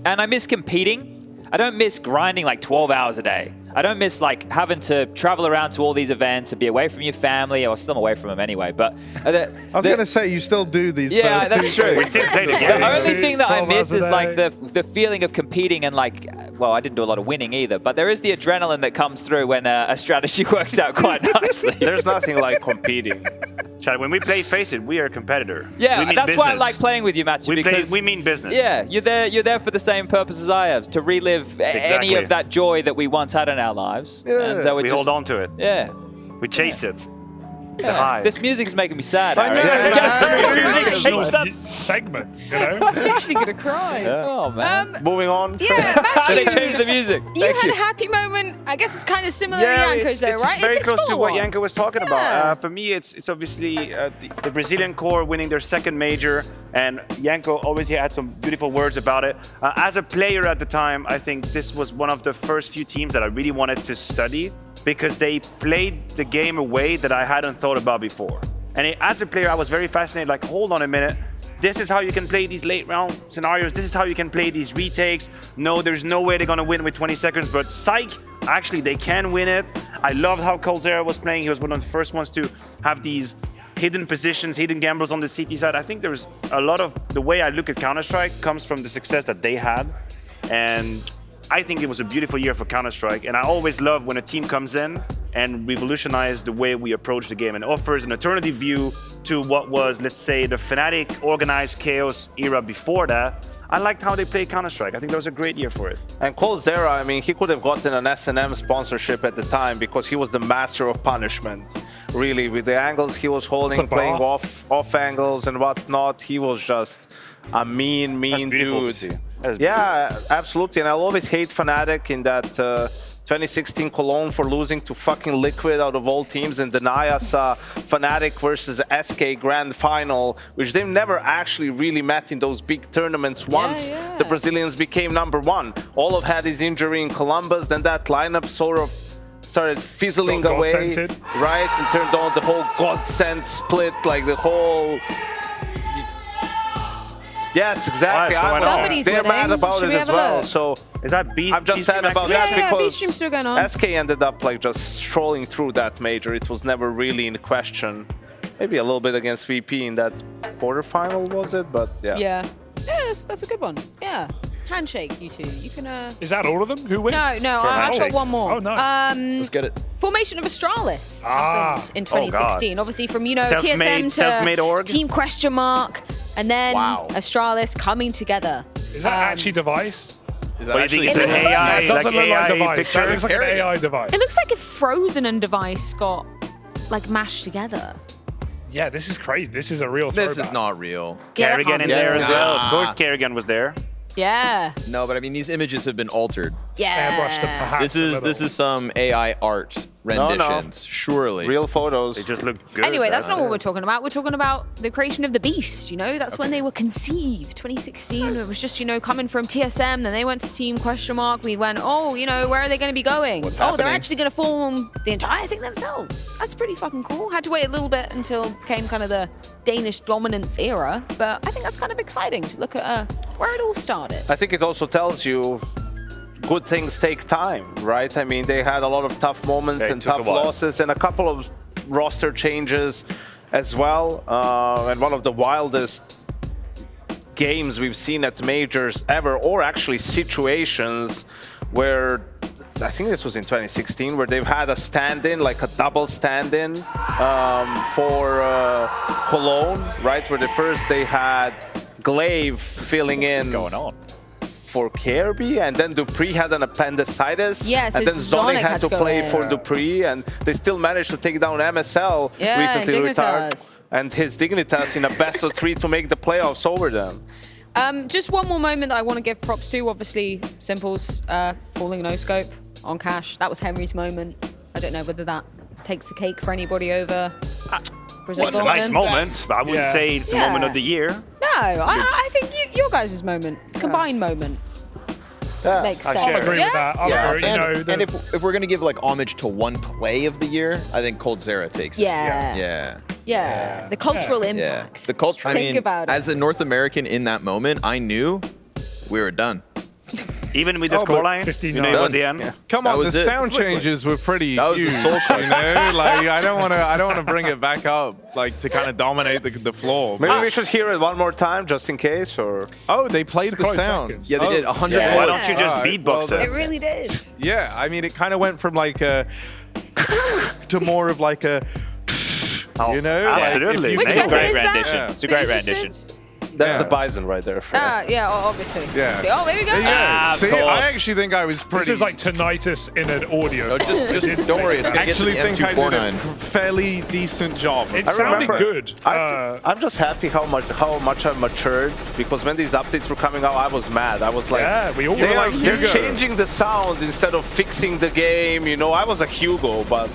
And I miss competing. I don't miss grinding like 12 hours a day. I don't miss like having to travel around to all these events and be away from your family. Or still I'm away from them anyway. But
I was going to say, you still do these.
yeah,
first
that's
two
true.
things.
We still play the game. The only thing that I
12
miss
hours a
is like
day.
the feeling of competing and like, well, I didn't do a lot of winning either, but there is the adrenaline that comes through when a strategy works out quite nicely.
There's nothing like competing.
Chad, when we play Face It, we are a competitor.
Yeah,
we mean
that's
business.
why I like playing with you, Matthew, because
we mean business.
Yeah, you're there for the same purpose as I have, to relive any
Exactly.
of that joy that we once had in our lives.
Yeah.
And
We hold on to it.
Yeah.
We chase it. The
Yeah.
high.
This music's making me sad.
I know,
Aaron.
man.
Original
Change that.
segment,
I'm actually going to cry.
Oh, man.
Moving on.
Yeah,
So they
Matthew,
changed the music.
you
Thank
had
you.
a happy moment. I guess it's kind of similar
Yeah,
to Yanko's though,
it's
right?
very
it's
close to
full
what
one.
Yanko was talking
Yeah.
about. For me, it's obviously the Brazilian core winning their second major, and Yanko obviously had some beautiful words about it. As a player at the time, I think this was one of the first few teams that I really wanted to study because they played the game a way that I hadn't thought about before. And as a player, I was very fascinated, like, hold on a minute. This is how you can play these late round scenarios. This is how you can play these retakes. No, there's no way they're going to win with 20 seconds, but psych, actually, they can win it. I loved how Coldzera was playing. He was one of the first ones to have these hidden positions, hidden gambles on the CT side. I think there's a lot of the way I look at Counter-Strike comes from the success that they had. And I think it was a beautiful year for Counter-Strike. And I always love when a team comes in and revolutionizes the way we approach the game and offers an alternative view to what was, let's say, the Fnatic organized chaos era before that. I liked how they played Counter-Strike. I think that was a great year for it.
And Coldzera, I mean, he could have gotten an S&M sponsorship at the time because he was the master of punishment. Really, with the angles he was holding, playing off angles and whatnot, he was just a mean dude. Yeah, absolutely. And I'll always hate Fnatic in that 2016 Cologne for losing to fucking Liquid out of all teams and deny us Fnatic versus SK Grand Final, which they've never actually really met in those big tournaments once the Brazilians became #1. Olaf had his injury in Columbus, then that lineup sort of started fizzling away, right? And turned on the whole godsend split, like the whole... Yes, exactly. They're mad about it as well. So
is that B?
I'm just sad about that because
B-Stream's still going on.
SK ended up like just strolling through that major. It was never really in question. Maybe a little bit against VP in that quarterfinal, was it? But yeah.
Yeah, that's a good one. Yeah. Handshake, you two. You can.
Is that all of them? Who wins?
No. I've got one more.
Oh, nice.
Let's get it.
Formation of Astralis happened in 2016. Obviously, from
Self-made
TSM
org.
to Team Question Mark, and then Astralis coming together.
Is that actually Device?
Is that actually it's an AI?
It doesn't look like Device.
Picture.
It looks like an AI device.
It looks like if Frozen and Device got like mashed together.
Yeah, this is crazy. This is a real
This
throwback.
is not real.
Kerrigan in there as well. Of course, Kerrigan was there.
Yeah.
No, but I mean, these images have been altered.
Yeah.
This is some AI art renditions, surely.
Real photos. They just look good.
Anyway, that's not what we're talking about. We're talking about the creation of the Beast, That's when they were conceived, 2016. It was just, coming from TSM, then they went to Team Question Mark. We went, where are they going to be going?
What's
they're
happening?
actually going to form the entire thing themselves. That's pretty fucking cool. Had to wait a little bit until it became kind of the Danish dominance era, but I think that's kind of exciting to look at where it all started.
I think it also tells you good things take time, right? I mean, they had a lot of tough moments and tough losses and a couple of roster changes as well. And one of the wildest games we've seen at majors ever, or actually situations where, I think this was in 2016, where they've had a stand-in, like a double stand-in for Cologne, right? Where they had Glaive filling in.
What's going on?
For Kirby, and then Dupree had an appendicitis,
Yeah, so
and then Zonic had to
go
play
in.
for Dupree, and they still managed to take down MSL, recently retired, and his Dignitas in a best of 3 to make the playoffs over them.
Just one more moment that I want to give props to. Obviously, Simple's falling no scope on Cash. That was Henry's moment. I don't know whether that takes the cake for anybody over Brazil.
Well, it's a nice moment, but I wouldn't say it's the moment of the year.
No, I think your guys' moment, the combined moment, makes sense.
I'll agree with that.
And if we're going to give homage to one play of the year, I think Cold Zera takes it.
Yeah. The cultural impact.
The culture.
Think about it.
As a North American in that moment, I knew we were done.
Even with the scoreline, you know, at the end.
Yeah. Come on, the sound changes were pretty huge.
The soul
I don't want to bring it back up, to kind of dominate the floor.
Maybe we should hear it one more time, just in case, or.
Oh, they played the sounds.
Yeah, they did 100.
Why don't you just beatbox it?
It really did.
Yeah, I mean, it kind of went from a to more of a.
Absolutely.
Which
It's a great
is that?
rendition.
Yeah.
It's a great rendition.
That's the Bison right there.
Obviously.
Yeah.
See, there we go.
See, I actually think I was pretty.
This is like tinnitus in an audio.
No, just don't worry. It's
I
gonna get to
actually
the
think I did a
M249.
fairly decent job.
It sounded good.
I'm just happy how much I've matured, because when these updates were coming out, I was mad. I was like,
we all were like
they're
Hugo.
changing the sounds instead of fixing the game. I was a Hugo, but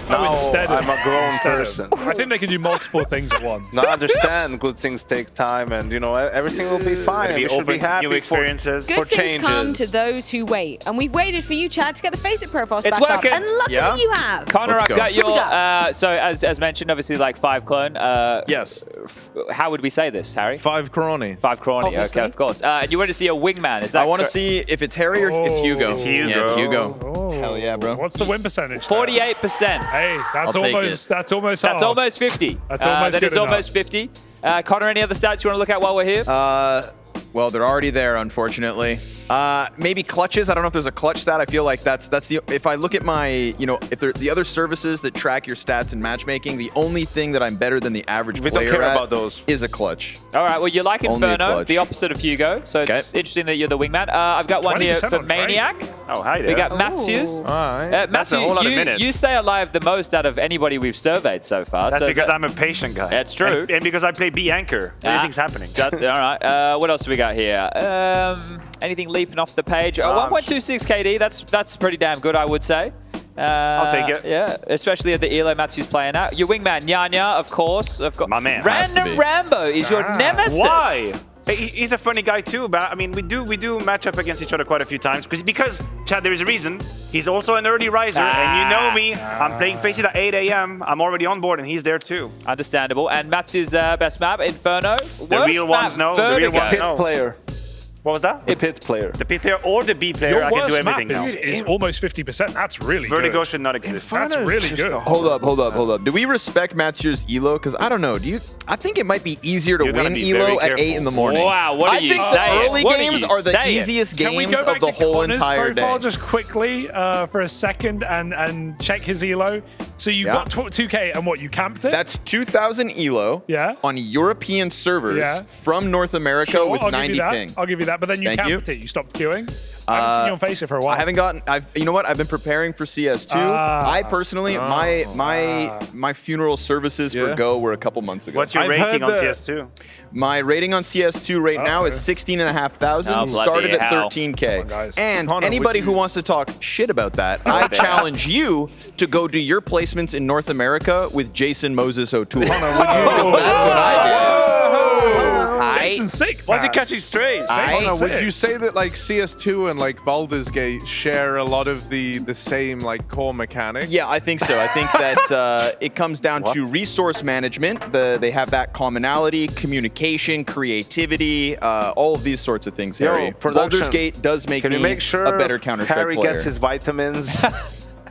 now
instead
I'm a grown person.
I think they can do multiple things at once.
Now I understand good things take time, and everything will be fine.
Maybe
We should be
open
happy
new experiences.
Good
for
things
changes.
come to those who wait. And we've waited for you, Chad, to get the Faceit profiles
It's
back
working.
up. And look
Yeah.
at you have.
Connor,
Let's
I've
go.
got your.
What we got?
So as mentioned, obviously 5 clone.
Yes.
How would we say this, Harry?
5 Coroni.
5 Crony.
Obviously.
Okay, of course. And you want to see a wingman? Is that?
I want to see if it's Harry or it's Hugo.
It's Hugo.
Yeah, it's Hugo.
Oh.
Hell yeah, bro.
What's the win percentage? there?
48%.
Hey, that's
I'll take
almost
it.
that's almost
That's
half.
almost 50.
That's almost
That
good
is
enough.
almost 50. Connor, any other stats you want to look at while we're here?
Well, they're already there, unfortunately. Maybe clutches. I don't know if there's a clutch stat. I feel like that's the. If I look at my, if they're the other services that track your stats in matchmaking, the only thing that I'm better than the average
We don't
player
care
at
about those.
is a clutch.
All right, well, you're like
Only a
Inferno,
clutch.
the opposite of Hugo, so it's
Okay.
interesting that you're the wingman. I've got one here
20%
for
on trade.
Maniac.
Oh, hi there.
We got Matthews.
All right.
That's a
Matthew,
whole lot of minutes.
you stay alive the most out of anybody we've surveyed so far.
That's
so
because I'm a patient guy.
That's true.
And because I play B anchor. Everything's happening.
All right. What else do we got here? Anything leaping off the page? 1.26 KD. That's pretty damn good, I would say.
I'll take it.
Yeah, especially at the ELO Matthews playing out. Your wingman, Nyanya, of course.
My man.
Random Rambo is your nemesis.
Why? He's a funny guy too, but I mean, we do match up against each other quite a few times because Chad, there is a reason. He's also an early riser, and you know me. I'm playing Faceit at 8 a.m. I'm already on board, and he's there too.
Understandable. And Matthew's best map, Inferno.
The real ones know.
Vertigo.
The real ones know.
Player.
What was that?
The pit player.
The pit player or the B player.
Your
I can do
worst map
everything now.
is almost 50%. That's really
Vertigo
good.
should not exist.
That's really good.
Hold up. Do we respect Matthew's elo? Because I don't know. I think it might be easier to
You're gonna
win
be
elo
very
at
careful.
8 in the morning.
Wow, what are you
I think
saying?
the early
What are
games
you
are the
saying?
easiest
Can we
games
go back
of the
to
whole
Connor's
entire
profile
day.
just quickly for a second and check his elo? So you got 2K and what, you camped it?
That's 2,000 elo on European servers from North America
Sure,
with
I'll
90
give you that.
ping.
I'll give you that, but then you
Thank
camped it. You stopped queuing. I haven't seen you on Face it for a while.
I haven't gotten. You know what? I've been preparing for CS2. I personally, my funeral services for Go were a couple months ago.
What's your rating on CS2?
My rating on CS2 right now is 16,500.
Oh,
Started at
hell.
13K. And
Connor,
anybody
would
who
you-
wants to talk shit about that, I challenge you to go do your placements in North America with Jason Moses O'Toole. Because that's what I did.
Jason's sick.
Why is he catching strays?
Connor, would you say that like CS2 and like Baldur's Gate share a lot of the same like core mechanics?
Yeah, I think so. I think that it comes down to resource management. They have that commonality, communication, creativity, all of these sorts of things, Harry. Baldur's Gate does make
Can
me
you make sure
a better Counter-Strike
Harry
player.
gets his vitamins?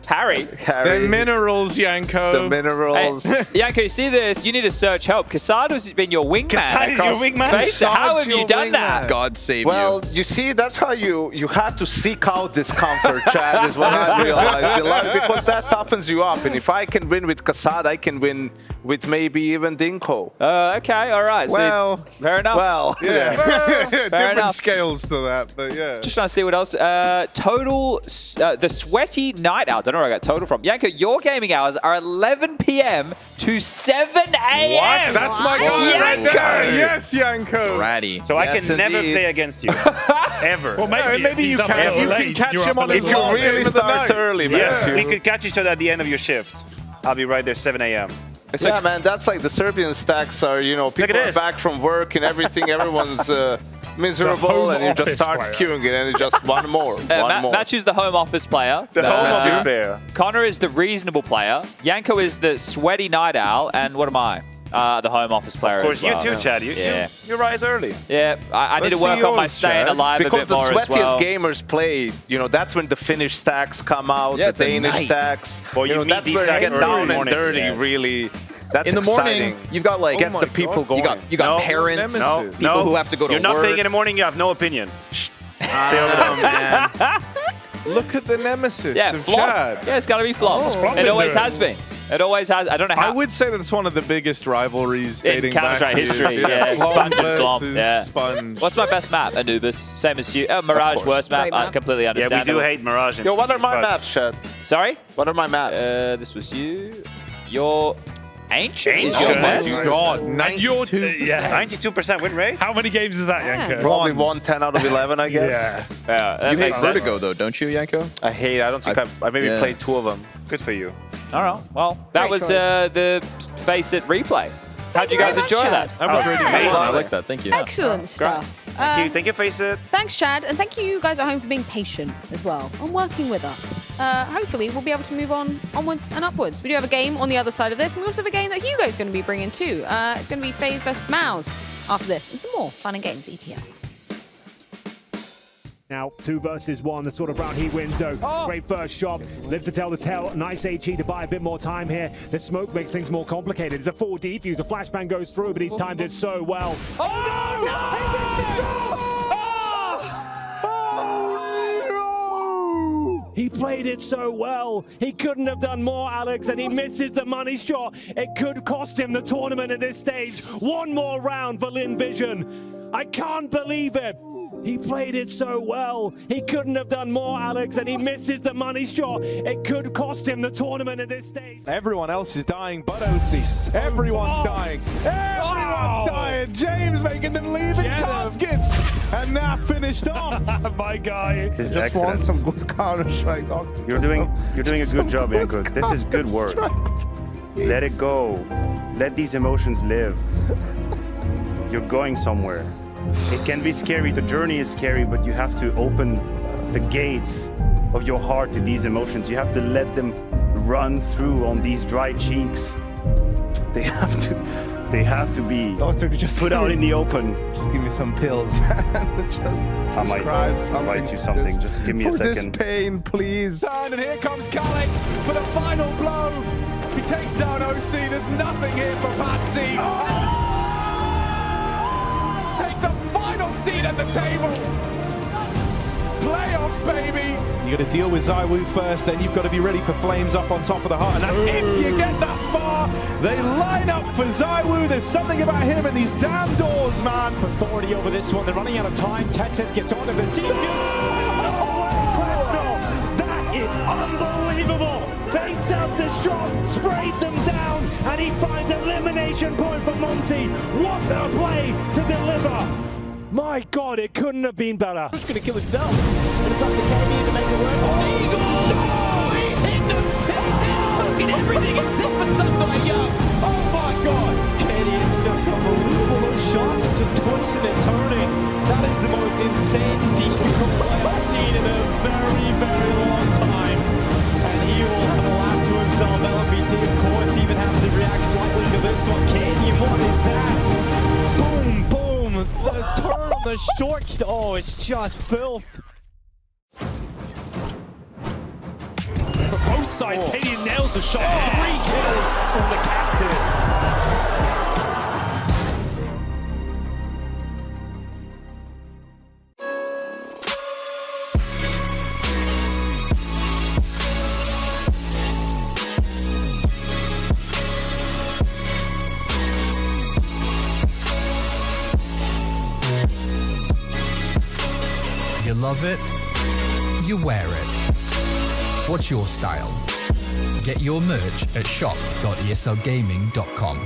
Harry.
The minerals, Yanko.
The minerals.
Yanko, you see this? You need to search help. Kasado's been your wingman.
Kasad is your
across
wingman?
Face. How have
your
you done
wingman.
that?
God save
Well, you see, that's how you have to seek out discomfort, Chad, is what I realized in life, because that toughens you up. And if I can win with Kasad, I can win with maybe even Dinko.
Okay, all right.
Well,
so, fair enough.
Well,
different
enough.
scales to that, but yeah.
Just trying to see what else. Total, the Sweaty Night Owl. Don't know where I got total from. Yanko, your gaming hours are 11 p.m. to 7 a.m.
What? That's my guy right there. Yes, Yanko.
Ratty.
So I
Yes,
can never
indeed.
play against you. Ever.
Well,
Maybe
he's
you
up a
can.
little
You
late.
can catch
You're
him
up
on
a
his
little
last
late.
game
really
of the
start
night.
early,
Yes,
man.
we could catch each other at the end of your shift. I'll be right there, 7 a.m.
Yeah, man, that's like the Serbian stacks are, people are
this.
back from work and everything. Everyone's miserable,
home
and you just
office
start
player.
queuing it, and it's just one more. One more.
Match is the home office player.
The
That's
home
Matthew.
office player.
Connor is the reasonable player. Yanko is the Sweaty Night Owl. And what am I? The home office player
Of course,
as well.
you too, Chad. You rise early.
Yeah, I need to
Let's
work
see
on my
yours,
staying
Chad.
alive
Because
a bit
the
more as
sweatiest
well.
gamers play, that's when the Finnish stacks come out,
Yeah,
the
it's at
Danish
night.
stacks.
Well, you meet
that's
these
where
stacks
you get
early
down
in the
and
morning.
dirty,
Yes.
really. That's
In the morning,
exciting.
you've got like
Gets the people going.
You got
No,
parents,
No,
people who have to go to
You're not
work.
playing in the morning. You have no opinion. Shh.
Man.
Look at the nemesis
Yeah,
of
flop.
Chad.
Yeah, it's got to be flop.
Flop
It
is
always
doing.
has been. It always has. I don't know how.
I would say that it's one of the biggest rivalries
in
dating back
Counter-Strike
years.
history, yeah.
Flop
Sponge and flop,
versus
yeah.
Sponge.
What's my best map? Anubis. Same as you. Mirage, worst map.
Great
I
map.
completely
Yeah, we
understand.
do hate Mirage.
Yo, what are my
Spuds.
maps, Chad?
Sorry?
What are my maps?
This was you. Your Ancient? Is
Ancient?
your best?
God,
And you're,
92% win rate?
How many games is that, Yanko?
Probably 10 out of 11, I guess.
Yeah.
You hate Vertigo, though, don't you, Yanko?
I hate. I don't think I maybe
yeah.
played 2 of them.
Good for you.
All right. Well, that
Great
was
choice.
the Face It replay. How'd you
very
guys
much,
enjoy
Chad.
that?
That was really
I
amazing.
like that. Thank you.
Excellent stuff.
Thank you, Face It.
Thanks, Chad, and thank you guys at home for being patient as well and working with us. Hopefully, we'll be able to move on onwards and upwards. We do have a game on the other side of this, and we also have a game that Hugo's going to be bringing too. It's going to be FaZe vs Mouse after this, and some more fun and games EPL.
Now, 2 versus 1, the sort of round he wins though. Great first shot, lives to tell the tale. Nice HE to buy a bit more time here. The smoke makes things more complicated. It's a 4 defuse, a flashbang goes through, but he's timed it so well. He played it so well. He couldn't have done more, Alex, and he misses the money shot. It could cost him the tournament at this stage. One more round for Lin Vision. I can't believe it. He played it so well. He couldn't have done more, Alex, and he misses the money shot. It could cost him the tournament at this stage.
Everyone else is dying but OC. Everyone's dying. Everyone's dying. James making them leave in caskets. And now finished off.
My guy.
This is
Just
excellent.
want some good Counter-Strike, doctor.
You're doing a good job, Yanko. This is good work. Let it go. Let these emotions live. You're going somewhere. It can be scary. The journey is scary, but you have to open the gates of your heart to these emotions. You have to let them run through on these dry cheeks. They have to
They have to be put out in the open.
Just give me some pills, man. Just prescribe something.
I might write you something. Just give me a second.
For this pain, please.
And here comes Calix for the final blow. He takes down OC. There's nothing here for Patsy. Take the final seat at the table. Playoffs, baby. You got to deal with ZywOo first, then you've got to be ready for Flames up on top of the heart, and that's if you get that far. They line up for ZywOo. There's something about him and these damn doors, man.
Authority over this one. They're running out of time. Tetsets gets on to the team. That is unbelievable. Baits out the shot, sprays them down, and he finds elimination point for Monty. What a play to deliver. My God, it couldn't have been better.
Who's going to kill himself? And it's up to KD to make it work. Oh, there you go! Oh, he's hit them! He's fucking everything except for somebody young. Oh my God!
KD, it's just unbelievable. Those shots just twisting and turning. That is the most insane DQ play I've seen in a very, very long time. And he will have a laugh to himself. LMBT, of course, even have to react slightly to this one. Canyon, what is that? Boom, boom. The turn on the short. Oh, it's just filth. For both sides, Canyon nails the shot. 3 kills from the captain.
You love it, you wear it. What's your style? Get your merch at shop.eslgaming.com.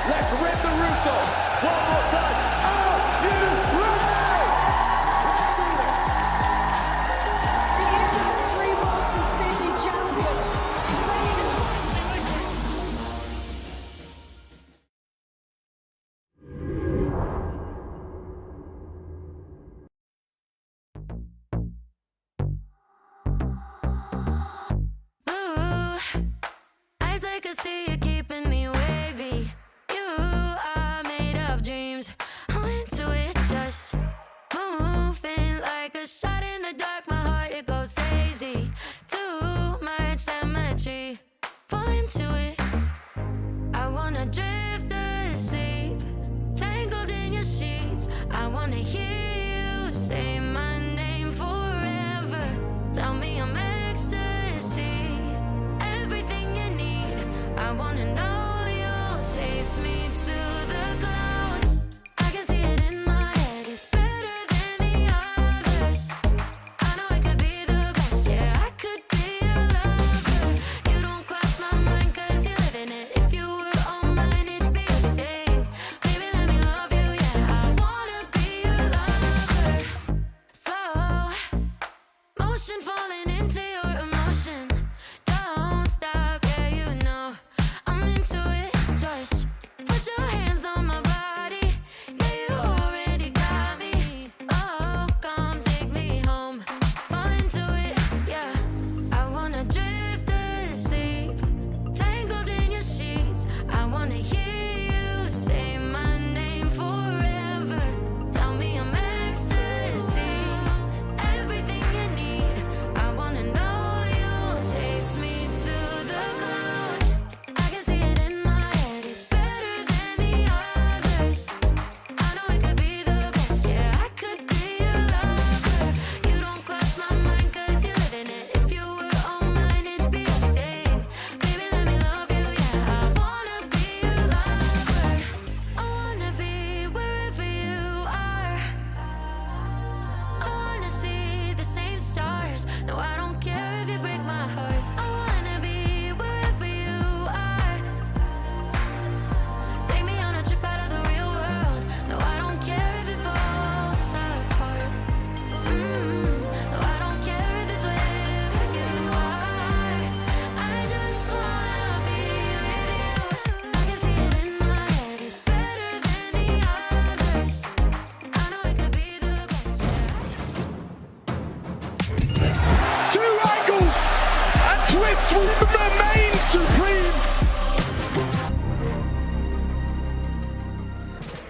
Let's rip the Russo. One more time. Are you ready?
Eyes I can see you keeping me wavy. You are made of dreams.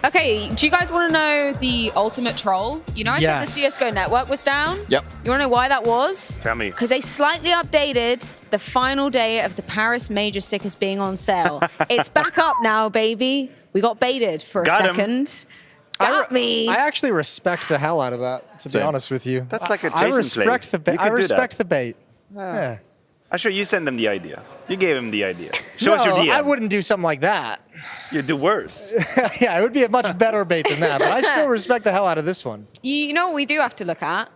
Okay, do you guys want to know the ultimate troll? You know I said the CSGO network was down?
Yep.
You want to know why that was?
Tell me.
Because they slightly updated the final day of the Paris Major stickers being on sale. It's back up now, baby. We got baited for a second. Got me.
I actually respect the hell out of that, to be honest with you.
That's like a
I
Jason
respect
play.
the bait. I respect the bait.
Yeah. I'm sure you sent them the idea. You gave him the idea. Show us your DM.
I wouldn't do something like that.
You'd do worse.
Yeah, it would be a much better bait than that, but I still respect the hell out of this one.
You know what we do have to look at?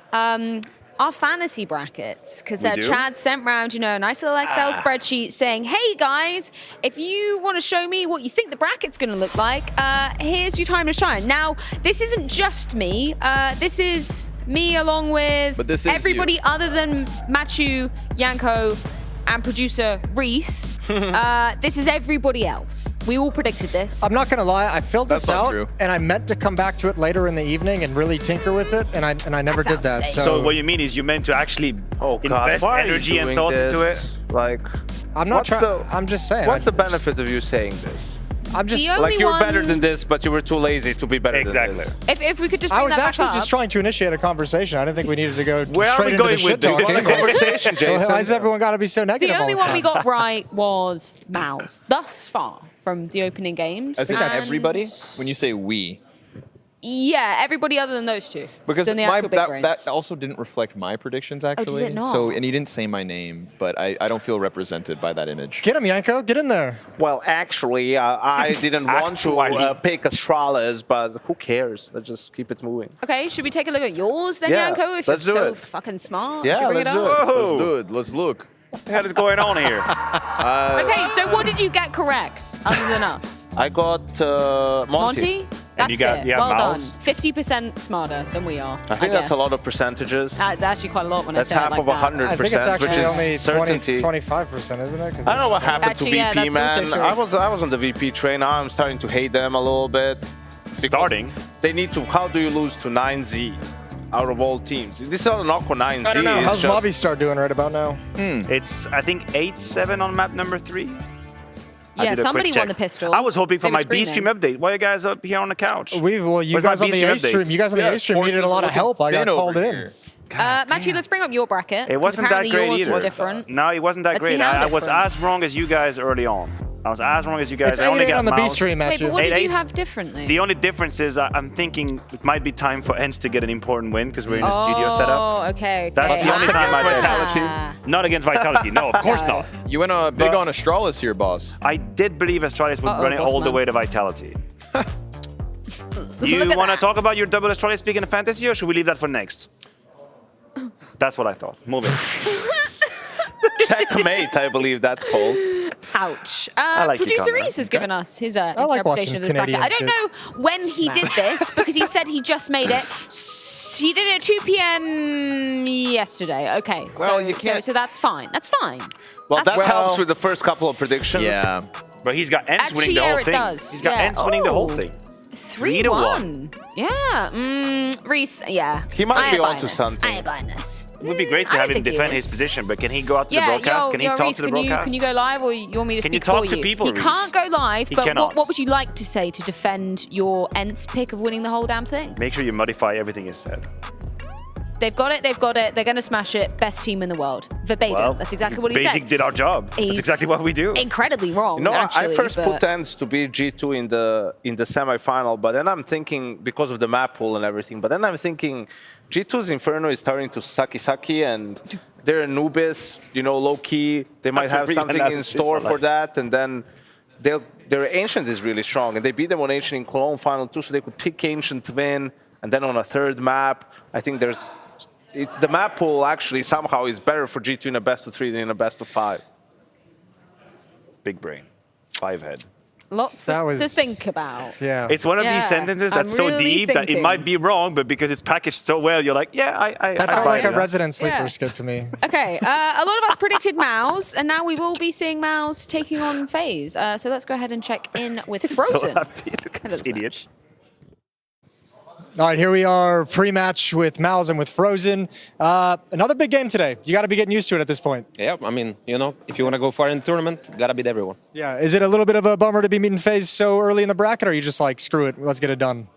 Our fantasy brackets, because Chad sent round, a nice little Excel spreadsheet saying, hey guys, if you want to show me what you think the bracket's going to look like, here's your time to shine. Now, this isn't just me. This is me along with everybody other than Machu, Yanko, and producer Reese. This is everybody else. We all predicted this.
I'm not gonna lie, I filled this out, and I meant to come back to it later in the evening and really tinker with it, and I never did that.
So what you mean is you meant to actually invest energy and thought into it?
Like,
I'm not trying. I'm just saying.
What's the benefit of you saying this?
I'm just
like you were better than this, but you were too lazy to be better than this.
If we could just
I
bring
was
that back
actually
up.
just trying to initiate a conversation. I didn't think we needed to go
Where are
straight
we
into
going
the shit
with this?
talk.
What's the conversation, Jason?
Why has everyone got to be so negative
The only
all the
one we
time?
got right was Mouse, thus far from the opening games.
I think that's everybody. When you say we,
Yeah, everybody other than those two.
because
than the actual big brains.
that also didn't reflect my predictions actually.
did it not?
So and he didn't say my name, but I don't feel represented by that image.
Get him, Yanko. Get in there.
Well, actually, I didn't want to pick Astralis, but who cares? Let's just keep it moving.
Okay, should we take a look at yours then,
Yeah,
Yanko? If
let's
you're
do
so
it.
fucking smart.
Yeah,
Should we bring
let's
it
do
up?
it.
Let's do it. Let's look.
What the hell is going on here?
Okay, so what did you get correct other than us?
I got Monty.
That's
you got-
it.
yeah,
Well
Mouse.
done. 50% smarter than we are.
I think that's a
guess.
lot of percentages.
That's actually quite a lot when
That's
I say
half
it like
of
that.
100%,
I think it's
which
actually
is
only 20,
certainty.
25%, isn't it? 'Cause
I don't know what
it's-
happened
Actually,
to
yeah,
VP,
that's also
man.
true.
I was on the VP train. Now I'm starting to hate them a little bit.
Starting?
They need to. How do you lose to 9Z out of all teams? This is not an Aqua 9Z.
I don't know.
it's
How's
just-
Movistar doing right about now?
It's, I think, 8-7 on map number 3. I
Yeah,
did a
somebody
quick
won the
check.
pistol.
I was hoping for
They were
my B stream
screaming.
update. Why are you guys up here on the couch?
You
Where's my
guys on the
B-stream
A stream.
update?
You guys on the A stream needed a lot of help. I got called in.
Matthew, let's bring up your bracket.
It wasn't that
apparently
great
yours
either.
was different.
No, it wasn't that
Let's see
great.
how
I was
different.
as wrong as you guys early on. I was as wrong as you guys.
It's
I only
8-8
got
on the B
Mouse.
stream,
Wait,
Matthew.
but what did you
8-8?
have differently?
The only difference is I'm thinking it might be time for Ents to get an important win because we're in a studio setup.
Oh, okay.
That's the only time I
Vitality.
did. Not against Vitality. No, of course not.
You went big on Astralis here, boss.
I did believe Astralis would run it
boss
all the
man.
way to Vitality. You
Look at
want to
that.
talk about your double Astralis speaking of fantasy, or should we leave that for next? That's what I thought. Moving.
Checkmate, I believe that's called.
Ouch.
like you,
Producer
Conrad.
Reese has given us his
like
interpretation
watching
of this bracket. I don't
Canadians
know when he did this because he said he just made it. He did it at 2 p.m. yesterday. Okay.
Well,
so,
you can't-
So that's fine. That's fine.
Well,
That's
that
fine.
helps with the first couple of predictions.
Yeah.
But he's got Ents winning
Actually,
the whole
yeah, it
thing.
does.
He's got
Yeah.
Ents winning the whole
Oh.
thing.
3-1. Yeah. Reese, yeah.
He might
I
be
ain't buying
onto
this.
something.
I ain't buying this.
It would be great to
I
have
don't
him
think he
defend his
is.
position, but can he go out to the
Yeah,
broadcast? Can he talk
Reese,
to the
can you,
broadcast?
can you go live or you want me to
Can you
speak
talk
for
to
you?
people,
He
Reese?
can't go live,
He
but
cannot.
what would you like to say to defend your Ents pick of winning the whole damn thing?
Make sure you modify everything he said.
They've got it, they've got it, they're going to smash it. Best team in the world. Verbatim.
Well,
That's exactly what he
Basic
said.
did our job. That's
He's
exactly what we do.
Incredibly wrong,
No,
actually.
I first
but
put Ents to be G2 in the semifinal, but then I'm thinking because of the map pool and everything. But then I'm thinking G2's Inferno is starting to sucky, and they're Anubis, low key. They might
That's a
have
real
something in
analysis,
store
I like
for that, and then their Ancient is really strong, and they beat them on Ancient in Cologne final 2, so they could pick Ancient to win, and then on a third map, I think the map pool actually somehow is better for G2 in a best of 3 than in a best of 5.
Big brain. 5 head.
lots
That
to
was-
think about.
Yeah.
It's one of
Yeah,
these sentences
I'm
that's so
really
deep that it
thinking.
might be wrong, but because it's packaged so well, you're like, yeah, I
That
I
felt
buy
like
it.
a resident sleeper
Yeah.
skit to me.
Okay, a lot of us predicted Mouse, and now we will be seeing Mouse taking on FaZe. So let's go ahead and check in with Frozen.
So happy. Look at this idiot.
All right, here we are, pre-match with Malz and with Frozen. Another big game today. You got to be getting used to it at this point.
Yeah, I mean, you know, if you want to go far in the tournament, got to beat everyone.
Yeah, is it a little bit of a bummer to be meeting FaZe so early in the bracket, or are you just like, screw it, let's get it done?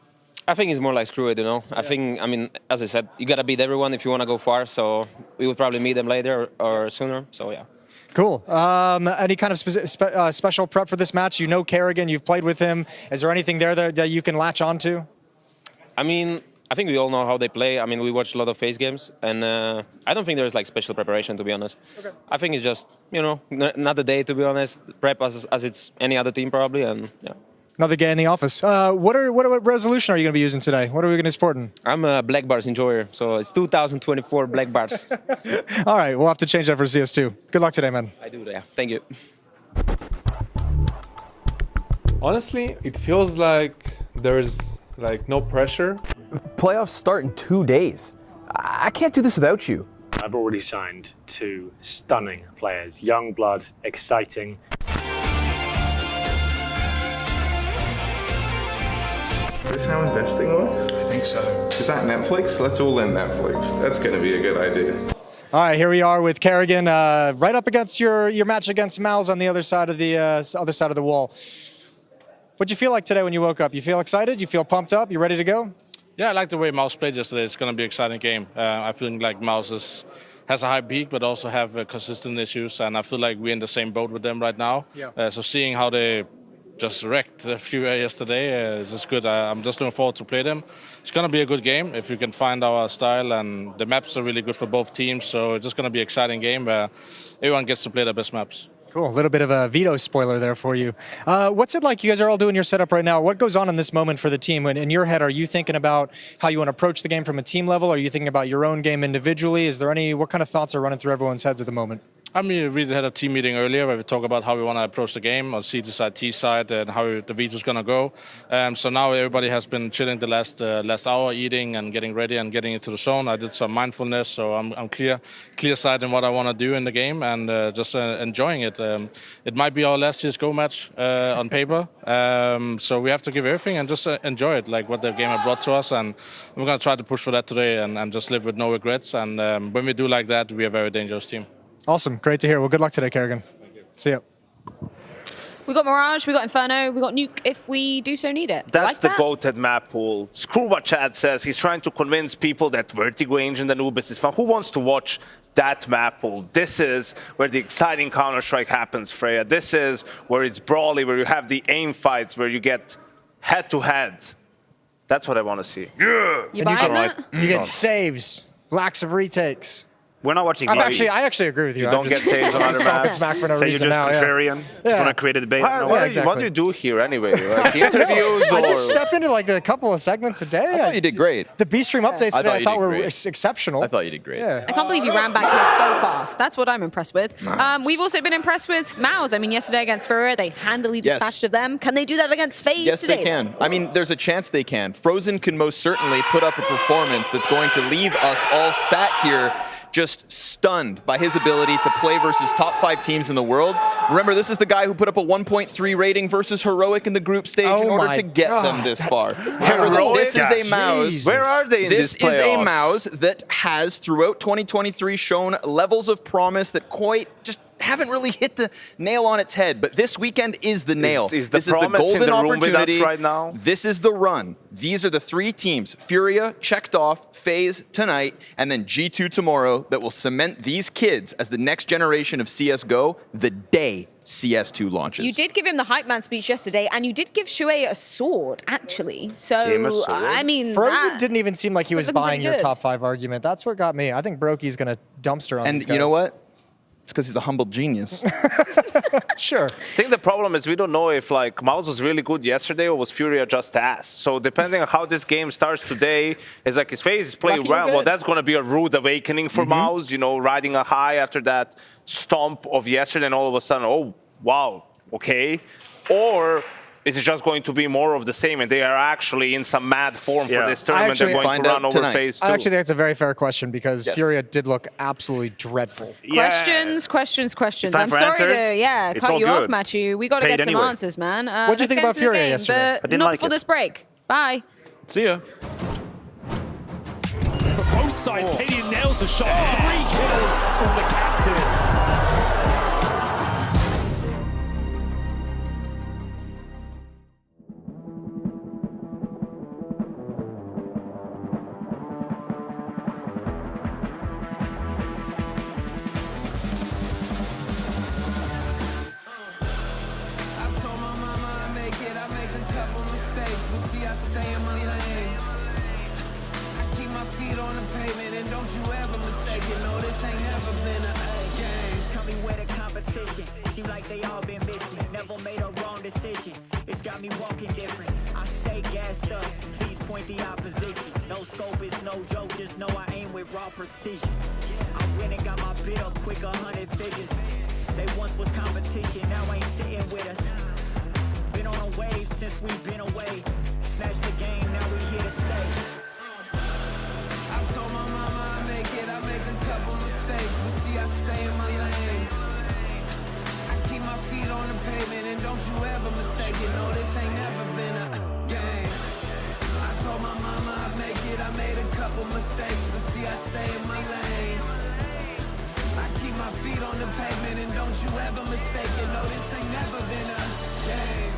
I think it's more like screw it, you know. I think, I mean, as I said, you got to beat everyone if you want to go far, so we would probably meet them later or sooner, so yeah.
Cool. Any kind of special prep for this match? You know Kerrigan, you've played with him. Is there anything there that you can latch on to?
I mean, I think we all know how they play. I mean, we watch a lot of FaZe games, and I don't think there's like special preparation, to be honest. Okay. I think it's just, you know, not a day, to be honest. Prep as it's any other team probably, and yeah.
Another day in the office. What resolution are you going to be using today? What are we going to support in?
I'm a Black Bars enjoyer, so it's 2024 Black Bars.
All right, we'll have to change that for CS2. Good luck today, man.
I do, yeah. Thank you.
Honestly, it feels like there's like no pressure.
Playoffs start in 2 days. I can't do this without you.
I've already signed 2 stunning players. Young blood, exciting.
Is this how investing works?
I think so.
Is that Netflix? Let's all in Netflix. That's going to be a good idea.
All right, here we are with Kerrigan, right up against your match against Malz on the other side of the wall. What'd you feel like today when you woke up? You feel excited? You feel pumped up? You ready to go?
Yeah, I like the way Malz played yesterday. It's going to be an exciting game. I feel like Malz has a high peak, but also have consistent issues, and I feel like we're in the same boat with them right now. Yeah. So seeing how they just wrecked a few yesterday is just good. I'm just looking forward to play them. It's going to be a good game if we can find our style, and the maps are really good for both teams, so it's just going to be an exciting game where everyone gets to play their best maps.
Cool, a little bit of a veto spoiler there for you. What's it like? You guys are all doing your setup right now. What goes on in this moment for the team? When in your head, are you thinking about how you want to approach the game from a team level? Are you thinking about your own game individually? What kind of thoughts are running through everyone's heads at the moment?
I mean, we had a team meeting earlier where we talk about how we want to approach the game on C side, T side, and how the veto's going to go. So now everybody has been chilling the last hour, eating and getting ready and getting into the zone. I did some mindfulness, so I'm clear side in what I want to do in the game and just enjoying it. It might be our last CSGO match on paper, so we have to give everything and just enjoy it, like what the game has brought to us. And we're going to try to push for that today and just live with no regrets. And when we do like that, we are a very dangerous team.
Awesome. Great to hear. Well, good luck today, Kerrigan. See ya.
We got Mirage, we got Inferno, we got Nuke if we do so need it.
That's the goated map pool. Screw what Chad says. He's trying to convince people that Vertigo Engine and Anubis is fun. Who wants to watch that map pool? This is where the exciting Counter-Strike happens, Freya. This is where it's brawly, where you have the aim fights, where you get head-to-head. That's what I want to see.
Yeah! You buying that?
You get saves, blacks of retakes.
We're not watching.
I actually agree with you.
You don't get saves on other maps.
Smack for no
so
reason
you're just
now,
contrarian. Just want to create a debate.
What do you do here anyway? Like interviews
I just step into like a couple of segments a day.
I thought you did great.
The B-Stream updates today I thought were exceptional.
I thought you did great.
Yeah.
I can't believe you ran back here so fast. That's what I'm impressed with. Nice. We've also been impressed with Malz. I mean, yesterday against Furia, they handily dispatched of them. Can they do that against FaZe today?
Yes, they can. I mean, there's a chance they can. Frozen can most certainly put up a performance that's going to leave us all sat here just stunned by his ability to play versus top 5 teams in the world. Remember, this is the guy who put up a 1.3 rating versus Heroic in the group stage in order to get them this far. Remember, this is a Malz.
Where are they in this
This is a Malz that has, throughout 2023, shown levels of promise that quite just haven't really hit the nail on its head, but this weekend is the nail.
This
is the golden opportunity.
Right now?
This is the run. These are the 3 teams, Furia checked off, FaZe tonight, and then G2 tomorrow, that will cement these kids as the next generation of CSGO the day CS2 launches.
You did give him the hype man speech yesterday, and you did give Shuei a sword, actually. So, I mean,
Frozen didn't even seem like he was buying your top 5 argument. That's what got me. I think Brokey's going to dumpster on these guys.
And you know what? It's because he's a humble genius.
Sure.
I think the problem is we don't know if like Malz was really good yesterday or was Furia just ass. So depending on how this game starts today, it's like his FaZe is playing well. Well, that's going to be a rude awakening for Malz, you know, riding a high after that stomp of yesterday and all of a sudden, oh, wow, okay. Or is it just going to be more of the same and they are actually in some mad form for this tournament? They're going to run over FaZe 2.
I actually think that's a very fair question because Furia did look absolutely dreadful.
Questions. I'm sorry to cut you off, Matthew. We got to get some answers, man.
What did you think about Furia yesterday?
But not for this break. Bye.
See ya.
sides. Cadian nails the shot. 3 kills from the captain.
Seem like they all been missing. Never made a wrong decision. It's got me walking different. I stay gassed up. Please point the opposition. No scope is no joke. Just know I aim with raw precision. I went and got my bid up quick, 100 figures. They once was competition, now ain't sitting with us. Been on a wave since we've been away. Snatched the game, now we here to stay. I told my mama I make it. I make a couple mistakes, but see I stay in my lane. Keep my feet on the pavement and don't you ever mistake it. No, this ain't never been a game. I told my mama I'd make it. I made a couple mistakes, but see I stay in my lane. I keep my feet on the pavement and don't you ever mistake it. No, this ain't never been a game.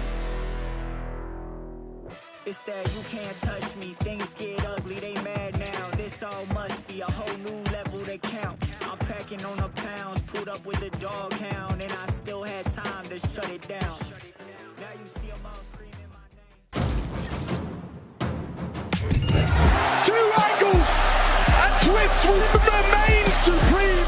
It's that you can't touch me. Things get ugly, they mad now. This all must be a whole new level to count. I'm packing on the pounds, pulled up with the dog hound, and I still had time to shut it down. Now you see them all screaming my name.
2 angles and twists will remain supreme.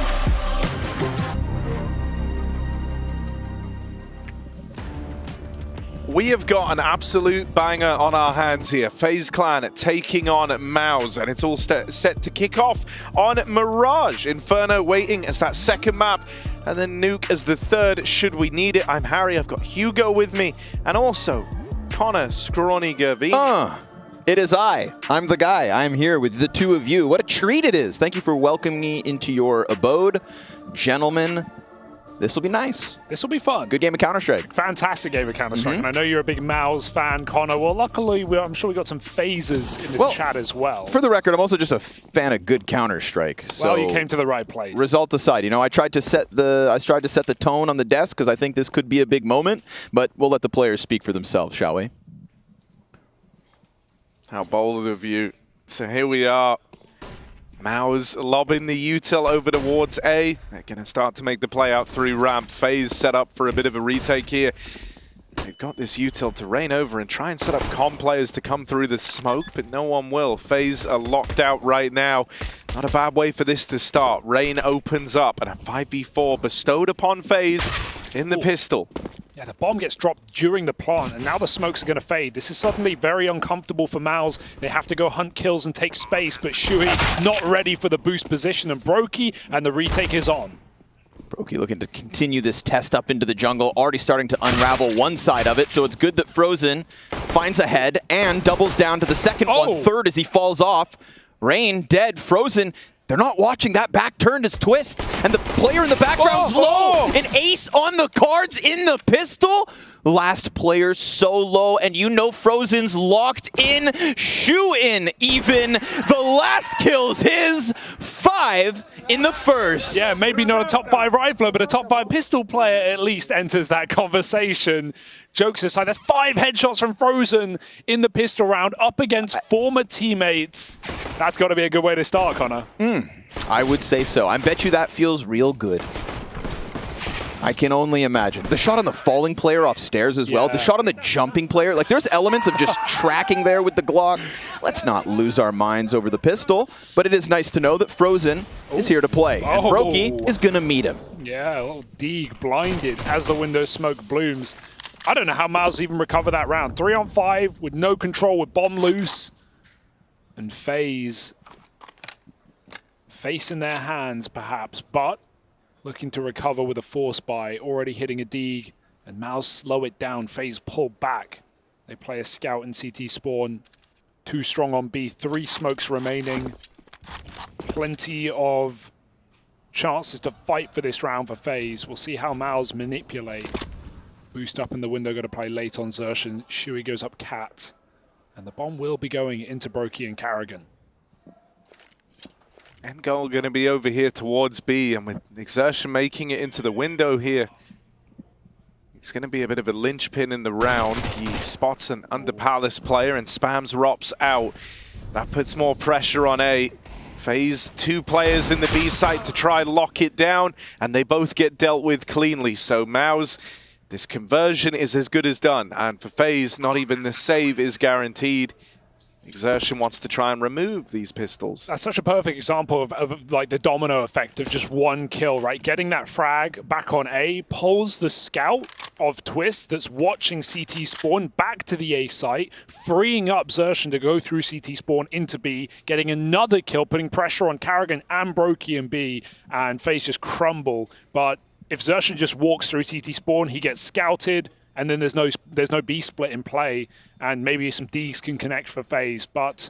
We have got an absolute banger on our hands here. FaZe Clan taking on Mouse, and it's all set to kick off on Mirage. Inferno waiting as that second map, and then Nuke as the third, should we need it. I'm Harry, I've got Hugo with me, and also Connor Scrawny Gervie.
It is I. I'm the guy. I'm here with the two of you. What a treat it is. Thank you for welcoming me into your abode. Gentlemen, this will be nice.
This will be fun.
Good game of Counter-Strike.
Fantastic game of Counter-Strike. And I know you're a big Mouse fan, Connor. Well, luckily, I'm sure we got some phases in the chat as well.
For the record, I'm also just a fan of good Counter-Strike.
Well, you came to the right place.
Result aside, you know, I tried to set the tone on the desk because I think this could be a big moment, but we'll let the players speak for themselves, shall we?
How bold of you. So here we are. Mouse lobbing the util over towards A. They're going to start to make the play out through ramp. FaZe set up for a bit of a retake here. They've got this util to rain over and try and set up comm players to come through the smoke, but no one will. FaZe are locked out right now. Not a bad way for this to start. Rain opens up and a 5v4 bestowed upon FaZe in the pistol.
Yeah, the bomb gets dropped during the plant, and now the smokes are going to fade. This is suddenly very uncomfortable for Mouse. They have to go hunt kills and take space, but Shui not ready for the boost position, and Brokey, and the retake is on.
Brokey looking to continue this test up into the jungle, already starting to unravel one side of it, so it's good that Frozen finds a head and doubles down to the second one, third as he falls off. Rain dead, Frozen. They're not watching. That back turned as twists, and the player in the background's low. An ace on the cards in the pistol. Last player so low, and you know Frozen's locked in. Shoe in even. The last kill's his. 5 in the first.
Yeah, maybe not a top 5 rifler, but a top 5 pistol player at least enters that conversation. Jokes aside, that's 5 headshots from Frozen in the pistol round up against former teammates. That's got to be a good way to start, Connor.
I would say so. I bet you that feels real good. I can only imagine. The shot on the falling player off stairs as well. The shot on the jumping player. Like, there's elements of just tracking there with the Glock. Let's not lose our minds over the pistol, but it is nice to know that Frozen is here to play, and Brokey is going to meet him.
Yeah, a little Deeg blinded as the window smoke blooms. I don't know how Miles even recovered that round. 3 on 5 with no control, with bomb loose. And FaZe face in their hands, perhaps, but looking to recover with a force buy, already hitting a Deeg, and Mouse slow it down. FaZe pull back. They play a scout in CT spawn. 2 strong on B, 3 smokes remaining. Plenty of chances to fight for this round for FaZe. We'll see how Mouse manipulate. Boost up in the window, got to play late on Zershin. Shui goes up Cat. And the bomb will be going into Brokey and Carrigan.
End goal going to be over here towards B, and with Exertion making it into the window here, he's going to be a bit of a linchpin in the round. He spots an under Palace player and spams Rops out. That puts more pressure on A. FaZe 2 players in the B site to try lock it down, and they both get dealt with cleanly. So Mouse, this conversion is as good as done, and for FaZe, not even the save is guaranteed. Exertion wants to try and remove these pistols.
That's such a perfect example of like the domino effect of just one kill, right? Getting that frag back on A pulls the scout of Twist that's watching CT spawn back to the A site, freeing up Xertion to go through CT spawn into B, getting another kill, putting pressure on Karrigan and Brokey in B, and FaZe just crumble. But if Xertion just walks through CT spawn, he gets scouted, and then there's no B split in play, and maybe some Ds can connect for FaZe, but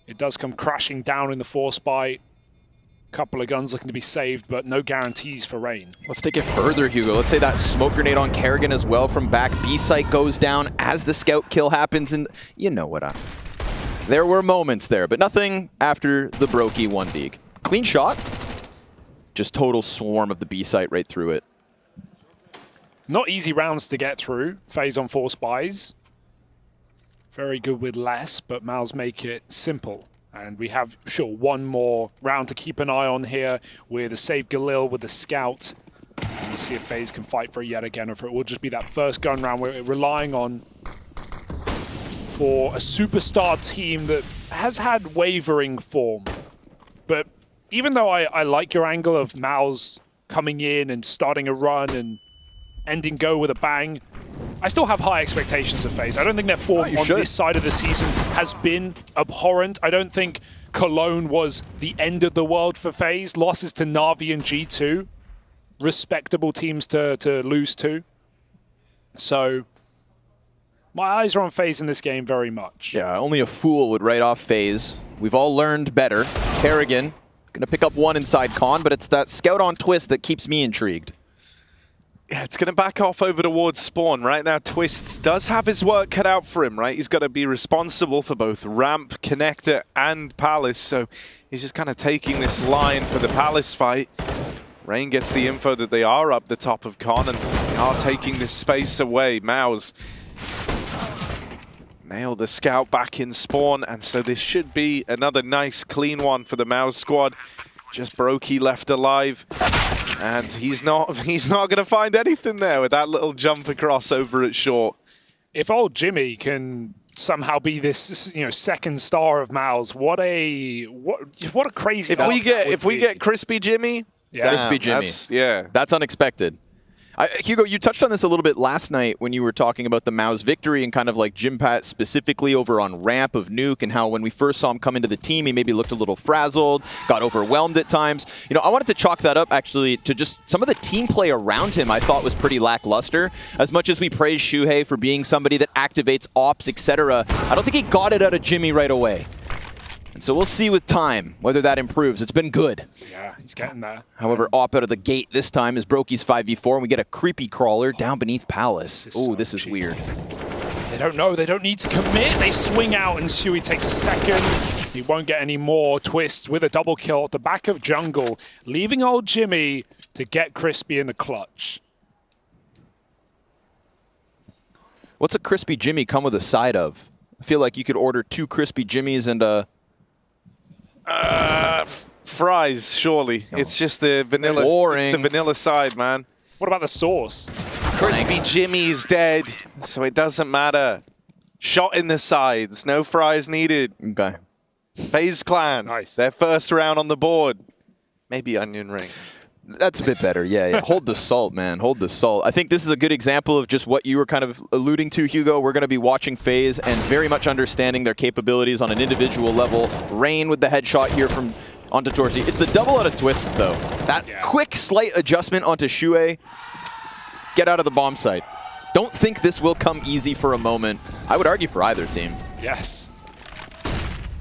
it does come crashing down in the force bite. Couple of guns looking to be saved, but no guarantees for Rain.
Let's take it further, Hugo. Let's say that smoke grenade on Karrigan as well from back. B site goes down as the scout kill happens, and you know what? There were moments there, but nothing after the Brokey 1 dig. Clean shot. Just total swarm of the B site right through it.
Not easy rounds to get through. FaZe on 4 spies. Very good with less, but Mouse make it simple. And we have, sure, one more round to keep an eye on here with a save Galil with the scout. And we'll see if FaZe can fight for it yet again, or if it will just be that first gun round we're relying on for a superstar team that has had wavering form. But even though I like your angle of Mouse coming in and starting a run and ending go with a bang, I still have high expectations of FaZe. I don't think their form on this side of the season has been abhorrent. I don't think Cologne was the end of the world for FaZe. Losses to Na'Vi and G2. Respectable teams to lose to. So my eyes are on FaZe in this game very much.
Yeah, only a fool would write off FaZe. We've all learned better. Karrigan gonna pick up one inside Con, but it's that scout on Twist that keeps me intrigued.
Yeah, it's going to back off over towards Spawn. Right now, Twists does have his work cut out for him, right? He's got to be responsible for both Ramp, Connector, and Palace, so he's just kind of taking this line for the Palace fight. Rain gets the info that they are up the top of Con, and they are taking this space away. Mouse nailed the scout back in Spawn, and so this should be another nice, clean one for the Mouse squad. Just Brokey left alive. And he's not going to find anything there with that little jump across over at short.
If old Jimmy can somehow be this, second star of Mouse, what a crazy.
If we get Crispy Jimmy,
Crispy Jimmy, that's unexpected. Hugo, you touched on this a little bit last night when you were talking about the Mouse victory and kind of like Jimpat specifically over on Ramp of Nuke, and how when we first saw him come into the team, he maybe looked a little frazzled, got overwhelmed at times. I wanted to chalk that up actually to just some of the team play around him I thought was pretty lackluster. As much as we praise Shuhei for being somebody that activates ops, etc., I don't think he got it out of Jimmy right away. And so we'll see with time whether that improves. It's been good.
Yeah, he's getting there.
However, op out of the gate this time is Brokey's 5v4, and we get a creepy crawler down beneath Palace. Oh, this is weird.
They don't know. They don't need to commit. They swing out, and Shuey takes a second. He won't get any more. Twist with a double kill at the back of jungle, leaving old Jimmy to get Crispy in the clutch.
What's a Crispy Jimmy come with a side of? I feel like you could order 2 Crispy Jimmies and a...
fries, surely.
No.
It's just the vanilla.
Boring.
It's the vanilla side, man.
What about the sauce?
Crispy Jimmy's dead, so it doesn't matter. Shot in the sides, no fries needed.
Okay.
FaZe Clan, nice. Their first round on the board. Maybe onion rings.
That's a bit better, yeah. Hold the salt, man. Hold the salt. I think this is a good example of just what you were kind of alluding to, Hugo. We're going to be watching FaZe and very much understanding their capabilities on an individual level. Rain with the headshot here from onto Torsi. It's the double out of Twist, though. That quick, slight adjustment onto Shuhei. Get out of the bomb site. Don't think this will come easy for a moment. I would argue for either team.
Yes.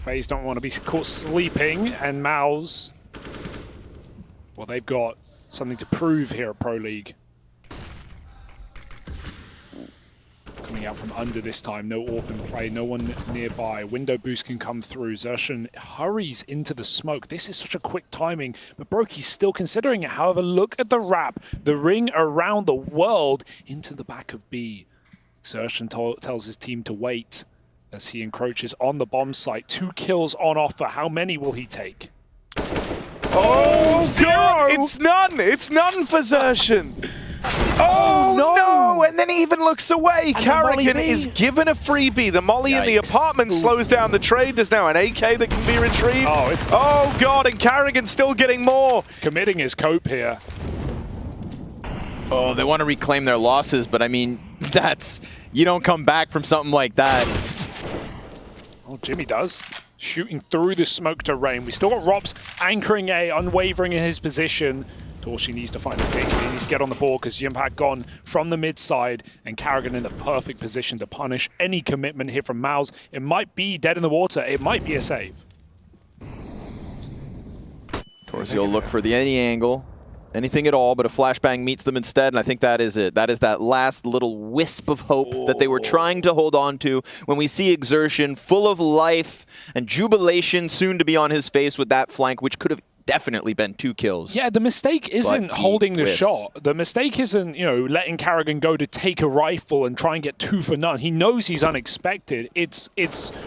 FaZe don't want to be caught sleeping, and Mouse... well, they've got something to prove here at Pro League. Coming out from under this time. No AWP in play, no one nearby. Window boost can come through. Xerxon hurries into the smoke. This is such a quick timing, but Broky's still considering it. However, look at the wrap, the ring around the world into the back of B. Xerxon tells his team to wait as he encroaches on the bomb site. 2 kills on offer. How many will he take?
Oh, God, it's none. It's none for Xerxon. Oh, no. And then he even looks away. Carrigan is given a freebie. The molly in the apartment slows down the trade. There's now an AK that can be retrieved. Oh, God, and Carrigan's still getting more.
Committing his cope here.
Oh, they want to reclaim their losses, but I mean, you don't come back from something like that.
Oh, Jimmy does. Shooting through the smoke to Rain. We still got Robs anchoring A, unwavering in his position. Torshi needs to find a pick. He needs to get on the ball because Jimpak gone from the mid side and Carrigan in the perfect position to punish any commitment here from Mouse. It might be dead in the water. It might be a save.
Torsi will look for any angle, anything at all, but a flashbang meets them instead, and I think that is it. That is that last little wisp of hope that they were trying to hold on to when we see Exertion full of life and jubilation soon to be on his face with that flank, which could have definitely been 2 kills.
Yeah, the mistake isn't holding the shot. The mistake isn't, letting Carrigan go to take a rifle and try and get 2 for none. He knows he's unexpected. It's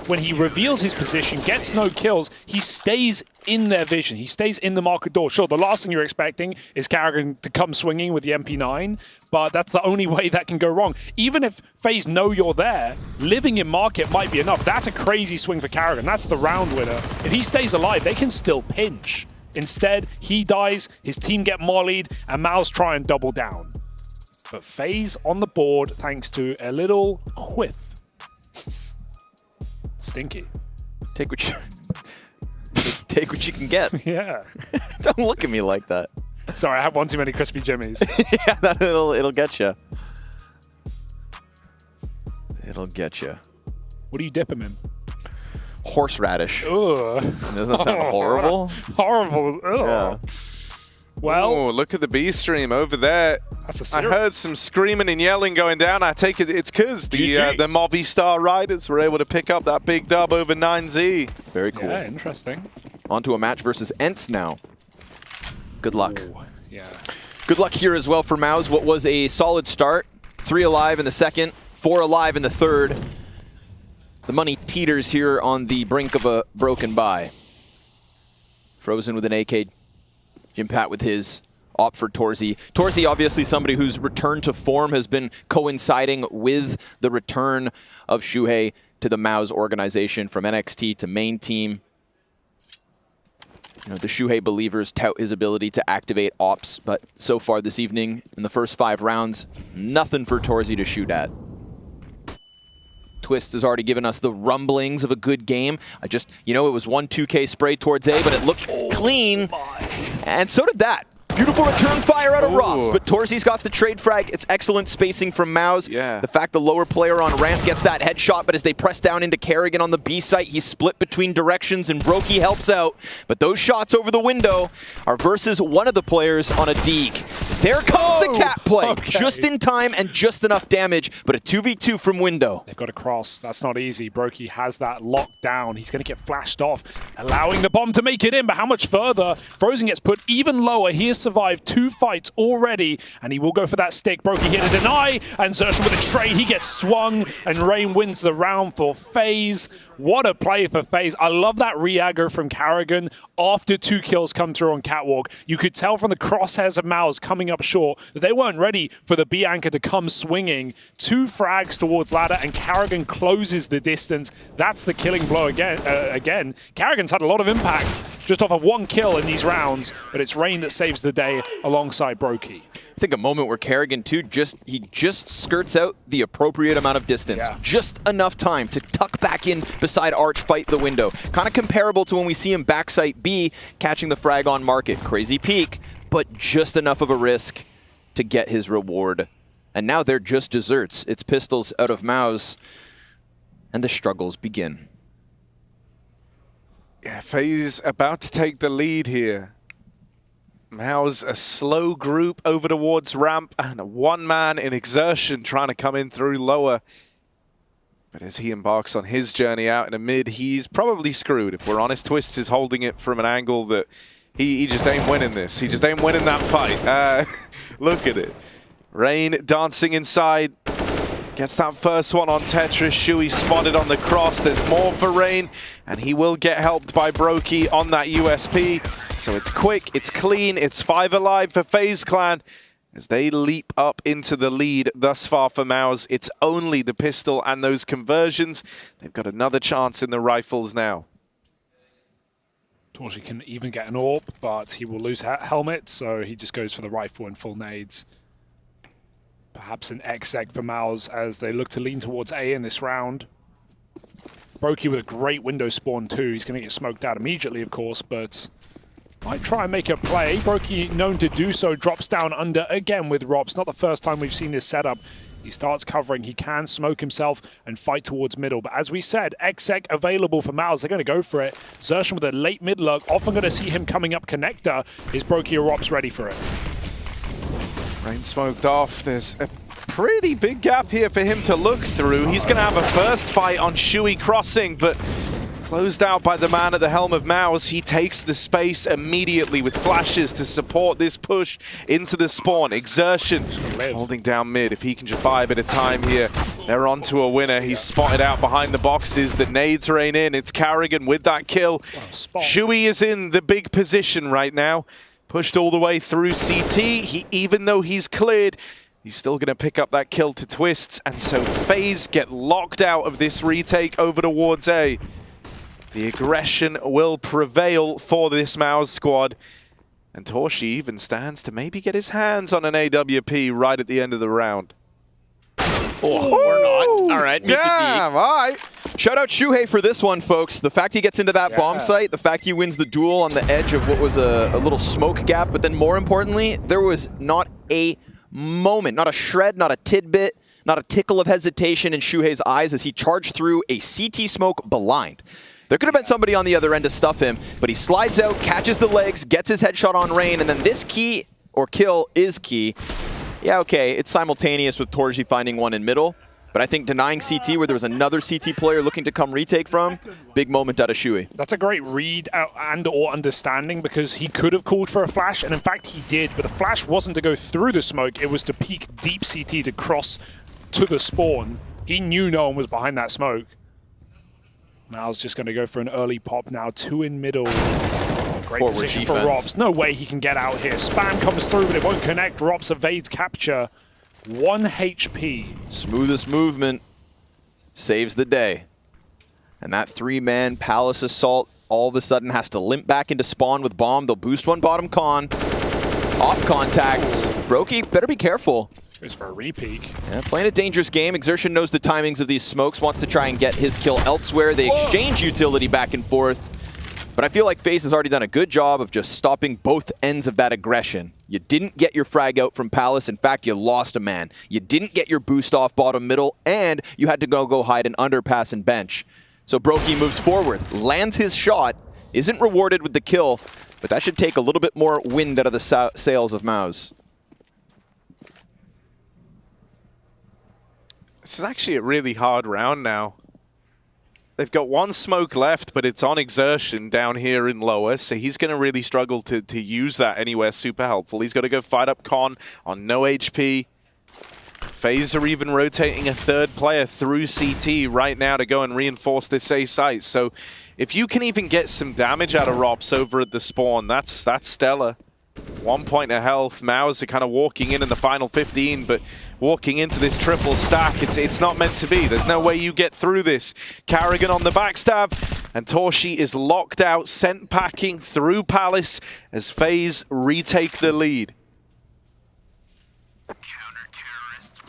when he reveals his position, gets no kills, he stays in their vision. He stays in the market door. Sure, the last thing you're expecting is Carrigan to come swinging with the MP9, but that's the only way that can go wrong. Even if FaZe know you're there, living in market might be enough. That's a crazy swing for Carrigan. That's the round winner. If he stays alive, they can still pinch. Instead, he dies, his team get mollied, and Mao's try and double down. But FaZe on the board thanks to a little whiff. Stinky.
Take what you can get.
Yeah.
Don't look at me like that.
Sorry, I have one too many crispy jimmies.
Yeah, it'll get you. It'll get you.
What do you dip him in?
Horseradish.
Ugh.
Doesn't that sound horrible?
Horrible. Ugh.
Yeah.
Well,
look at the B stream over there.
That's
I heard some screaming and yelling going down. I take it it's because the Movistar Riders were able to pick up that big dub over 9Z.
Very cool.
Yeah, interesting.
On to a match versus Ents now. Good luck.
Ooh, yeah.
Good luck here as well for Maus. What was a solid start. 3 alive in the second, 4 alive in the third. The money teeters here on the brink of a broken bye. Frozen with an AK. Jimpat with his. Opt for Torsi. Torsi, obviously somebody whose return to form has been coinciding with the return of Shuhei to the Maus organization from NXT to main team. The Shuhei believers tout his ability to activate ops, but so far this evening, in the first 5 rounds, nothing for Torsi to shoot at. Twist has already given us the rumblings of a good game. It was 1 2K spray towards A, but it looked clean. And so did that. Beautiful return fire out of Robs, but Torsi's got the trade frag. It's excellent spacing from Maus.
Yeah.
The fact the lower player on ramp gets that headshot, but as they press down into Carrigan on the B site, he's split between directions and Brokey helps out. But those shots over the window are versus one of the players on a Deeg. There comes the cat play. Just in time and just enough damage, but a 2v2 from window.
They've got to cross. That's not easy. Brokey has that locked down. He's going to get flashed off, allowing the bomb to make it in, but how much further? Frozen gets put even lower. He has survived 2 fights already, and he will go for that stick. Brokey here to deny, and Xerxon with a trade. He gets swung, and Rain wins the round for FaZe. What a play for FaZe. I love that re-aggro from Carrigan after 2 kills come through on Catwalk. You could tell from the crosshairs of Maus coming up short that they weren't ready for the B anchor to come swinging. 2 frags towards ladder, and Carrigan closes the distance. That's the killing blow again. Carrigan's had a lot of impact just off of 1 kill in these rounds, but it's Rain that saves the day alongside Brokey.
I think a moment where Carrigan too just skirts out the appropriate amount of distance.
Yeah.
Just enough time to tuck back in beside Arch, fight the window. Kind of comparable to when we see him backside B catching the frag on market. Crazy peak, but just enough of a risk to get his reward. And now they're just desserts. It's pistols out of Maus, and the struggles begin.
Yeah, FaZe about to take the lead here. Maus a slow group over towards ramp and a 1-man in Exertion trying to come in through lower. But as he embarks on his journey out in a mid, he's probably screwed. If we're honest, Twists is holding it from an angle that he just ain't winning this. He just ain't winning that fight. Look at it. Rain dancing inside. Gets that first one on Tetris. Shui spotted on the cross. There's more for Rain, and he will get helped by Brokey on that USP. So it's quick, it's clean, it's 5 alive for FaZe Clan. As they leap up into the lead thus far for Maus, it's only the pistol and those conversions. They've got another chance in the rifles now.
Torshi can even get an AWP, but he will lose helmet, so he just goes for the rifle and full nades. Perhaps an exec for Maus as they look to lean towards A in this round. Brokey with a great window spawn too. He's going to get smoked out immediately, of course, but might try and make a play. Brokey, known to do so, drops down under again with Rops. Not the first time we've seen this setup. He starts covering. He can smoke himself and fight towards middle. But as we said, exec available for Maus. They're going to go for it. Xerxon with a late mid lurk. Often going to see him coming up connector. Is Brokey or Rops ready for it?
Rain smoked off. There's a pretty big gap here for him to look through. He's going to have a first fight on Shui crossing, but closed out by the man at the helm of Maus. He takes the space immediately with flashes to support this push into the spawn. Exertion holding down mid. If he can just buy a bit of time here, they're on to a winner. He's spotted out behind the boxes. The nades rain in. It's Carrigan with that kill. Shui is in the big position right now. Pushed all the way through CT. Even though he's cleared, he's still going to pick up that kill to Twists. And so FaZe get locked out of this retake over towards A. The aggression will prevail for this Maus squad. And Torshi even stands to maybe get his hands on an AWP right at the end of the round.
Or not. All right.
Damn, all right.
Shout out Shuhei for this one, folks. The fact he gets into that bomb site, the fact he wins the duel on the edge of what was a little smoke gap, but then more importantly, there was not a moment, not a shred, not a tidbit, not a tickle of hesitation in Shuhei's eyes as he charged through a CT smoke blind. There could have been somebody on the other end to stuff him, but he slides out, catches the legs, gets his headshot on Rain, and then this key, or kill, is key. Yeah, okay, it's simultaneous with Torji finding one in middle, but I think denying CT where there was another CT player looking to come retake from, big moment out of Shui.
That's a great read and or understanding because he could have called for a flash, and in fact he did, but the flash wasn't to go through the smoke, it was to peek deep CT to cross to the spawn. He knew no one was behind that smoke. Maus just going to go for an early pop now, 2 in middle. Great
Forward
position
defense
for Robs. No way he can get out here. Spam comes through, but it won't connect. Robs evades capture. 1 HP.
Smoothest movement saves the day. And that 3-man Palace Assault all of a sudden has to limp back into spawn with bomb. They'll boost one bottom con. Off contact. Brokey, better be careful.
Goes for a repeat.
Yeah, playing a dangerous game. Exertion knows the timings of these smokes, wants to try and get his kill elsewhere. They exchange utility back and forth. But I feel like FaZe has already done a good job of just stopping both ends of that aggression. You didn't get your frag out from Palace. In fact, you lost a man. You didn't get your boost off bottom middle, and you had to go hide an underpass and bench. So Brokey moves forward, lands his shot, isn't rewarded with the kill, but that should take a little bit more wind out of the sails of Maus.
This is actually a really hard round now. They've got 1 smoke left, but it's on Exertion down here in lower, so he's going to really struggle to use that anywhere super helpful. He's got to go fight up Con on no HP. FaZe are even rotating a 3rd player through CT right now to go and reinforce this A site. So if you can even get some damage out of Rops over at the spawn, that's stellar. 1 point of health. Maus are kind of walking in the final 15, but walking into this triple stack, it's not meant to be. There's no way you get through this. Carrigan on the backstab, and Torshi is locked out, sent packing through Palace as FaZe retake the lead.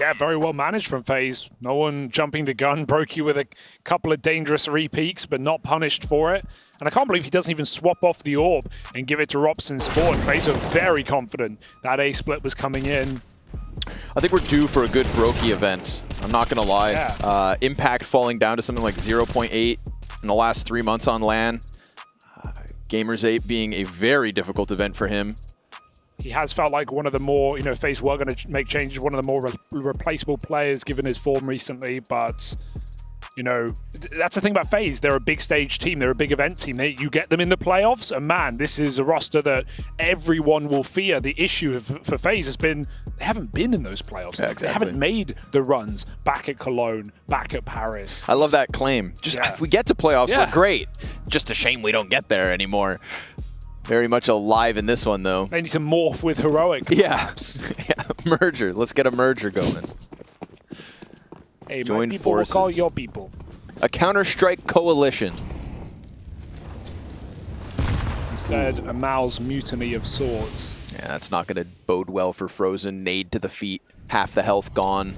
Yeah, very well managed from FaZe. No one jumping the gun. Brokey with a couple of dangerous repeats, but not punished for it. And I can't believe he doesn't even swap off the orb and give it to Robson Sport. FaZe are very confident that A split was coming in.
I think we're due for a good Brokey event. I'm not going to lie.
Yeah.
Impact falling down to something like 0.8 in the last 3 months on LAN. Gamers 8 being a very difficult event for him.
He has felt like one of the more, FaZe were going to make changes, one of the more replaceable players given his form recently, but you know, that's the thing about FaZe. They're a big stage team. They're a big event team. You get them in the playoffs, and man, this is a roster that everyone will fear. The issue for FaZe has been they haven't been in those playoffs.
Yeah, exactly.
They haven't made the runs back at Cologne, back at Paris.
I love that claim. Just if we get to playoffs, we're great. Just a shame we don't get there anymore. Very much alive in this one, though.
They need to morph with Heroic, perhaps.
Yeah, merger. Let's get a merger going.
Hey,
Join
my people
forces.
will call your people.
A Counter-Strike coalition.
Instead, a Mal's mutiny of sorts.
Yeah, that's not going to bode well for Frozen. Nade to the feet. Half the health gone.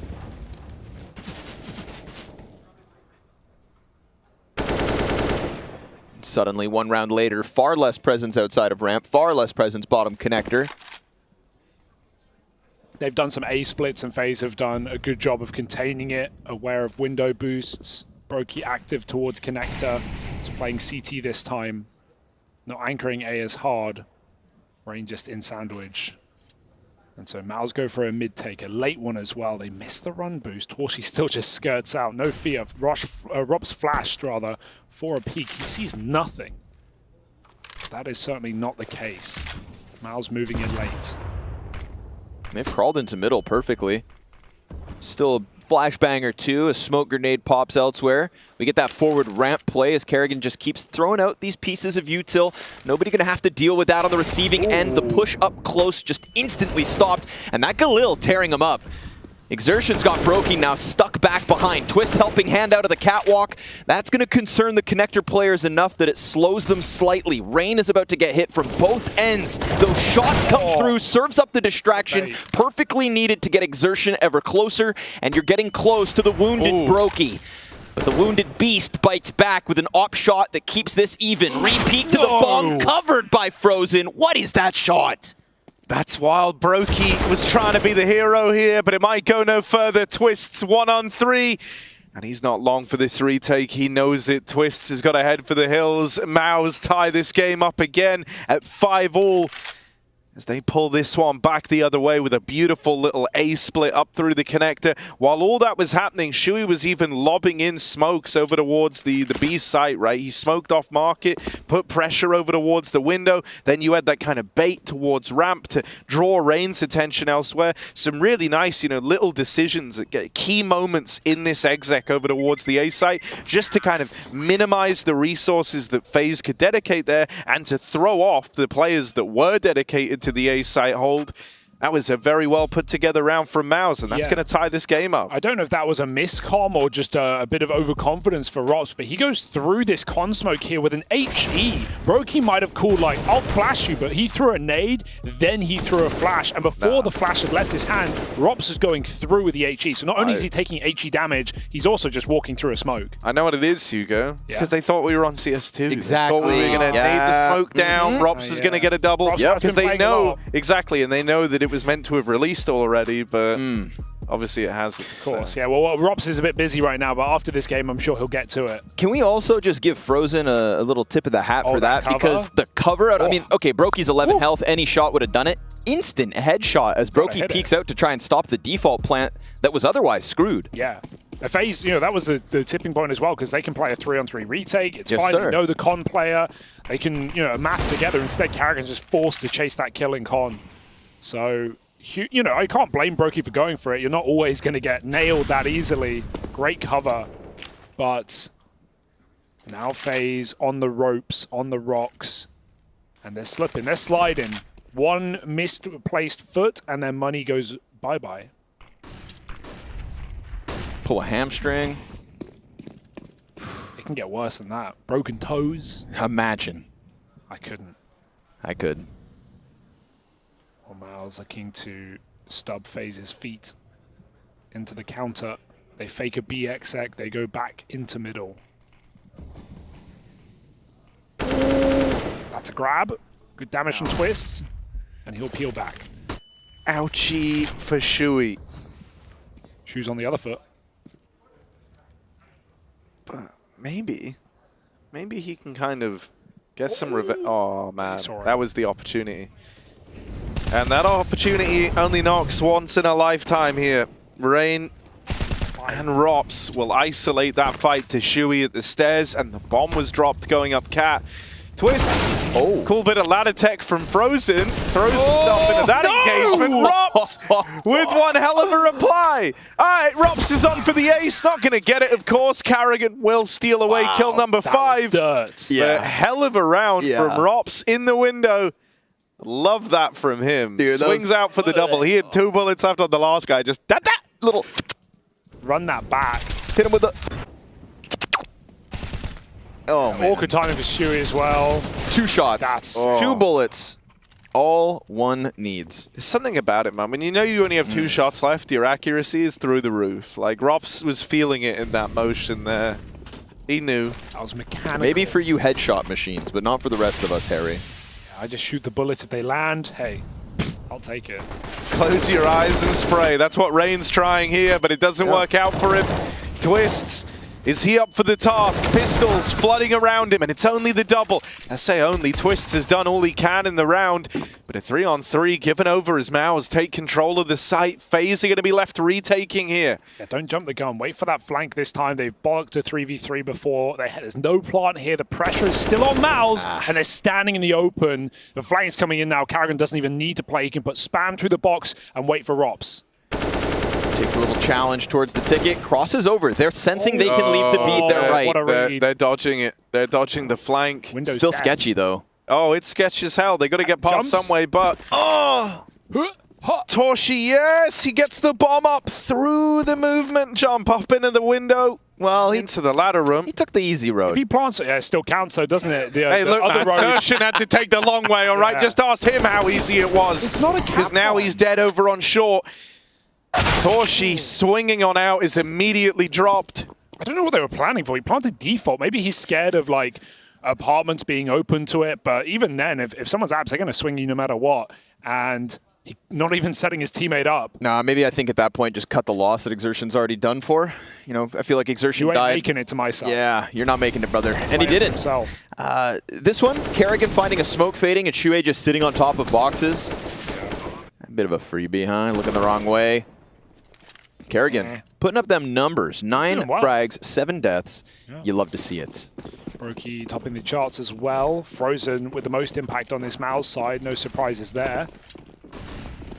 Suddenly, 1 round later, far less presence outside of ramp, far less presence bottom connector.
They've done some A splits, and FaZe have done a good job of containing it, aware of window boosts. Brokey active towards connector. He's playing CT this time. Not anchoring A as hard. Rain just in sandwich. And so Mal's go for a mid take, a late one as well. They miss the run boost. Horsey still just skirts out. No fear. Rob's flashed, rather, for a peek. He sees nothing. That is certainly not the case. Mal's moving in late.
They've crawled into middle perfectly. Still a flashbang or two. A smoke grenade pops elsewhere. We get that forward ramp play as Kerrigan just keeps throwing out these pieces of util. Nobody going to have to deal with that on the receiving end. The push up close just instantly stopped. And that Galil tearing him up. Exertion's got Brokey now stuck back behind. Twist helping hand out of the catwalk. That's going to concern the connector players enough that it slows them slightly. Rain is about to get hit from both ends. Those shots come through, serves up the distraction. Perfectly needed to get Exertion ever closer, and you're getting close to the wounded Brokey. But the wounded beast bites back with an op shot that keeps this even. Repeat to the bomb, covered by Frozen. What is that shot?
That's wild. Brokey was trying to be the hero here, but it might go no further. Twists 1-on-3. And he's not long for this retake. He knows it. Twists has got to head for the hills. Maus tie this game up again at 5-all. As they pull this one back the other way with a beautiful little A split up through the connector. While all that was happening, Shui was even lobbing in smokes over towards the B site, right? He smoked off market, put pressure over towards the window. Then you had that kind of bait towards ramp to draw Rain's attention elsewhere. Some really nice, you know, little decisions, key moments in this exec over towards the A site, just to kind of minimize the resources that FaZe could dedicate there and to throw off the players that were dedicated to the A site hold. That was a very well put together round from Maus, and that's going to tie this game up.
I don't know if that was a miscomm or just a bit of overconfidence for Rops, but he goes through this con smoke here with an HE. Brokey might have called like, I'll flash you, but he threw a nade, then he threw a flash, and before the flash had left his hand, Rops is going through with the HE. So not only is he taking HE damage, he's also just walking through a smoke.
I know what it is, Hugo. It's because they thought we were on CS2.
Exactly.
They thought we were going to nade the smoke down. Rops was going to get a double. Because they know, exactly, and they know that it was meant to have released already, but obviously it hasn't.
Of course, yeah. Well, Rops is a bit busy right now, but after this game, I'm sure he'll get to it.
Can we also just give Frozen a little tip of the hat for that? Because the cover out, I mean, okay, Brokey's 11 health, any shot would have done it. Instant headshot as Brokey peeks out to try and stop the default plant that was otherwise screwed.
Yeah. FaZe, you know, that was the tipping point as well, because they can play a 3-on-3 retake. It's fine.
Sir.
You know the con player. They can, you know, amass together. Instead, Kerrigan's just forced to chase that kill in con. So, you know, I can't blame Brokey for going for it. You're not always going to get nailed that easily. Great cover. But now FaZe on the ropes, on the rocks. And they're slipping, they're sliding. One misplaced foot, and their money goes bye-bye.
Pull a hamstring.
It can get worse than that. Broken toes.
Imagine.
I couldn't.
I could.
Maus looking to stub FaZe's feet into the counter. They fake a BXX, they go back into middle. That's a grab. Good damage from Twists, and he'll peel back.
Ouchie for Shui.
Shui's on the other foot.
But maybe he can kind of get some revenge. Oh man, that was the opportunity. And that opportunity only knocks once in a lifetime here. Rain And Rops will isolate that fight to Shui at the stairs, and the bomb was dropped going up Cat. Twists. Oh, cool bit of ladder tech from Frozen. Throws himself into that engagement. Rops with one hell of a reply. All right, Rops is on for the ace. Not going to get it, of course. Carrigan will steal away kill number 5.
Dirt.
Yeah. Hell of a round from Rops in the window. Love that from him. Dude, swings out for the double. He had 2 bullets left on the last guy. Just that little.
Run that back.
Hit him with the. Oh, man.
Awkward timing for Shui as well.
2 shots.
That's
2 bullets. All one needs.
There's something about it, man. When you know you only have 2 shots left, your accuracy is through the roof. Like, Rops was feeling it in that motion there. He knew.
That was mechanical.
Maybe for you headshot machines, but not for the rest of us, Harry.
I just shoot the bullets if they land. Hey, I'll take it.
Close your eyes and spray. That's what Rain's trying here, but it doesn't work out for him. Twists. Is he up for the task? Pistols flooding around him, and it's only the double. I say only. Twists has done all he can in the round, but a 3-on-3 given over as Maus take control of the site. FaZe are going to be left retaking here.
Yeah, don't jump the gun. Wait for that flank this time. They've bollocked a 3v3 before. There's no plant here. The pressure is still on Maus, and they're standing in the open. The flank's coming in now. Carrigan doesn't even need to play. He can put spam through the box and wait for Rops.
Takes a little challenge towards the ticket, crosses over. They're sensing they can leave the beat. They're right.
They're dodging it. They're dodging the flank.
Windows still sketchy, though.
Oh, it's sketchy as hell. They got to get past some way, but... Oh! Torshi, yes! He gets the bomb up through the movement jump up into the window. Well, into the ladder room.
He took the easy road.
If he plants it, it still counts, though, doesn't it?
Hey, look, man, Thurston had to take the long way, all right? Just ask him how easy it was.
It's not a
because now he's dead over on short. Torshi swinging on out is immediately dropped.
I don't know what they were planning for. He planted default. Maybe he's scared of, like, apartments being open to it. But even then, if someone's apps, they're going to swing you no matter what. And he not even setting his teammate up.
Nah, maybe I think at that point just cut the loss that Exertion's already done for. You know, I feel like Exertion died.
You ain't making it to my side.
Yeah, you're not making it, brother. And he didn't.
Himself.
This one, Carrigan finding a smoke fading and Shui just sitting on top of boxes. A bit of a freebie, huh? Looking the wrong way. Kerrigan putting up them numbers. 9 frags, 7 deaths. Yeah. You love to see it.
Brokey topping the charts as well. Frozen with the most impact on this Maus side. No surprises there.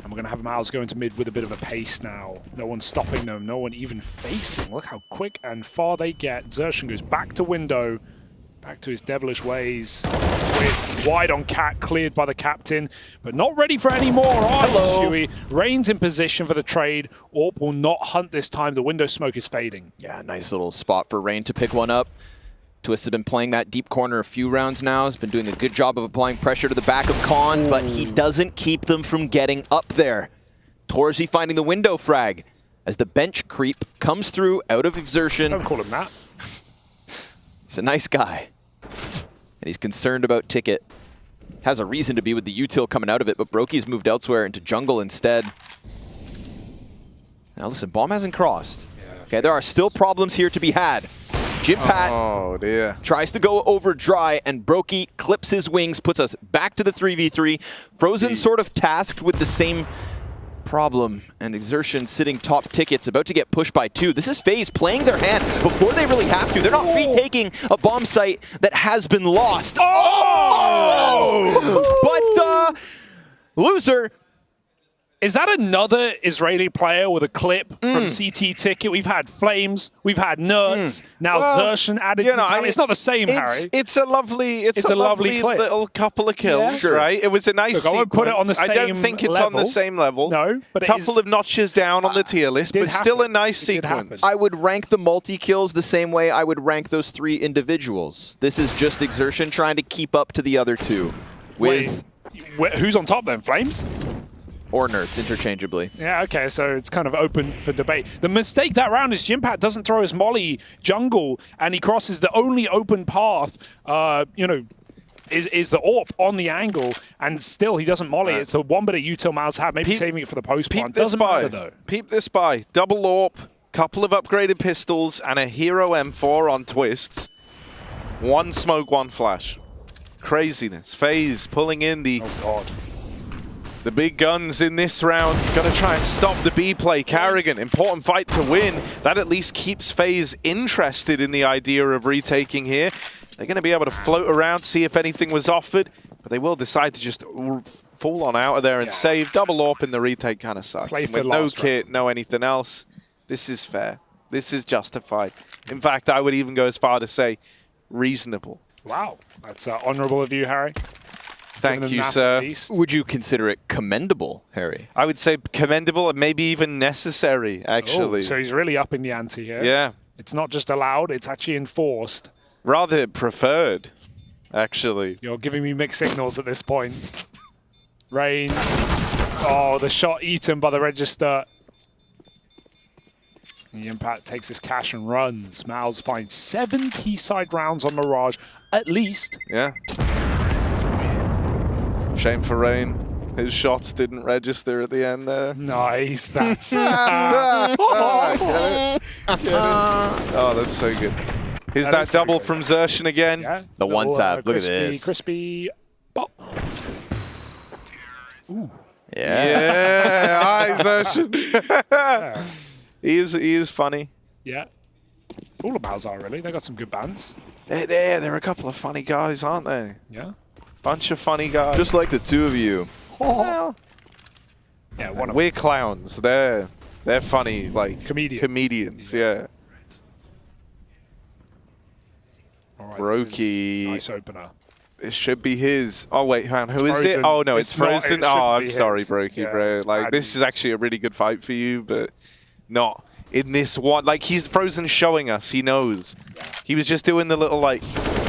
And we're going to have Maus go into mid with a bit of a pace now. No one stopping them. No one even facing. Look how quick and far they get. Xertion goes back to window. Back to his devilish ways. Twist wide on Cat, cleared by the captain, but not ready for any more. Shui. Rain's in position for the trade. Orp will not hunt this time. The window smoke is fading.
Yeah, nice little spot for Rain to pick one up. Twist has been playing that deep corner a few rounds now. Has been doing a good job of applying pressure to the back of Khan, but he doesn't keep them from getting up there. Torzi finding the window frag as the bench creep comes through out of Exertion.
Don't call him that.
He's a nice guy. And he's concerned about Ticket. Has a reason to be with the util coming out of it, but Brokey's moved elsewhere into jungle instead. Now listen, bomb hasn't crossed. Okay, there are still problems here to be had. Jimpat tries to go over dry, and Brokey clips his wings, puts us back to the 3v3. Frozen sort of tasked with the same problem, and Exertion sitting top tickets, about to get pushed by 2. This is FaZe playing their hand before they really have to. They're not retaking a bomb site that has been lost. But loser.
Is that another Israeli player with a clip from CT Ticket? We've had Flames, we've had Nerds, now Xertion added to the tally. It's not the same, Harry.
It's a lovely, it's a lovely little couple of kills, right? It was a nice sequence.
I won't put it on the same
I don't think it's on the same level.
No, but
a couple of notches down on the tier list, but still a nice sequence.
I would rank the multi-kills the same way I would rank those 3 individuals. This is just Exertion trying to keep up to the other 2. With
who's on top then? Flames?
Or Nerds, interchangeably.
Yeah, okay, so it's kind of open for debate. The mistake that round is Jimpat doesn't throw his molly jungle, and he crosses the only open path, you know, is the AWP on the angle, and still he doesn't molly. It's the one bit of util Maus have, maybe saving it for the post-plant. Doesn't matter, though.
Peep this by. Double AWP, couple of upgraded pistols, and a hero M4 on Twists. 1 smoke, 1 flash. Craziness. FaZe pulling in the...
Oh, God.
The big guns in this round. Got to try and stop the B play. Carrigan, important fight to win. That at least keeps FaZe interested in the idea of retaking here. They're going to be able to float around, see if anything was offered, but they will decide to just fall on out of there and save. Double AWP in the retake kind of sucks. With no kit, no anything else, this is fair. This is justified. In fact, I would even go as far to say reasonable.
Wow, that's honourable of you, Harry.
Thank you, sir.
Would you consider it commendable, Harry?
I would say commendable and maybe even necessary, actually.
Oh, so he's really upping the ante here.
Yeah.
It's not just allowed, it's actually enforced.
Rather preferred, actually.
You're giving me mixed signals at this point. Rain. Oh, the shot eaten by the register. The Impact takes his cash and runs. Mouse finds 7 T-side rounds on Mirage, at least.
Yeah. Shame for Rain. His shots didn't register at the end there.
Nice, that's...
Get it? Oh, that's so good. Here's that double from Xertion again.
Yeah.
The one tap, look at this.
Crispy pop.
Ooh.
Yeah, hi Xertion. He is funny.
Yeah. All the Mouse are really. They got some good bands.
They're a couple of funny guys, aren't they?
Yeah.
Bunch of funny guys.
Just like the two of you.
Well,
yeah,
we're clowns. They're funny, like comedians. Yeah.
All right,
Brokey.
nice opener.
This should be his. Oh wait, hang on. Who is
Frozen.
it? Oh no, it's Frozen.
Not,
Oh, I'm sorry,
his.
Brokey,
Yeah,
bro.
it's
Like
bad
this is actually a really good fight for you, but not in this one. Like he's Frozen showing us. He knows. He was just doing the little like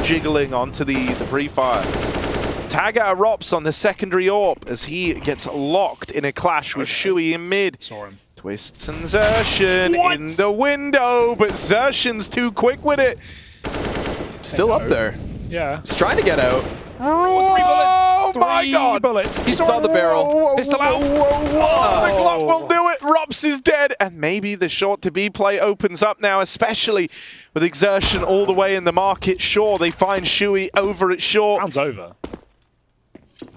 jiggling onto the pre-fire. Tag out of Rops on the secondary AWP as he gets locked in a clash with Shui in mid.
Saw him.
Twists and Xertion in the window, but Xertion's too quick with it.
Still up there.
Yeah.
He's trying to get out.
Oh my God!
Bullets.
He saw the barrel.
Pistol out.
The Glock will do it. Rops is dead, and maybe the short to B play opens up now, especially with Xertion all the way in the market. Sure, they find Shui over at short.
Round's over.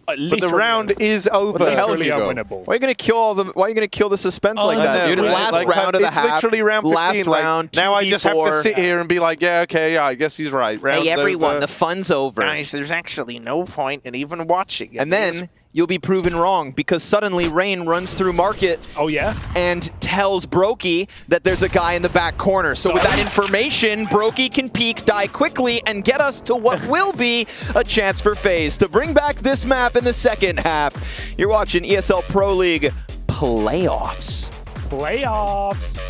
But the round is over.
Where the hell did you go? Why are you gonna kill all the? Why are you gonna kill the suspense like that, dude? Last round of the
it's
half.
literally round 15.
Last
like,
round.
now I just have to
2v4.
sit here and be like, yeah, okay, yeah, I guess he's right. Round's
Hey everyone,
over.
the fun's over.
Guys, there's actually no point in even watching it.
And then you'll be proven wrong because suddenly Rain runs through market.
Oh yeah.
And tells Brokey that there's a guy in the back corner. So with that information, Brokey can peek, die quickly, and get us to what will be a chance for FaZe to bring back this map in the second half. You're watching ESL Pro League Playoffs.
Playoffs.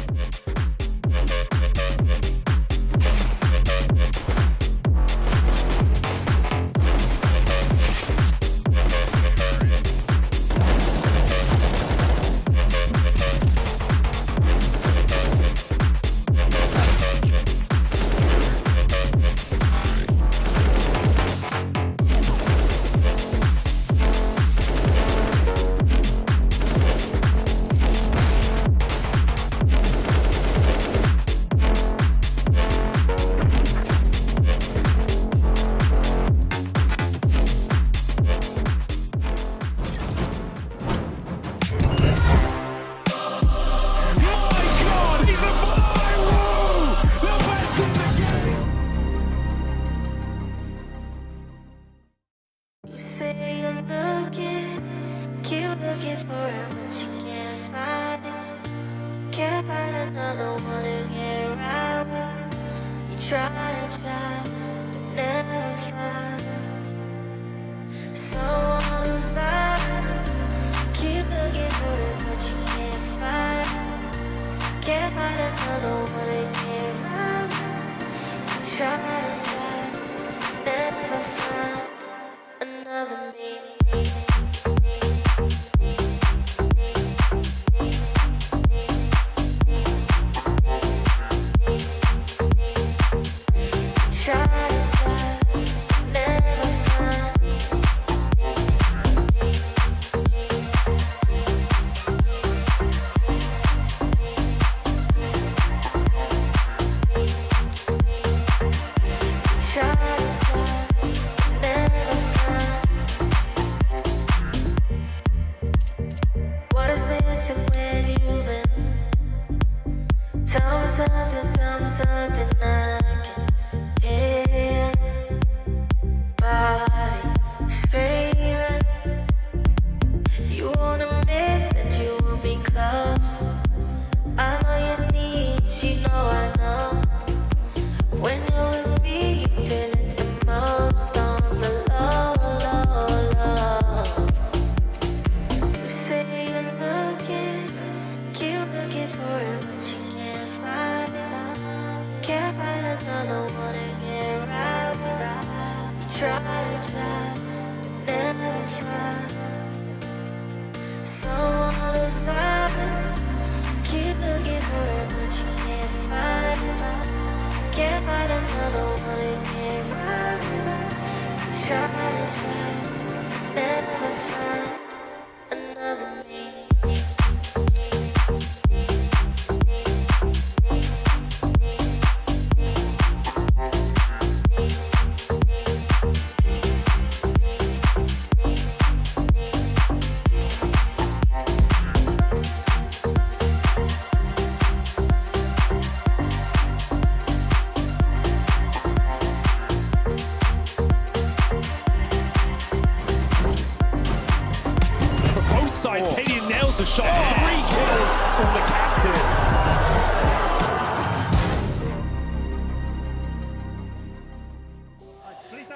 Katie nails the shot. 3 kills from the captain.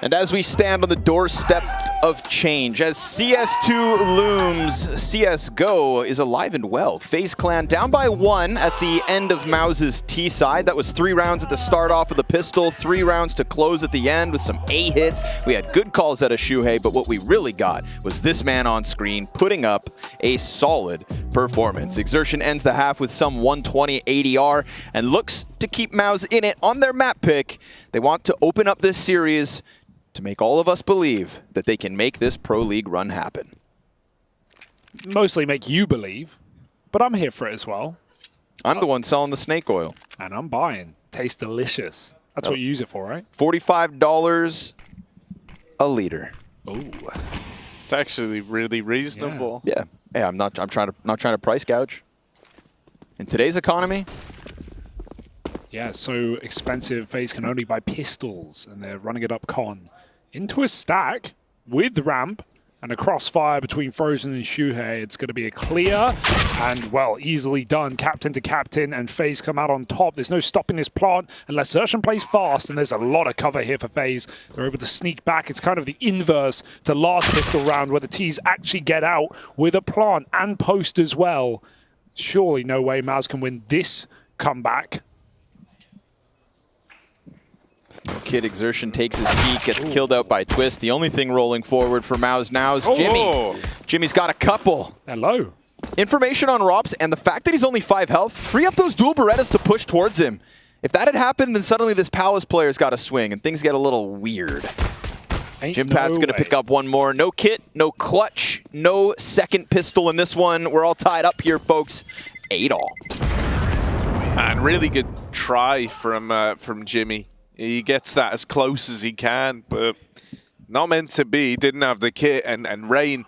And as we stand on the doorstep of change, as CS2 looms, CSGO is alive and well. FaZe Clan down by 1 at the end of Mouse's T side. That was 3 rounds at the start off of the pistol, 3 rounds to close at the end with some A hits. We had good calls out of Shuhei, but what we really got was this man on screen putting up a solid performance. Exertion ends the half with some 120 ADR and looks to keep Mouse in it on their map pick. They want to open up this series to make all of us believe that they can make this Pro League run happen.
Mostly make you believe, but I'm here for it as well.
I'm the one selling the snake oil.
And I'm buying. Tastes delicious. That's what you use it for, right?
$45 a liter.
Ooh.
It's actually really reasonable.
Yeah. Hey, I'm not trying to price gouge. In today's economy,
yeah, so expensive. FaZe can only buy pistols, and they're running it up con into a stack with ramp and a crossfire between Frozen and Shuhei. It's going to be a clear and, well, easily done. Captain to captain, and FaZe come out on top. There's no stopping this plant unless Xerxan plays fast, and there's a lot of cover here for FaZe. They're able to sneak back. It's kind of the inverse to last pistol round, where the T's actually get out with a plant and post as well. Surely no way Mouse can win this comeback.
Kid Exertion takes his peek, gets killed out by Twist. The only thing rolling forward for Mouse now is Jimmy. Jimmy's got a couple.
Hello.
Information on Robs, and the fact that he's only 5 health, free up those dual Berettas to push towards him. If that had happened, then suddenly this Palace player's got a swing, and things get a little weird. Jimpad's going to pick up one more. No kit, no clutch, no second pistol in this one. We're all tied up here, folks. 8-all.
And really good try from Jimmy. He gets that as close as he can, but not meant to be. Didn't have the kit, and Rain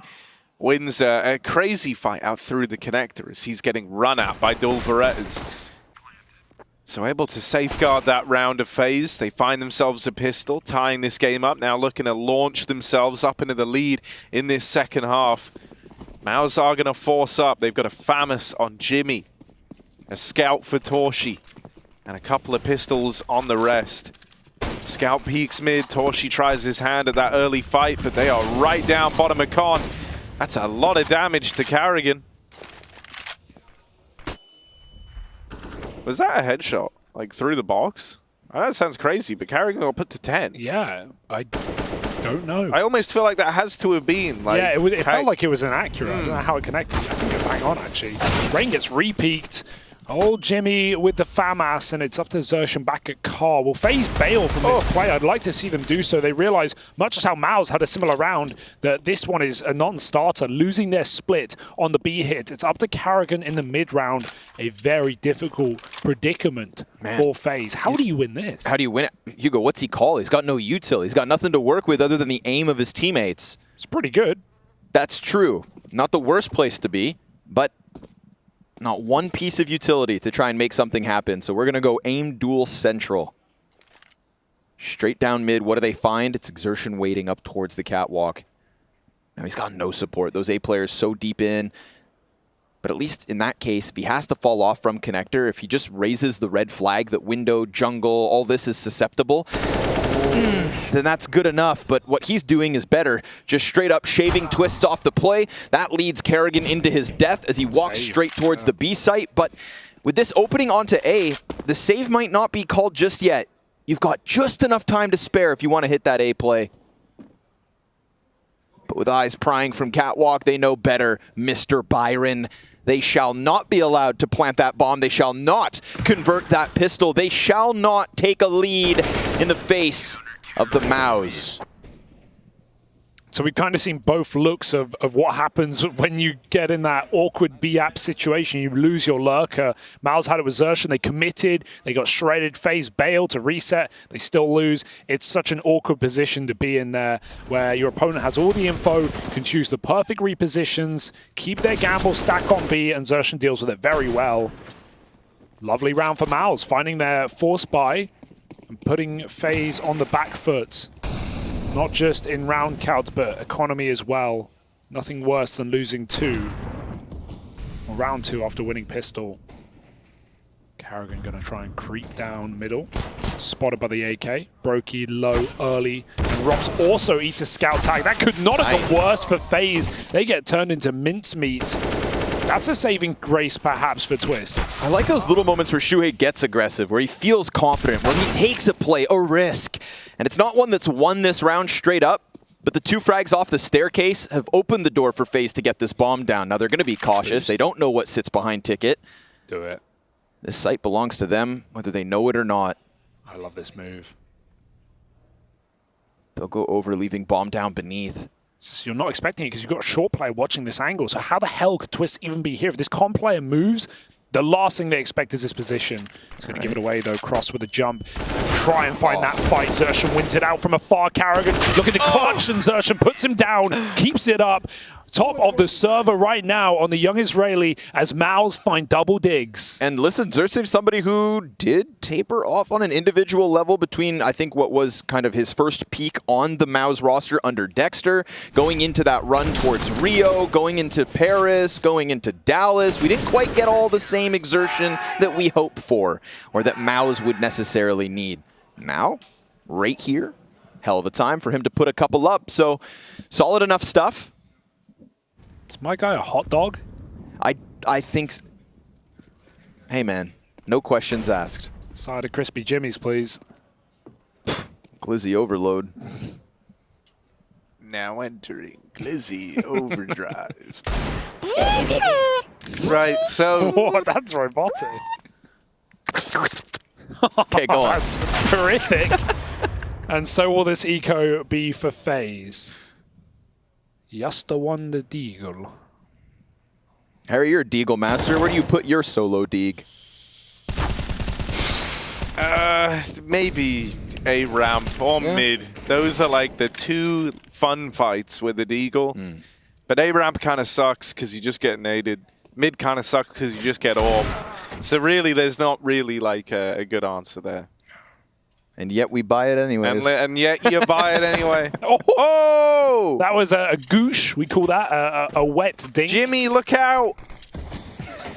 wins a crazy fight out through the connector as he's getting run at by dual Berettas. So able to safeguard that round of FaZe. They find themselves a pistol, tying this game up. Now looking to launch themselves up into the lead in this second half. Mouse are going to force up. They've got a Famus on Jimmy, a scout for Torshi, and a couple of pistols on the rest. Scout peeks mid. Torshi tries his hand at that early fight, but they are right down bottom of con. That's a lot of damage to Carrigan. Was that a headshot? Like through the box? I know it sounds crazy, but Carrigan got put to 10.
Yeah, I don't know.
I almost feel like that has to have been. Like,
yeah, it felt like it was inaccurate. I don't know how it connected. I think it bang on, actually. Rain gets re-peaked. Old Jimmy with the FAMAS, and it's up to Xerxan back at car. Will FaZe bail from this play? I'd like to see them do so. They realize, much as how Mouse had a similar round, that this one is a non-starter, losing their split on the B hit. It's up to Carrigan in the mid-round. A very difficult predicament for FaZe. How do you win this?
How do you win it? Hugo, what's he call? He's got no util. He's got nothing to work with other than the aim of his teammates.
It's pretty good.
That's true. Not the worst place to be, but not one piece of utility to try and make something happen. So we're going to go aim duel central. Straight down mid. What do they find? It's Exertion waiting up towards the catwalk. Now he's got no support. Those A players so deep in. But at least in that case, if he has to fall off from connector, if he just raises the red flag that window, jungle, all this is susceptible, then that's good enough. But what he's doing is better. Just straight up shaving Twists off the play. That leads Carrigan into his death as he walks straight towards the B site. But with this opening onto A, the save might not be called just yet. You've got just enough time to spare if you want to hit that A play. But with eyes prying from Catwalk, they know better, Mr. Byron. They shall not be allowed to plant that bomb. They shall not convert that pistol. They shall not take a lead in the face of the Mouse.
So we've kind of seen both looks of what happens when you get in that awkward B-app situation. You lose your lurker. Miles had it with Xerxon. They committed. They got shredded. FaZe bailed to reset. They still lose. It's such an awkward position to be in there where your opponent has all the info, can choose the perfect repositions, keep their gamble stack on B, and Xerxon deals with it very well. Lovely round for Miles, finding their force buy and putting FaZe on the back foot. Not just in round count, but economy as well. Nothing worse than losing 2. Or round 2 after winning pistol. Carrigan gonna try and creep down middle. Spotted by the AK. Brokey low early. And Robs also eats a scout tag. That could not have gone worse for FaZe. They get turned into mincemeat. That's a saving grace, perhaps, for Twists.
I like those little moments where Shuhei gets aggressive, where he feels confident, where he takes a play, a risk. And it's not one that's won this round straight up, but the 2 frags off the staircase have opened the door for FaZe to get this bomb down. Now, they're going to be cautious. They don't know what sits behind Ticket.
Do it.
This site belongs to them, whether they know it or not.
I love this move.
They'll go over, leaving bomb down beneath.
So you're not expecting it because you've got a short player watching this angle. So how the hell could Twist even be here? If this comp player moves, the last thing they expect is this position. He's going to give it away, though. Cross with a jump. Try and find that fight. Xerxon wins it out from afar. Carrigan looking to clutch, and Xerxon puts him down, keeps it up. Top of the server right now on the young Israeli as Maus find double digs.
And listen, Xerxon, somebody who did taper off on an individual level between, I think, what was kind of his first peak on the Maus roster under Dexter, going into that run towards Rio, going into Paris, going into Dallas. We didn't quite get all the same exertion that we hoped for, or that Maus would necessarily need. Now, right here, hell of a time for him to put a couple up. So, solid enough stuff.
Is my guy a hot dog?
I think... Hey, man. No questions asked.
Side of Crispy Jimmy's, please.
Glizzy overload.
Now entering Glizzy overdrive. Right, so...
Oh, that's robotic.
Okay, go on.
That's horrific. And so will this eco be for FaZe. Just the one, the Deagle.
Harry, you're a Deagle master. Where do you put your solo Deag?
Maybe a ramp or mid. Those are like the 2 fun fights with the Deagle. But a ramp kind of sucks because you just get naded. Mid kind of sucks because you just get orbed. So really, there's not really like a good answer there.
And yet we buy it anyways.
And yet you buy it anyway.
Oh! That was a goosh. We call that a wet dink.
Jimmy, look out!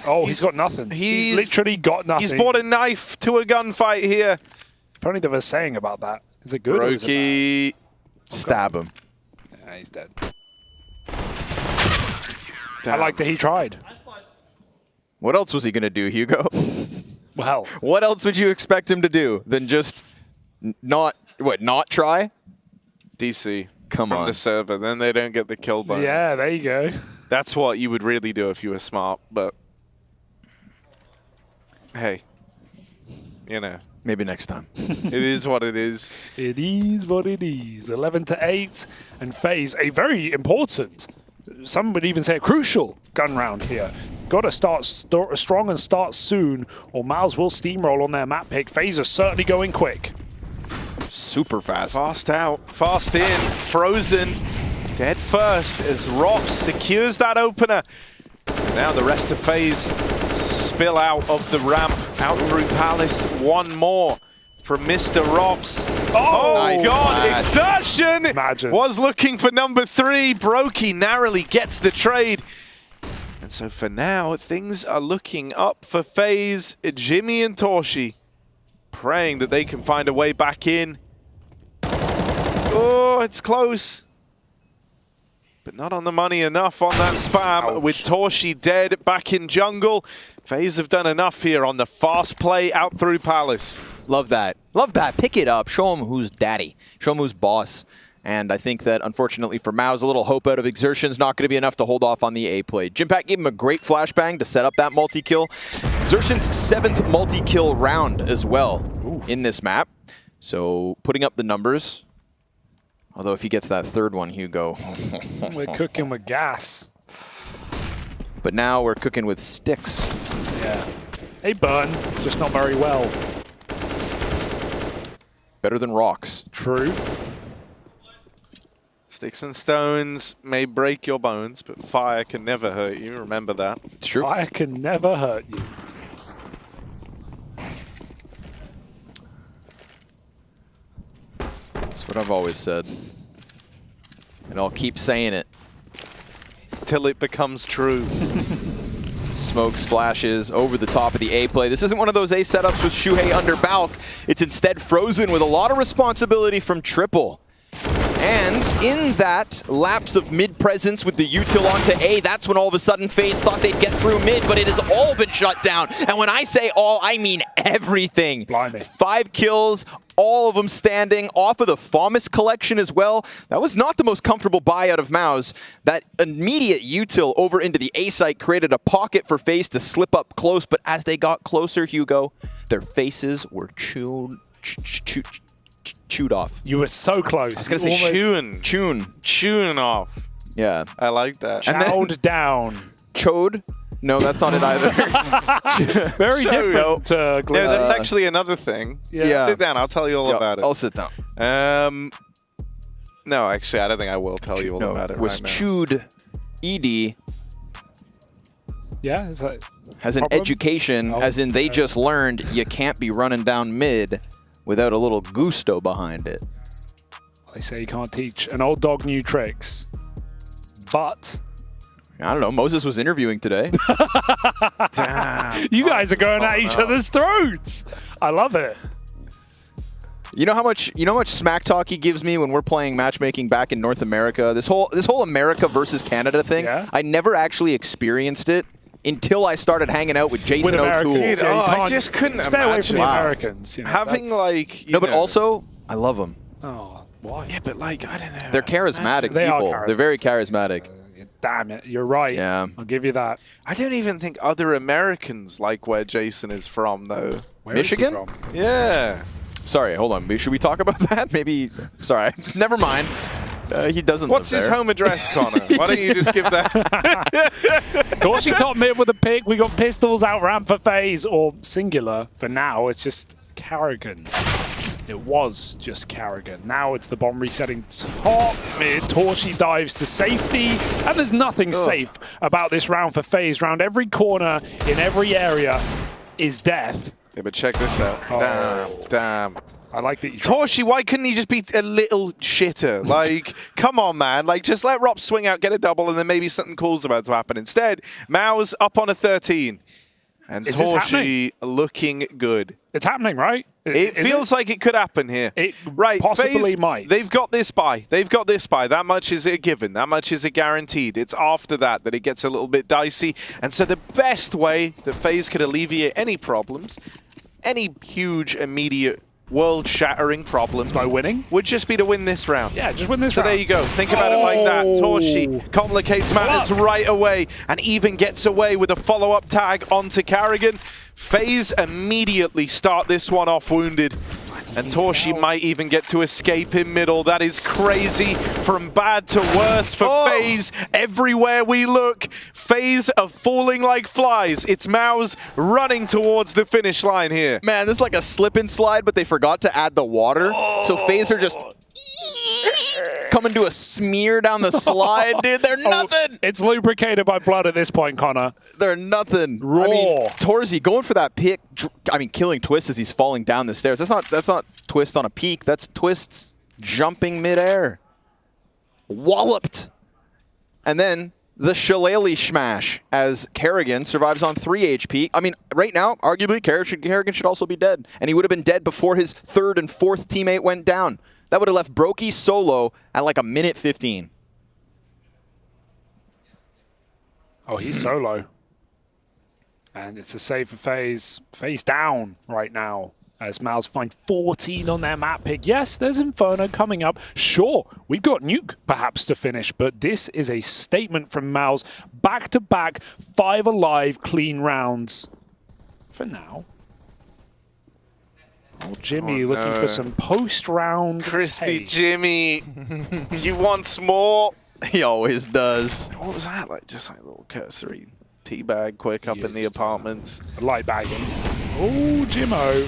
Oh, he's got nothing. He's literally got nothing.
He's brought a knife to a gunfight here.
If only they were saying about that. Is it good?
Brokey.
Stab him.
Yeah, he's dead. I like that he tried.
What else was he going to do, Hugo?
Well.
What else would you expect him to do than just not try?
DC.
Come on.
The server. Then they don't get the kill bonus.
Yeah, there you go.
That's what you would really do if you were smart, but hey, you know.
Maybe next time.
It is what it is.
It is what it is. 11-8, and FaZe, a very important, some would even say a crucial gun round here. Got to start strong and start soon, or Miles will steamroll on their map pick. FaZe are certainly going quick.
Super fast.
Fast out, fast in, frozen, dead first as Rops secures that opener. And now the rest of FaZe spill out of the ramp, out through Palace. One more from Mr. Rops. Oh,
nice
God,
match.
Exertion
Imagine.
Was looking for number 3. Brokey narrowly gets the trade. And so for now, things are looking up for FaZe. Jimmy and Torshi praying that they can find a way back in. Oh, it's close. But not on the money enough on that spam.
Ouch.
With Torshi dead back in jungle. FaZe have done enough here on the fast play out through Palace.
Love that. Love that. Pick it up. Show him who's daddy. Show him who's boss. And I think that, unfortunately for Mao's, a little hope out of Exertion's not going to be enough to hold off on the A play. Jimpact gave him a great flashbang to set up that multi-kill. Exertion's 7th multi-kill round as well in this map. So putting up the numbers. Although if he gets that 3rd one, Hugo.
We're cooking with gas.
But now we're cooking with sticks.
Yeah. They burn, just not very well.
Better than rocks.
True.
Sticks and stones may break your bones, but fire can never hurt you. Remember that.
It's true.
Fire can never hurt you.
That's what I've always said. And I'll keep saying it.
Till it becomes true.
Smoke splashes over the top of the A play. This isn't one of those A setups with Shuhei under Balk. It's instead Frozen with a lot of responsibility from Triple. And in that lapse of mid presence with the util onto A, that's when all of a sudden FaZe thought they'd get through mid, but it has all been shut down. And when I say all, I mean everything.
Blimey.
5 kills, all of them standing off of the Fomus collection as well. That was not the most comfortable buy out of Mao's. That immediate util over into the A site created a pocket for FaZe to slip up close, but as they got closer, Hugo, their faces were chewed off.
You were so close.
I was going to say chewing off.
Yeah.
I like that.
Chowed down.
Chode? No, that's not it either.
Very different.
Yeah, that's actually another thing.
Yeah.
Sit down. I'll tell you all about it.
I'll sit down.
No, actually, I don't think I will tell you all about it
Was
right now.
chewed ED
Yeah, is that
has an
problem?
education, as in they just learned you can't be running down mid without a little gusto behind it.
They say you can't teach an old dog new tricks, but
I don't know. Moses was interviewing today.
Damn.
you guys are going at each other's throats. I love it.
You know how much smack talk he gives me when we're playing matchmaking back in North America. This whole America versus Canada thing.
Yeah.
I never actually experienced it until I started hanging out with Jason O'Toole.
Dude, I just couldn't
stay away from
imagine
the Americans. You know,
having
that's-
like
No, but also I love them.
Oh, why?
Yeah, but like I don't know.
They're charismatic
They are
people. They're very charismatic.
Damn it, you're right.
Yeah.
I'll give you that.
I don't even think other Americans like where Jason is from, though.
Where is he
Michigan?
from?
Yeah.
Sorry, hold on. Should we talk about that? Maybe. Sorry, never mind. He doesn't.
What's
live
his
there.
home address, Connor? Why don't you just give that?
Dorsey top mid with a pick. We got pistols out ramp for FaZe, or singular for now. It's just Carrigan. It was just Carrigan. Now it's the bomb resetting top mid. Torshi dives to safety, and there's nothing safe about this round for FaZe. Round every corner in every area is death.
Yeah, but check this out. Damn.
I like that you
Torshi, why couldn't he just be a little shitter? Like, come on, man. Like, just let Rob swing out, get a double, and then maybe something cool's about to happen. Instead, Mao's up on a 13. And
Is this
Torshi looking good.
It's happening, right?
It feels like it could happen here.
It
right,
possibly
FaZe,
might.
They've got this buy. That much is a given. That much is a guaranteed. It's after that it gets a little bit dicey. And so the best way that FaZe could alleviate any problems, any huge, immediate, world-shattering problems,
by winning,
would just be to win this round.
Yeah, just win this
so
round.
there you go. Think about it like that. Torshi complicates matters right away and even gets away with a follow-up tag onto Carrigan. FaZe immediately start this one off wounded. And Torshi might even get to escape in middle. That is crazy. From bad to worse for FaZe. Everywhere we look, FaZe are falling like flies. It's Mao's running towards the finish line here.
Man, this is like a slip and slide, but they forgot to add the water. So FaZe are just coming to a smear down the slide, dude. They're nothing.
It's lubricated by blood at this point, Connor.
They're nothing.
Raw.
I mean, Torzy going for that pick. I mean, killing Twist as he's falling down the stairs. That's not Twist on a peak. That's Twist's jumping midair. Walloped. And then the Shillelagh smash as Carrigan survives on 3 HP. I mean, right now, arguably, Carrigan should also be dead. And he would have been dead before his 3rd and 4th teammate went down. That would have left Brokey solo at like a minute 15.
Oh, he's solo. And it's a save for FaZe. FaZe down right now. As Mouse find 14 on their map pick. Yes, there's Inferno coming up. Sure, we've got Nuke perhaps to finish, but this is a statement from Mouse. Back-to-back, 5 alive, clean rounds for now. Oh, Jimmy looking for some post-round.
Crispy Jimmy. He wants more.
He always does.
What was that? Like just like a little cursory teabag quick up in the apartments.
Light bagging. Oh, Jimmo.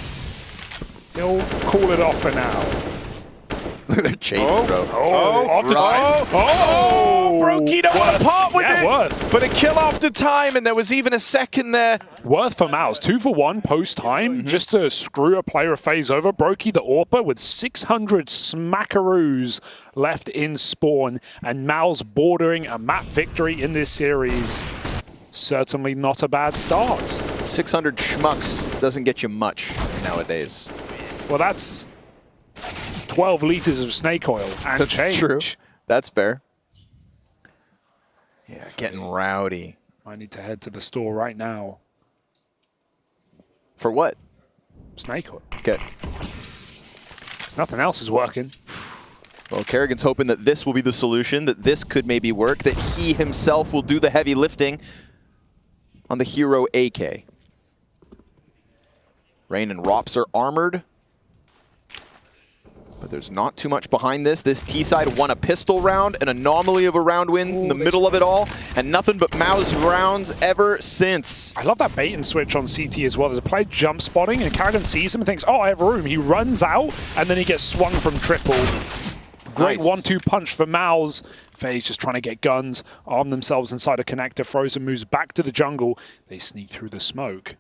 He'll call it off for now.
Look at their chase, bro.
Brokey don't want to part with it.
Worth.
But a kill after time, and there was even a second there.
Worth for Mouse. 2 for 1 post-time, just to screw a player of phase over. Brokey the AWPer with 600 smackaroos left in spawn, and Mouse bordering a map victory in this series. Certainly not a bad start.
600 schmucks doesn't get you much nowadays.
Well, that's 12 liters of snake oil and
That's
change.
true. That's fair. Yeah, getting rowdy.
I need to head to the store right now.
For what?
Snake oil.
Okay.
Nothing else is working.
Well, Kerrigan's hoping that this will be the solution, that this could maybe work, that he himself will do the heavy lifting on the hero AK. Rain and Rops are armored, but there's not too much behind this. This T-side won a pistol round, an anomaly of a round win in the middle of it all, and nothing but Mao's rounds ever since.
I love that bait and switch on CT as well. There's a player jump spotting, and Kerrigan sees him and thinks, oh, I have room. He runs out, and then he gets swung from triple. Great 1-2 punch for Mouse. FaZe just trying to get guns, arm themselves inside a connector. Frozen moves back to the jungle. They sneak through the smoke.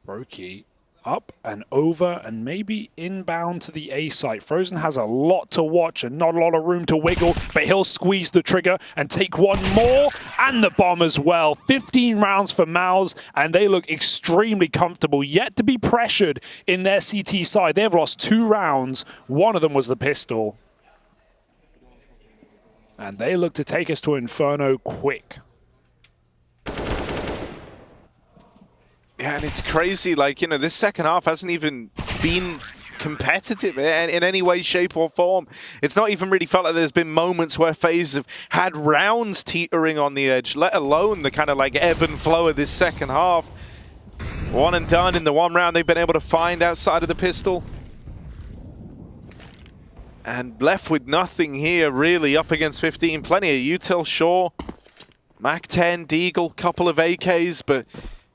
Brokey up and over and maybe inbound to the A site. Frozen has a lot to watch and not a lot of room to wiggle, but he'll squeeze the trigger and take one more, and the bomb as well. 15 rounds for Mouse, and they look extremely comfortable, yet to be pressured in their CT side. They've lost 2 rounds. One of them was the pistol. And they look to take us to Inferno quick.
Yeah, and it's crazy. Like, you know, this second half hasn't even been competitive in any way, shape, or form. It's not even really felt like there's been moments where FaZe have had rounds teetering on the edge, let alone the kind of like ebb and flow of this second half. One and done in the one round they've been able to find outside of the pistol. And left with nothing here, really, up against 15. Plenty of util, sure. Mac-10, Deagle, couple of AKs, but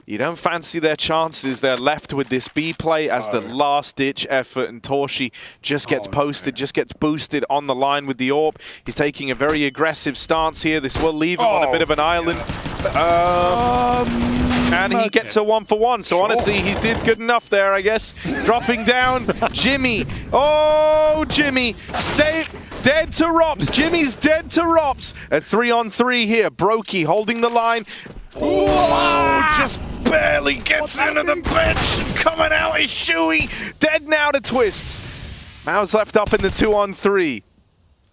you don't fancy their chances. They're left with this B play as the last-ditch effort, and Torshi just gets posted, just gets boosted on the line with the AWP. He's taking a very aggressive stance here. This will leave him on a bit of an island. And he gets a 1-for-1, so honestly, he did good enough there, I guess. Dropping down, Jimmy. Oh, Jimmy, save. Dead to Rops. Jimmy's dead to Rops. A 3-on-3 here. Brokey holding the line. Oh, just barely gets into the bench. Coming out is Shuey. Dead now to Twists. Mao's left up in the 2-on-3.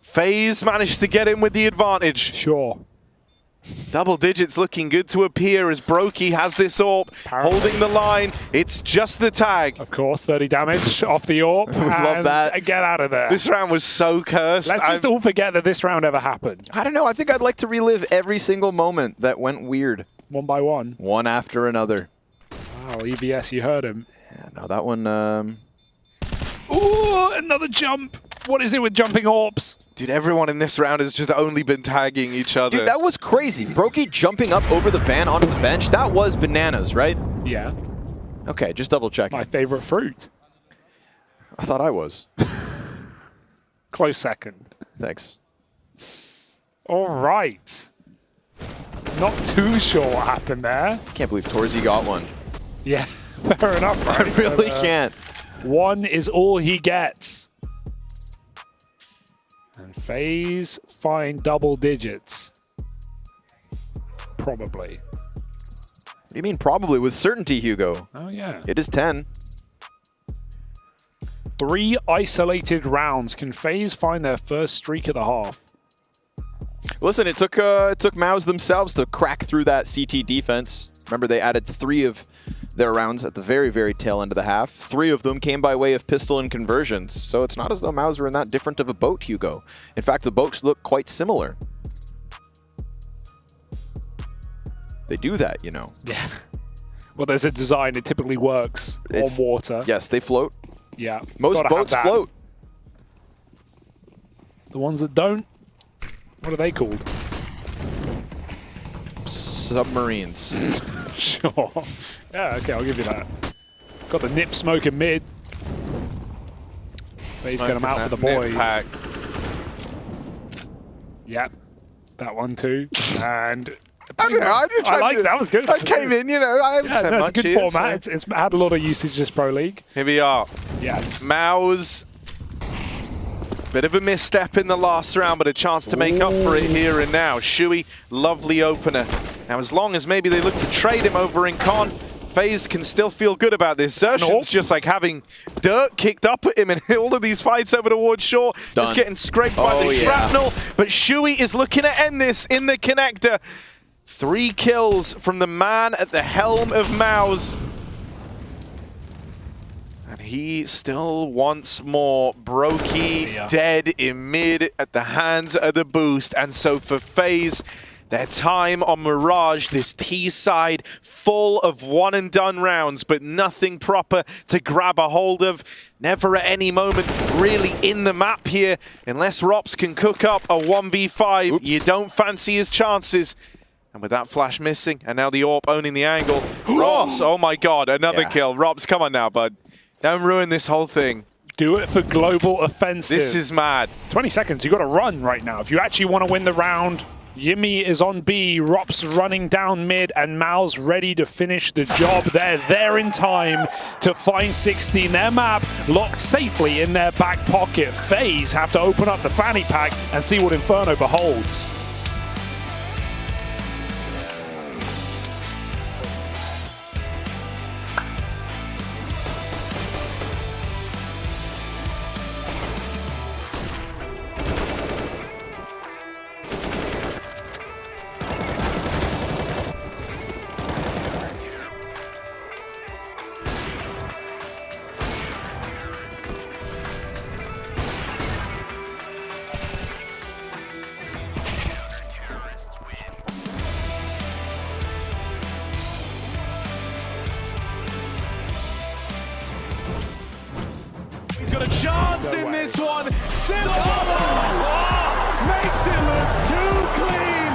FaZe managed to get in with the advantage.
Sure.
Double digits looking good to appear as Brokey has this AWP, holding the line. It's just the tag.
Of course, 30 damage off the AWP.
Love that.
Get out of there.
This round was so cursed.
Let's just all forget that this round ever happened.
I don't know. I think I'd like to relive every single moment that went weird.
One by one.
One after another.
Wow, EBS, you heard him.
Yeah, no, that one...
Ooh, another jump. What is it with jumping AWPs?
Dude, everyone in this round has just only been tagging each other.
Dude, that was crazy. Brokey jumping up over the van onto the bench. That was bananas, right?
Yeah.
Okay, just double checking.
My favorite fruit.
I thought I was.
Close second.
Thanks.
All right. Not too sure what happened there.
Can't believe Torzi got one.
Yeah, fair enough. Right?
I really can't.
One is all he gets. And FaZe find double digits. Probably.
What do you mean probably? With certainty, Hugo.
Oh, yeah.
It is 10.
3 isolated rounds. Can FaZe find their first streak of the half?
Listen, it took Maus themselves to crack through that CT defense. Remember, they added 3 of their rounds at the very, very tail end of the half. 3 of them came by way of pistol and conversions. So it's not as though MOUZ were in that different of a boat, Hugo. In fact, the boats look quite similar. They do that, you know.
Yeah. Well, there's a design. It typically works on water.
Yes, they float.
Yeah.
Most boats float.
The ones that don't, what are they called?
Submarines.
Sure. Yeah, okay, I'll give you that. Got the nip smoke in mid. He's got him out for the boys. Yep. That one too. And
I don't know.
I like that. Was good.
I came in, you know. I
yeah, no, it's a good format. It's had a lot of usage this Pro League.
Here we are.
Yes.
MOUZ. Bit of a misstep in the last round, but a chance to make up for it here and now. Shui, lovely opener. Now, as long as maybe they look to trade him over in Con, FaZe can still feel good about this. Xerxion's just like having dirt kicked up at him in all of these fights over towards shore. Just getting scraped by the shrapnel. But Shui is looking to end this in the connector. 3 kills from the man at the helm of MOUZ. And he still wants more. Brokey dead in mid at the hands of the boost. And so for FaZe, their time on Mirage, this T side full of one-and-done rounds, but nothing proper to grab a hold of. Never at any moment really in the map here. Unless Rops can cook up a 1v5, you don't fancy his chances. And with that flash missing, and now the AWP owning the angle. Rops, oh my god, another kill. Rops, come on now, bud. Don't ruin this whole thing.
Do it for global offensive.
This is mad.
20 seconds, you got to run right now. If you actually want to win the round, Yimmy is on B, Rops running down mid, and MOUZ ready to finish the job. They're there in time to find 16. Their map locked safely in their back pocket. FaZe have to open up the fanny pack and see what Inferno beholds.
He's got a chance in this one. Simple! Makes it look too clean.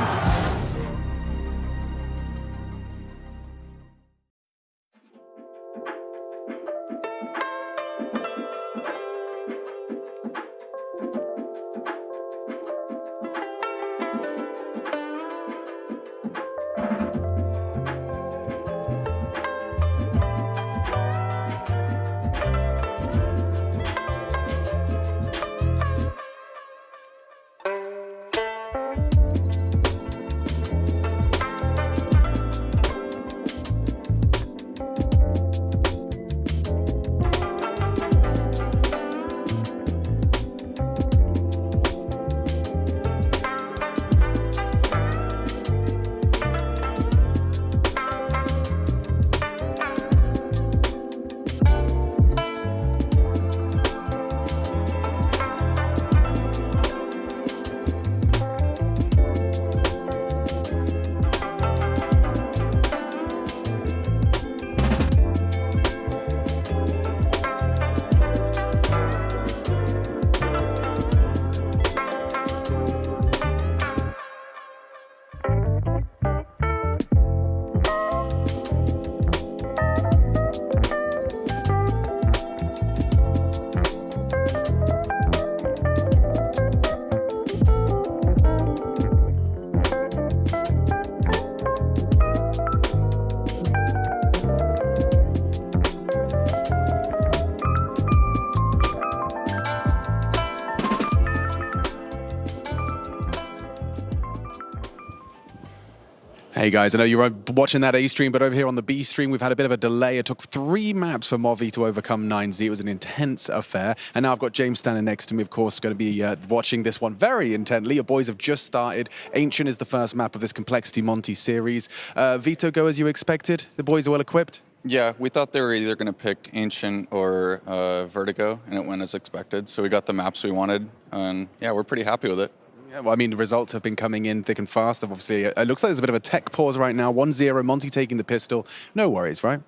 Hey guys, I know you were watching that A stream, but over here on the B stream, we've had a bit of a delay. It took 3 maps for Movi to overcome 9Z. It was an intense affair. And now I've got James standing next to me, of course, going to be watching this one very intently. Your boys have just started. Ancient is the first map of this Complexity Monty series. Vito, go as you expected? The boys are well equipped?
Yeah, we thought they were either going to pick Ancient or Vertigo, and it went as expected. So we got the maps we wanted, and yeah, we're pretty happy with it.
Yeah, well, I mean, the results have been coming in thick and fast. Obviously, it looks like there's a bit of a tech pause right now. 1-0, Monty taking the pistol. No worries, right?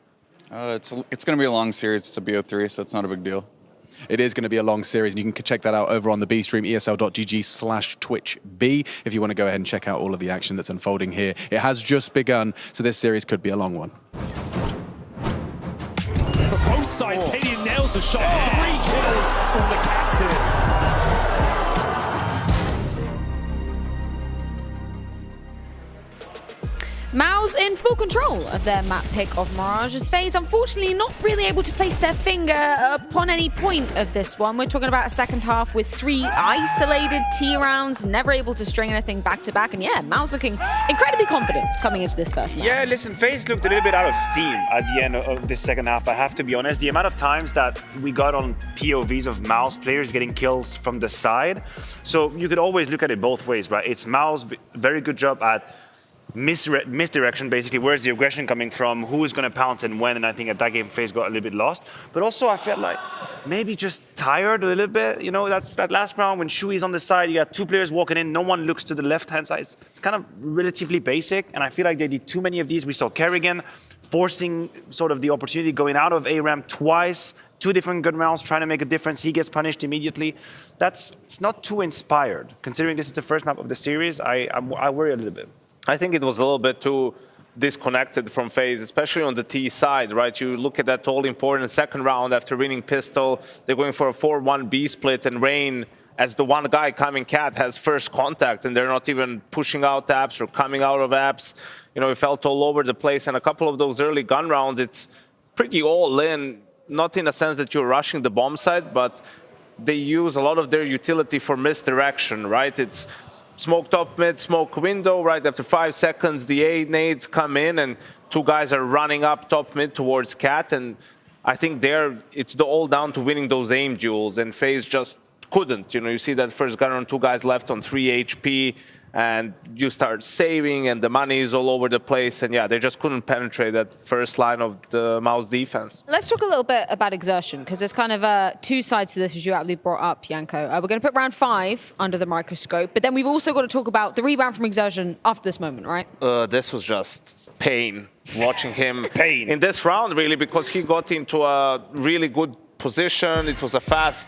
It's going to be a long series. It's a BO3, so it's not a big deal.
It is going to be a long series, and you can check that out over on the B stream, esl.gg/TwitchB, if you want to go ahead and check out all of the action that's unfolding here. It has just begun, so this series could be a long one.
For both sides, Katie nails the shot. 3 kills from the captain.
Mao's in full control of their map pick of Mirage, as FaZe unfortunately not really able to place their finger upon any point of this one. We're talking about a second half with 3 isolated T rounds, never able to string anything back to back. And yeah, Mao's looking incredibly confident coming into this first map.
Yeah, listen, FaZe looked a little bit out of steam at the end of this second half, I have to be honest. The amount of times that we got on POVs of Mao's players getting kills from the side. So you could always look at it both ways, right? It's Mao's very good job at misdirection, basically. Where's the aggression coming from? Who is going to pounce and when? And I think at that game, FaZe got a little bit lost. But also, I felt like maybe just tired a little bit. You know, that's that last round when Shui's on the side. You got 2 players walking in. No one looks to the left-hand side. It's kind of relatively basic. And I feel like they did too many of these. We saw Kerrigan forcing sort of the opportunity, going out of A-ramp twice. 2 different gun rounds, trying to make a difference. He gets punished immediately. It's not too inspired. Considering this is the first map of the series, I worry a little bit.
I think it was a little bit too disconnected from FaZe, especially on the T side, right? You look at that all-important second round after winning Pistol. They're going for a 4-1 B split, and Rain, as the one guy coming cat, has first contact, and they're not even pushing out apps or coming out of apps. You know, it felt all over the place, and a couple of those early gun rounds, it's pretty all in, not in a sense that you're rushing the bomb side, but they use a lot of their utility for misdirection, right? It's smoke top mid, smoke window, right after 5 seconds, the A nades come in and 2 guys are running up top mid towards Cat. And I think it's all down to winning those aim duels, and FaZe just couldn't. You know, you see that first gun on 2 guys left on 3 HP, and you start saving and the money is all over the place. And yeah, they just couldn't penetrate that first line of the Mouse defense.
Let's talk a little bit about Exertion, because there's kind of 2 sides to this, as you aptly brought up, Yanko. We're going to put round 5 under the microscope, but then we've also got to talk about the rebound from Exertion after this moment, right?
This was just pain, watching him in this round, really, because he got into a really good position. It was a fast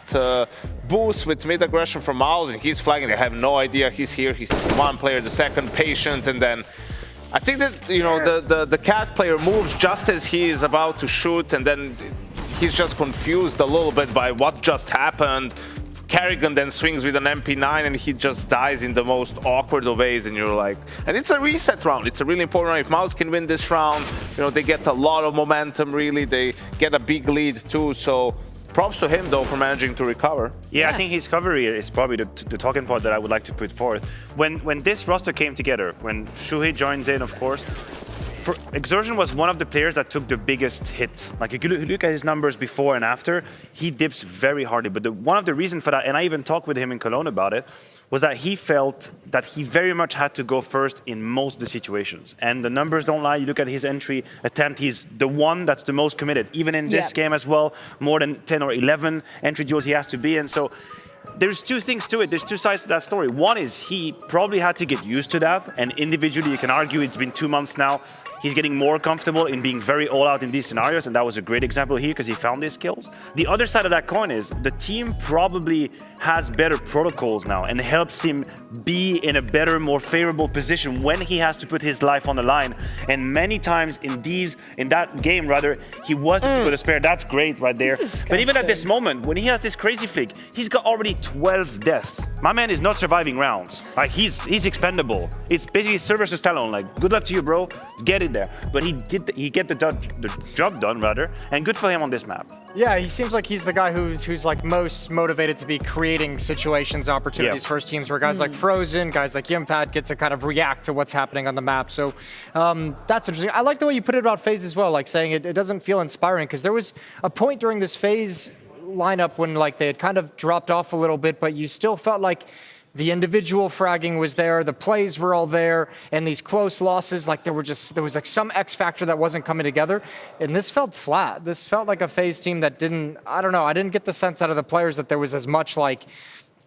boost with mid aggression from Mouse, and he's flagging. They have no idea he's here. He's 1 player, the second patient, and then I think that, you know, the Cat player moves just as he is about to shoot, and then he's just confused a little bit by what just happened. Kerrigan then swings with an MP9 and he just dies in the most awkward of ways, and you're like, and it's a reset round. It's a really important round. If Mouse can win this round, you know, they get a lot of momentum, really. They get a big lead too, so props to him though for managing to recover.
Yeah, I think his recovery is probably the talking point that I would like to put forth. When this roster came together, when Shuhei joins in, of course, Exertion was one of the players that took the biggest hit. Like, if you look at his numbers before and after, he dips very hardly. But one of the reasons for that, and I even talked with him in Cologne about it, was that he felt that he very much had to go first in most of the situations. And the numbers don't lie. You look at his entry attempt, he's the one that's the most committed. Even in this game as well, more than 10 or 11 entry duels he has to be in. So there's 2 things to it. There's 2 sides to that story. One is he probably had to get used to that. And individually, you can argue it's been 2 months now. He's getting more comfortable in being very all-out in these scenarios, and that was a great example here because he found his skills. The other side of that coin is the team probably has better protocols now and helps him be in a better, more favorable position when he has to put his life on the line. And many times in that game, he wasn't able to spare. That's great right there. But even at this moment, when he has this crazy flick, he's got already 12 deaths. My man is not surviving rounds. Like, he's expendable. It's basically serve versus talent. Like, good luck to you, bro. Get it there. But he get the job done, and good for him on this map.
Yeah, he seems like he's the guy who's like most motivated to be creating situations, opportunities for his teams, where guys like Frozen, guys like Yimpad get to kind of react to what's happening on the map. So that's interesting. I like the way you put it about FaZe as well, like saying it doesn't feel inspiring, because there was a point during this FaZe lineup when like they had kind of dropped off a little bit, but you still felt like the individual fragging was there, the plays were all there, and these close losses, like there was like some X factor that wasn't coming together, and this felt flat. This felt like a FaZe team that I don't know, I didn't get the sense out of the players that there was as much like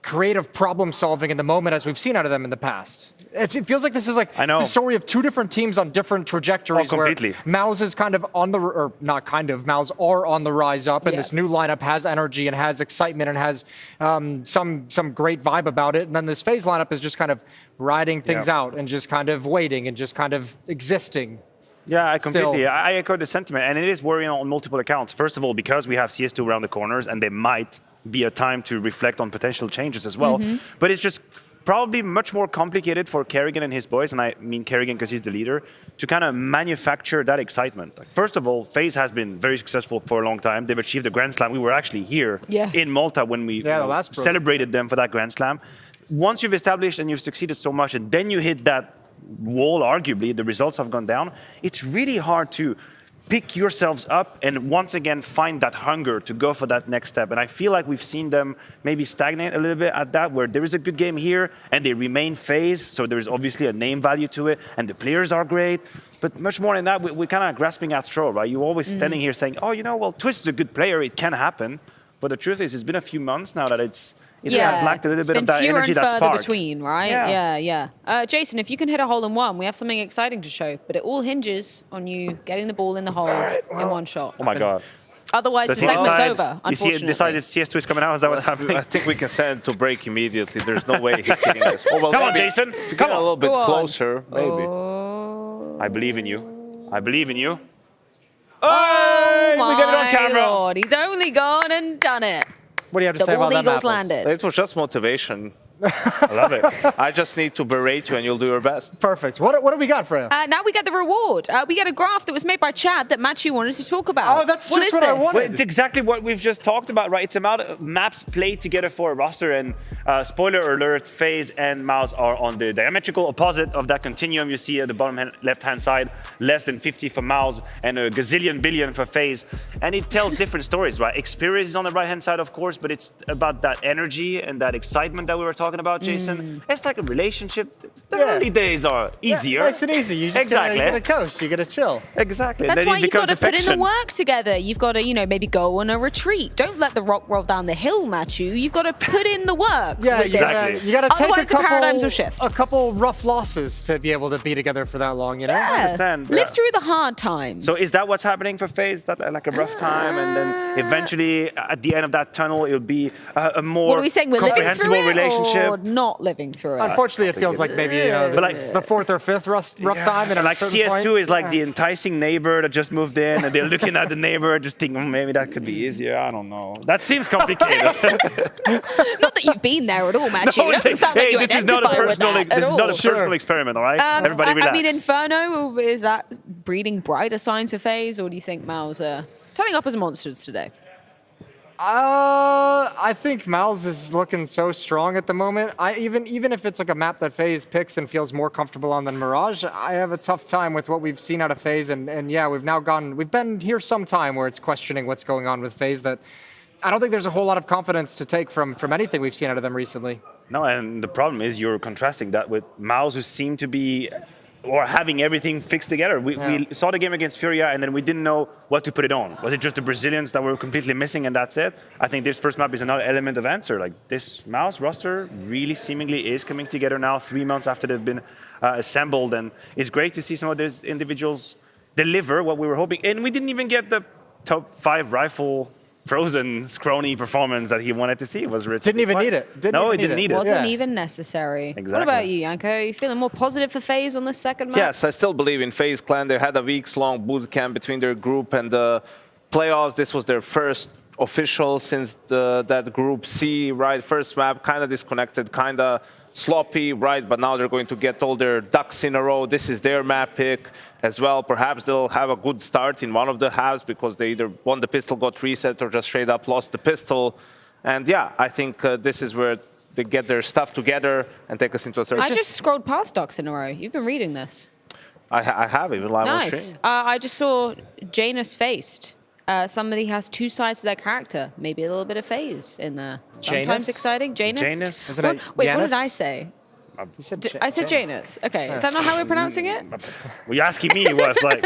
creative problem solving in the moment as we've seen out of them in the past. It feels like this is like the story of two different teams on different trajectories.
Completely.
Where Mouse is kind of on the, or not kind of, Mouse are on the rise up, and this new lineup has energy and has excitement and has some great vibe about it. And then this FaZe lineup is just kind of riding things out and just kind of waiting and just kind of existing.
Yeah, I echo the sentiment, and it is worrying on multiple accounts. First of all, because we have CS2 around the corners, and they might be a time to reflect on potential changes as well. But it's just probably much more complicated for Kerrigan and his boys, and I mean Kerrigan because he's the leader, to kind of manufacture that excitement. Like, first of all, FaZe has been very successful for a long time. They've achieved a Grand Slam. We were actually here in Malta when we celebrated them for that Grand Slam. Once you've established and you've succeeded so much, and then you hit that wall, arguably, the results have gone down, it's really hard to pick yourselves up and once again find that hunger to go for that next step. And I feel like we've seen them maybe stagnate a little bit at that, where there is a good game here and they remain FaZe, so there's obviously a name value to it and the players are great. But much more than that, we're kind of grasping at straw, right? You're always standing here saying, oh, you know, well, Twist is a good player, it can happen. But the truth is, it's been a few months now that it has lacked a little bit of that energy, that spark.
Between, right? Yeah. Jason, if you can hit a hole in one, we have something exciting to show. But it all hinges on you getting the ball in the hole in one shot.
Oh my God.
Otherwise, the segment's over, unfortunately.
You see, decides if CS2 is coming out, is that what's happening?
I think we can send it to break immediately. There's no way he's hitting this. Oh, well,
come on, Jason.
If you come a little bit closer, maybe.
I believe in you. I believe in you.
Oh,
we get it on camera.
Lord. He's only gone and done it.
What do you have to say about that,
Eagles landed.
It was just motivation.
I love it.
I just need to berate you and you'll do your best.
Perfect. What do we got for you?
Now we get the reward. We get a graph that was made by Chad that Matthew wanted to talk about.
Oh, that's just what I wanted.
Well, it's exactly what we've just talked about, right? It's about maps played together for a roster, and spoiler alert, FaZe and Mouse are on the diametrical opposite of that continuum you see at the bottom left-hand side, less than 50 for Mouse and a gazillion billion for FaZe. And it tells different stories, right? Experience is on the right-hand side, of course, but it's about that energy and that excitement that we were talking about, Jason. It's like a relationship. The early days are easier.
Nice and easy. You just gotta coast. You gotta chill.
Exactly.
That's
then
why you've got to put in the
affection.
work together. You've got to, you know, maybe go on a retreat. Don't let the rock roll down the hill, Matthew. You've got to put in the work.
Yeah,
with this.
you gotta take
Otherwise, the paradigms will shift.
a couple rough losses to be able to be together for that long, you know?
Yeah.
I understand.
Live through the hard times.
So is that what's happening for FaZe? That like a rough time, and then eventually at the end of that tunnel, it'll be a more
what are we saying? We're living through it
relationship,
or not living through it?
Unfortunately, it feels like maybe this is the fourth or fifth rough time. And
like CS2 is like the enticing neighbor that just moved in, and they're looking at the neighbor, just thinking maybe that could be easier. I don't know. That seems complicated.
Not that you've been there at all, Matthew. It doesn't sound like you
this is not a personal. This is not a personal experiment, all right? Everybody relax.
I mean, Inferno, is that breeding brighter signs for FaZe, or do you think Mal's turning up as monsters today?
I think Mal's is looking so strong at the moment. Even if it's like a map that FaZe picks and feels more comfortable on than Mirage, I have a tough time with what we've seen out of FaZe. And yeah, we've been here some time where it's questioning what's going on with FaZe. That I don't think there's a whole lot of confidence to take from anything we've seen out of them recently.
No, and the problem is you're contrasting that with Mouse, who seem to be or having everything fixed together. We saw the game against Furia, and then we didn't know what to put it on. Was it just the Brazilians that were completely missing, and that's it? I think this first map is another element of answer. Like, this Mouse roster really seemingly is coming together now 3 months after they've been assembled, and it's great to see some of these individuals deliver what we were hoping. And we didn't even get the top 5 rifle Frozen scrawny performance that he wanted to see. Was
didn't even need it.
No, he didn't need it.
Wasn't even necessary.
Exactly.
What about you, Yanko? Are you feeling more positive for FaZe on the second map?
Yes, I still believe in FaZe Clan. They had a weeks-long boot camp between their group and the playoffs. This was their first official since that Group C, right? First map, kind of disconnected, kind of sloppy, right? But now they're going to get all their ducks in a row. This is their map pick as well. Perhaps they'll have a good start in one of the halves because they either won the pistol, got reset, or just straight up lost the pistol. And yeah, I think this is where they get their stuff together and take us into a third.
I just scrolled past ducks in a row. You've been reading this.
I have, even live on
Nice.
stream.
I just saw Janus faced. somebody has two sides to their character. Maybe a little bit of phase in there. Sometimes exciting. Janus?
Janus?
Wait, what did I say? I said Janus. Okay, is that not how we're pronouncing it?
Were you asking me? It was like,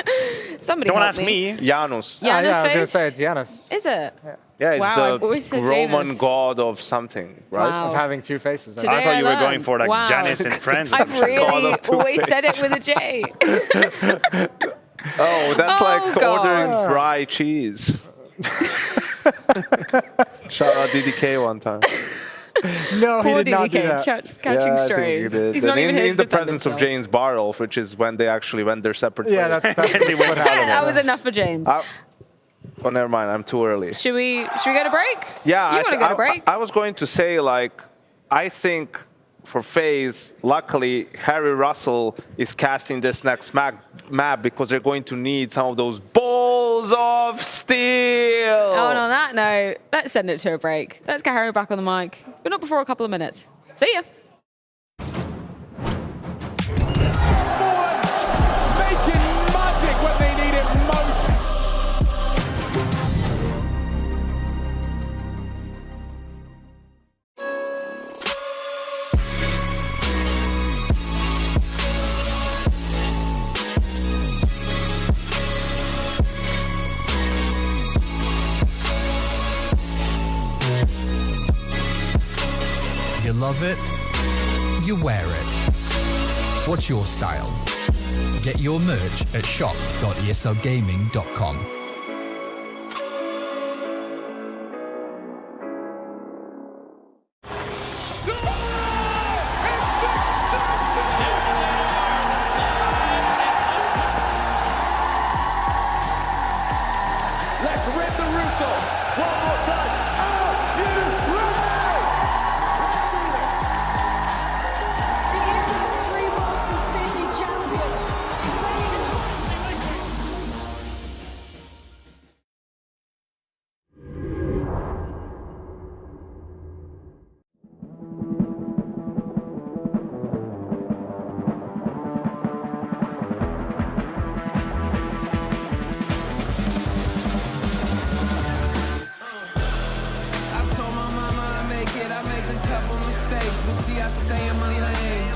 Somebody
don't
help
ask
me.
Janus.
Janus
yeah, I was going to
faced?
say it's Janus.
Is it?
Yeah, it's
Wow, I've always
the
said
Roman
Janus.
god of something, right?
Wow.
Of having two faces.
Today
I thought you were going
learned.
for like
Wow.
Janice and Friends.
I've really always said it with a J.
Oh, that's
Oh,
like
God.
ordering dry cheese. Shout out DDK one time.
No, he
Poor
did not do
DDK,
that.
catching
I think
strays.
he did.
He's not
And
even here
in
to
the
defend
presence of
himself.
James Barrelf, which is when they actually went their separate ways.
Yeah, that's what
Yeah, that was enough for James.
Oh, never mind. I'm too early.
Should we go to break?
Yeah,
You want to go to break?
I was going to say, like, I think for FaZe, luckily, Harry Russell is casting this next map because they're going to need some of those balls of steel.
Oh, and on that note, let's send it to a break. Let's get Harry back on the mic, but not before a couple of minutes. See ya.
Making magic when they need it most.
You love it, you wear it. What's your style? Get your merch at shop.eslgaming.com.
Let's rip the Russo. One more time. Are you ready?
I told my mama I make it, I make a couple mistakes, but see I stay in my lane.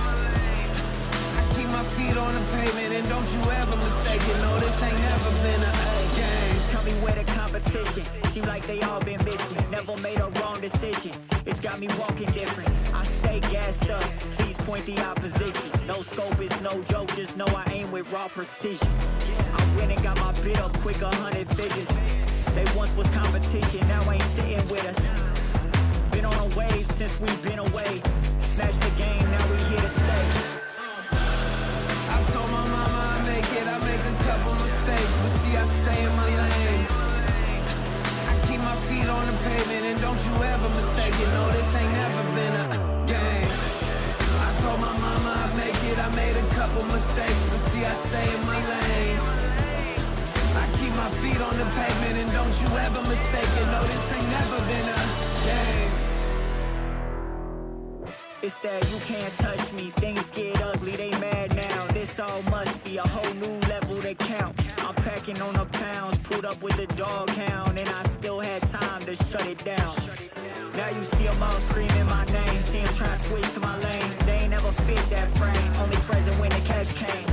I keep my feet on the pavement and don't you ever mistake it, no this ain't never been a game.
Tell me where the competition. Seem like they all been missing. Never made a wrong decision. It's got me walking different. I stay gassed up. Please point the opposition. No scope, it's no joke. Just know I aim with raw precision. I went and got my bid up quick, 100 figures. They once was competition, now ain't sitting with us. Been on a wave since we've been away. Snatched the game, now we here to stay.
I told my mama I make it, I make a couple mistakes, but see I stay in my lane. I keep my feet on the pavement and don't you ever mistake it, no this ain't never been a game. I told my mama I make it, I made a couple mistakes, but see I stay in my lane. I keep my feet on the pavement and don't you ever mistake it, no this ain't never been a game.
It's that you can't touch me. Things get ugly, they mad now. This all must be a whole new level to count. I'm packing on the pounds, pulled up with the dog hound, and I still had time to shut it down. Now you see them all screaming my name. See them trying to switch to my lane. They ain't never fit that frame. Only present when the cash came.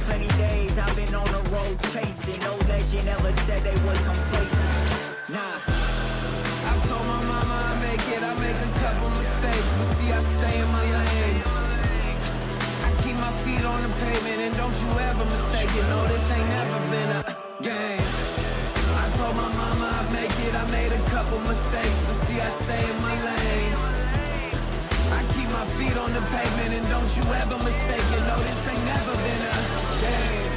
Plenty days I've been on the road chasing. No legend ever said they was complacent. Nah.
I told my mama I make it, I make a couple mistakes, but see I stay in my lane. I keep my feet on the pavement and don't you ever mistake it, no this ain't never been a game. I told my mama I make it, I made a couple mistakes, but see I stay in my lane. I keep my feet on the pavement and don't you ever mistake it, no this ain't never been a game.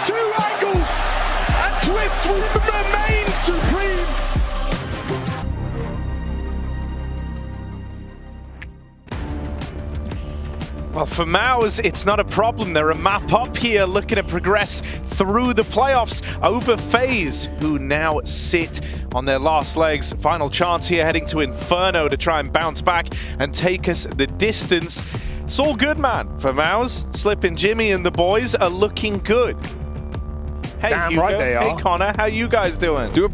Two angles and twists will remain supreme.
Well, for Maus, it's not a problem. They're a map up here looking to progress through the playoffs over FaZe, who now sit on their last legs. Final chance here heading to Inferno to try and bounce back and take us the distance. It's all good, man, for Maus. Slip and Jimmy and the boys are looking good. Hey,
Damn
Hugo.
right they are.
Hey, Connor. How you guys doing?
Doing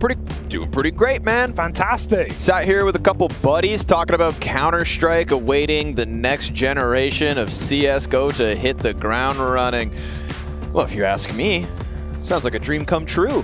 pretty great, man.
Fantastic.
Sat here with a couple buddies talking about Counter-Strike, awaiting the next generation of CSGO to hit the ground running. Well, if you ask me, sounds like a dream come true.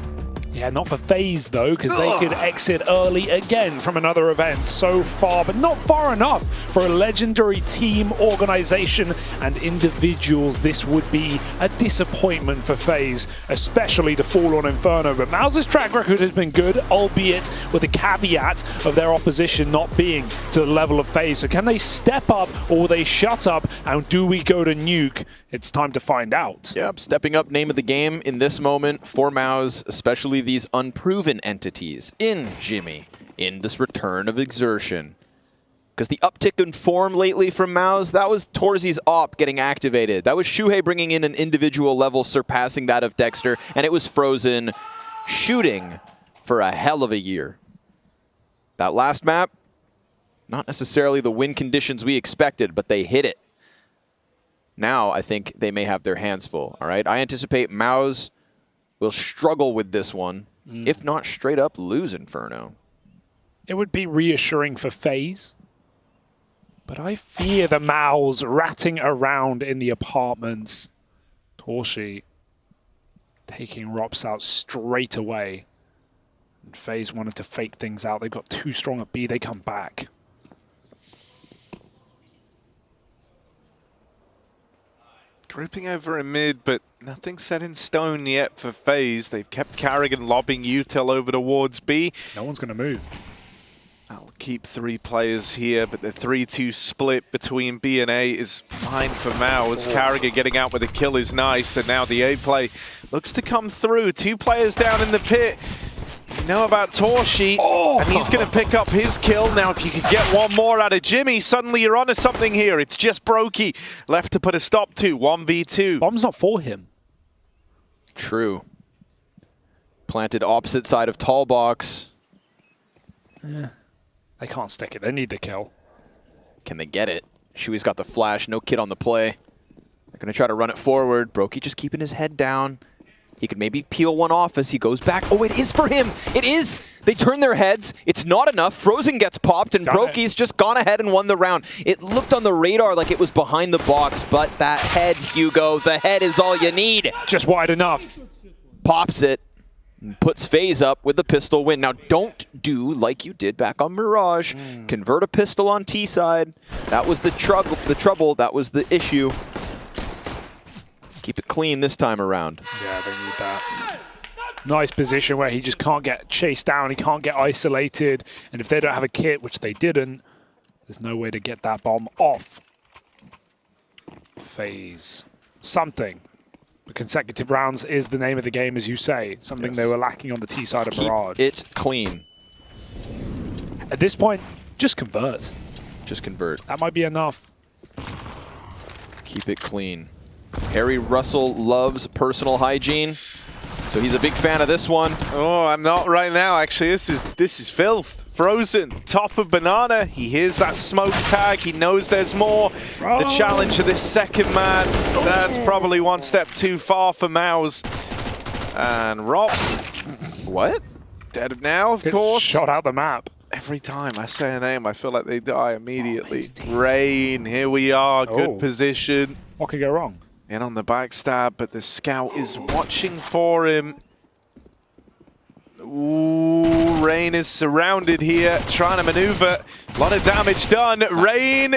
Yeah, not for FaZe though, because they could exit early again from another event. So far, but not far enough for a legendary team, organization, and individuals. This would be a disappointment for FaZe, especially to fall on Inferno. But Maus's track record has been good, albeit with the caveat of their opposition not being to the level of FaZe. So can they step up, or will they shut up, and do we go to nuke? It's time to find out.
Yep, stepping up, name of the game in this moment for Maus, especially these unproven entities in Jimmy, in this return of exertion. Because the uptick in form lately from Maus, that was Torzy's op getting activated. That was Shuhei bringing in an individual level surpassing that of Dexter, and it was Frozen shooting for a hell of a year. That last map, not necessarily the win conditions we expected, but they hit it. Now, I think they may have their hands full, all right? I anticipate Maus will struggle with this one, if not straight up lose Inferno.
It would be reassuring for FaZe, but I fear the Maus ratting around in the apartments. Torshi taking Rops out straight away. And FaZe wanted to fake things out. They've got too strong at B. They come back.
Grouping over in mid, but nothing set in stone yet for FaZe. They've kept Carrigan lobbing Util over towards B.
No one's going to move.
That'll keep 3 players here, but the 3-2 split between B and A is fine for Maus. Carrigan getting out with a kill is nice, and now the A play looks to come through. 2 players down in the pit. You know about Torshi, and he's going to pick up his kill. Now, if you could get one more out of Jimmy, suddenly you're onto something here. It's just Brokey left to put a stop to. 1v2.
Bomb's not for him.
True. Planted opposite side of tall box.
Yeah. They can't stick it. They need the kill.
Can they get it? Shui's got the flash. No kid on the play. They're going to try to run it forward. Brokey just keeping his head down. He could maybe peel one off as he goes back. Oh, it is for him. It is. They turn their heads. It's not enough. Frozen gets popped, and Brokey's just gone ahead and won the round. It looked on the radar like it was behind the box, but that head, Hugo, the head is all you need.
Just wide enough.
Pops it and puts FaZe up with the pistol win. Now, don't do like you did back on Mirage. Convert a pistol on T side. That was the trouble. That was the issue. Keep it clean this time around.
Yeah, they need that. Nice position where he just can't get chased down. He can't get isolated. And if they don't have a kit, which they didn't, there's no way to get that bomb off. FaZe. Something. The consecutive rounds is the name of the game, as you say. Something they were lacking on the T side of Mirage.
Keep it clean.
At this point, just convert.
Just convert.
That might be enough.
Keep it clean. Harry Russell loves personal hygiene, so he's a big fan of this one.
Oh, I'm not right now, actually. This is filth. Frozen, top of Banana. He hears that smoke tag. He knows there's more. The challenge of this second man, that's probably one step too far for Maus. And Rops.
What?
Dead now, of course.
Shot out the map.
Every time I say a name, I feel like they die immediately. Rain, here we are. Good position.
What could go wrong?
In on the backstab, but the scout is watching for him. Ooh, Rain is surrounded here, trying to maneuver. A lot of damage done. Rain,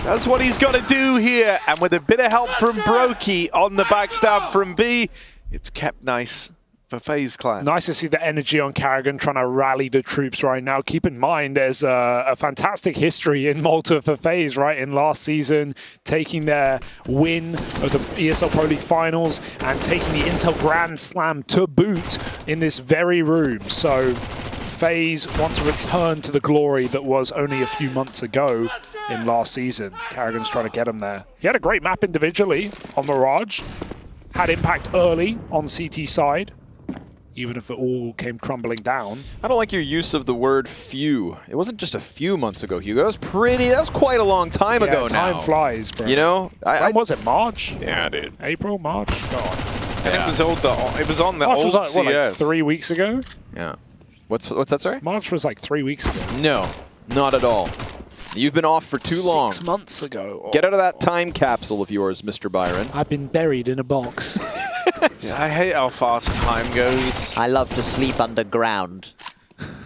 that's what he's got to do here. And with a bit of help from Brokey on the backstab from B, it's kept nice for FaZe Clan.
Nice to see the energy on Carrigan trying to rally the troops right now. Keep in mind, there's a fantastic history in Malta for FaZe, right? In last season, taking their win of the ESL Pro League Finals and taking the Intel Grand Slam to boot in this very room. So
FaZe want to return to the glory that was only a few months ago in last season. Carrigan's trying to get him there. He had a great map individually on Mirage, had impact early on CT side, even if it all came crumbling down.
I don't like your use of the word few. It wasn't just a few months ago, Hugo. That was quite a long time ago now.
Time flies, bro.
You know?
When was it? March?
Yeah, dude.
April, March? God.
And it was on the
March
old
was like,
CS.
what, like 3 weeks ago?
Yeah. What's that, sorry?
March was like 3 weeks ago.
No, not at all. You've been off for too long.
6 months ago.
Get out of that time capsule of yours, Mr. Byron.
I've been buried in a box.
I hate how fast time goes.
I love to sleep underground.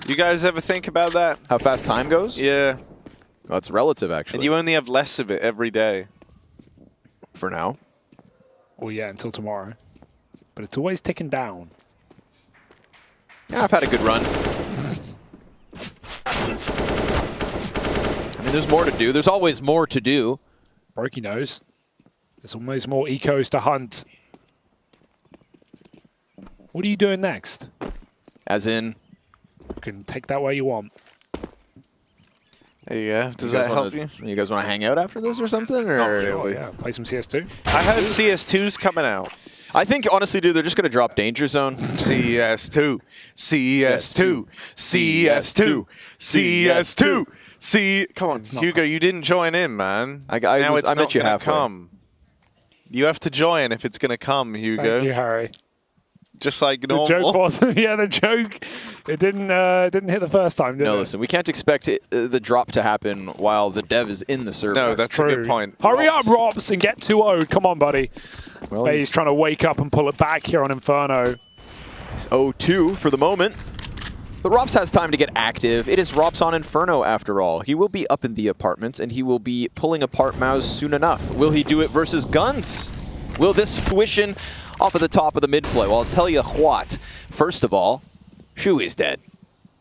You guys ever think about that?
How fast time goes?
Yeah.
Well, it's relative, actually.
And you only have less of it every day.
For now.
Well, yeah, until tomorrow. But it's always ticking down.
Yeah, I've had a good run. I mean, there's more to do. There's always more to do.
Brokey knows. There's always more ecos to hunt. What are you doing next?
As in?
You can take that where you want.
There you go. Does that help you?
You guys want to hang out after this or something? Or?
Oh, sure, yeah. Play some CS2.
I heard CS2's coming out.
I think, honestly, dude, they're just going to drop Danger Zone.
CS2, CS2, CS2, CS2, Come on, Hugo, you didn't join in, man.
I
met
you halfway.
Come. You have to join if it's going to come, Hugo.
Thank you, Harry.
Just like normal.
The joke wasn't. Yeah, the joke. It didn't hit the first time, did it?
No, listen, we can't expect the drop to happen while the dev is in the server.
No, that's
true.
a good point.
Hurry up, Robs, and get 2-0. Come on, buddy.
Well,
he's trying to wake up and pull it back here on Inferno.
He's 0-2 for the moment. But Robs has time to get active. It is Robs on Inferno, after all. He will be up in the apartments, and he will be pulling apart Mouse soon enough. Will he do it versus Guns? Will this fruition off of the top of the mid-play? Well, I'll tell you what. First of all, Shu is dead.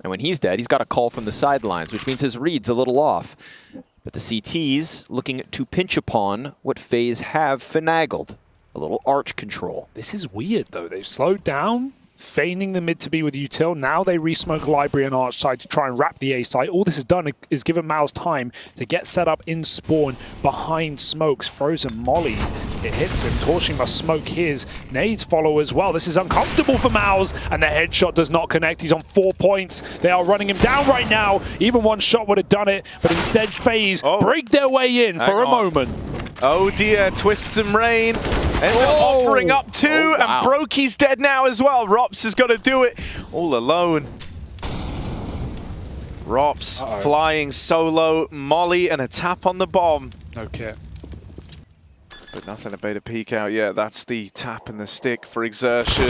And when he's dead, he's got a call from the sidelines, which means his read's a little off. But the CTs looking to pinch upon what FaZe have finagled. A little arch control.
This is weird, though. They've slowed down, feigning the mid to be with util. Now they resmoke library and arch side to try and wrap the A site. All this has done is given Mao's time to get set up in spawn behind smokes. Frozen mollied. It hits him. Torching must smoke his. Nades follow as well. This is uncomfortable for Mao's, and the headshot does not connect. He's on 4 points. They are running him down right now. Even one shot would have done it, but instead FaZe break their way in for a moment.
Oh dear, Twists and Rain. And they're offering up two, and Brokey's dead now as well. Rops has got to do it all alone. Rops flying solo, molly, and a tap on the bomb.
Okay.
But nothing to bait a peek out yet. That's the tap and the stick for exertion.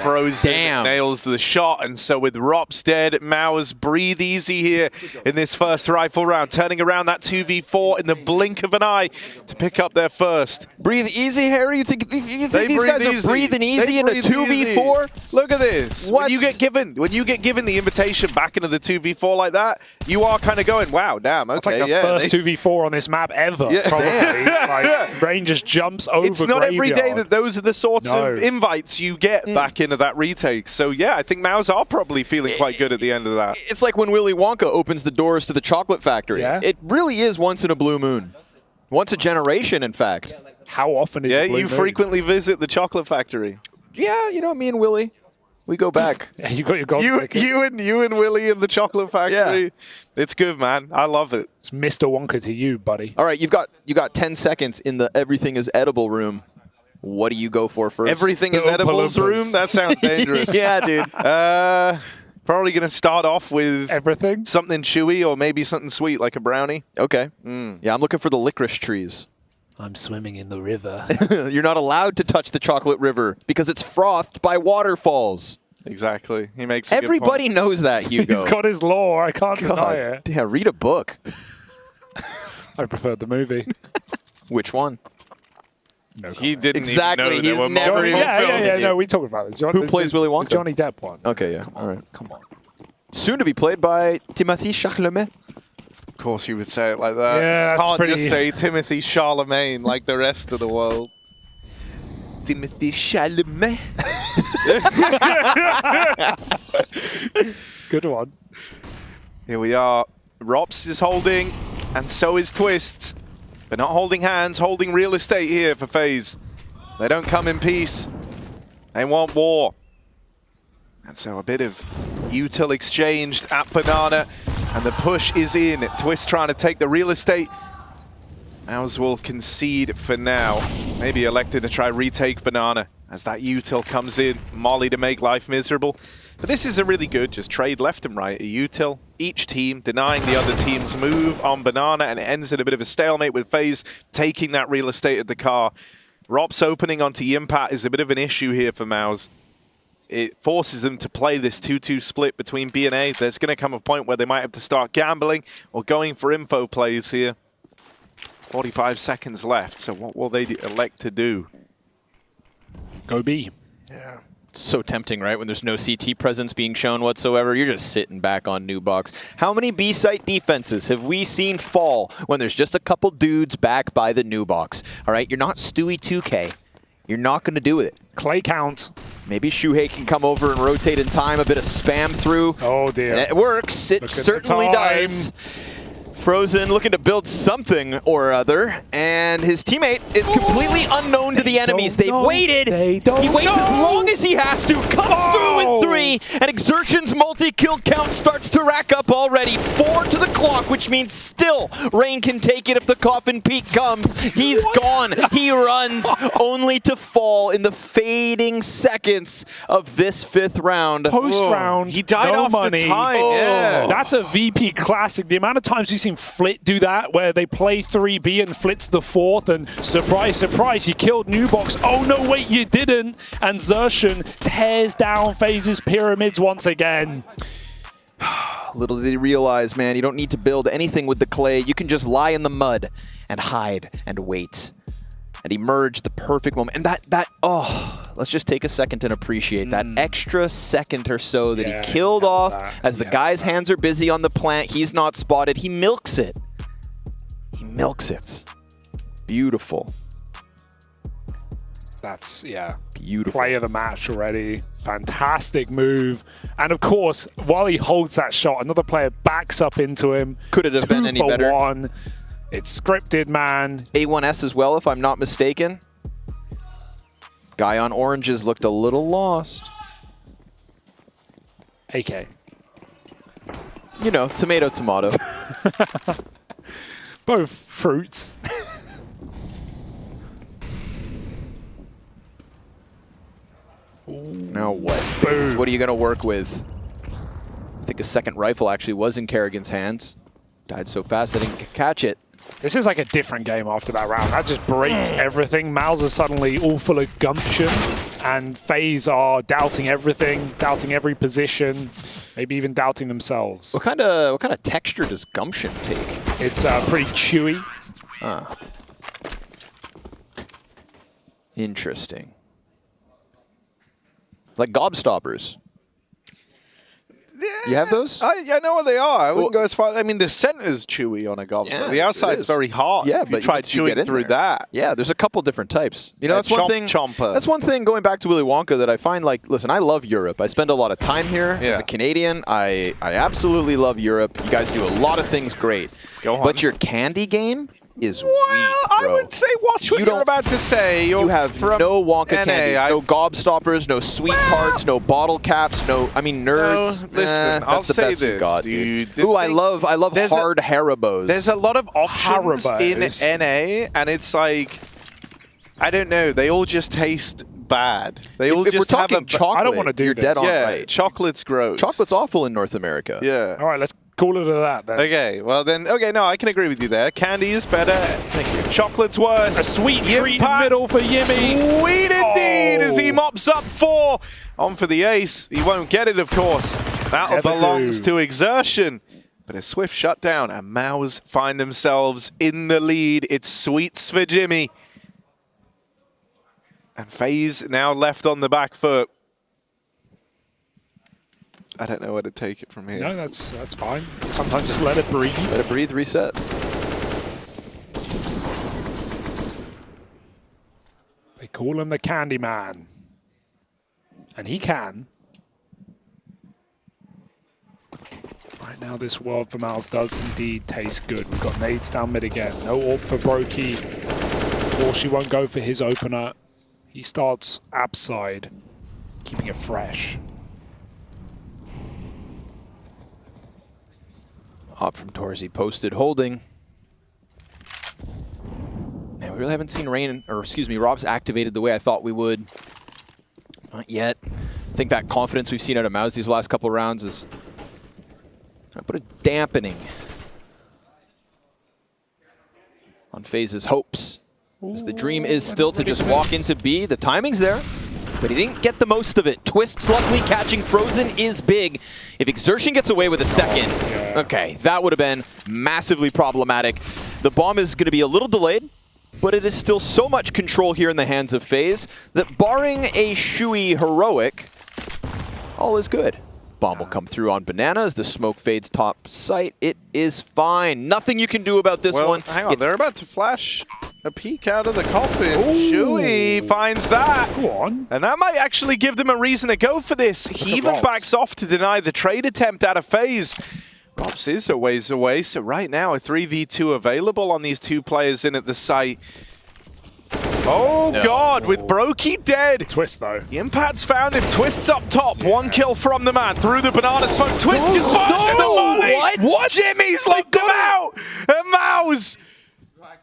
Frozen nails the shot, and so with Rops dead, Mowers breathe easy here in this first rifle round, turning around that 2v4 in the blink of an eye to pick up their first.
Breathe easy, Harry? You think these guys are breathing easy in a 2v4?
Look at this.
What?
When you get given the invitation back into the 2v4 like that, you are kind of going, wow, damn, okay,
That's like the first 2v4 on this map ever, probably. Like, Rain just jumps over
It's not every day
Graveyard.
that those are the sorts of invites you get back into that retake. So yeah, I think Maus are probably feeling quite good at the end of that.
It's like when Willy Wonka opens the doors to the chocolate factory.
Yeah.
It really is once in a blue moon. Once a generation, in fact.
How often is
Yeah,
it blue
you
moon?
frequently visit the chocolate factory.
Yeah, you know, me and Willy, we go back.
You got your gold
you and Willy in the chocolate factory.
Yeah.
It's good, man. I love it.
It's Mr. Wonka to you, buddy.
All right, you got 10 seconds in the everything is edible room. What do you go for first?
Everything is edibles room? That sounds dangerous.
Yeah, dude.
Probably going to start off with
everything,
something chewy or maybe something sweet like a brownie.
Okay. Yeah, I'm looking for the licorice trees.
I'm swimming in the river.
You're not allowed to touch the chocolate river because it's frothed by waterfalls.
Exactly. He makes a
Everybody
good point.
knows that, Hugo.
He's got his lore. I can't deny it.
Yeah, read a book.
I preferred the movie.
Which one?
No,
he didn't
exactly.
even know
He's
there were
never
multiple
even
yeah. No, we talked about this.
Who plays Willy Wonka?
The Johnny Depp one.
Okay, yeah. All right.
Come on.
Soon to be played by Timothy Chalamet.
Of course you would say it like that.
Yeah, that's
Can't
pretty...
just say Timothy Charlemagne like the rest of the world. Timothy Chalamet.
Good one.
Here we are. Rops is holding, and so is Twist. They're not holding hands, holding real estate here for FaZe. They don't come in peace. They want war. And so a bit of util exchanged at Banana, and the push is in. Twist trying to take the real estate. Mouse will concede for now. Maybe elected to try retake Banana as that util comes in. Molly to make life miserable. But this is a really good just trade left and right. A util, each team denying the other team's move on Banana, and it ends in a bit of a stalemate with FaZe taking that real estate at the car. Rops opening onto Yimpat is a bit of an issue here for Mouse. It forces them to play this 2-2 split between B and A. There's going to come a point where they might have to start gambling or going for info plays here. 45 seconds left, so what will they elect to do?
Go B.
Yeah. So tempting, right? When there's no CT presence being shown whatsoever, you're just sitting back on new box. How many B-site defenses have we seen fall when there's just a couple dudes back by the new box? All right, you're not Stewie 2K. You're not going to do it.
Clay count.
Maybe Shuhei can come over and rotate in time, a bit of spam through.
Oh, dear.
It works. It certainly does. Frozen looking to build something or other, and his teammate is completely unknown to the enemies. They've waited. He waits as long as he has to, comes through with 3, and Exertion's multi-kill count starts to rack up already. 4 to the clock, which means still Rain can take it if the coffin peak comes. He's gone. He runs, only to fall in the fading seconds of this 5th round.
Post-round,
he died
no
off
money.
the time. Yeah.
That's a VP classic. The amount of times we've seen Flit do that, where they play 3B and Flit's the 4th, and surprise, surprise, you killed Newbox. Oh no, wait, you didn't. And Xertion tears down FaZe's pyramids once again.
Little did he realize, man, you don't need to build anything with the clay. You can just lie in the mud and hide and wait. And emerge the perfect moment. And let's just take a second and appreciate that extra second or so that he killed off as the guy's hands are busy on the plant. He's not spotted. He milks it. He milks it. Beautiful.
That's,
beautiful.
Play of the match already. Fantastic move. And of course, while he holds that shot, another player backs up into him.
Could it have been any better?
1. It's scripted, man.
A1S as well, if I'm not mistaken. Guy on oranges looked a little lost.
AK.
You know, tomato, tomato.
Both fruits.
Now what? FaZe, what are you going to work with? I think a second rifle actually was in Kerrigan's hands. Died so fast I didn't catch it.
This is like a different game after that round. That just breaks everything. Mouse are suddenly all full of gumption, and FaZe are doubting everything, doubting every position, maybe even doubting themselves.
What kind of texture does gumption take?
It's pretty chewy.
Ah. Interesting. Like gobstoppers. You have those?
I know what they are. I wouldn't go as far. I mean, the center's chewy on a gobstopper.
Yeah,
the outside's very hard.
Yeah,
if
but
you try
you
chewing
get
through
there.
that.
Yeah, there's a couple different types. You know, that's one thing.
Chomper.
That's one thing going back to Willy Wonka that I find, like, listen, I love Europe. I spend a lot of time here as a Canadian. I absolutely love Europe. You guys do a lot of things great.
Go on.
But your candy game is weak,
I
bro.
would say watch what you're about to say.
You have no Wonka candies, no gobstoppers, no sweet tarts, no bottle caps, I mean, nerds.
No, listen, I'll
that's the
say
best
this,
you got,
dude.
Ooh, I love hard Haribos.
There's a lot of options
Haribos.
in NA, and it's like, I don't know, they all just taste bad. They all
if
just
we're
have
talking chocolate,
I don't want to do
you're
this.
dead on
Yeah,
right.
chocolate's gross.
Chocolate's awful in North America.
Yeah.
All right, let's call it to that then.
Okay, well then, no, I can agree with you there. Candy is better. Thank you. Chocolate's worse.
A sweet treat in the middle for Yimmy.
Sweet indeed as he mops up 4. On for the ace. He won't get it, of course. That belongs to Exertion. But a swift shutdown, and Maus find themselves in the lead. It's sweets for Jimmy. And FaZe now left on the back foot. I don't know where to take it from here.
No, that's fine. Sometimes just let it breathe.
Let it breathe, reset.
They call him the Candy Man. And he can.
now this world for Mouse does indeed taste good. We've got nades down mid again. No AWP for Brokey. She won't go for his opener. He starts app side, keeping it fresh.
Hop from Torzi posted holding. Man, we really haven't seen Rob's activated the way I thought we would. Not yet. I think that confidence we've seen out of Mouse these last couple of rounds is trying to put a dampening on FaZe's hopes. As the dream is still to just walk into B. The timing's there, but he didn't get the most of it. Twists luckily catching Frozen is big. If Exertion gets away with a second, okay, that would have been massively problematic. The bomb is going to be a little delayed, but it is still so much control here in the hands of FaZe that barring a Shui heroic, all is good. Bomb will come through on Banana as the smoke fades top sight. It is fine. Nothing you can do about this one.
Hang on, they're about to flash a peek out of the coffin. Shui finds that.
Go on.
And that might actually give them a reason to go for this. He even backs off to deny the trade attempt out of FaZe. Robs is a ways away, so right now a 3v2 available on these two players in at the site. Oh God, with Brokey dead.
Twist though.
The impact's found him. Twist's up top. One kill from the man through the banana smoke. Twist just busted the molly. What? Jimmy's locked him out. And Mouse,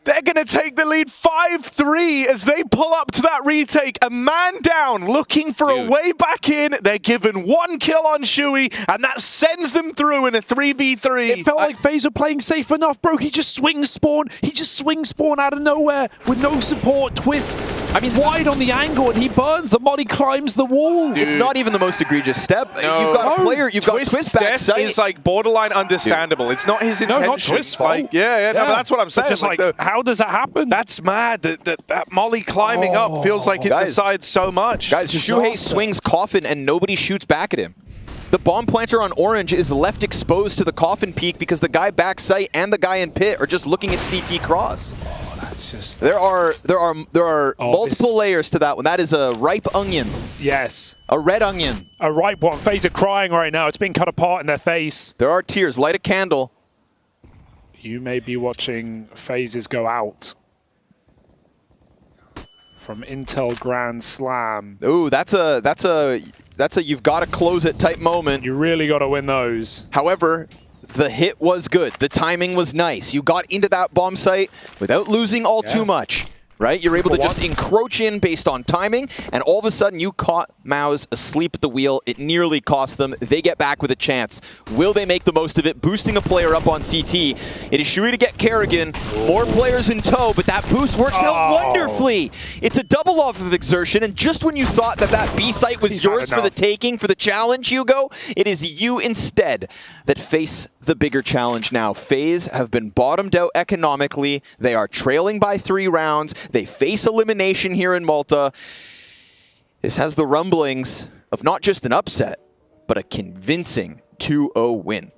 they're going to take the lead 5-3 as they pull up to that retake. A man down, looking for a way back in. They're given one kill on Shui, and that sends them through in a 3v3.
It felt like FaZe were playing safe enough. Brokey just swings spawn. He just swings spawn out of nowhere with no support. Twist, I mean, wide on the angle, and he burns. The molly climbs the wall.
It's not even the most egregious step.
No.
You've got a player, you've got Twist back sight.
Is like borderline understandable. It's not his intention.
No, not Twist's fault.
Like, no, but that's what I'm saying.
Just like how does that happen?
That's mad. That molly climbing up feels like it decides so much.
Guys, Shuhei swings coffin and nobody shoots back at him. The bomb planter on Orange is left exposed to the coffin peak because the guy back sight and the guy in pit are just looking at CT cross.
That's just
there are multiple layers to that one. That is a ripe onion.
Yes.
A red onion.
A ripe one. FaZe are crying right now. It's being cut apart in their face.
There are tears. Light a candle.
You may be watching phases go out from Intel Grand Slam.
Ooh, that's a you've got to close it type moment.
You really got to win those.
However, the hit was good. The timing was nice. You got into that bomb site without losing all too much. Right? You're able to just encroach in based on timing, and all of a sudden you caught Maus asleep at the wheel. It nearly cost them. They get back with a chance. Will they make the most of it? Boosting a player up on CT. It is Shui to get Kerrigan. More players in tow, but that boost works out wonderfully. It's a double off of Exertion, and just when you thought that B site was yours for the taking, for the challenge, Hugo, it is you instead that face the bigger challenge now. FaZe have been bottomed out economically. They are trailing by 3 rounds. They face elimination here in Malta. This has the rumblings of not just an upset, but a convincing 2-0 win.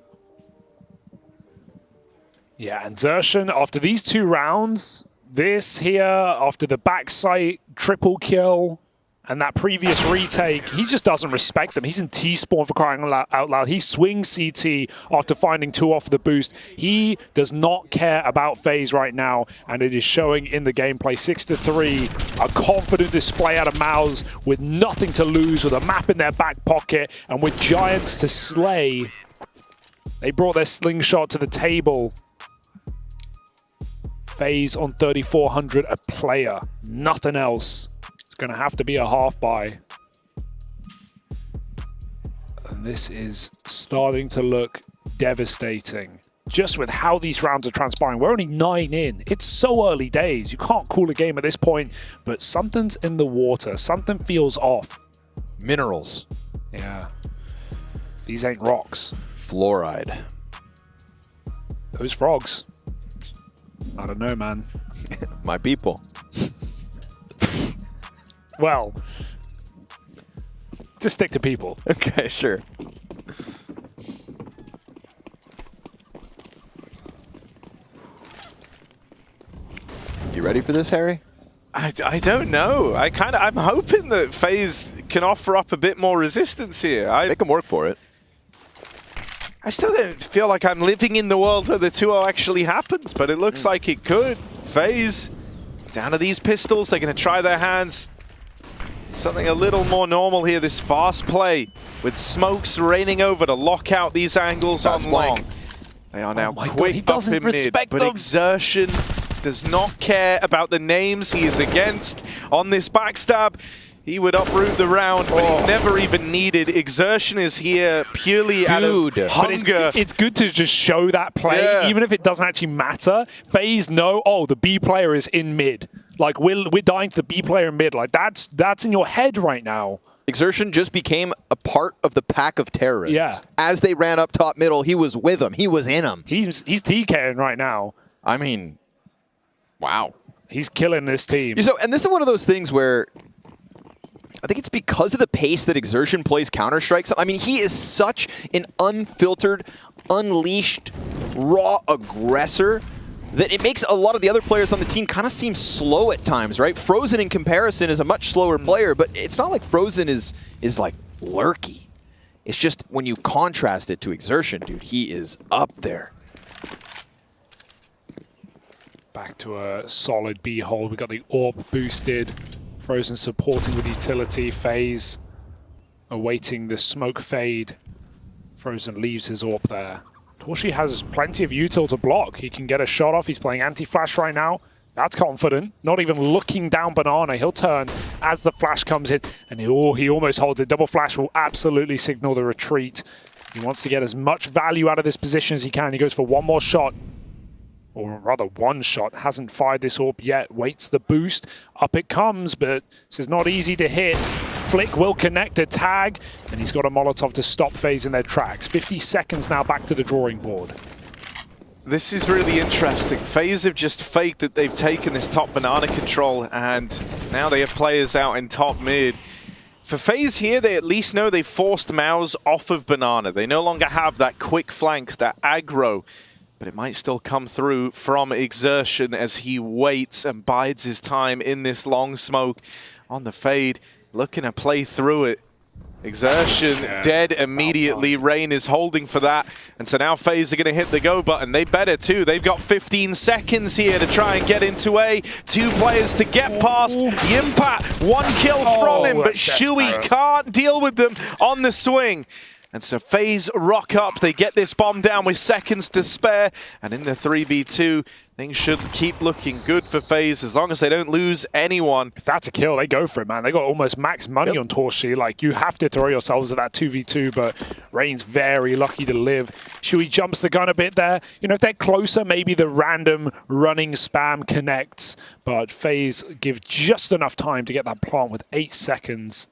Yeah, and Xertion, after these 2 rounds, this here, after the backside triple kill, and that previous retake, he just doesn't respect them. He's in T-spawn for crying out loud. He swings CT after finding 2 off the boost. He does not care about FaZe right now, and it is showing in the gameplay. 6-3, a confident display out of Maus with nothing to lose, with a map in their back pocket, and with Giants to slay. They brought their slingshot to the table. FaZe on 3,400 a player, nothing else. Going to have to be a half buy. And this is starting to look devastating. Just with how these rounds are transpiring. We're only 9 in. It's so early days. You can't call a game at this point, but something's in the water. Something feels off.
Minerals.
Yeah. These ain't rocks.
Fluoride.
Those frogs. I don't know, man.
My people.
Well, just stick to people.
Okay, sure. You ready for this, Harry?
I don't know. I'm hoping that FaZe can offer up a bit more resistance here.
Make them work for it.
I still don't feel like I'm living in the world where the 2-0 actually happens, but it looks like it could. FaZe down to these pistols. They're going to try their hands. Something a little more normal here, this fast play with smokes raining over to lock out these angles on long. They are now quick up in mid, but Exertion does not care about the names he is against on this backstab. He would uproot the round, but he never even needed. Exertion is here purely out of hunger.
It's good to just show that play, even if it doesn't actually matter. FaZe know, oh, the B player is in mid. Like, we're dying to the B player in mid. Like, that's in your head right now.
Exertion just became a part of the pack of terrorists.
Yeah.
As they ran up top middle, he was with them. He was in them.
He's TKing right now.
I mean, wow.
He's killing this team.
So, and this is one of those things where I think it's because of the pace that Exertion plays Counter-Strike. I mean, he is such an unfiltered, unleashed, raw aggressor that it makes a lot of the other players on the team kind of seem slow at times, right? Frozen in comparison is a much slower player, but it's not like Frozen is like lurky. It's just when you contrast it to Exertion, dude, he is up there.
Back to a solid B hold. We got the AWP boosted. Frozen supporting with utility. FaZe awaiting the smoke fade. Frozen leaves his AWP there. Torshi has plenty of util to block. He can get a shot off. He's playing anti-flash right now. That's confident. Not even looking down Banana. He'll turn as the flash comes in. And he almost holds it. Double flash will absolutely signal the retreat. He wants to get as much value out of this position as he can. He goes for one more shot. Or rather, one shot. Hasn't fired this AWP yet. Waits the boost. Up it comes, but this is not easy to hit. Flick will connect a tag, and he's got a Molotov to stop FaZe in their tracks. 50 seconds now back to the drawing board.
This is really interesting. FaZe have just faked that they've taken this top banana control, and now they have players out in top mid. For FaZe here, they at least know they forced Mouse off of banana. They no longer have that quick flank, that aggro. But it might still come through from Exertion as he waits and bides his time in this long smoke on the fade, looking to play through it. Exertion dead immediately. Rain is holding for that. And so now FaZe are going to hit the go button. They better too. They've got 15 seconds here to try and get into A. 2 players to get past. Yimpa, 1 kill from him, but Shui can't deal with them on the swing. And so FaZe rock up, they get this bomb down with seconds to spare, and in the 3v2, things should keep looking good for FaZe as long as they don't lose anyone.
If that's a kill, they go for it, man. They got almost max money on Torshi. Like, you have to throw yourselves at that 2v2, but Rain's very lucky to live. Shui jumps the gun a bit there. You know, if they're closer, maybe the random running spam connects, but FaZe give just enough time to get that plant with 8 seconds.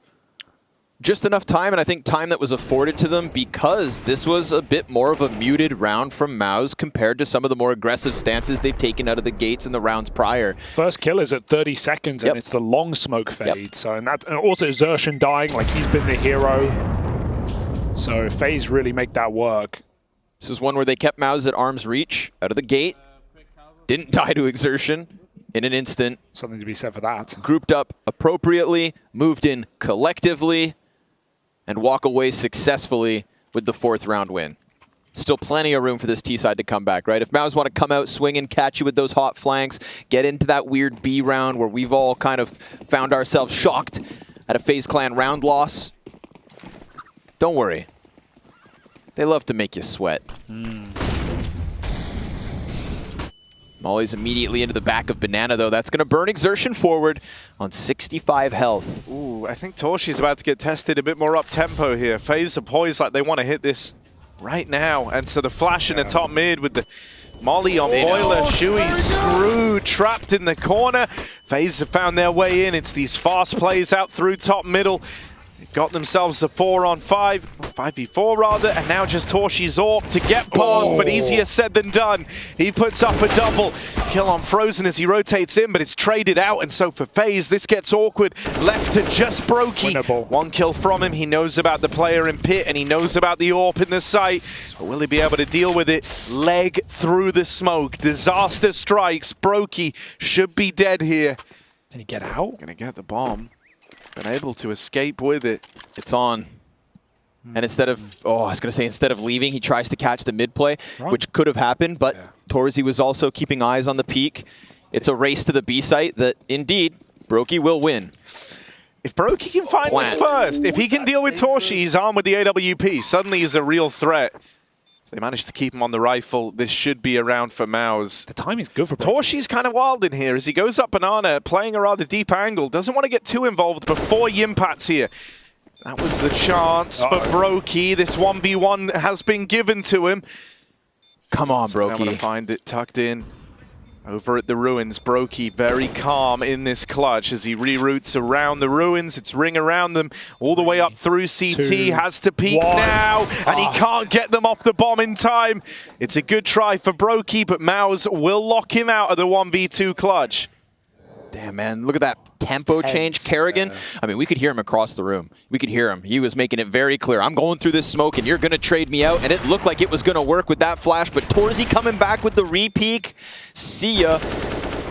Just enough time, and I think time that was afforded to them because this was a bit more of a muted round from Mouse compared to some of the more aggressive stances they've taken out of the gates in the rounds prior.
First kill is at 30 seconds, and it's the long smoke fade. So, and also Exertion dying, like he's been the hero. So FaZe really make that work.
This is one where they kept Mouse at arm's reach out of the gate. Didn't die to Exertion in an instant.
Something to be said for that.
Grouped up appropriately, moved in collectively, and walk away successfully with the 4th round win. Still plenty of room for this T side to come back, right? If Mouse want to come out, swing and catch you with those hot flanks, get into that weird B round where we've all kind of found ourselves shocked at a FaZe Clan round loss, don't worry. They love to make you sweat. Molly's immediately into the back of Banana, though. That's going to burn Exertion forward on 65 health.
Ooh, I think Torshi's about to get tested a bit more up-tempo here. FaZe are poised like they want to hit this right now. And so the flash in the top mid with the Molly on Boiler. Shui screwed, trapped in the corner. FaZe have found their way in. It's these fast plays out through top middle. Got themselves a 4-on-5, 5v4 rather, and now just Torshi's AWP to get past, but easier said than done. He puts up a double kill on Frozen as he rotates in, but it's traded out, and so for FaZe, this gets awkward. Left to just Brokey. Winnable. 1 kill from him. He knows about the player in pit, and he knows about the AWP in the site. But will he be able to deal with it? Leg through the smoke. Disaster strikes. Brokey should be dead here.
Can he get out?
Gonna get the bomb. Been able to escape with it.
It's on. And instead of, I was going to say, instead of leaving, he tries to catch the mid play, which could have happened, but Torzy was also keeping eyes on the peak. It's a race to the B site that, indeed, Brokey will win.
If Brokey can find this first, if he can deal with Torshi, he's armed with the AWP. Suddenly he's a real threat. So they managed to keep him on the rifle. This should be around for Maus.
The timing's good for Brokey.
Torshi's kind of wild in here as he goes up banana, playing a rather deep angle. Doesn't want to get too involved before Yimpat's here. That was the chance for Brokey. This 1v1 has been given to him.
Come on, Brokey.
I'm going to find it tucked in. Over at the ruins, Brokey very calm in this clutch as he reroutes around the ruins. It's ring around them all the way up through CT. Has to peek now, and he can't get them off the bomb in time. It's a good try for Brokey, but Maus will lock him out of the 1v2 clutch.
Damn, man. Look at that tempo change. Kerrigan, I mean, we could hear him across the room. We could hear him. He was making it very clear. I'm going through this smoke, and you're going to trade me out. And it looked like it was going to work with that flash. But Torzy coming back with the re-peek. See ya.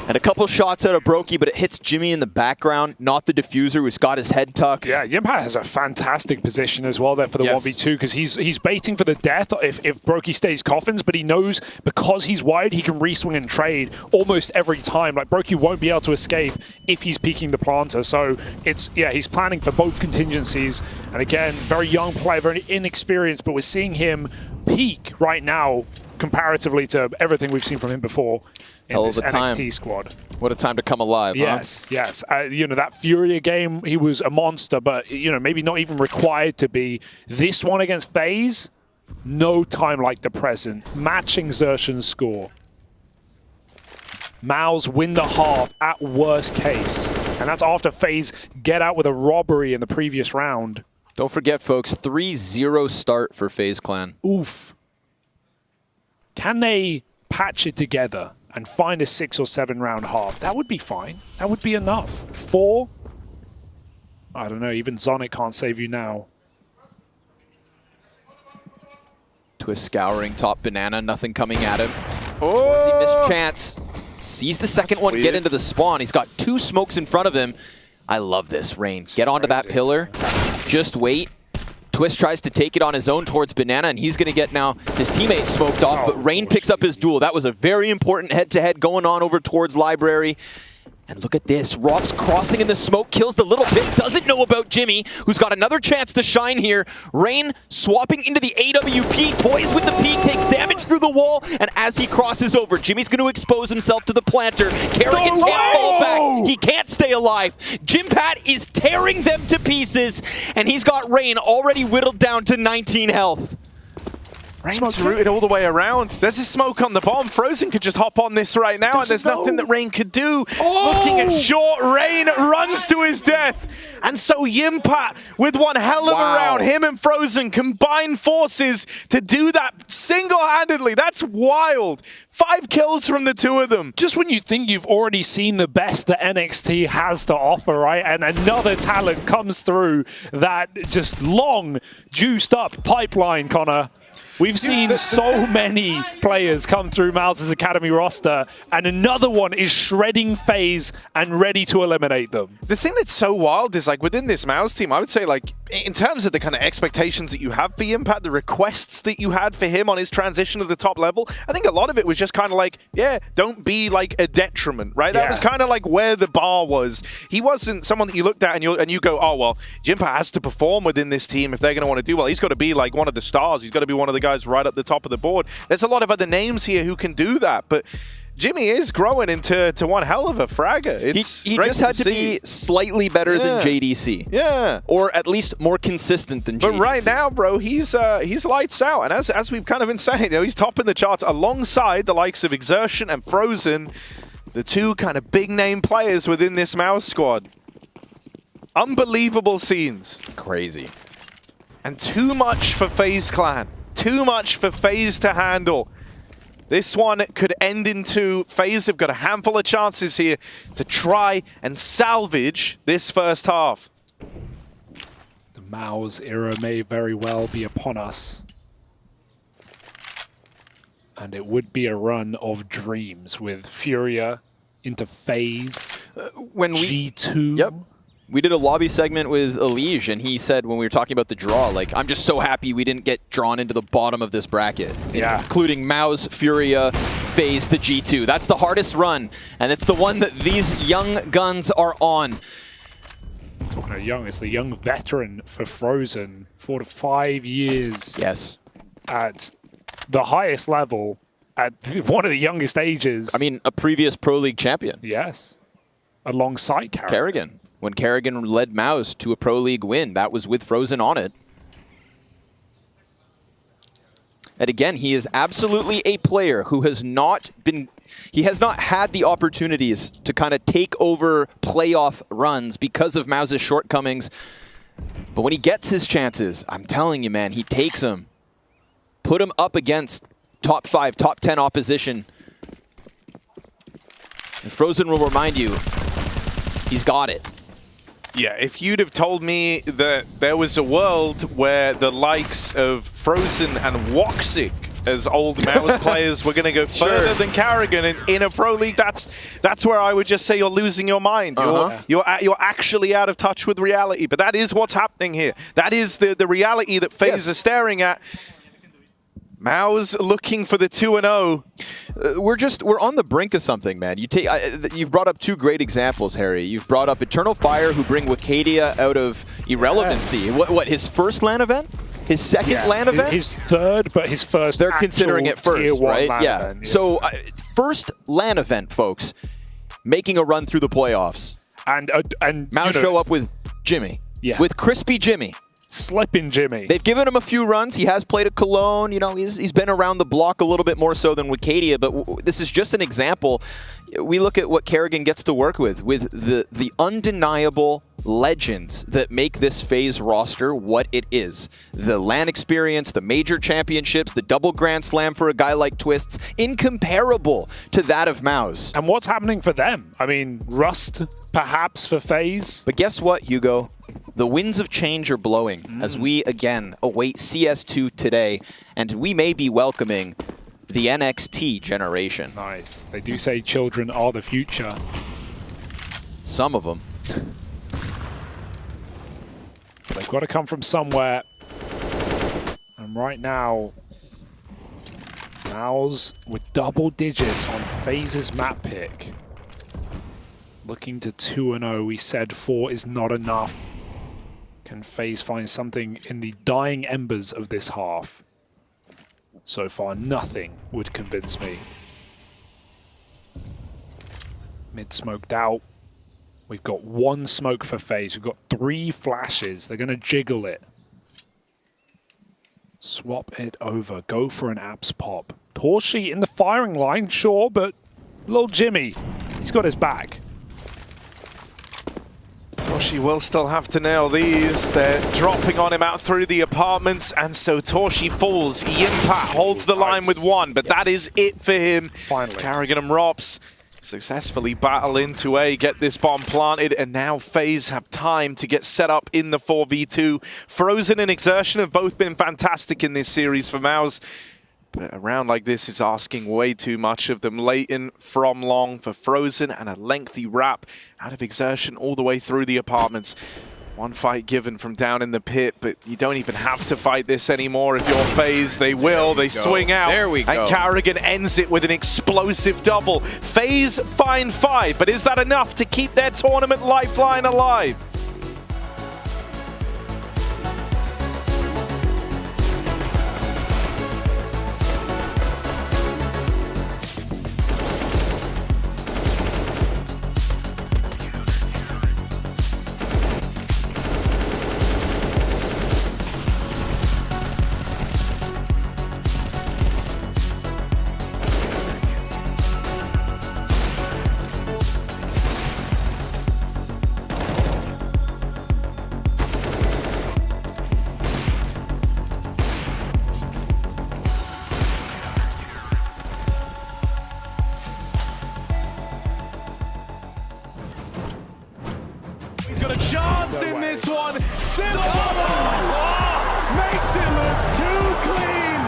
And a couple shots out of Brokey, but it hits Jimmy in the background, not the diffuser who's got his head tucked.
Yeah, Yimpat has a fantastic position as well there for the 1v2 because he's baiting for the death if Brokey stays coffins, but he knows because he's wide, he can re-swing and trade almost every time. Like, Brokey won't be able to escape if he's peeking the planter. So it's, he's planning for both contingencies. And again, very young player, very inexperienced, but we're seeing him peak right now comparatively to everything we've seen from him before in this NXT squad.
What a time to come alive,
yes, yes. That Furia game, he was a monster, but, maybe not even required to be. This one against FaZe, no time like the present. Matching Xertion's score. Maus win the half at worst case. And that's after FaZe get out with a robbery in the previous round.
Don't forget, folks, 3-0 start for FaZe Clan.
Oof. Can they patch it together and find a 6 or 7 round half? That would be fine. That would be enough. 4? I don't know. Even Zonic can't save you now.
Twist scouring top banana. Nothing coming at him. Oh! He missed chance. Sees the second one get into the spawn. He's got 2 smokes in front of him. I love this, Rain. Get onto that pillar. Just wait. Twist tries to take it on his own towards Banana, and he's going to get now his teammate smoked off, but Rain picks up his duel. That was a very important head-to-head going on over towards Library. And look at this. Rob's crossing in the smoke, kills the little bit, doesn't know about Jimmy, who's got another chance to shine here. Rain swapping into the AWP, toys with the peak, takes damage through the wall, and as he crosses over, Jimmy's going to expose himself to the planter. Kerrigan can't fall back. He can't stay alive. Jimpat is tearing them to pieces, and he's got Rain already whittled down to 19 health.
Rain's rooted all the way around. There's a smoke on the bomb. Frozen could just hop on this right now, and there's nothing that Rain could do. Looking at short, Rain runs to his death. And so Yimpat with one hell of a round. Him and Frozen combine forces to do that single-handedly. That's wild. 5 kills from the 2 of them.
Just when you think you've already seen the best that NXT has to offer, right? And another talent comes through that just long, juiced up pipeline, Connor. We've seen so many players come through Maus' Academy roster, and another one is shredding FaZe and ready to eliminate them.
The thing that's so wild is, like, within this Maus team, I would say, like, in terms of the kind of expectations that you have for Impact, the requests that you had for him on his transition to the top level, I think a lot of it was just kind of like, don't be, like, a detriment, right? That was kind of like where the bar was. He wasn't someone that you looked at and you go, oh, well, Jimpat has to perform within this team if they're going to want to do well. He's got to be, like, one of the stars. He's got to be one of the guys right up the top of the board. There's a lot of other names here who can do that, but Jimmy is growing into one hell of a fragger.
He just had to be slightly better than JDC.
Yeah.
Or at least more consistent than JDC.
But right now, bro, he's lights out. And as we've kind of been saying, he's topping the charts alongside the likes of Exertion and Frozen, the 2 kind of big name players within this Maus squad. Unbelievable scenes.
Crazy.
And too much for FaZe Clan. Too much for FaZe to handle. This one could end into FaZe have got a handful of chances here to try and salvage this first half.
The Maus era may very well be upon us. And it would be a run of dreams with Furia into FaZe, G2.
Yep. We did a lobby segment with Elige, and he said when we were talking about the draw, like, I'm just so happy we didn't get drawn into the bottom of this bracket.
Yeah.
Including Maus, Furia, FaZe to G2. That's the hardest run, and it's the one that these young guns are on.
Talking of young, it's the young veteran for Frozen. 4 to 5 years.
Yes.
At the highest level, at one of the youngest ages.
I mean, a previous Pro League champion.
Yes. Alongside
Kerrigan. When Kerrigan led Maus to a Pro League win, that was with Frozen on it. And again, he is absolutely a player who has not had the opportunities to kind of take over playoff runs because of Maus' shortcomings. But when he gets his chances, I'm telling you, man, he takes them. Put him up against top 5, top 10 opposition. And Frozen will remind you, he's got it.
Yeah, if you'd have told me that there was a world where the likes of Frozen and Woxic as old Maus players were going to go further than Kerrigan in a Pro League, that's where I would just say you're losing your mind. You're actually out of touch with reality. But that is what's happening here. That is the reality that FaZe are staring at. Maus looking for the 2-0.
We're on the brink of something, man. You've brought up 2 great examples, Harry. You've brought up Eternal Fire, who bring Wicadia out of irrelevancy. Yes. What, his first LAN event? His second LAN event?
His third, but his first.
They're considering it first, right? Yeah.
Event,
So, first LAN event, folks, making a run through the playoffs.
And
Maus show up with Jimmy.
Yeah.
With Crispy Jimmy.
Slipping Jimmy.
They've given him a few runs. He has played at Cologne. You know, he's been around the block a little bit more so than Wicadia, but this is just an example. We look at what Kerrigan gets to work with the undeniable legends that make this FaZe roster what it is. The LAN experience, the major championships, the double Grand Slam for a guy like Twists, incomparable to that of Maus.
And what's happening for them? I mean, Rust, perhaps, for FaZe?
But guess what, Hugo? The winds of change are blowing as we, again, await CS2 today, and we may be welcoming the NXT generation.
Nice. They do say children are the future.
Some of them.
They've got to come from somewhere. And right now, Maus with double digits on FaZe's map pick. Looking to 2-0. We said 4 is not enough. Can FaZe find something in the dying embers of this half? So far, nothing would convince me. Mid smoked out. We've got 1 smoke for FaZe. We've got 3 flashes. They're going to jiggle it. Swap it over. Go for an apps pop. Torshi in the firing line, sure, but little Jimmy, he's got his back.
Torshi will still have to nail these. They're dropping on him out through the apartments, and so Torshi falls. Yimpat holds the line with 1, but that is it for him.
Finally.
Kerrigan and Rops successfully battle into A, get this bomb planted, and now FaZe have time to get set up in the 4v2. Frozen and Exertion have both been fantastic in this series for Maus. But a round like this is asking way too much of them. Leighton from long for Frozen, and a lengthy wrap out of Exertion all the way through the apartments. 1 fight given from down in the pit, but you don't even have to fight this anymore if you're FaZe. They will. They swing out.
There we go.
And Kerrigan ends it with an explosive double. FaZe find 5, but is that enough to keep their tournament lifeline alive?
He's got a chance in this one. Simple! Makes it look too clean.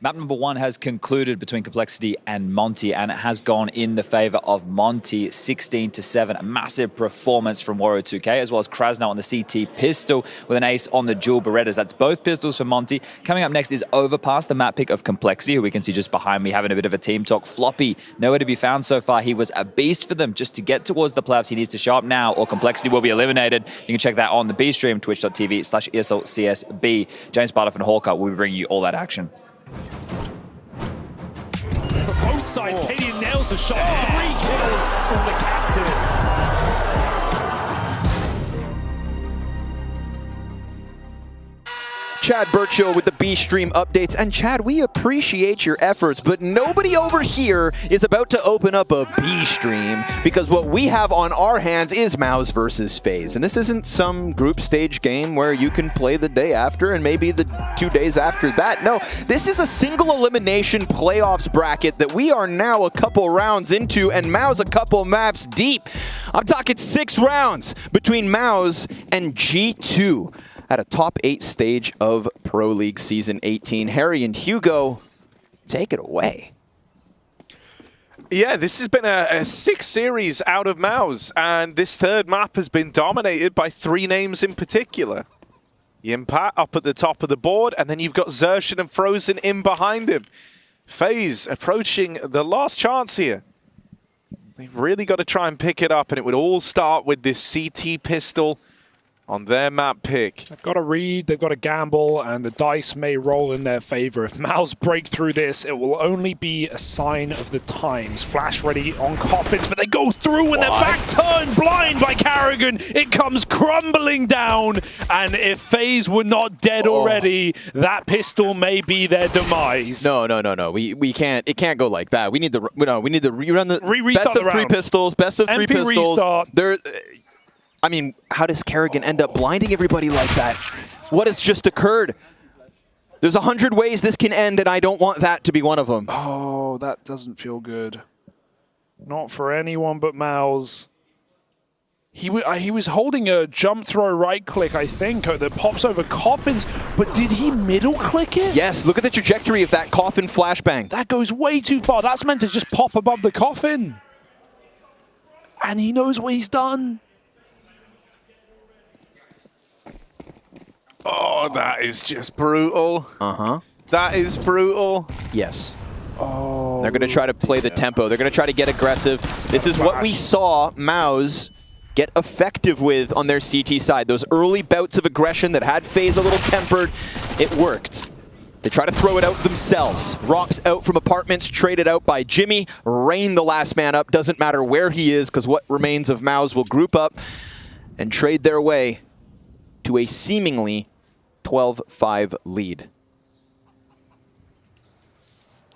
Map number 1 has concluded between Complexity and Monty, and it has gone in the favor of Monty, 16-7. A massive performance from Wario2K, as well as Krasno on the CT pistol with an ace on the dual Berettas. That's both pistols for Monty. Coming up next is Overpass, the map pick of Complexity, who we can see just behind me having a bit of a team talk. Floppy, nowhere to be found so far. He was a beast for them. Just to get towards the playoffs, he needs to show up now, or Complexity will be eliminated. You can check that on the B stream, twitch.tv/ESLCSB. James Bartow and Hawker will be bringing you all that action.
Both sides, Cadian nails the shot. 3 kills from the captain.
Chad Burchill with the B-Stream updates. And Chad, we appreciate your efforts, but nobody over here is about to open up a B-Stream because what we have on our hands is Mouse versus FaZe. And this isn't some group stage game where you can play the day after and maybe the 2 days after that. No, this is a single elimination playoffs bracket that we are now a couple rounds into, and Mouse a couple maps deep. I'm talking 6 rounds between Mouse and G2 at a top 8 stage of Pro League Season 18. Harry and Hugo, take it away.
Yeah, this has been a 6 series out of Mouse, and this third map has been dominated by 3 names in particular. Yimpat up at the top of the board, and then you've got Xerxin and Frozen in behind him. FaZe approaching the last chance here. They've really got to try and pick it up, and it would all start with this CT pistol on their map pick.
They've got to read, they've got to gamble, and the dice may roll in their favor. If Mouse break through this, it will only be a sign of the times. Flash ready on Coffins, but they go through and they're back turned blind by Carrigan. It comes crumbling down, and if FaZe were not dead already, that pistol may be their demise.
No. We can't. It can't go like that. We need to. We need to rerun the
restart
best of 3 pistols. Best of 3 pistols.
Restart.
I mean, how does Carrigan end up blinding everybody like that? What has just occurred? There's 100 ways this can end, and I don't want that to be one of them.
Oh, that doesn't feel good. Not for anyone but Mouse. He was holding a jump throw right click, I think, that pops over Coffins, but did he middle click it?
Yes, look at the trajectory of that Coffin flashbang.
That goes way too far. That's meant to just pop above the Coffin. And he knows what he's done.
Oh, that is just brutal.
Uh-huh.
That is brutal.
Yes.
Oh.
They're going to try to play the tempo. They're going to try to get aggressive. This is what we saw Mouse get effective with on their CT side. Those early bouts of aggression that had FaZe a little tempered, it worked. They try to throw it out themselves. Rops out from apartments, traded out by Jimmy. Rain the last man up. Doesn't matter where he is, because what remains of Mouse will group up and trade their way to a seemingly 12-5 lead.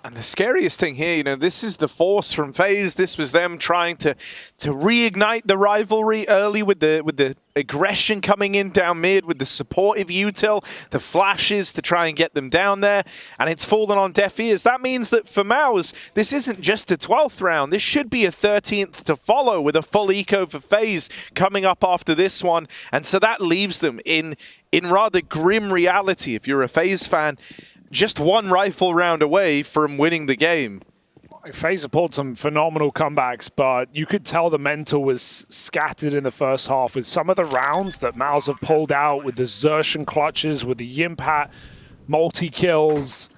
And the scariest thing here, this is the force from FaZe. This was them trying to reignite the rivalry early with the aggression coming in down mid, with the supportive util, the flashes to try and get them down there, and it's fallen on deaf ears. That means that for Mouse, this isn't just a 12th round. This should be a 13th to follow with a full eco for FaZe coming up after this one. And so that leaves them in rather grim reality. If you're a FaZe fan, just 1 rifle round away from winning the game.
FaZe have pulled some phenomenal comebacks, but you could tell the mental was scattered in the first half with some of the rounds that Mouse have pulled out, with the Xerxin clutches, with the Yimpat multi-kills,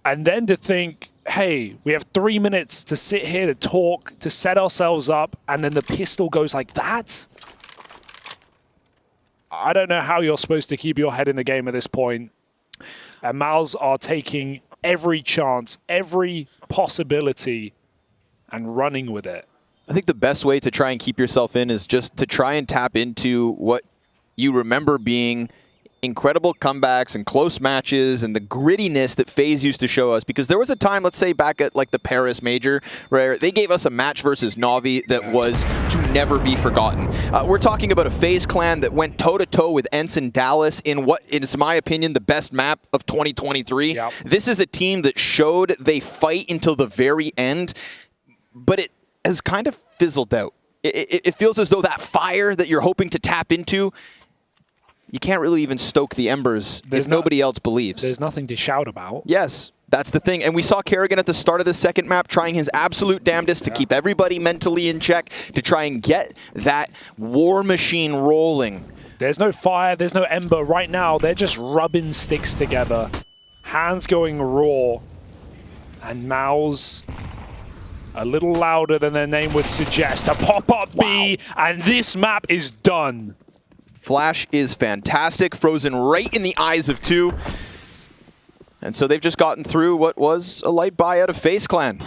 and then to think, hey, we have 3 minutes to sit here to talk, to set ourselves up, and then the pistol goes like that? I don't know how you're supposed to keep your head in the game at this point. And Mouse are taking every chance, every possibility, and running with it.
I think the best way to try and keep yourself in is just to try and tap into what you remember being incredible comebacks and close matches and the grittiness that FaZe used to show us. Because there was a time, let's say back at like the Paris Major, where they gave us a match versus Na'Vi that was to never be forgotten. We're talking about a FaZe clan that went toe-to-toe with Ensign Dallas in what is, my opinion, the best map of 2023. Yep. This is a team that showed they fight until the very end, but it has kind of fizzled out. It feels as though that fire that you're hoping to tap into, you can't really even stoke the embers if nobody else believes.
There's nothing to shout about.
Yes, That's the thing. And we saw Kerrigan at the start of the second map trying his absolute damnedest to keep everybody mentally in check, to try and get that war machine rolling.
There's no fire, there's no ember. Right now, they're just rubbing sticks together. Hands going raw. And Mouse a little louder than their name would suggest. A pop-up B, and this map is done.
Flash is fantastic, frozen right in the eyes of two. And so they've just gotten through what was a light buy out of FaZe Clan.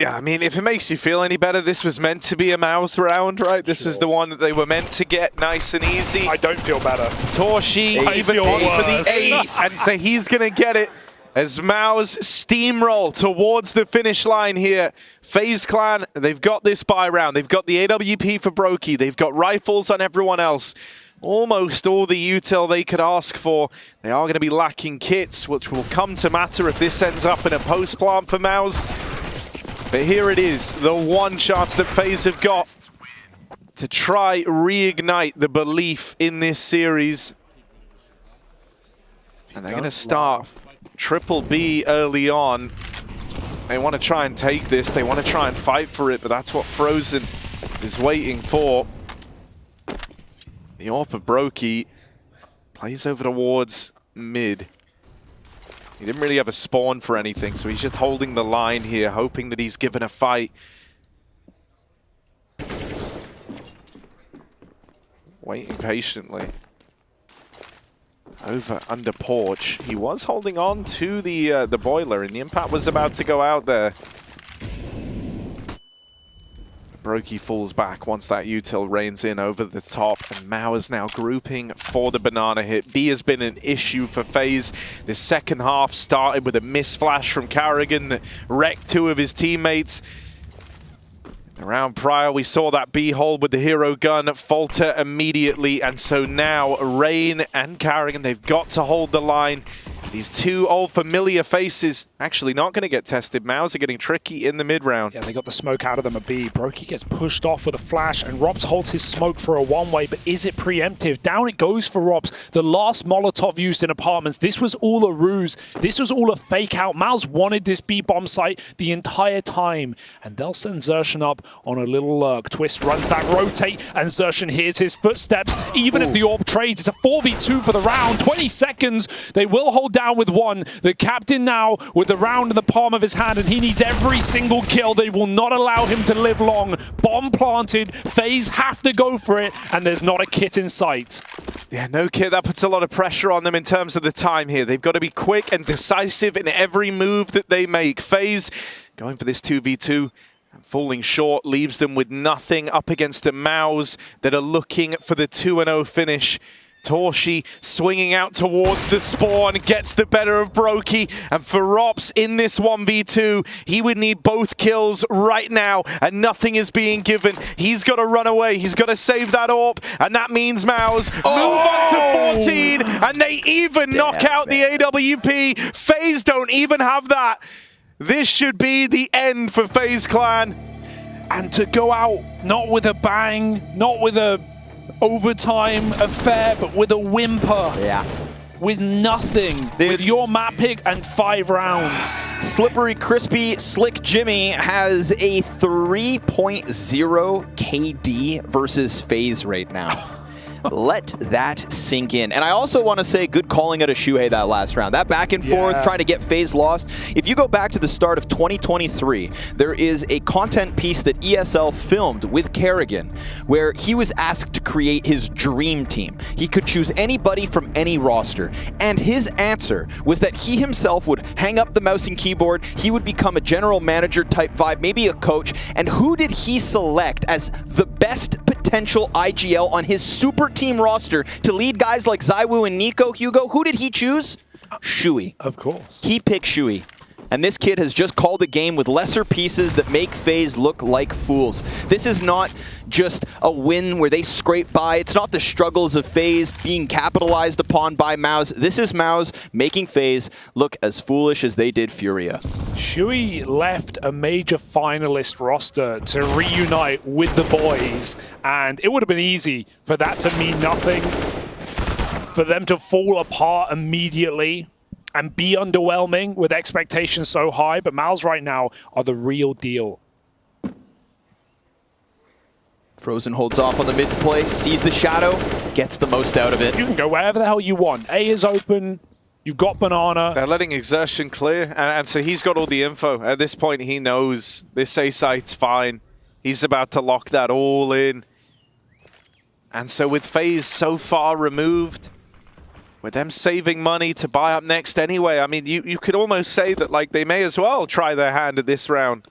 Yeah, I mean, if it makes you feel any better, this was meant to be a Mouse round, right? This was the one that they were meant to get nice and easy.
I don't feel better.
Torshi even on for the ace, and so he's going to get it as Mouse steamroll towards the finish line here. FaZe Clan, they've got this buy round. They've got the AWP for Brokey. They've got rifles on everyone else. Almost all the util they could ask for. They are going to be lacking kits, which will come to matter if this ends up in a post plant for Mouse. But here it is, the one chance that FaZe have got to try reignite the belief in this series. And they're going to start triple B early on. They want to try and take this. They want to try and fight for it, but that's what Frozen is waiting for. The AWP of Brokey plays over towards mid. He didn't really have a spawn for anything, so he's just holding the line here, hoping that he's given a fight. Waiting patiently. Over under porch. He was holding on to the boiler, and the impact was about to go out there. Brokey falls back once that util reigns in over the top, and Mao is now grouping for the banana hit. B has been an issue for FaZe. The second half started with a miss flash from Carrigan that wrecked two of his teammates. The round prior, we saw that B hold with the hero gun falter immediately, and so now Rain and Carrigan, they've got to hold the line. These two old familiar faces actually not going to get tested. Mouse are getting tricky in the mid round.
Yeah, they got the smoke out of them a B. Brokey gets pushed off with a flash, and Robs holds his smoke for a one-way, but is it preemptive? Down it goes for Robs. The last Molotov used in apartments. This was all a ruse. This was all a fake out. Mouse wanted this B bomb site the entire time, and they'll send Xerxon up on a little lurk. Twist runs that rotate, and Xerxon hears his footsteps. Even if the AWP trades, it's a 4v2 for the round. 20 seconds. They will hold down with one. The captain now with the round in the palm of his hand, and he needs every single kill. They will not allow him to live long. Bomb planted. FaZe have to go for it, and there's not a kit in sight.
Yeah, no kit. That puts a lot of pressure on them in terms of the time here. They've got to be quick and decisive in every move that they make. FaZe going for this 2v2. Falling short leaves them with nothing up against the Mouse that are looking for the 2-0 finish. Torshi swinging out towards the spawn, gets the better of Brokey, and for Rops in this 1v2, he would need both kills right now, and nothing is being given. He's got to run away, he's got to save that AWP, and that means Mouse move up to 14, and they even knock out the AWP. FaZe don't even have that. This should be the end for FaZe Clan.
And to go out, not with a bang, not with a overtime affair, but with a whimper.
Yeah.
With nothing. With your map pick and 5 rounds.
Slippery, crispy, slick Jimmy has a 3.0 KD versus FaZe right now. Let that sink in. And I also want to say good calling out of Shuhei that last round. That back and forth, trying to get FaZe lost. If you go back to the start of 2023, there is a content piece that ESL filmed with Kerrigan where he was asked to create his dream team. He could choose anybody from any roster. And his answer was that he himself would hang up the mouse and keyboard. He would become a general manager type vibe, maybe a coach. And who did he select as the best potential IGL on his super team roster to lead guys like Zywoo and Nico? Hugo, who did he choose? Shui.
Of course.
He picked Shui. And this kid has just called a game with lesser pieces that make FaZe look like fools. This is not just a win where they scrape by. It's not the struggles of FaZe being capitalized upon by Mouse. This is Mouse making FaZe look as foolish as they did Furia.
Shui left a major finalist roster to reunite with the boys, and it would have been easy for that to mean nothing. for them to fall apart immediately and be underwhelming with expectations so high. But Mal's right now are the real deal.
Frozen holds off on the mid play, sees the shadow, gets the most out of it.
You can go wherever the hell you want. A is open. You've got Banana.
They're letting Exertion clear, and so he's got all the info. At this point, he knows this A site's fine. He's about to lock that all in. And so with FaZe so far removed, with them saving money to buy up next anyway, I mean, you could almost say that like they may as well try their hand at this round.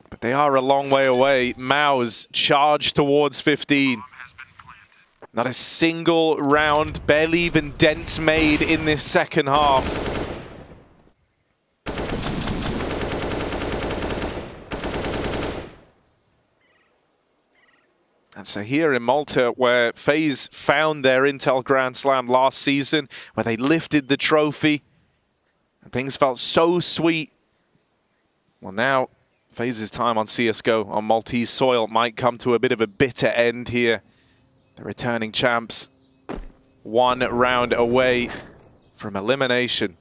But they are a long way away. Mao's charged towards 15. Not a single round, barely even dents made in this second half. And so here in Malta, where FaZe found their Intel Grand Slam last season, where they lifted the trophy, and things felt so sweet. Well, now FaZe's time on CSGO, on Maltese soil, might come to a bit of a bitter end here. The returning champs, one round away from elimination.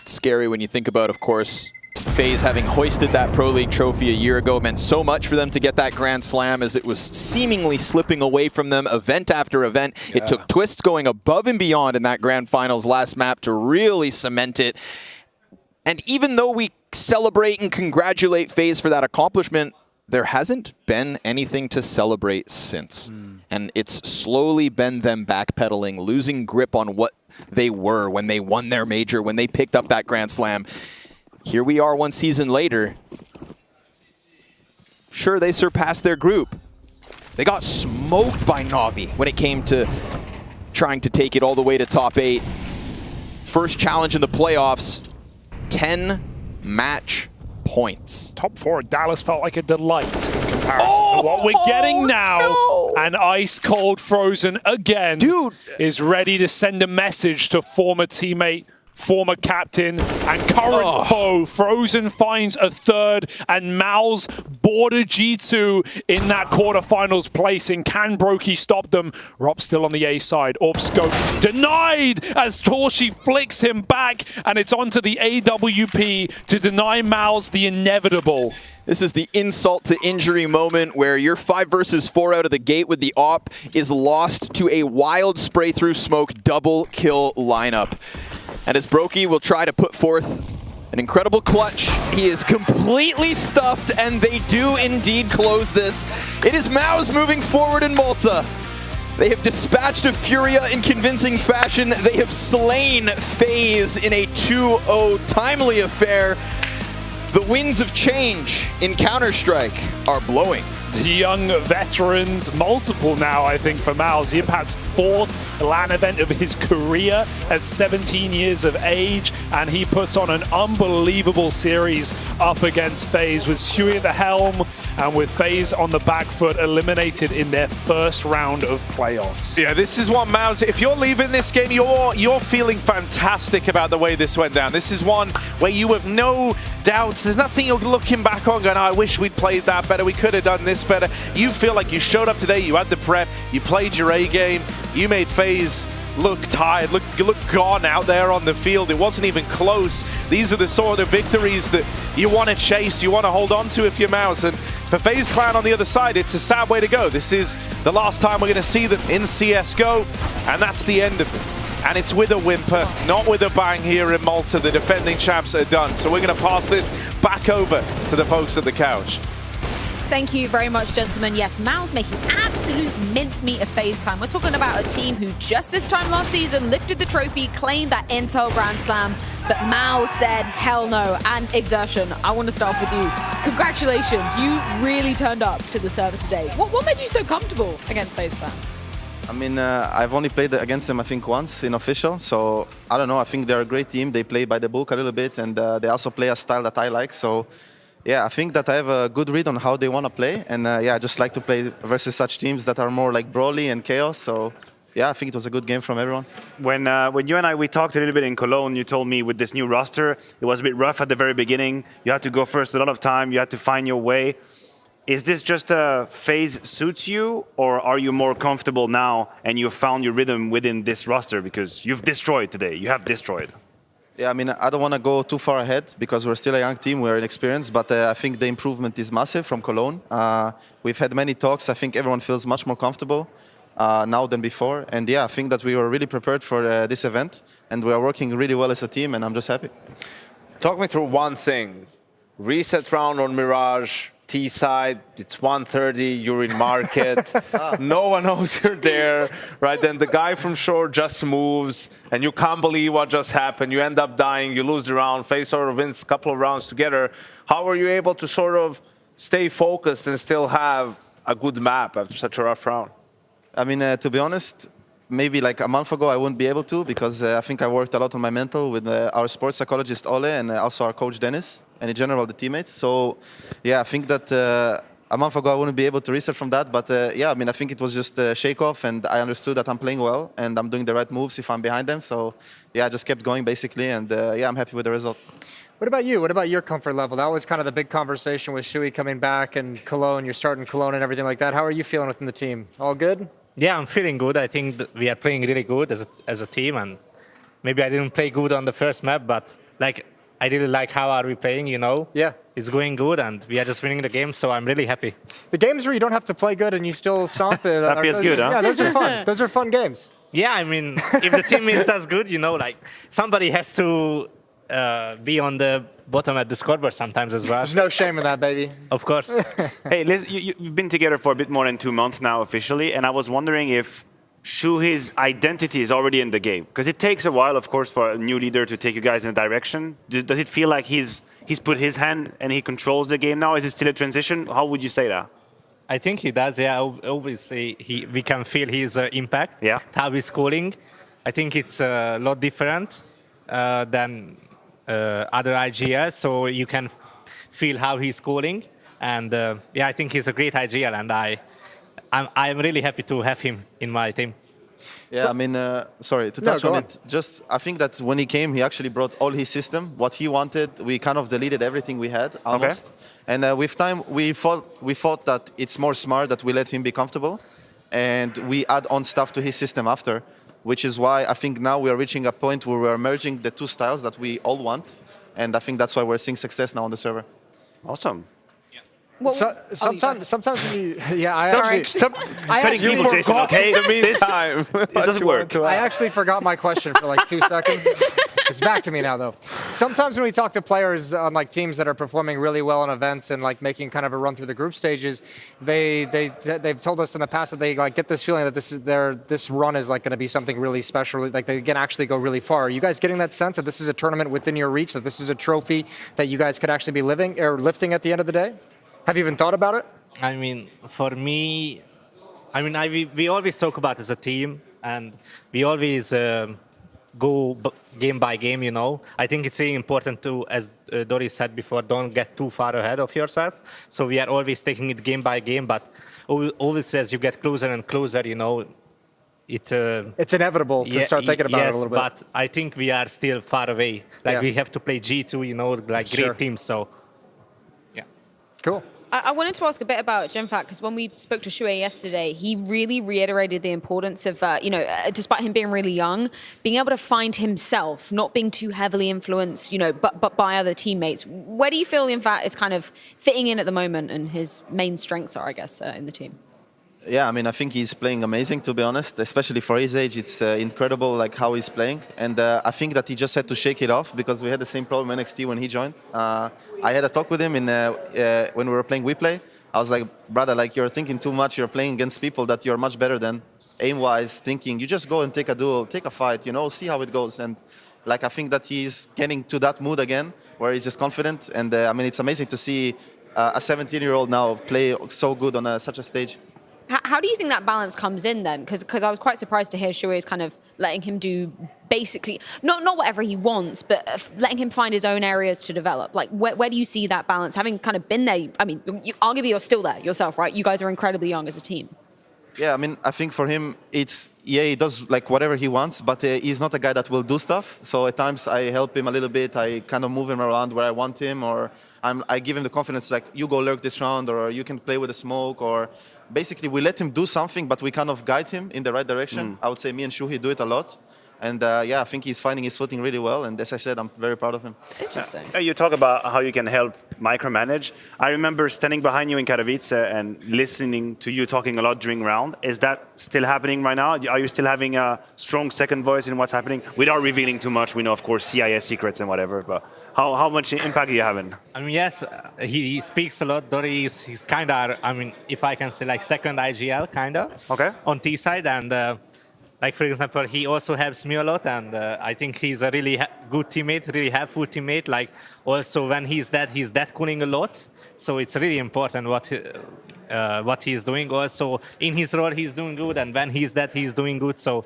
It's scary when you think about, of course, FaZe having hoisted that Pro League trophy a year ago. It meant so much for them to get that Grand Slam as it was seemingly slipping away from them event after event. Yeah. It took Twists going above and beyond in that Grand Finals last map to really cement it. And even though we celebrate and congratulate FaZe for that accomplishment, there hasn't been anything to celebrate since. And it's slowly been them backpedaling, losing grip on what they were when they won their major, when they picked up that Grand Slam. Here we are one season later. Sure, they surpassed their group. They got smoked by Na'Vi when it came to trying to take it all the way to top 8. First challenge in the playoffs, 10 match points.
Top 4 Dallas felt like a delight in comparison to what we're getting now. No. And ice cold Frozen again is ready to send a message to former teammate, former captain, and current foe. Frozen finds a third, and Mal's border G2 in that quarterfinals placing. Can Brokey stop them? Rob still on the A side. Orb scope denied as Torshi flicks him back, and it's onto the AWP to deny Mal's the inevitable.
This is the insult to injury moment where your 5 versus 4 out of the gate with the AWP is lost to a wild spray through smoke double kill lineup. And as Brokey will try to put forth an incredible clutch, he is completely stuffed, and they do indeed close this. It is Mao's moving forward in Malta. They have dispatched a Furia in convincing fashion. They have slain FaZe in a 2-0 timely affair. The winds of change in Counter-Strike are blowing.
The young veterans, multiple now, I think, for Mal. Zimpat's 4th LAN event of his career at 17 years of age, and he puts on an unbelievable series up against FaZe with Shui at the helm and with FaZe on the back foot, eliminated in their first round of playoffs.
Yeah, this is what Mao's, if you're leaving this game, you're feeling fantastic about the way this went down. This is one where you have no doubts. There's nothing you're looking back on going, oh, I wish we'd played that better. We could have done this better. You feel like you showed up today, you had the prep, you played your A game, you made FaZe look tired, look gone out there on the field. It wasn't even close. These are the sort of victories that you want to chase, you want to hold on to if you're Mouse. And for FaZe Clan on the other side, it's a sad way to go. This is the last time we're going to see them in CSGO, and that's the end of it. And it's with a whimper, not with a bang here in Malta. The defending champs are done. So we're going to pass this back over to the folks at the couch.
Thank you very much, gentlemen. Yes, Mal's making absolute mincemeat of FaZe Clan. We're talking about a team who just this time last season lifted the trophy, claimed that Intel Grand Slam, but Mal said hell no. And Exertion, I want to start with you. Congratulations, you really turned up to the server today. What made you so comfortable against FaZe Clan?
I mean, I've only played against them, I think, once in official. So, I don't know. I think they're a great team. They play by the book a little bit, and they also play a style that I like. So, yeah, I think that I have a good read on how they want to play. And, yeah, I just like to play versus such teams that are more like Broly and Chaos. So, yeah, I think it was a good game from everyone.
When you and we talked a little bit in Cologne, you told me with this new roster, it was a bit rough at the very beginning. You had to go first a lot of time. You had to find your way. Is this just a phase suits you, or are you more comfortable now and you've found your rhythm within this roster because you've destroyed today? You have destroyed.
Yeah, I mean, I don't want to go too far ahead because we're still a young team, we're inexperienced, but I think the improvement is massive from Cologne. We've had many talks. I think everyone feels much more comfortable now than before. And yeah, I think that we were really prepared for this event, and we are working really well as a team, and I'm just happy.
Talk me through one thing. Reset round on Mirage, T-side, it's 1:30, you're in market, no one knows you're there, right? Then the guy from shore just moves, and you can't believe what just happened. You end up dying, you lose the round, FaZe sort of wins a couple of rounds together. How are you able to sort of stay focused and still have a good map after such a rough round?
I mean, to be honest, maybe like a month ago I wouldn't be able to because I think I worked a lot on my mental with our sports psychologist Ole and also our coach Dennis and in general the teammates. So yeah, I think that a month ago I wouldn't be able to reset from that. But yeah, I mean, I think it was just a shake off and I understood that I'm playing well and I'm doing the right moves if I'm behind them. So yeah, I just kept going basically and yeah, I'm happy with the result.
What about you? What about your comfort level? That was kind of the big conversation with Shui coming back and Cologne, you're starting Cologne and everything like that. How are you feeling within the team? All good?
Yeah, I'm feeling good. I think that we are playing really good as a team, and maybe I didn't play good on the first map, but like I really like how are we playing, you know?
Yeah.
It's going good, and we are just winning the game, so I'm really happy.
The games where you don't have to play good and you still stomp it.
That feels good, huh?
Yeah, those are fun. Those are fun games.
Yeah, I mean, if the team does good, you know, like somebody has to be on the bottom at the scoreboard sometimes as well.
There's no shame in that, baby.
Of course.
Hey, Liz, you've been together for a bit more than 2 months now officially, and I was wondering if Shuhi's identity is already in the game. Because it takes a while, of course, for a new leader to take you guys in a direction. Does it feel like he's put his hand and he controls the game now? Is it still a transition? How would you say that?
I think he does, yeah. Obviously, we can feel his impact,
yeah.
How he's scoring. I think it's a lot different than other IGLs, so you can feel how he's scoring. And yeah, I think he's a great IGL, and I'm really happy to have him in my team.
Yeah, I mean, sorry, to touch on it, just I think that when he came, he actually brought all his system, what he wanted. We kind of deleted everything we had, almost. Okay. And with time, we thought that it's more smart that we let him be comfortable, and we add on stuff to his system after, which is why I think now we are reaching a point where we're merging the two styles that we all want, and I think that's why we're seeing success now on the server.
Awesome.
Well, sometimes when you, yeah,
Stop cutting people, Jason, okay? This doesn't work.
I actually forgot my question for like 2 seconds. It's back to me now, though. Sometimes when we talk to players on like teams that are performing really well on events and like making kind of a run through the group stages, they've told us in the past that they like get this feeling that this run is like going to be something really special, like they can actually go really far. Are you guys getting that sense that this is a tournament within your reach, that this is a trophy that you guys could actually be living or lifting at the end of the day? Have you even thought about it?
I mean, for me, we always talk about as a team, and we always go game by game, you know. I think it's really important to, as Doris said before, don't get too far ahead of yourself. So we are always taking it game by game, but always as you get closer and closer, you know,
it's inevitable to start thinking about it a little bit.
But I think we are still far away. Like we have to play G2, you know, like great teams, so yeah.
Cool.
I wanted to ask a bit about Genfact, because when we spoke to Shui yesterday, he really reiterated the importance of, despite him being really young, being able to find himself, not being too heavily influenced, but by other teammates. Where do you feel Genfact is kind of fitting in at the moment and his main strengths are, I guess, in the team?
Yeah, I mean, I think he's playing amazing, to be honest, especially for his age. It's incredible like how he's playing. And I think that he just had to shake it off because we had the same problem in NXT when he joined. I had a talk with him when we were playing WePlay. I was like, brother, like you're thinking too much. You're playing against people that you're much better than. Aim-wise, thinking, you just go and take a duel, take a fight, see how it goes. And like I think that he's getting to that mood again where he's just confident. And I mean, it's amazing to see a 17-year-old now play so good on such a stage.
How do you think that balance comes in then? Because I was quite surprised to hear Shui is kind of letting him do basically, not whatever he wants, but letting him find his own areas to develop. Like, where do you see that balance? Having kind of been there, I mean, arguably you're still there yourself, right? You guys are incredibly young as a team.
Yeah, I mean, I think for him, he does like whatever he wants, but he's not a guy that will do stuff. So at times I help him a little bit. I kind of move him around where I want him, or I give him the confidence, like, you go lurk this round, or you can play with the smoke, or basically we let him do something, but we kind of guide him in the right direction. I would say me and Shuhi do it a lot. And yeah, I think he's finding his footing really well. And as I said, I'm very proud of him.
Interesting.
You talk about how you can help micromanage. I remember standing behind you in Katowice and listening to you talking a lot during round. Is that still happening right now? Are you still having a strong second voice in what's happening? Without revealing too much, we know, of course, CIS secrets and whatever. But how much impact are you having?
I mean, yes, he speaks a lot. Dory he's kind of, I mean, if I can say, like second IGL, kind of.
Okay.
On T side. And like, for example, he also helps me a lot. And I think he's a really good teammate, really helpful teammate. Like, also when he's that cooling a lot. So it's really important what he's doing. Also, in his role, he's doing good. And when he's doing good. So,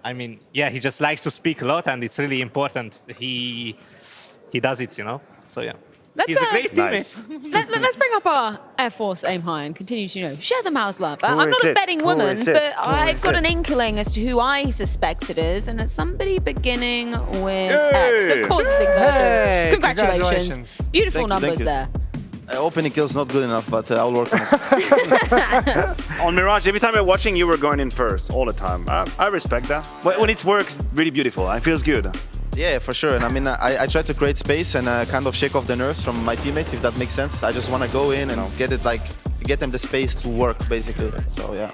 I mean, yeah, he just likes to speak a lot. And it's really important. He does it, you know. So yeah, he's a great teammate.
Let's bring up our Air Force Aim High and continue to share the mouse love. I'm not a betting woman, but I've got an inkling as to who I suspect it is, and it's somebody beginning with X. Of course, it's Exertion. Congratulations. Beautiful numbers there.
Opening kill's not good enough, but I'll work on it.
On Mirage, every time I'm watching, you were going in first all the time. I respect that. When it works, really beautiful. It feels good.
Yeah, for sure. And I mean, I try to create space and kind of shake off the nerves from my teammates, if that makes sense. I just want to go in and get them the space to work, basically. So yeah.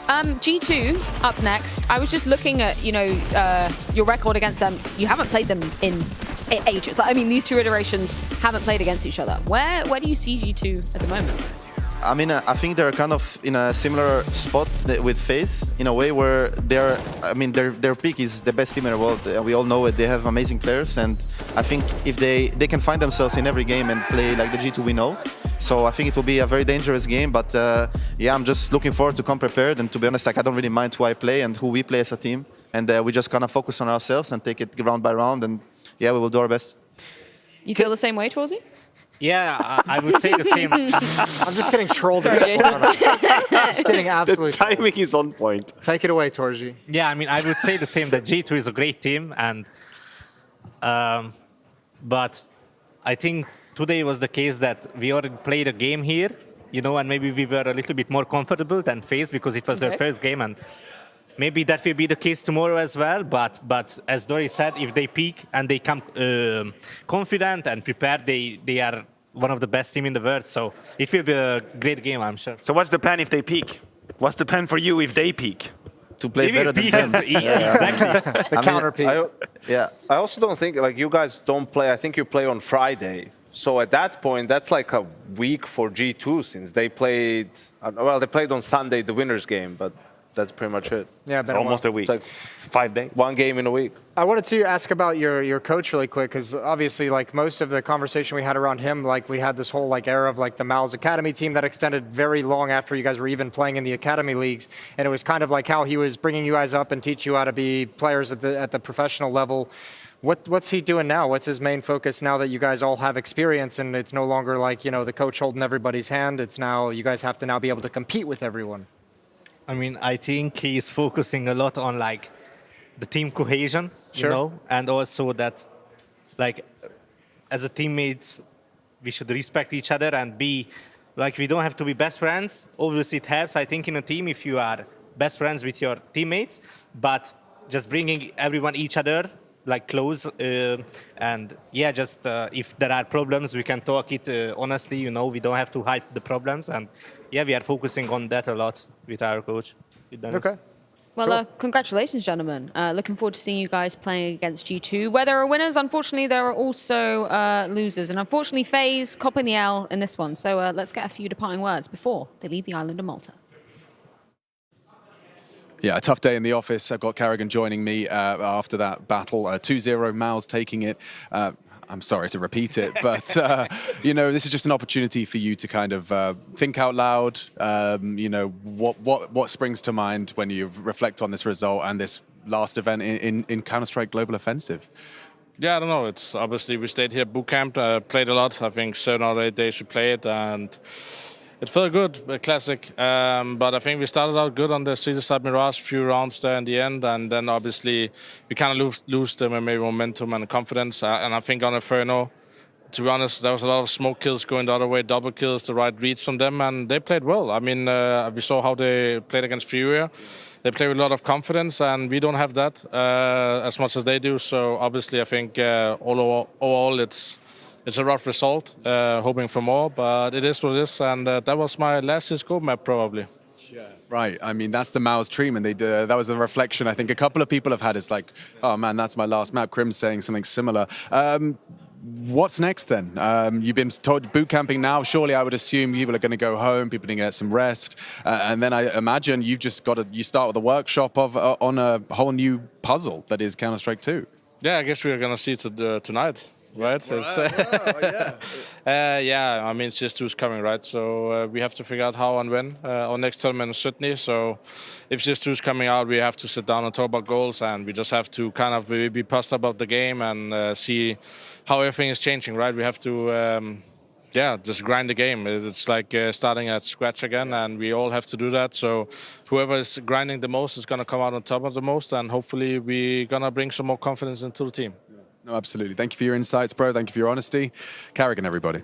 G2 up next. I was just looking at your record against them. You haven't played them in ages. I mean, these two iterations haven't played against each other. Where do you see G2 at the moment?
I mean, I think they're kind of in a similar spot with FaZe, in a way where their peak is the best team in the world. We all know it. They have amazing players, and I think if they can find themselves in every game and play like the G2 we know. So I think it will be a very dangerous game, but yeah, I'm just looking forward to come prepared. And to be honest, like, I don't really mind who I play and who we play as a team. And we just kind of focus on ourselves and take it round by round. And yeah, we will do our best.
You feel the same way, Torzy?
Yeah, I would say the same.
I'm just getting trolled.
Sorry, Jason.
Just getting absolutely.
The timing is on point.
Take it away, Torzy.
Yeah, I mean, I would say the same. That G2 is a great team, and but I think today was the case that we already played a game here, and maybe we were a little bit more comfortable than FaZe because it was their first game, and maybe that will be the case tomorrow as well. But as Dory said, if they peak and they come confident and prepared, they are one of the best team in the world. So it will be a great game, I'm sure.
So what's the plan if they peak? What's the plan for you if they peak?
To play better than them.
Exactly.
The counter peak.
I also don't think, like, you guys don't play. I think you play on Friday. So at that point, that's like a week for G2 since they played. Well, they played on Sunday, the winners game, but that's pretty much it.
Yeah,
it's almost a week.
It's like
5 days.
One game in a week.
I wanted to ask about your coach really quick, because obviously, like, most of the conversation we had around him, like, we had this whole like era of like the Mal's Academy team that extended very long after you guys were even playing in the Academy leagues, and it was kind of like how he was bringing you guys up and teach you how to be players at the professional level. What's he doing now? What's his main focus now that you guys all have experience and it's no longer like, the coach holding everybody's hand? It's now you guys have to now be able to compete with everyone.
I mean, I think he's focusing a lot on like the team cohesion, and also that, like, as a teammates, we should respect each other and be like, we don't have to be best friends. Obviously, it helps, I think, in a team if you are best friends with your teammates, but just bringing everyone each other like close, and yeah, just if there are problems, we can talk it honestly. We don't have to hide the problems, and yeah, we are focusing on that a lot with our coach.
Okay.
Well, congratulations, gentlemen. Looking forward to seeing you guys playing against G2. Where there are winners, unfortunately, there are also losers. And unfortunately, FaZe copping the L in this one. So let's get a few departing words before they leave the island of Malta.
Yeah, a tough day in the office. I've got Carrigan joining me after that battle. 2-0, Mal's taking it. I'm sorry to repeat it, but this is just an opportunity for you to kind of think out loud. What springs to mind when you reflect on this result and this last event in Counter-Strike Global Offensive?
Yeah, I don't know. It's obviously we stayed here boot camp, played a lot. I think 7 or 8 days we played, and it felt good, a classic. But I think we started out good on the Caesar side Mirage, few rounds there in the end, and then obviously we kind of lose the maybe momentum and confidence. And I think on Inferno, to be honest, there was a lot of smoke kills going the other way, double kills, the right reads from them, and they played well. I mean, we saw how they played against Furia. They play with a lot of confidence, and we don't have that as much as they do. So obviously, I think overall it's a rough result. Hoping for more, but it is what it is. And that was my last CS:GO map probably.
Right. I mean, that's the Mao's treatment. That was a reflection I think a couple of people have had. It's like, oh man, that's my last map. Krim's saying something similar. What's next then? You've been told boot camping now. Surely I would assume people are going to go home, people are going to get some rest. And then I imagine you've just you start with a workshop on a whole new puzzle that is Counter-Strike 2.
Yeah, I guess we're going to see it tonight. Right? Yeah, I mean, CS2 is coming, right? So we have to figure out how and when. Our next tournament in Sydney. So if CS2 is coming out, we have to sit down and talk about goals, and we just have to kind of be positive about the game and see how everything is changing, right? We have to, just grind the game. It's like starting at scratch again, and we all have to do that. So whoever is grinding the most is going to come out on top of the most, and hopefully we're going to bring some more confidence into the team.
No, absolutely. Thank you for your insights, bro. Thank you for your honesty. Carrigan, everybody.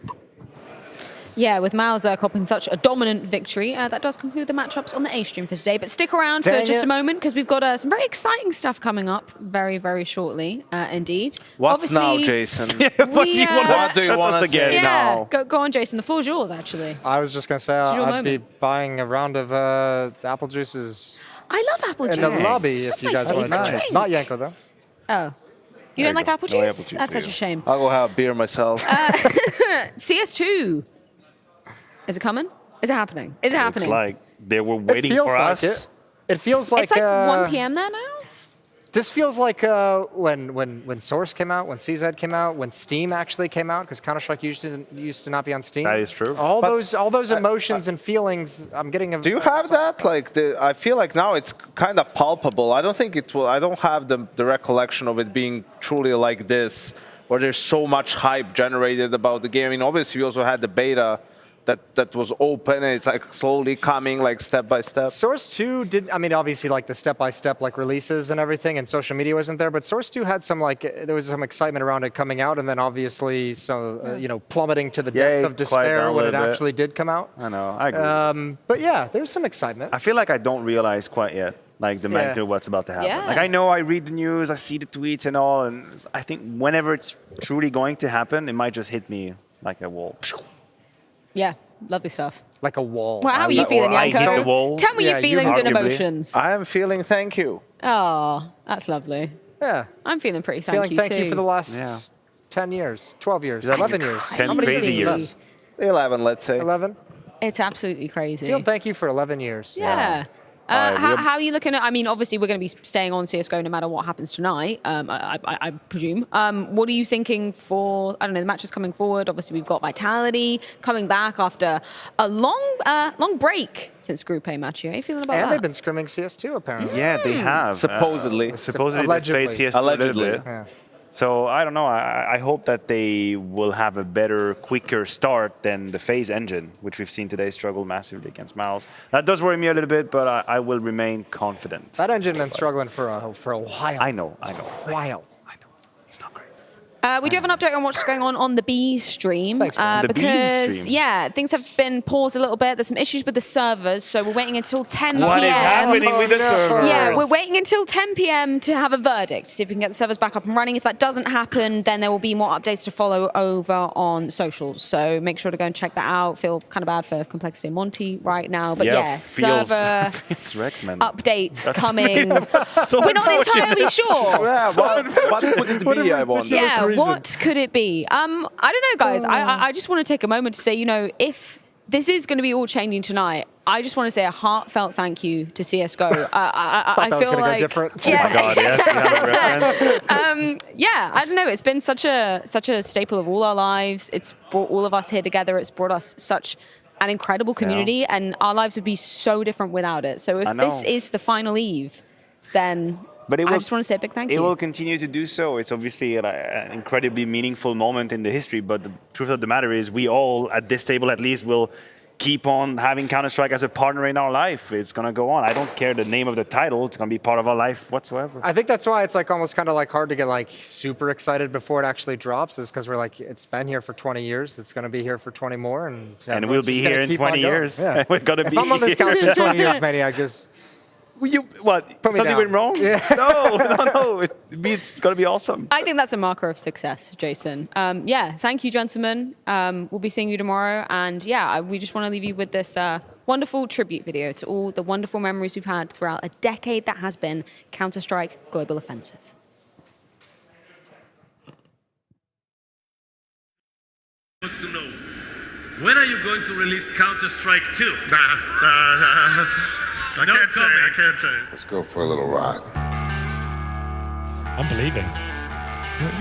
Yeah, with Mao's copping such a dominant victory, that does conclude the matchups on the A stream for today. But stick around for just a moment, because we've got some very exciting stuff coming up very, very shortly, indeed.
What's now, Jason?
What
do you want to say now?
Go on, Jason. The floor's yours, actually.
I was just going to say I'd be buying a round of apple juices.
I love apple juice.
In the lobby, if you guys want to. Not Yanko, though.
Oh. You don't like apple juice? That's such a shame.
I'll go have a beer myself.
CS2. Is it coming? Is it happening? Is it happening?
Looks like they were waiting for us.
It feels like
it's like 1 p.m. there now.
This feels like when Source came out, when CZ came out, when Steam actually came out, because Counter-Strike used to not be on Steam.
That is true.
All those emotions and feelings, I'm getting.
Do you have that? Like, I feel like now it's kind of palpable. I don't think it will. I don't have the recollection of it being truly like this, where there's so much hype generated about the game. I mean, obviously, we also had the beta that was open, and it's like slowly coming, like step by step.
Source 2 did, I mean, obviously like the step-by-step like releases and everything, and social media wasn't there, but Source 2 had some there was some excitement around it coming out, and then obviously plummeting to the depths of despair when it actually did come out.
I know, I agree.
But yeah, there's some excitement.
I feel like I don't realize quite yet, like the magnitude of what's about to happen.
Yeah.
Like I know I read the news, I see the tweets and all, and I think whenever it's truly going to happen, it might just hit me like a wall.
Yeah. Lovely stuff.
Like a wall.
Well, how are you feeling, Yanko?
I hit the wall.
Tell me your feelings and emotions.
I am feeling thank you.
Oh, that's lovely.
Yeah.
I'm feeling pretty thank you
for the last 10 years, 12 years, 11 years.
10 crazy years.
11, let's say.
11?
It's absolutely crazy.
Thank you for 11 years.
Yeah. How are you looking at, I mean, obviously we're going to be staying on CSGO no matter what happens tonight, I presume. What are you thinking for, I don't know, the matches coming forward? Obviously we've got Vitality coming back after a long break since Group A match. How are you feeling about that?
And they've been scrimming CS2 apparently.
Yeah, they have.
Supposedly.
Supposedly they played CS2
Allegedly.
a little bit. So I don't know. I hope that they will have a better, quicker start than the FaZe engine, which we've seen today struggle massively against Mouse. That does worry me a little bit, but I will remain confident.
That engine been struggling for a while.
I know.
While.
We do have an update on what's going on the B stream.
Thanks,
the B
because,
stream.
yeah, things have been paused a little bit. There's some issues with the servers, so we're waiting until 10 p.m.
What is happening with the servers?
Yeah, we're waiting until 10 p.m. to have a verdict, see if we can get the servers back up and running. If that doesn't happen, then there will be more updates to follow over on socials. So make sure to go and check that out. Feel kind of bad for Complexity and Monty right now. But server updates coming. We're not entirely sure.
What could it be, I wonder?
Yeah, what could it be? I don't know, guys. I just want to take a moment to say, if this is going to be all changing tonight, I just want to say a heartfelt thank you to CSGO. I feel like
different.
Yeah.
Oh my God, yes, we have a reference.
Yeah, I don't know. It's been such a staple of all our lives. It's brought all of us here together. It's brought us such an incredible community, and our lives would be so different without it. So if this is the final eve, then I just want to say a big thank you.
It will continue to do so. It's obviously an incredibly meaningful moment in the history, but the truth of the matter is we all, at this table at least, will
keep on having Counter-Strike as a partner in our life. It's going to go on. I don't care the name of the title. It's going to be part of our life whatsoever.
I think that's why it's like almost kind of like hard to get like super excited before it actually drops, is because we're like, it's been here for 20 years. It's going to be here for 20 more. And
we'll be here in 20 years.
Yeah.
We're going to be
If I'm on this couch in 20 years, Manny, I just...
What? Something went wrong?
Yeah.
No. It's going to be awesome.
I think that's a marker of success, Jason. Yeah, thank you, gentlemen. We'll be seeing you tomorrow. And yeah, we just want to leave you with this wonderful tribute video to all the wonderful memories we've had throughout a decade that has been Counter-Strike Global Offensive.
Wants to know, when are you going to release Counter-Strike 2?
I can't say.
Let's go for a little ride.
I'm believing.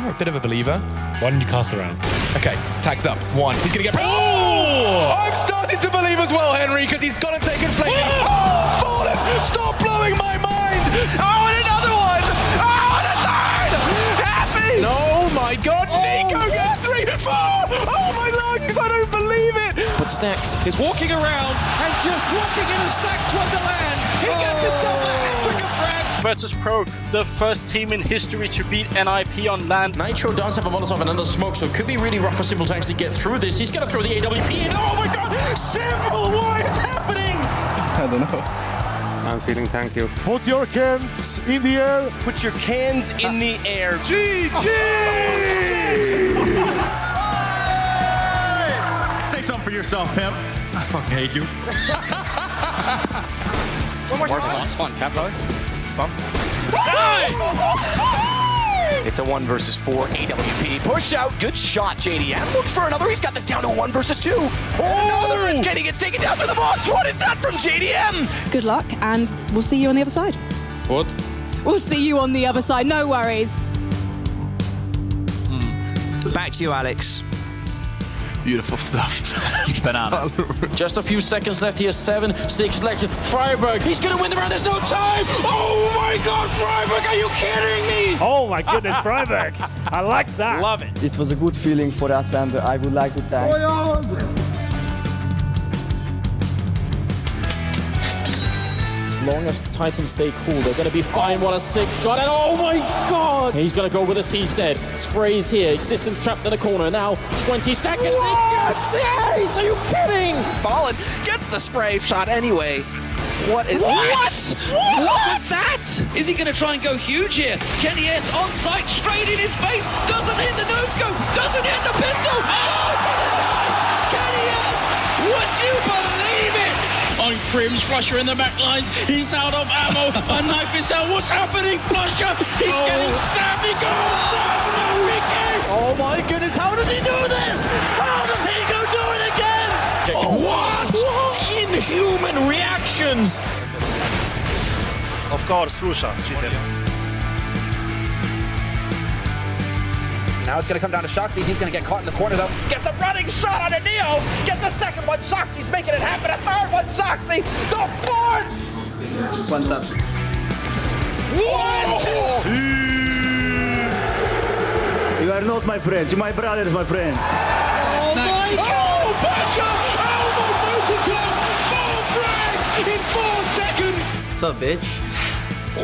You're a bit of a believer.
Why didn't you cast around?
Okay, tags up. 1. He's gonna get... Oh! I'm starting to believe as well, Henry, because he's gone and taken flame. Oh, Fallen! Stop blowing my mind! Oh, and another one! Oh, and a third! Happy! Oh my God, Nico gets 3, 4! Oh my lungs, I don't believe it!
What's next? He's walking around and just walking in a stacked Wonderland. He gets himself a hat-trick of frags.
Virtus Pro, the first team in history to beat NIP on land.
Nitro does have a Molotov and another smoke, so it could be really rough for Simple to actually get through this. He's going to throw the AWP in. Oh my God! Simple, what is happening?
I don't know. I'm feeling thank you.
Put your cans in the air.
Put your cans in the air.
GG!
Say something for yourself, pimp. I fucking hate you.
One more spawn. Cap low. Spawn.
It's a 1 versus 4 AWP. Push out. Good shot, JDM. Looks for another. He's got this down to a 1 versus 2. Another is getting it taken down to the box. What is that from JDM?
Good luck, and we'll see you on the other side.
What?
We'll see you on the other side, no worries.
Back to you, Alex.
Beautiful stuff.
Bananas.
Just a few seconds left here. 7, 6 left. Freiburg, he's going to win the round. There's no time. Oh my God, Freiburg, are you kidding me?
Oh my goodness, Freiburg. I like that.
Love it.
It was a good feeling for us, and I would like to thank.
As long as Titans stay cool, they're going to be fine. What a sick shot. And oh my God. He's going to go with a C-Set. Sprays here. System trapped in the corner. Now 20 seconds. Yes! Are you kidding?
Fallen gets the spray shot anyway. What is
What
was that? Is he going to try and go huge here? Kenny Eds on site, straight in his face. Doesn't hit the no-scope. Doesn't hit the pistol. Oh, Kenny Eds, would you believe it?
On Crim's, Flusher in the back lines. He's out of ammo. A knife is out. What's happening? Flusher, he's getting stabbed. He goes down. Ricky.
Oh my goodness, how does he do this? How does he go do it again?
What? Inhuman reactions.
Of course, Flusha, cheated.
Now it's going to come down to Shoxy. He's going to get caught in the corner, though. Gets a running shot on a Neo. Gets a second one. Shoxy's making it happen. A third one. Shoxy. The fourth.
One tap.
What?
You are not my friends. You're my brothers, my friend.
Oh, my God.
Oh, Pasha! Elbow vocal club! 4 frags in 4 seconds!
What's up, bitch?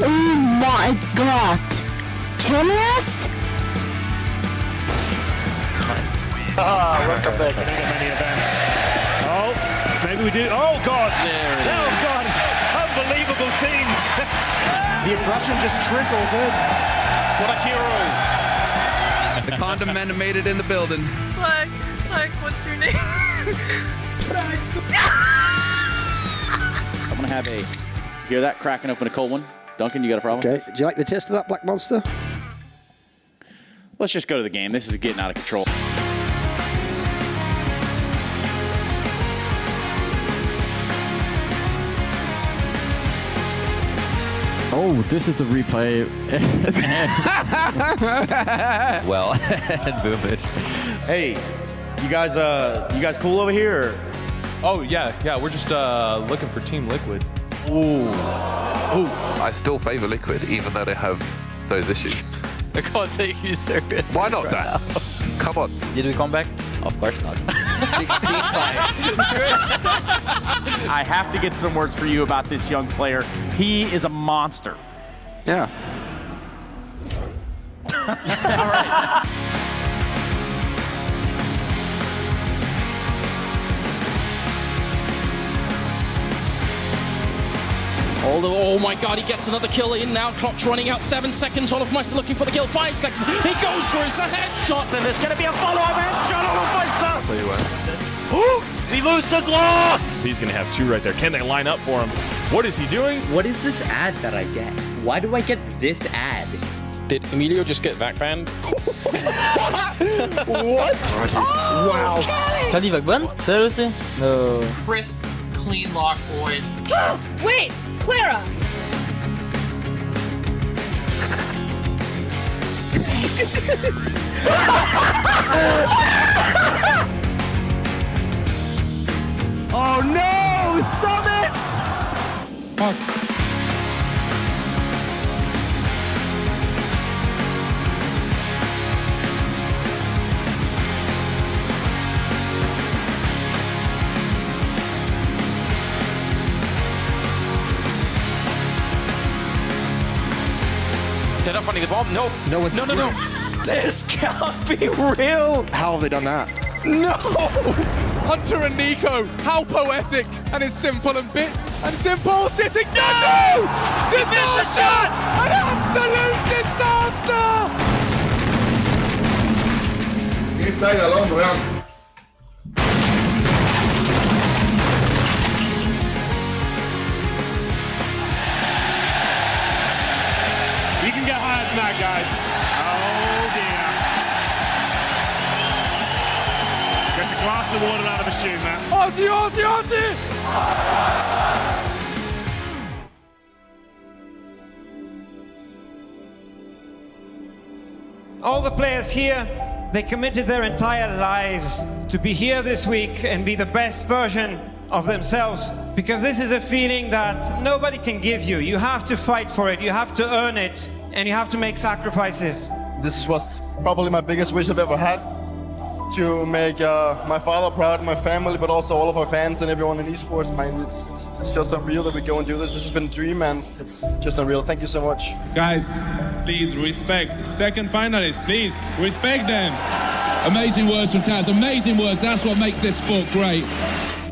Oh my God. Curious?
Welcome back. We didn't get many events. Oh, maybe we do. Oh, God.
There it is.
Oh, God. Unbelievable scenes.
The aggression just trickles in.
What a hero.
The condom men made it in the building.
Swag, what's your name?
I'm gonna have a. Hear that cracking open a cold one? Duncan, you got a problem?
Okay. Do you like the taste of that Black Monster?
Let's just go to the game. This is getting out of control.
Oh, this is a replay.
Well, and boom it.
Hey, you guys cool over here? Or?
Oh yeah, we're just looking for Team Liquid.
Ooh.
I still favor Liquid, even though they have those issues.
I can't take you serious.
Why not that? Come on.
Did we come back?
Of course not.
16-5. I have to get some words for you about this young player. He is a monster.
Yeah.
All right.
Oh my god, he gets another kill in now. Clock's running out. 7 seconds. Olofmeister looking for the kill. 5 seconds. He goes for it. It's a headshot. And there's going to be a follow-up headshot. Olofmeister.
I'll tell you what.
We lose to Glock! He's going to have 2 right there. Can they line up for him? What is he doing?
What is this ad that I get? Why do I get this ad?
Did Emilio just get backbanned?
What? Oh, wow. Can you backband? Seriously? No.
Crisp, clean lock, boys.
Wait, Clara.
Oh no! Stop it! Fuck.
They're not finding the bomb. No.
No, it's
no. This can't be real.
How have they done that?
No.
Hunter and Nico, how poetic, and it's simple and simple, sitting, no! Disaster! An absolute disaster!
Inside alone, run.
You can get higher than that, guys. Oh dear. Just a glass of water out of a shoe, man. Aussie!
All the players here, they committed their entire lives to be here this week and be the best version of themselves, because this is a feeling that nobody can give you. You have to fight for it, you have to earn it, and you have to make sacrifices.
This was probably my biggest wish I've ever had, to make my father proud, my family, but also all of our fans and everyone in esports. Man, it's just unreal that we go and do this. This has been a dream, and it's just unreal. Thank you so much.
Guys, please respect. Second finalists, please respect them. Amazing words from Taz, amazing words. That's what makes this sport great.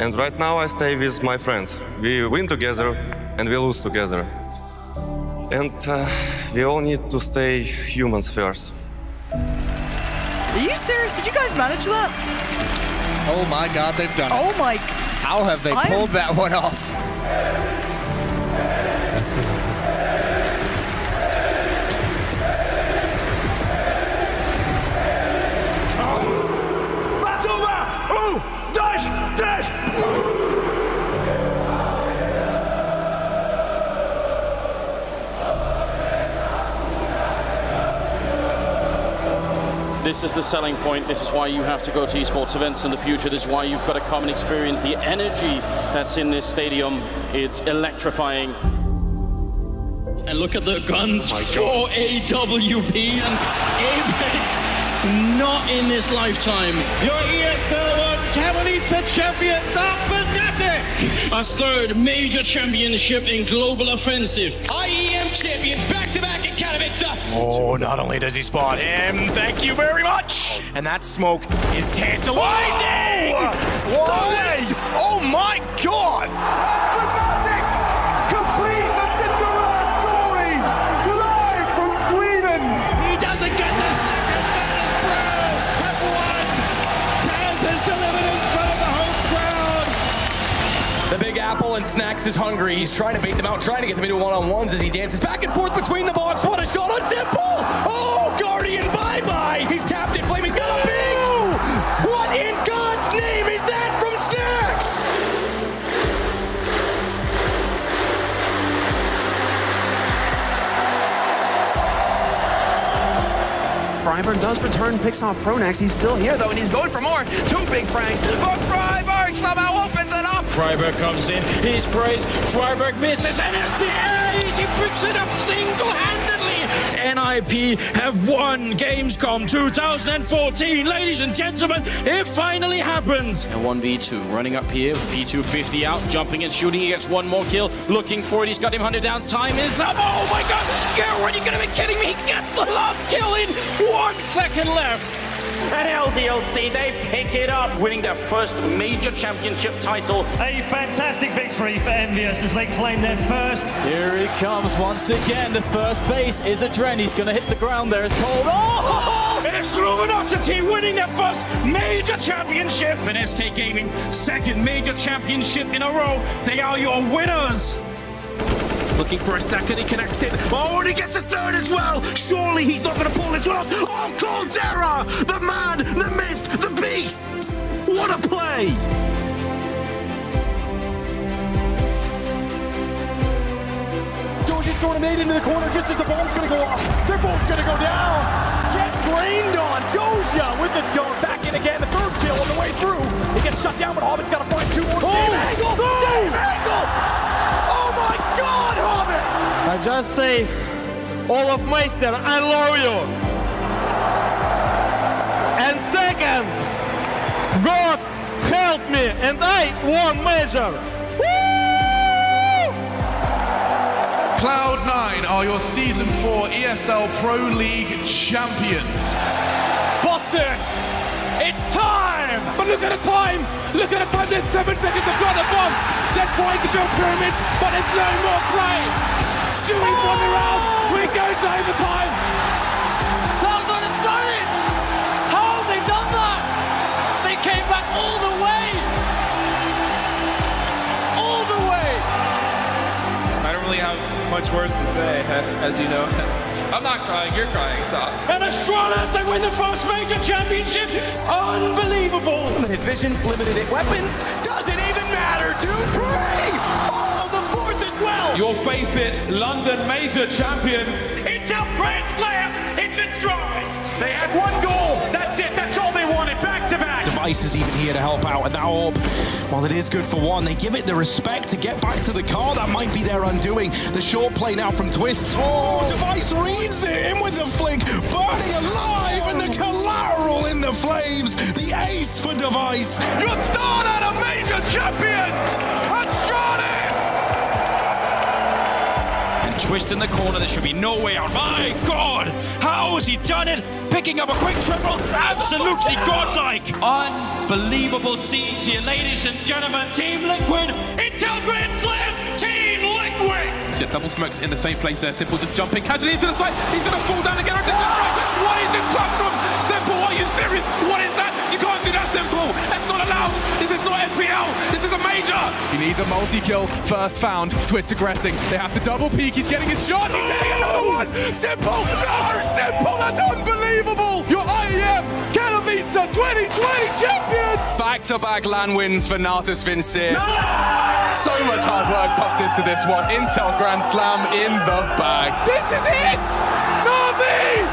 And right now I stay with my friends. We win together and we lose together. And we all need to stay humans first.
Are you serious? Did you guys manage that?
Oh my God, they've done it.
Oh my.
How have they pulled that one off?
That's over! Oh! Dash!
This is the selling point. This is why you have to go to esports events in the future. This is why you've got to come and experience the energy that's in this stadium. It's electrifying. And look at the guns for AWP and Apex. Not in this lifetime.
Your ESL 1 Cavalita champions are Fnatic!
A third major championship in global offensive.
IEM champions back-to-back in Katowice.
Oh, not only does he spot him, thank you very much. And that smoke is tantalizing.
What?
Oh my God.
Fnatic complete the Cinderella story! Live from Sweden!
He doesn't get the second medal, bro! Have won! Taz has delivered in front of the home crowd!
The Big Apple and Snacks is hungry. He's trying to bait them out, trying to get them into one-on-ones as he dances back and forth between the blocks. What a shot on Simple! Oh, Guardian, bye-bye! He's tapped it, Flame, he's got a big! What in God's name is that from Snacks?
Freiburg does return, picks off Pronax. He's still here though, and he's going for more. 2 big frags, but Freiburg somehow opens it up.
Freiburg comes in, he sprays, Freiburg misses, and as the ace, he picks it up single-handedly.
NIP have won Gamescom 2014. Ladies and gentlemen, it finally happens.
And 1v2 running up here. P250 out, jumping and shooting. He gets one more kill. Looking for it. He's got him hunted down. Time is up. Oh my god. Garrett, are you going to be kidding me? He gets the last kill in 1 second left. And LDLC, they pick it up, winning their first major championship title.
A fantastic victory for Envious as they claim their first.
Here he comes once again. The first base is Adren. He's going to hit the ground there. It's cold. Oh!
It's Luminosity winning their first major championship. And SK Gaming, second major championship in a row. They are your winners.
Looking for a second, he connects it. Oh, and he gets a third as well. Surely he's not going to pull this one off. Oh, Caldera! The man, the myth, the beast! What a play!
Doji's throwing a nade into the corner just as the bomb's going to go off. They're both going to go down. Get drained on. Doja with the dunk. Back in again. The third kill on the way through. He gets shut down, but Hobbit's got to find two more. Same angle! Same angle! Oh my God, Hobbit!
I just say, Olaf Meister, I love you. And second, God help me, and I won major.
Cloud9 are your Season 4 ESL Pro League champions.
Boston, it's time! But look at the time! Look at the time, there's 7 seconds to blow the bomb! They're trying to build pyramids, but there's no more play! Stewie's won the round! We're going to overtime! Cloud9 have done it! How have they done that? They came back all the way! All the way!
I don't really have much words to say, as you know. I'm not crying, you're crying, stop.
And Astralis, they win the first major championship! Unbelievable!
Limited vision, limited weapons, doesn't even matter to bring! Oh, the fourth as well!
You'll face it, London major champions.
Intel Grand Slam, it destroys!
They had one goal, that's it, that's all they wanted, back to back! Device is even here to help out, and now Orb, while it is good for one, they give it the respect to get back to the car. That might be their undoing. The short play now from Twist. Oh, Device reads it in with the flick, burning alive, and the collateral in the flames. The ace for Device.
Your start at a major champions, Astralis!
Twist in the corner, there should be no way out. My God, how has he done it? Picking up a quick triple, absolutely godlike. Unbelievable scenes here, ladies and gentlemen. Team Liquid, Intel Grand Slam, Team Liquid.
See, double smokes in the same place there. Simple just jumping casually into the side. He's going to fall down again. What is this trap from Simple? Are you serious? What is that? You can't do that, Simple. That's not allowed. This is not FPL. This is a major. He needs a multi-kill. First found. Twist aggressing. They have to double peek. He's getting his shot. He's hitting another one. Simple. No, Simple. That's unbelievable. Your IEM Katowice 2020 champions. Back-to-back LAN wins for Natus Vincere. So much hard work pumped into this one. Intel Grand Slam in the bag.
This is it! Navi!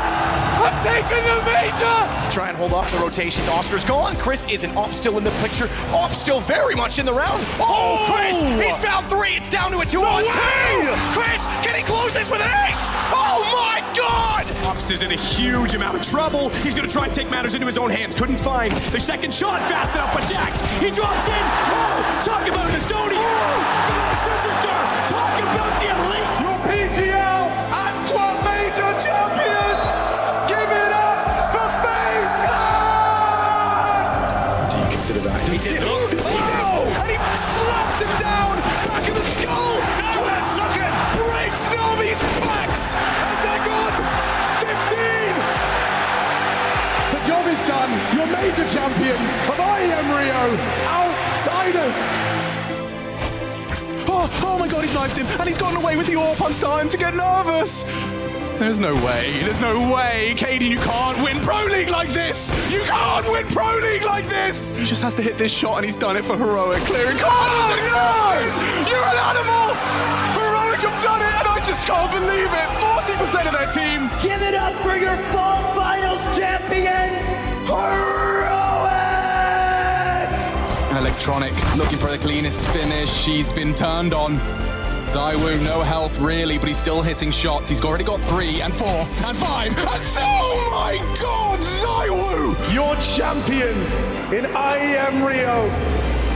I've taken the major!
To try and hold off the rotations. Oscar's gone. Chris isn't up, still in the picture. Up still very much in the round. Oh, Chris! He's found 3. It's down to a 2-on-2. Chris, can he close this with an ace? Oh my God! Ops is in a huge amount of trouble. He's going to try and take matters into his own hands. Couldn't find the second shot fast enough, but Jax, he drops in. Oh, talk about an Estonia. Talk about a superstar. Talk about the elite.
Your PGL Antwerp major champions. Give it up for FaZe Clan.
Do you consider that? He did.
And he slaps him down. Back of the skull. Twist breaks Navi's backs as they're gone. 15. The job is done. Your major champions of IEM Rio. Outsiders. Oh my God, he's knifed him, and he's gotten away with the AWP. I'm starting to get nervous. There's no way, Caden, you can't win Pro League like this! You can't win Pro League like this! He just has to hit this shot, and he's done it for Heroic, clearing. Oh no! You're an animal! Heroic have done it, and I just can't believe it! 40% of their team!
Give it up for your fall finals champions, Heroic!
Electronic, looking for the cleanest finish. He's been turned on.
Zywoo, no health really, but he's still hitting shots. He's already got 3 and 4 and 5 and oh my god, Zywoo!
Your champions in IEM Rio.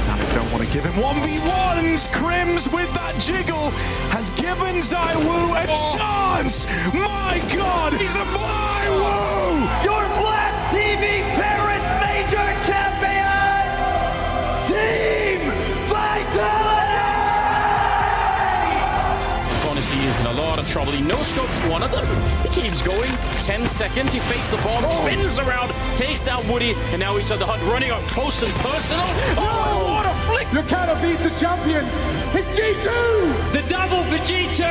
Fnatic don't want to give him 1v1s. Crims with that jiggle has given Zywoo a chance. My god, he's a Zywoo!
Your Blast TV Paris Major Champions, Team Vitality!
He is in a lot of trouble. He no-scopes one of them. He keeps going. 10 seconds. He fakes the bomb, spins around, takes down Woody, and now he's at the hunt, running up close and personal. Oh, what a flick!
Your Katowice champions, it's G2!
The double for G2.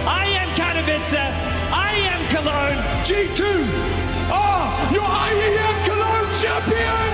I am Katowice. I am Cologne.
G2 are your IEM Cologne champions!